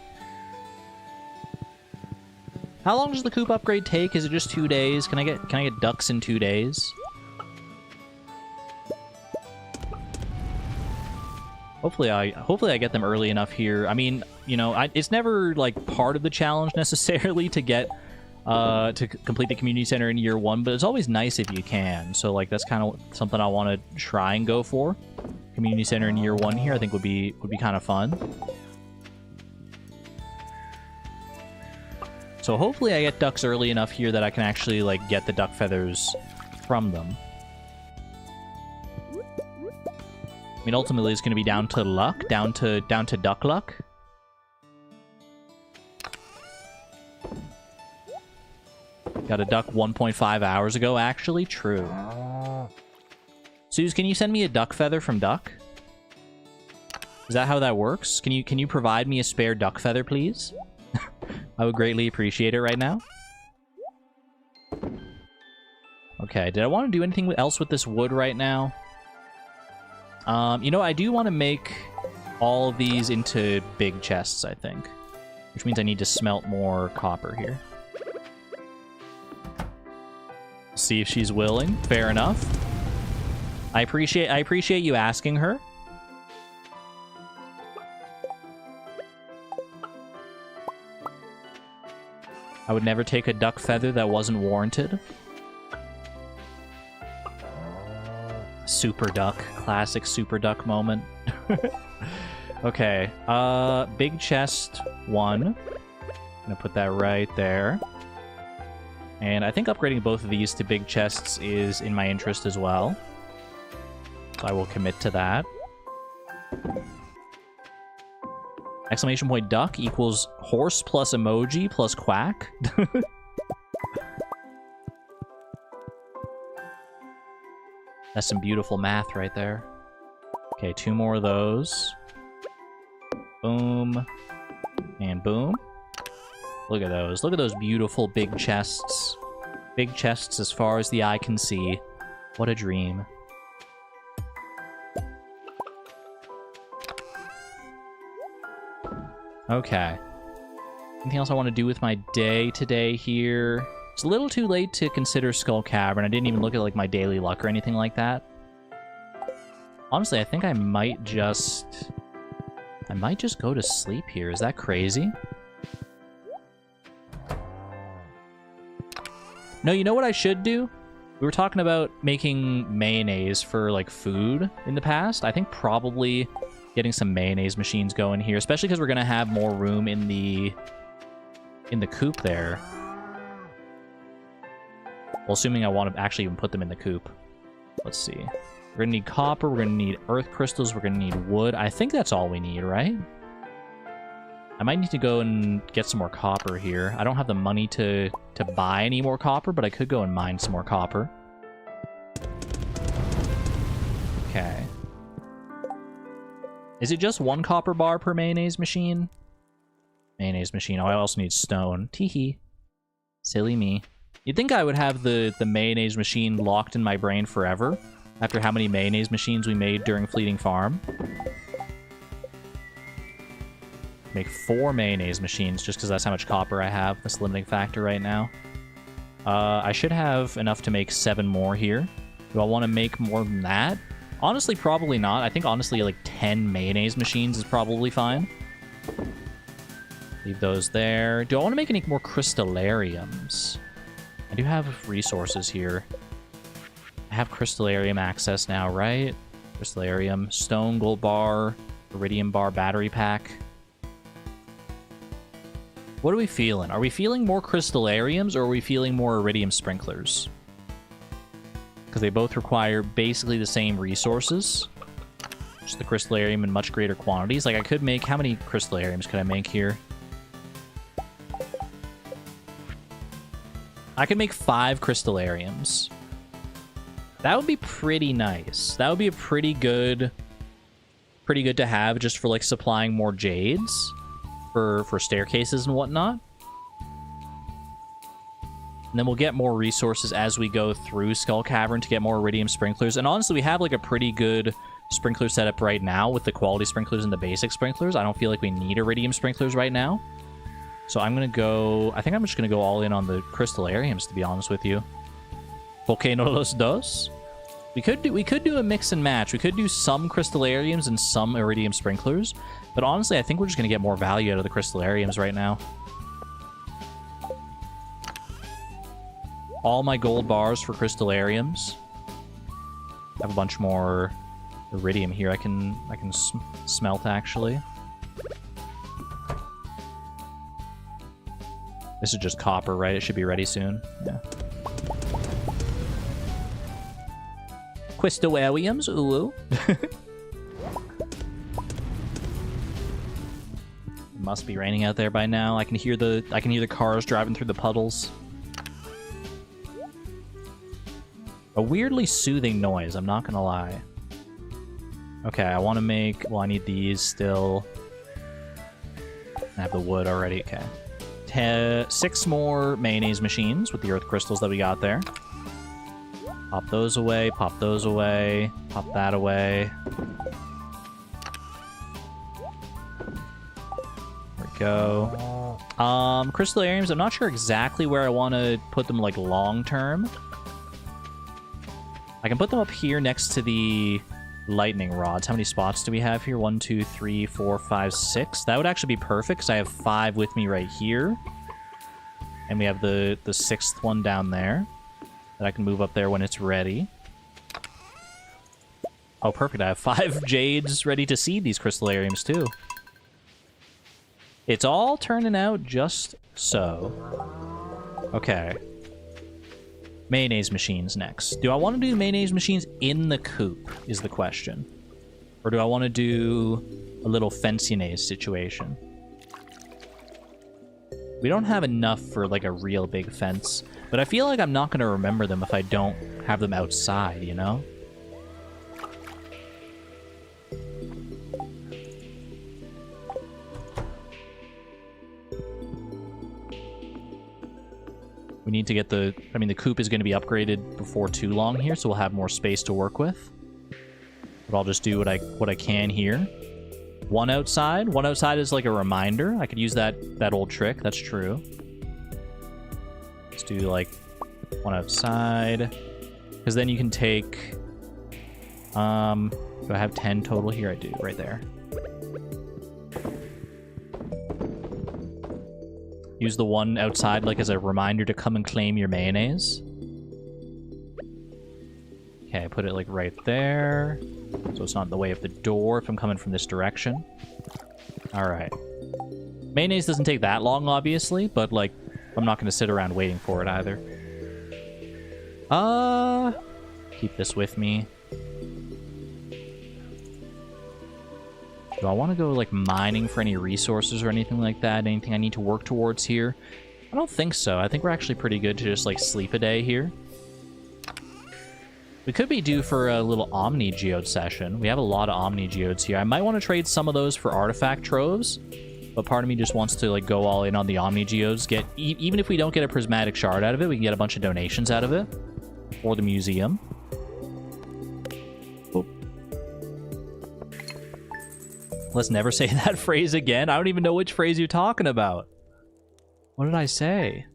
How long does the coop upgrade take? Is it just 2 days? Can I get ducks in 2 days? Hopefully I get them early enough here. I mean, you know, it's never like part of the challenge necessarily to get to complete the community center in year 1, but it's always nice if you can. So like that's kind of something I want to try and go for. Community center in year 1 here I think would be kind of fun. So hopefully I get ducks early enough here that I can actually like get the duck feathers from them. I mean, ultimately it's going to be down to luck, down to duck luck. Got a duck 1.5 hours ago, actually. True. Suze, can you send me a duck feather from Duck? Is that how that works? Can you provide me a spare duck feather, please? I would greatly appreciate it right now. Okay, did I want to do anything else with this wood right now? You know, I do want to make all of these into big chests, I think. Which means I need to smelt more copper here. See if she's willing. Fair enough. I appreciate you asking her. I would never take a duck feather that wasn't warranted. Super duck. Classic super duck moment. Okay. Big chest 1. I'm gonna put that right there. And I think upgrading both of these to big chests is in my interest as well. So I will commit to that. Exclamation point duck equals horse plus emoji plus quack. That's some beautiful math right there. Okay, 2 more of those. Boom. And boom. Look at those. Look at those beautiful big chests. Big chests as far as the eye can see. What a dream. Okay. Anything else I want to do with my day today here? It's a little too late to consider Skull Cavern. I didn't even look at like my daily luck or anything like that. Honestly, I think I might just go to sleep here. Is that crazy? No, you know what I should do? We were talking about making mayonnaise for, like, food in the past. I think probably getting some mayonnaise machines going here, especially because we're going to have more room in the in the coop there. Well, assuming I want to actually even put them in the coop. Let's see. We're going to need copper, we're going to need earth crystals, we're going to need wood. I think that's all we need, right? I might need to go and get some more copper here. I don't have the money to buy any more copper, but I could go and mine some more copper. Okay. Is it just one copper bar per mayonnaise machine? Mayonnaise machine. Oh, I also need stone. Teehee. Silly me. You'd think I would have the mayonnaise machine locked in my brain forever, after how many mayonnaise machines we made during Fleeting Farm. Make 4 mayonnaise machines just because that's how much copper I have. That's the limiting factor right now. I should have enough to make 7 more here. Do I want to make more than that? Honestly, probably not. I think honestly like 10 mayonnaise machines is probably fine. Leave those there. Do I want to make any more crystallariums? I do have resources here. I have crystallarium access now, right? Crystallarium, stone, gold bar, iridium bar, battery pack. What are we feeling? Are we feeling more crystallariums or are we feeling more iridium sprinklers? Because they both require basically the same resources. Just the crystallarium in much greater quantities. Like I could make... How many crystallariums could I make here? I could make 5 crystallariums. That would be pretty nice. That would be a pretty good to have just for like supplying more jades for staircases and whatnot. And then we'll get more resources as we go through Skull Cavern to get more iridium sprinklers. And honestly, we have like a pretty good sprinkler setup right now with the quality sprinklers and the basic sprinklers. I don't feel like we need iridium sprinklers right now. So I'm going to go... I think I'm just going to go all in on the crystallariums, to be honest with you. Volcano los dos? We could do a mix and match. We could do some crystallariums and some iridium sprinklers. But honestly, I think we're just going to get more value out of the crystallariums right now. All my gold bars for crystallariums. I have a bunch more iridium here I can smelt, actually. This is just copper, right? It should be ready soon. Yeah. Crystallariums, ooh. It must be raining out there by now. I can hear the cars driving through the puddles. A weirdly soothing noise, I'm not gonna lie. Okay, I want to make... Well, I need these still. I have the wood already, okay. 6 more mayonnaise machines with the earth crystals that we got there. Pop those away, pop those away, pop that away. There we go. Crystallariums, I'm not sure exactly where I want to put them, like, long-term. I can put them up here next to the lightning rods. How many spots do we have here? 1, 2, 3, 4, 5, 6. That would actually be perfect, because I have 5 with me right here. And we have the 6th one down there that I can move up there when it's ready. Oh, perfect. I have 5 jades ready to seed these crystallariums, too. It's all turning out just so. Okay. Mayonnaise machines next. Do I want to do mayonnaise machines in the coop, is the question. Or do I want to do a little fancy-naise situation? We don't have enough for, like, a real big fence. But I feel like I'm not going to remember them if I don't have them outside, you know? We need to get the... I mean, the coop is going to be upgraded before too long here, so we'll have more space to work with. But I'll just do what I can here. One outside. One outside is like a reminder. I could use that old trick. That's true. Let's do, like, one outside. Because then you can take... do I have 10 total here? I do, right there. Use the one outside, like, as a reminder to come and claim your mayonnaise. Okay, put it, like, right there. So it's not in the way of the door if I'm coming from this direction. Alright. Mayonnaise doesn't take that long, obviously, but, like, I'm not going to sit around waiting for it either. Keep this with me. Do I want to go, like, mining for any resources or anything like that? Anything I need to work towards here? I don't think so. I think we're actually pretty good to just, like, sleep a day here. We could be due for a little Omni Geode session. We have a lot of Omni Geodes here. I might want to trade some of those for artifact troves, but part of me just wants to, like, go all in on the Omni Geodes. Get even if we don't get a Prismatic Shard out of it, we can get a bunch of donations out of it. Or the museum. Oop. Let's never say that phrase again. I don't even know which phrase you're talking about. What did I say?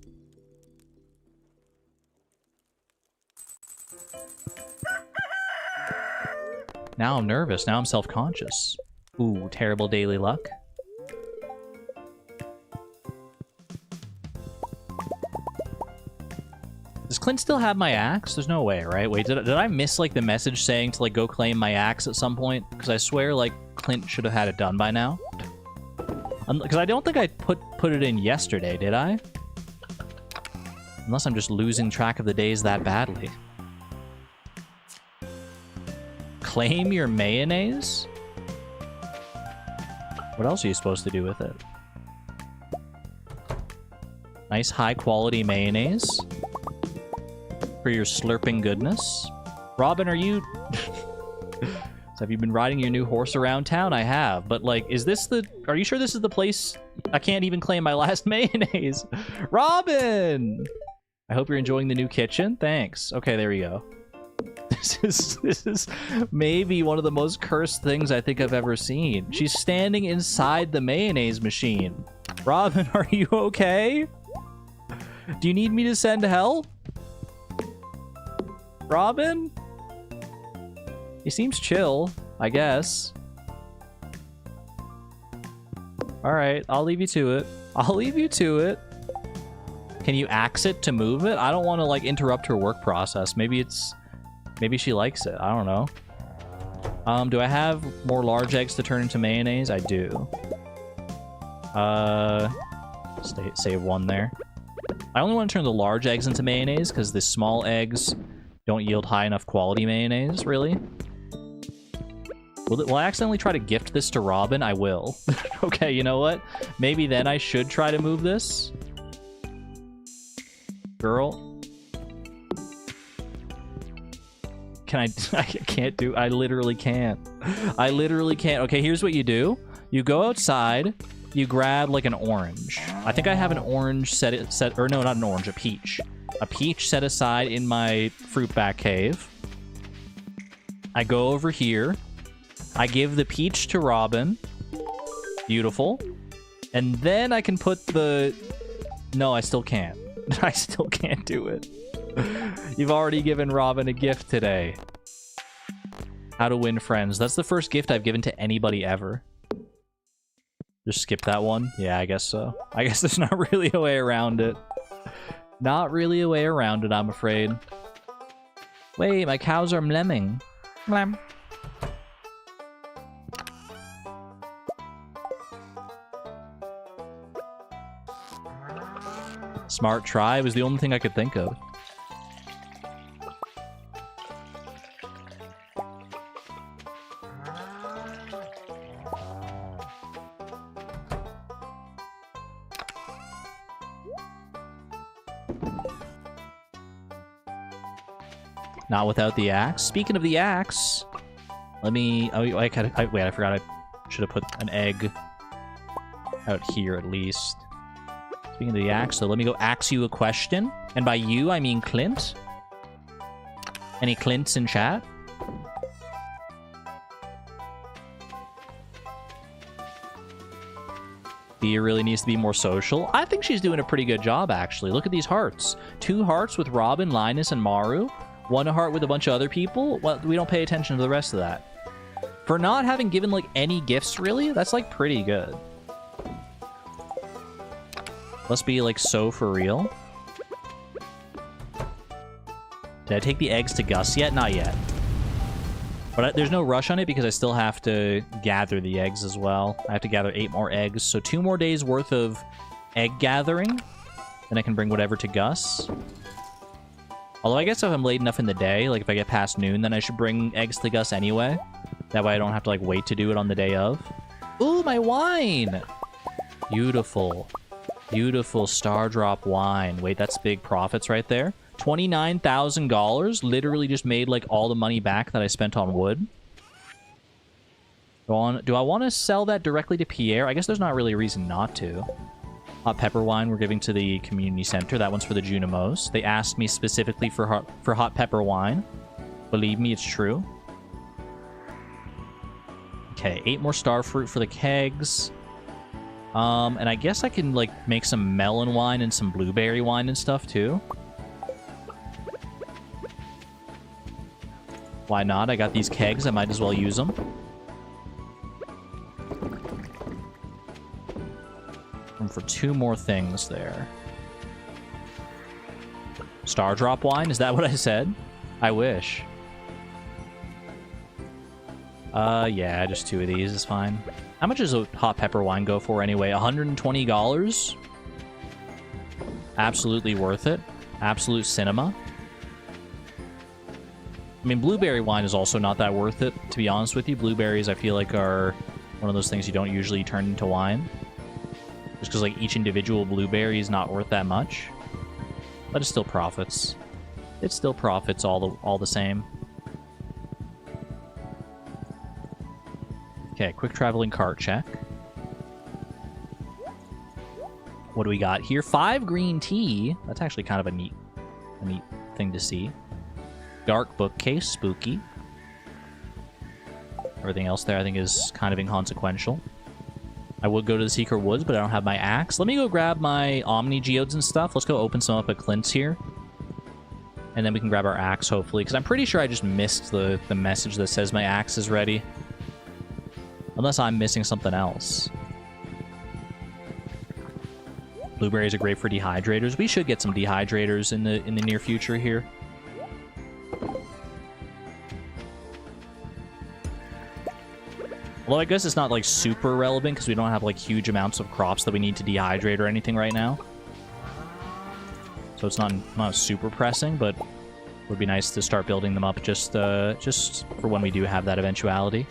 Now I'm nervous. Now I'm self-conscious. Ooh, terrible daily luck. Does Clint still have my axe? There's no way, right? Wait, did I miss, like, the message saying to, like, go claim my axe at some point? Because I swear, like, Clint should have had it done by now. Because I don't think I put it in yesterday, did I? Unless I'm just losing track of the days that badly. Claim your mayonnaise? What else are you supposed to do with it? Nice high-quality mayonnaise. For your slurping goodness. Robin, are you... Have you been riding your new horse around town? I have, but, like, is this the... Are you sure this is the place? I can't even claim my last mayonnaise. Robin! I hope you're enjoying the new kitchen. Thanks. Okay, there we go. This is maybe one of the most cursed things I think I've ever seen. She's standing inside the mayonnaise machine. Robin, are you okay? Do you need me to send help? Robin? He seems chill, I guess. Alright, I'll leave you to it. I'll leave you to it. Can you axe it to move it? I don't want to, like, interrupt her work process. Maybe it's... Maybe she likes it. I don't know. Do I have more large eggs to turn into mayonnaise? I do. Save one there. I only want to turn the large eggs into mayonnaise because the small eggs don't yield high enough quality mayonnaise, really. Will I accidentally try to gift this to Robin? I will. Okay, you know what? Maybe then I should try to move this. Girl. Can I can't do... I literally can't. I literally can't. Okay, here's what you do. You go outside. You grab, like, an orange. I think I have an orange set... Or no, not an orange. A peach. A peach set aside in my fruit bat cave. I go over here. I give the peach to Robin. Beautiful. And then I can put the... No, I still can't. I still can't do it. You've already given Robin a gift today. How to win friends. That's the first gift I've given to anybody ever. Just skip that one? Yeah, I guess so. I guess there's not really a way around it. Not really a way around it, I'm afraid. Wait, my cows are mlemming. Mlem. Smart try was the only thing I could think of. Not without the axe. Speaking of the axe, let me... Oh, wait, I forgot I should have put an egg out here at least. Speaking of the axe, so let me go axe you a question. And by you, I mean Clint. Any Clints in chat? Thea really needs to be more social. I think she's doing a pretty good job, actually. Look at these hearts. 2 hearts with Robin, Linus, and Maru. 1 heart with a bunch of other people. Well, we don't pay attention to the rest of that. For not having given, like, any gifts, really, that's, like, pretty good. Let's be, like, so for real. Did I take the eggs to Gus yet? Not yet. But there's no rush on it because I still have to gather the eggs as well. I have to gather 8 more eggs, so 2 more days worth of egg gathering. Then I can bring whatever to Gus. Although I guess if I'm late enough in the day, like if I get past noon, then I should bring eggs to Gus anyway. That way I don't have to like wait to do it on the day of. Ooh, my wine! Beautiful. Beautiful Star Drop wine. Wait, that's big profits right there. $29,000. Literally just made like all the money back that I spent on wood. Do I want to sell that directly to Pierre? I guess there's not really a reason not to. Hot pepper wine we're giving to the community center. That one's for the Junimos. They asked me specifically for hot pepper wine. Believe me, it's true. Okay, 8 more star fruit for the kegs. And I guess I can like make some melon wine and some blueberry wine and stuff too. Why not? I got these kegs. I might as well use them. Room for 2 more things there. Star Drop wine? Is that what I said? I wish. Yeah, just 2 of these is fine. How much does a hot pepper wine go for anyway? $120? Absolutely worth it. Absolute cinema. I mean, blueberry wine is also not that worth it, to be honest with you. Blueberries, I feel like, are one of those things you don't usually turn into wine. Just because, like, each individual blueberry is not worth that much. But it still profits. It still profits all the same. Okay, quick traveling cart check. What do we got here? 5 green tea. That's actually kind of a neat thing to see. Dark bookcase, spooky. Everything else there I think is kind of inconsequential. I would go to the secret woods, but I don't have my axe. Let me go grab my Omni Geodes and stuff. Let's go open some up at Clint's here. And then we can grab our axe, hopefully. Because I'm pretty sure I just missed the message that says my axe is ready. Unless I'm missing something else. Blueberries are great for dehydrators. We should get some dehydrators in the near future here. Although I guess it's not like super relevant because we don't have like huge amounts of crops that we need to dehydrate or anything right now. So it's not super pressing, but it would be nice to start building them up just for when we do have that eventuality.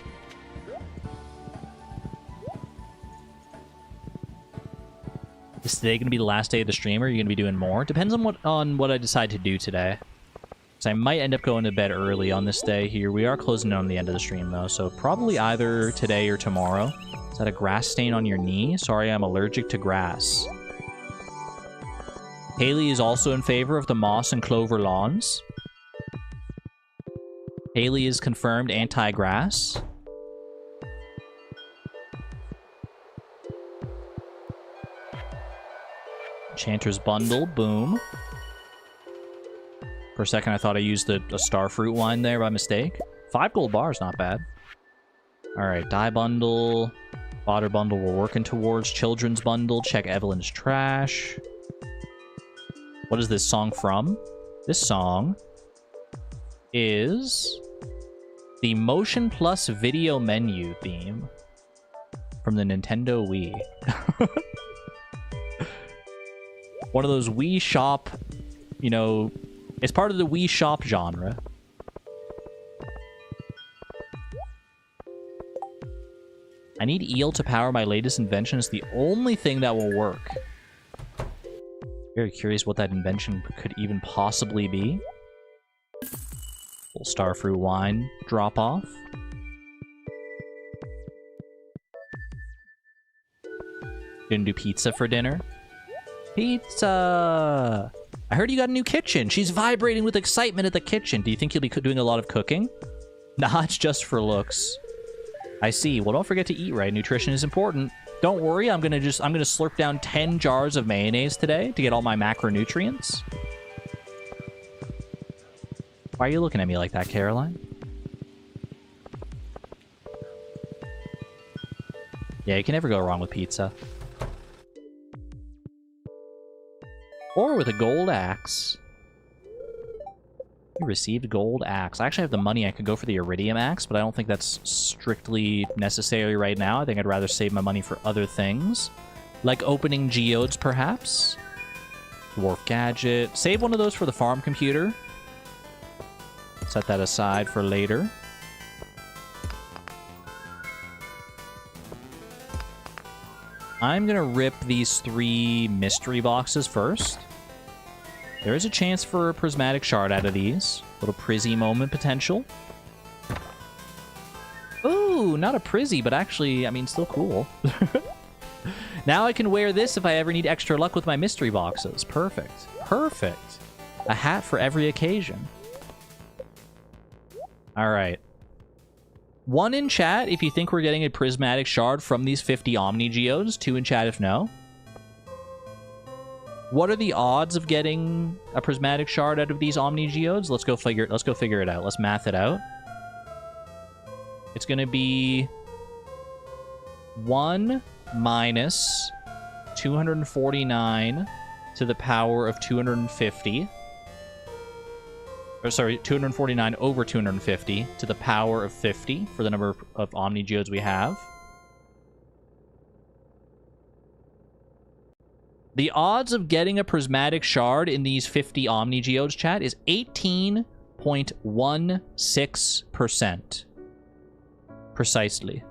Is today going to be the last day of the stream, or are you going to be doing more? Depends on what I decide to do today. So I might end up going to bed early on this day here. We are closing in on the end of the stream, though, so probably either today or tomorrow. Is that a grass stain on your knee? Sorry, I'm allergic to grass. Haley is also in favor of the moss and clover lawns. Haley is confirmed anti-grass. Enchanter's Bundle, boom. For a second, I thought I used a starfruit wine there by mistake. 5 gold bars, not bad. Alright, dye bundle. Fodder bundle we're working towards. Children's bundle. Check Evelyn's trash. What is this song from? This song is the Motion Plus video menu theme from the Nintendo Wii. One of those Wii Shop, you know, it's part of the Wii Shop genre. I need eel to power my latest invention. It's the only thing that will work. Very curious what that invention could even possibly be. Little starfruit wine drop off. Gonna do pizza for dinner. Pizza! I heard you got a new kitchen. She's vibrating with excitement at the kitchen. Do you think you'll be doing a lot of cooking? Nah, it's just for looks. I see. Well, don't forget to eat right. Nutrition is important. Don't worry, I'm gonna slurp down 10 jars of mayonnaise today to get all my macronutrients. Why are you looking at me like that, Caroline? Yeah, you can never go wrong with pizza. Or with a gold axe. You received gold axe. I actually have the money. I could go for the iridium axe, but I don't think that's strictly necessary right now. I think I'd rather save my money for other things. Like opening geodes, perhaps? Dwarf gadget. Save one of those for the farm computer. Set that aside for later. I'm gonna rip these 3 mystery boxes first. There is a chance for a prismatic shard out of these. Little Prizzy moment potential. Ooh, not a Prizzy, but actually, I mean, still cool. Now I can wear this if I ever need extra luck with my mystery boxes. Perfect. Perfect. A hat for every occasion. All right. 1 in chat if you think we're getting a prismatic shard from these 50 Omni Geodes. 2 in chat if no. What are the odds of getting a prismatic shard out of these Omni Geodes? Let's go figure it out. Let's math it out. It's going to be 1 minus 249 to the power of 250. Or sorry, 249 over 250 to the power of 50 for the number of Omni Geodes we have. The odds of getting a prismatic shard in these 50 Omni Geodes, chat, is 18.16%. Precisely.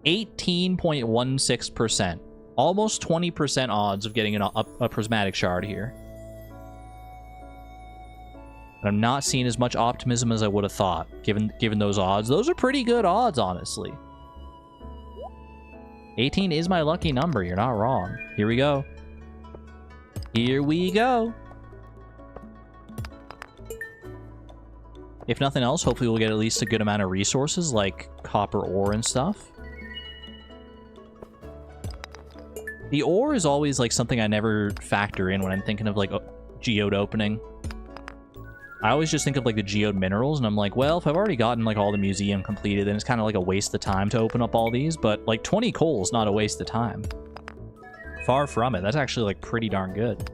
18.16%. Almost 20% odds of getting a prismatic shard here. And I'm not seeing as much optimism as I would have thought, given those odds. Those are pretty good odds, honestly. 18 is my lucky number. You're not wrong. Here we go. Here we go. If nothing else, hopefully we'll get at least a good amount of resources, like copper ore and stuff. The ore is always like something I never factor in when I'm thinking of like geode opening. I always just think of like the geode minerals, and I'm like, well, if I've already gotten like all the museum completed, then it's kind of like a waste of time to open up all these. But like 20 coal is not a waste of time. Far from it. That's actually like pretty darn good.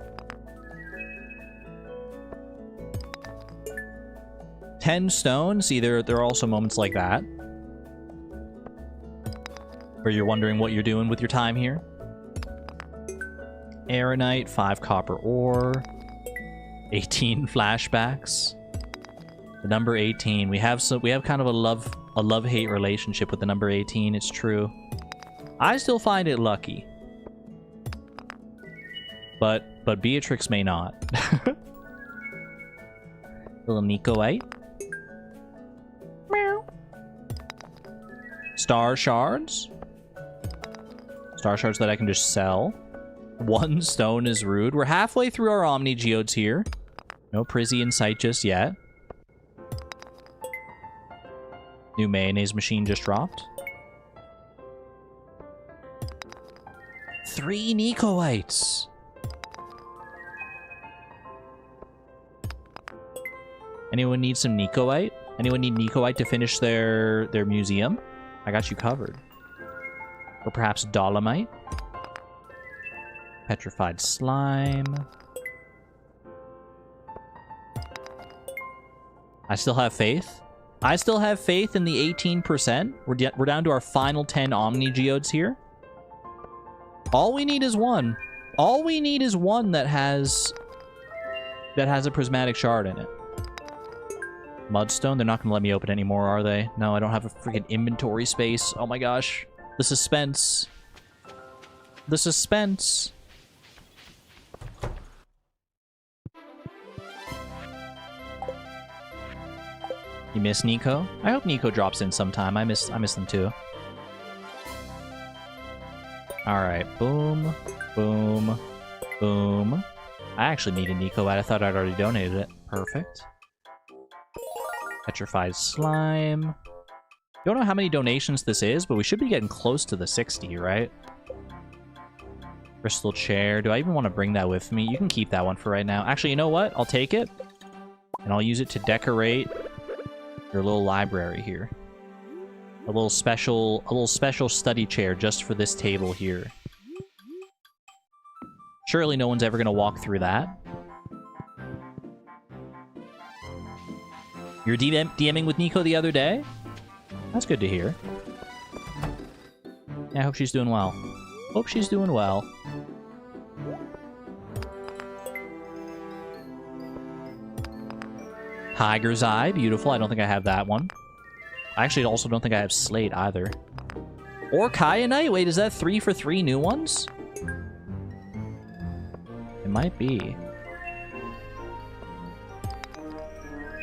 10 stone. See, there are also moments like that where you're wondering what you're doing with your time here. Aeronite, 5 copper ore, 18 flashbacks. The number 18. We have kind of a love-hate relationship with the number 18. It's true. I still find it lucky. But Beatrix may not. Little Nicoite. Meow. Star shards. Star shards that I can just sell. 1 stone is rude. We're halfway through our Omni Geodes here. No Prizzy in sight just yet. New mayonnaise machine just dropped. 3 Nicoites. Anyone need some Nicoite? Anyone need Nicoite to finish their museum? I got you covered. Or perhaps Dolomite? Petrified slime. I still have faith. I still have faith in the 18%. We're down to our final 10 Omni Geodes here. All we need is 1. All we need is 1 that has a prismatic shard in it. Mudstone, they're not going to let me open anymore, are they? No, I don't have a freaking inventory space. Oh my gosh. The suspense. The suspense. You miss Nico? I hope Nico drops in sometime. I miss them too. Alright, boom, boom, boom. I actually need a Nico ad. I thought I'd already donated it. Perfect. Petrified slime. Don't know how many donations this is, but we should be getting close to the 60, right? Crystal chair. Do I even want to bring that with me? You can keep that one for right now. Actually, you know what? I'll take it, and I'll use it to decorate your little library here. A little special study chair just for this table here. Surely no one's ever going to walk through that. You're DMing with Nico the other day? That's good to hear. Yeah, I hope she's doing well. Hope she's doing well. Tiger's Eye, beautiful. I don't think I have that one. I actually also don't think I have Slate either. Or Kyanite? Wait, is that 3 for 3 new ones? It might be.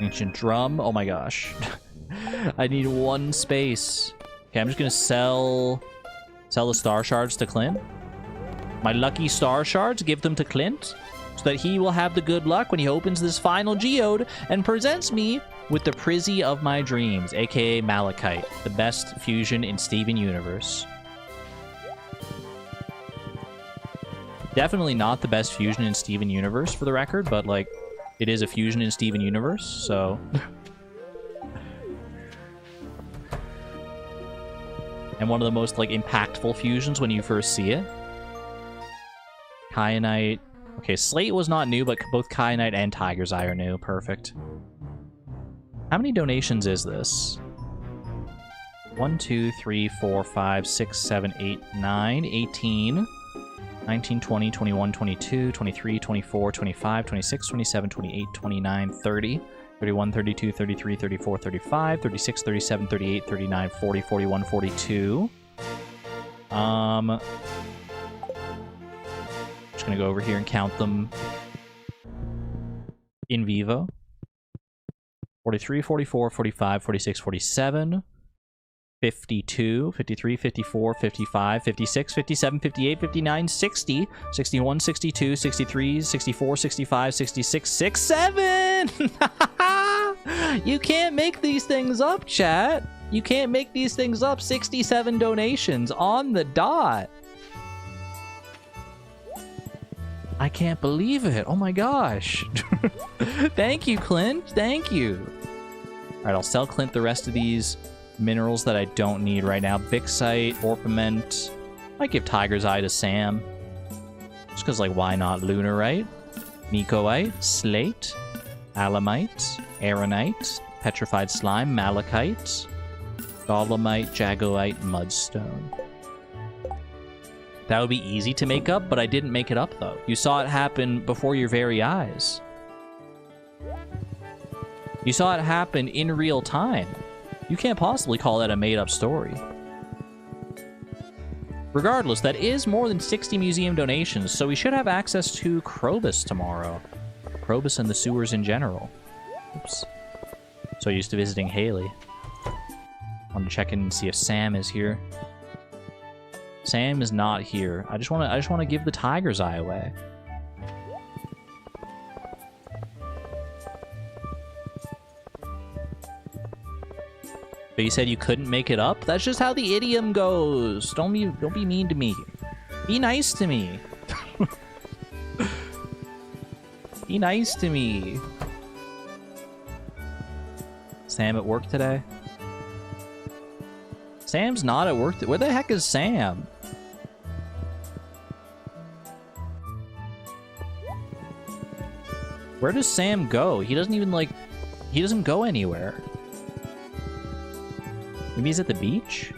Ancient Drum. Oh my gosh. I need 1 space. Okay, I'm just gonna sell the Star Shards to Clint. My lucky Star Shards, give them to Clint, so that he will have the good luck when he opens this final geode and presents me with the Prizzy of my dreams, aka Malachite, the best fusion in Steven Universe. Definitely not the best fusion in Steven Universe, for the record, but, like, it is a fusion in Steven Universe, so... and one of the most, like, impactful fusions when you first see it. Kyanite. Okay, Slate was not new, but both Kyanite and Tiger's Eye are new. Perfect. How many donations is this? 1, 2, 3, 4, 5, 6, 7, 8, 9, 18, 19, 20, 21, 22, 23, 24, 25, 26, 27, 28, 29, 30, 31, 32, 33, 34, 35, 36, 37, 38, 39, 40, 41, 42. Just gonna go over here and count them in vivo. 43, 44, 45, 46, 47, 52, 53, 54, 55, 56, 57, 58, 59, 60, 61, 62, 63, 64, 65, 66, 67! You can't make these things up, chat. You can't make these things up. 67 donations on the dot. I can't believe it. Oh my gosh. Thank you, Clint. Thank you. All right, I'll sell Clint the rest of these minerals that I don't need right now. Bixite, Orpiment. Might give Tiger's Eye to Sam. Just because, like, why not? Lunarite, Nicoite, Slate, Alamite, Aeronite, Petrified Slime, Malachite, Dolomite, Jagoite, Mudstone. That would be easy to make up, but I didn't make it up, though. You saw it happen before your very eyes. You saw it happen in real time. You can't possibly call that a made-up story. Regardless, that is more than 60 museum donations, so we should have access to Krobus tomorrow. Krobus and the sewers in general. Oops. So used to visiting Haley. Want to check in and see if Sam is here. Sam is not here. I just want to give the Tiger's Eye away. But you said you couldn't make it up? That's just how the idiom goes. Don't be mean to me. Be nice to me. Be nice to me. Sam at work today? Sam's not at work. Where the heck is Sam? Where does Sam go? He doesn't even, like... He doesn't go anywhere. Maybe he's at the beach?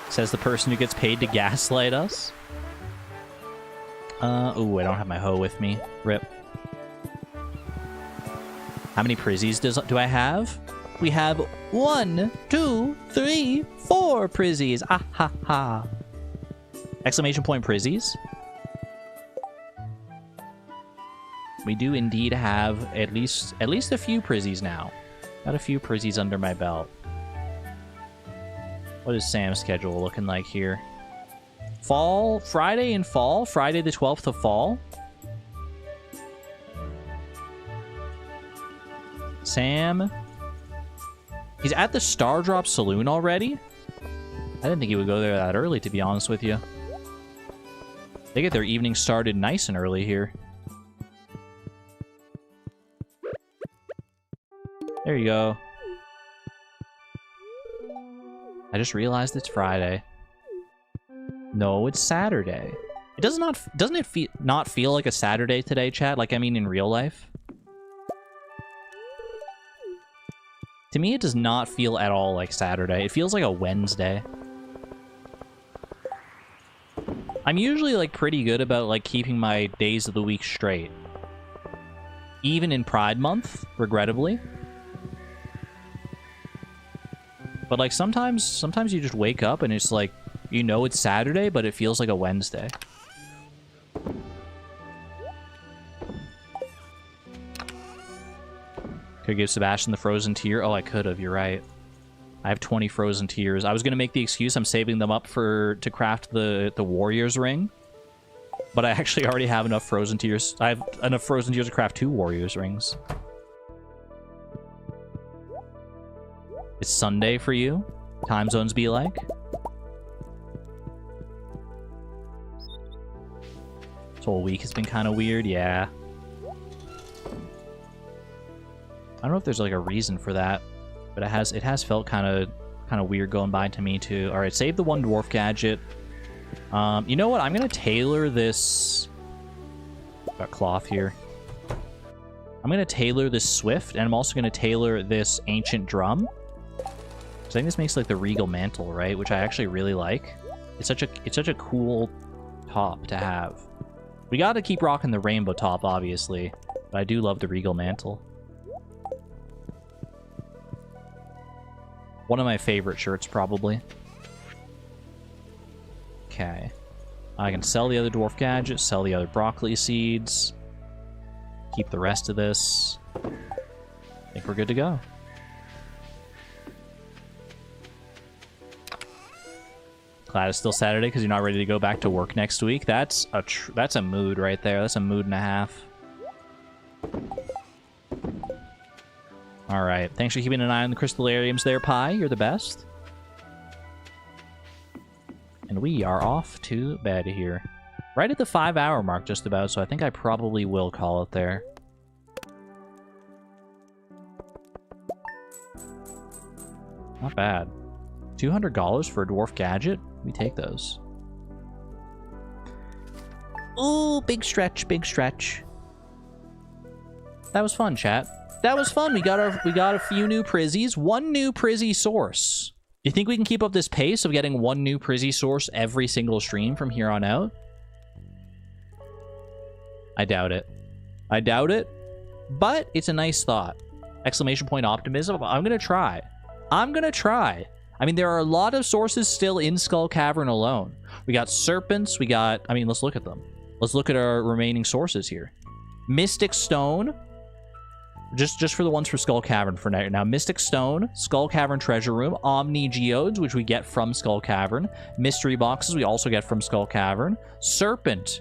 Says the person who gets paid to gaslight us. Ooh, I don't have my hoe with me. Rip. How many Prizzies do I have? We have 1, 2, 3, 4 Prizzies. Ah ha ha. Exclamation point Prizzies. We do indeed have at least a few Prizzies now. Got a few Prizzies under my belt. What is Sam's schedule looking like here? Fall? Friday in fall? Friday the 12th of fall? Sam? He's at the Stardrop Saloon already? I didn't think he would go there that early, to be honest with you. They get their evening started nice and early here. There you go. I just realized it's Friday. No, it's Saturday. It doesn't it not feel like a Saturday today, chat? Like, I mean, in real life? To me, it does not feel at all like Saturday. It feels like a Wednesday. I'm usually, like, pretty good about, like, keeping my days of the week straight. Even in Pride Month, regrettably. But, like, sometimes you just wake up and it's like, you know it's Saturday, but it feels like a Wednesday. Could give Sebastian the frozen tear. Oh, I could have. You're right. I have 20 frozen tears. I was going to make the excuse I'm saving them up to craft the Warriors ring. But I actually already have enough frozen tears. I have enough frozen tears to craft 2 Warriors rings. It's Sunday for you? Time zones be like? This whole week has been kind of weird, yeah. I don't know if there's like a reason for that, but it has felt kind of weird going by to me too. All right, save the one dwarf gadget. You know what? I'm gonna tailor this. Got cloth here. I'm gonna tailor this swift, and I'm also gonna tailor this ancient drum. I think this makes like the regal mantle, right? Which I actually really like. It's such a cool top to have. We got to keep rocking the rainbow top, obviously, but I do love the regal mantle. One of my favorite shirts, probably. Okay. I can sell the other dwarf gadget, sell the other broccoli seeds. Keep the rest of this. I think we're good to go. Glad it's still Saturday because you're not ready to go back to work next week. That's a mood right there. That's a mood and a half. All right. Thanks for keeping an eye on the crystallariums there, Pi. You're the best. And we are off to bed here. Right at the 5-hour mark just about, so I think I probably will call it there. Not bad. $200 for a dwarf gadget? We take those. Ooh, big stretch, big stretch. That was fun, chat. That was fun. We got a few new prizzies. 1 new prizzy source. Do you think we can keep up this pace of getting 1 new prizzy source every single stream from here on out? I doubt it. I doubt it. But it's a nice thought. Exclamation point optimism. I'm gonna try. I'm gonna try. I mean, there are a lot of sources still in Skull Cavern alone. We got serpents. We got... I mean, let's look at them. Let's look at our remaining sources here. Mystic Stone. Just for the ones for Skull Cavern for now. Mystic Stone, Skull Cavern Treasure Room, Omni Geodes, which we get from Skull Cavern. Mystery Boxes we also get from Skull Cavern. Serpent.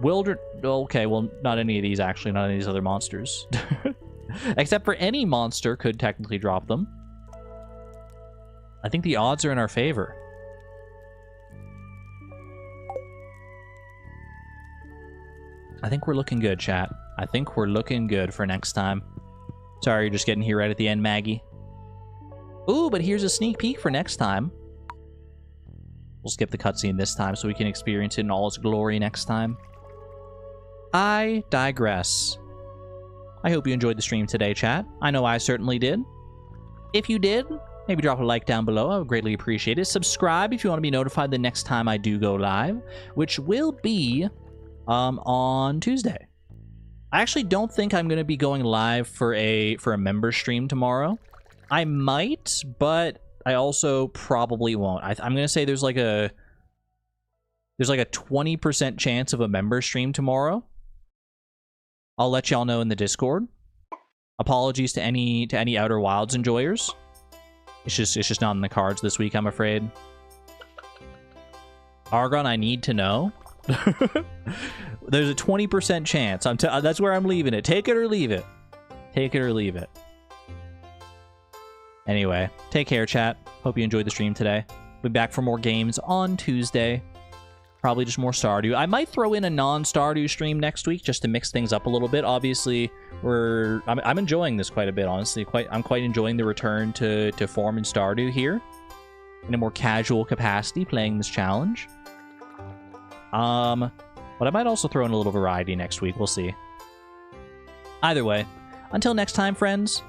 Okay, well, not any of these, actually. Not any of these other monsters. Except for any monster could technically drop them. I think the odds are in our favor. I think we're looking good, chat. I think we're looking good for next time. Sorry, you're just getting here right at the end, Maggie. Ooh, but here's a sneak peek for next time. We'll skip the cutscene this time so we can experience it in all its glory next time. I digress. I hope you enjoyed the stream today, chat. I know I certainly did. If you did, maybe drop a like down below. I would greatly appreciate it. Subscribe if you want to be notified the next time I do go live, which will be on Tuesday. I actually don't think I'm going to be going live for a member stream tomorrow. I might, but I also probably won't. I'm going to say there's like a 20% chance of a member stream tomorrow. I'll let y'all know in the Discord. Apologies to any Outer Wilds enjoyers. It's just not in the cards this week, I'm afraid. Argon, I need to know. There's a 20% chance. That's where I'm leaving it. Take it or leave it. Take it or leave it. Anyway, take care, chat. Hope you enjoyed the stream today. We'll be back for more games on Tuesday. Probably just more Stardew. I might throw in a non-Stardew stream next week just to mix things up a little bit. Obviously, I'm enjoying this quite a bit, honestly. I'm quite enjoying the return to form in Stardew here. In a more casual capacity, playing this challenge. But I might also throw in a little variety next week. We'll see. Either way, until next time, friends,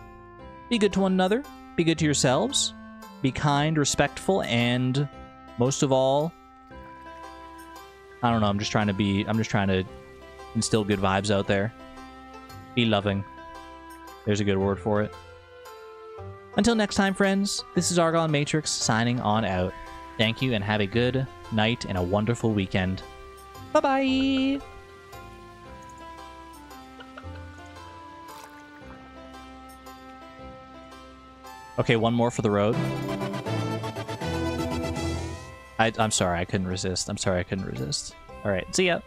be good to one another, be good to yourselves, be kind, respectful, and most of all, I don't know, I'm just trying to instill good vibes out there. Be loving. There's a good word for it. Until next time, friends, this is Argon Matrix signing on out. Thank you and have a good night and a wonderful weekend. Bye-bye! Okay, one more for the road. I'm sorry, I couldn't resist. Alright, see ya.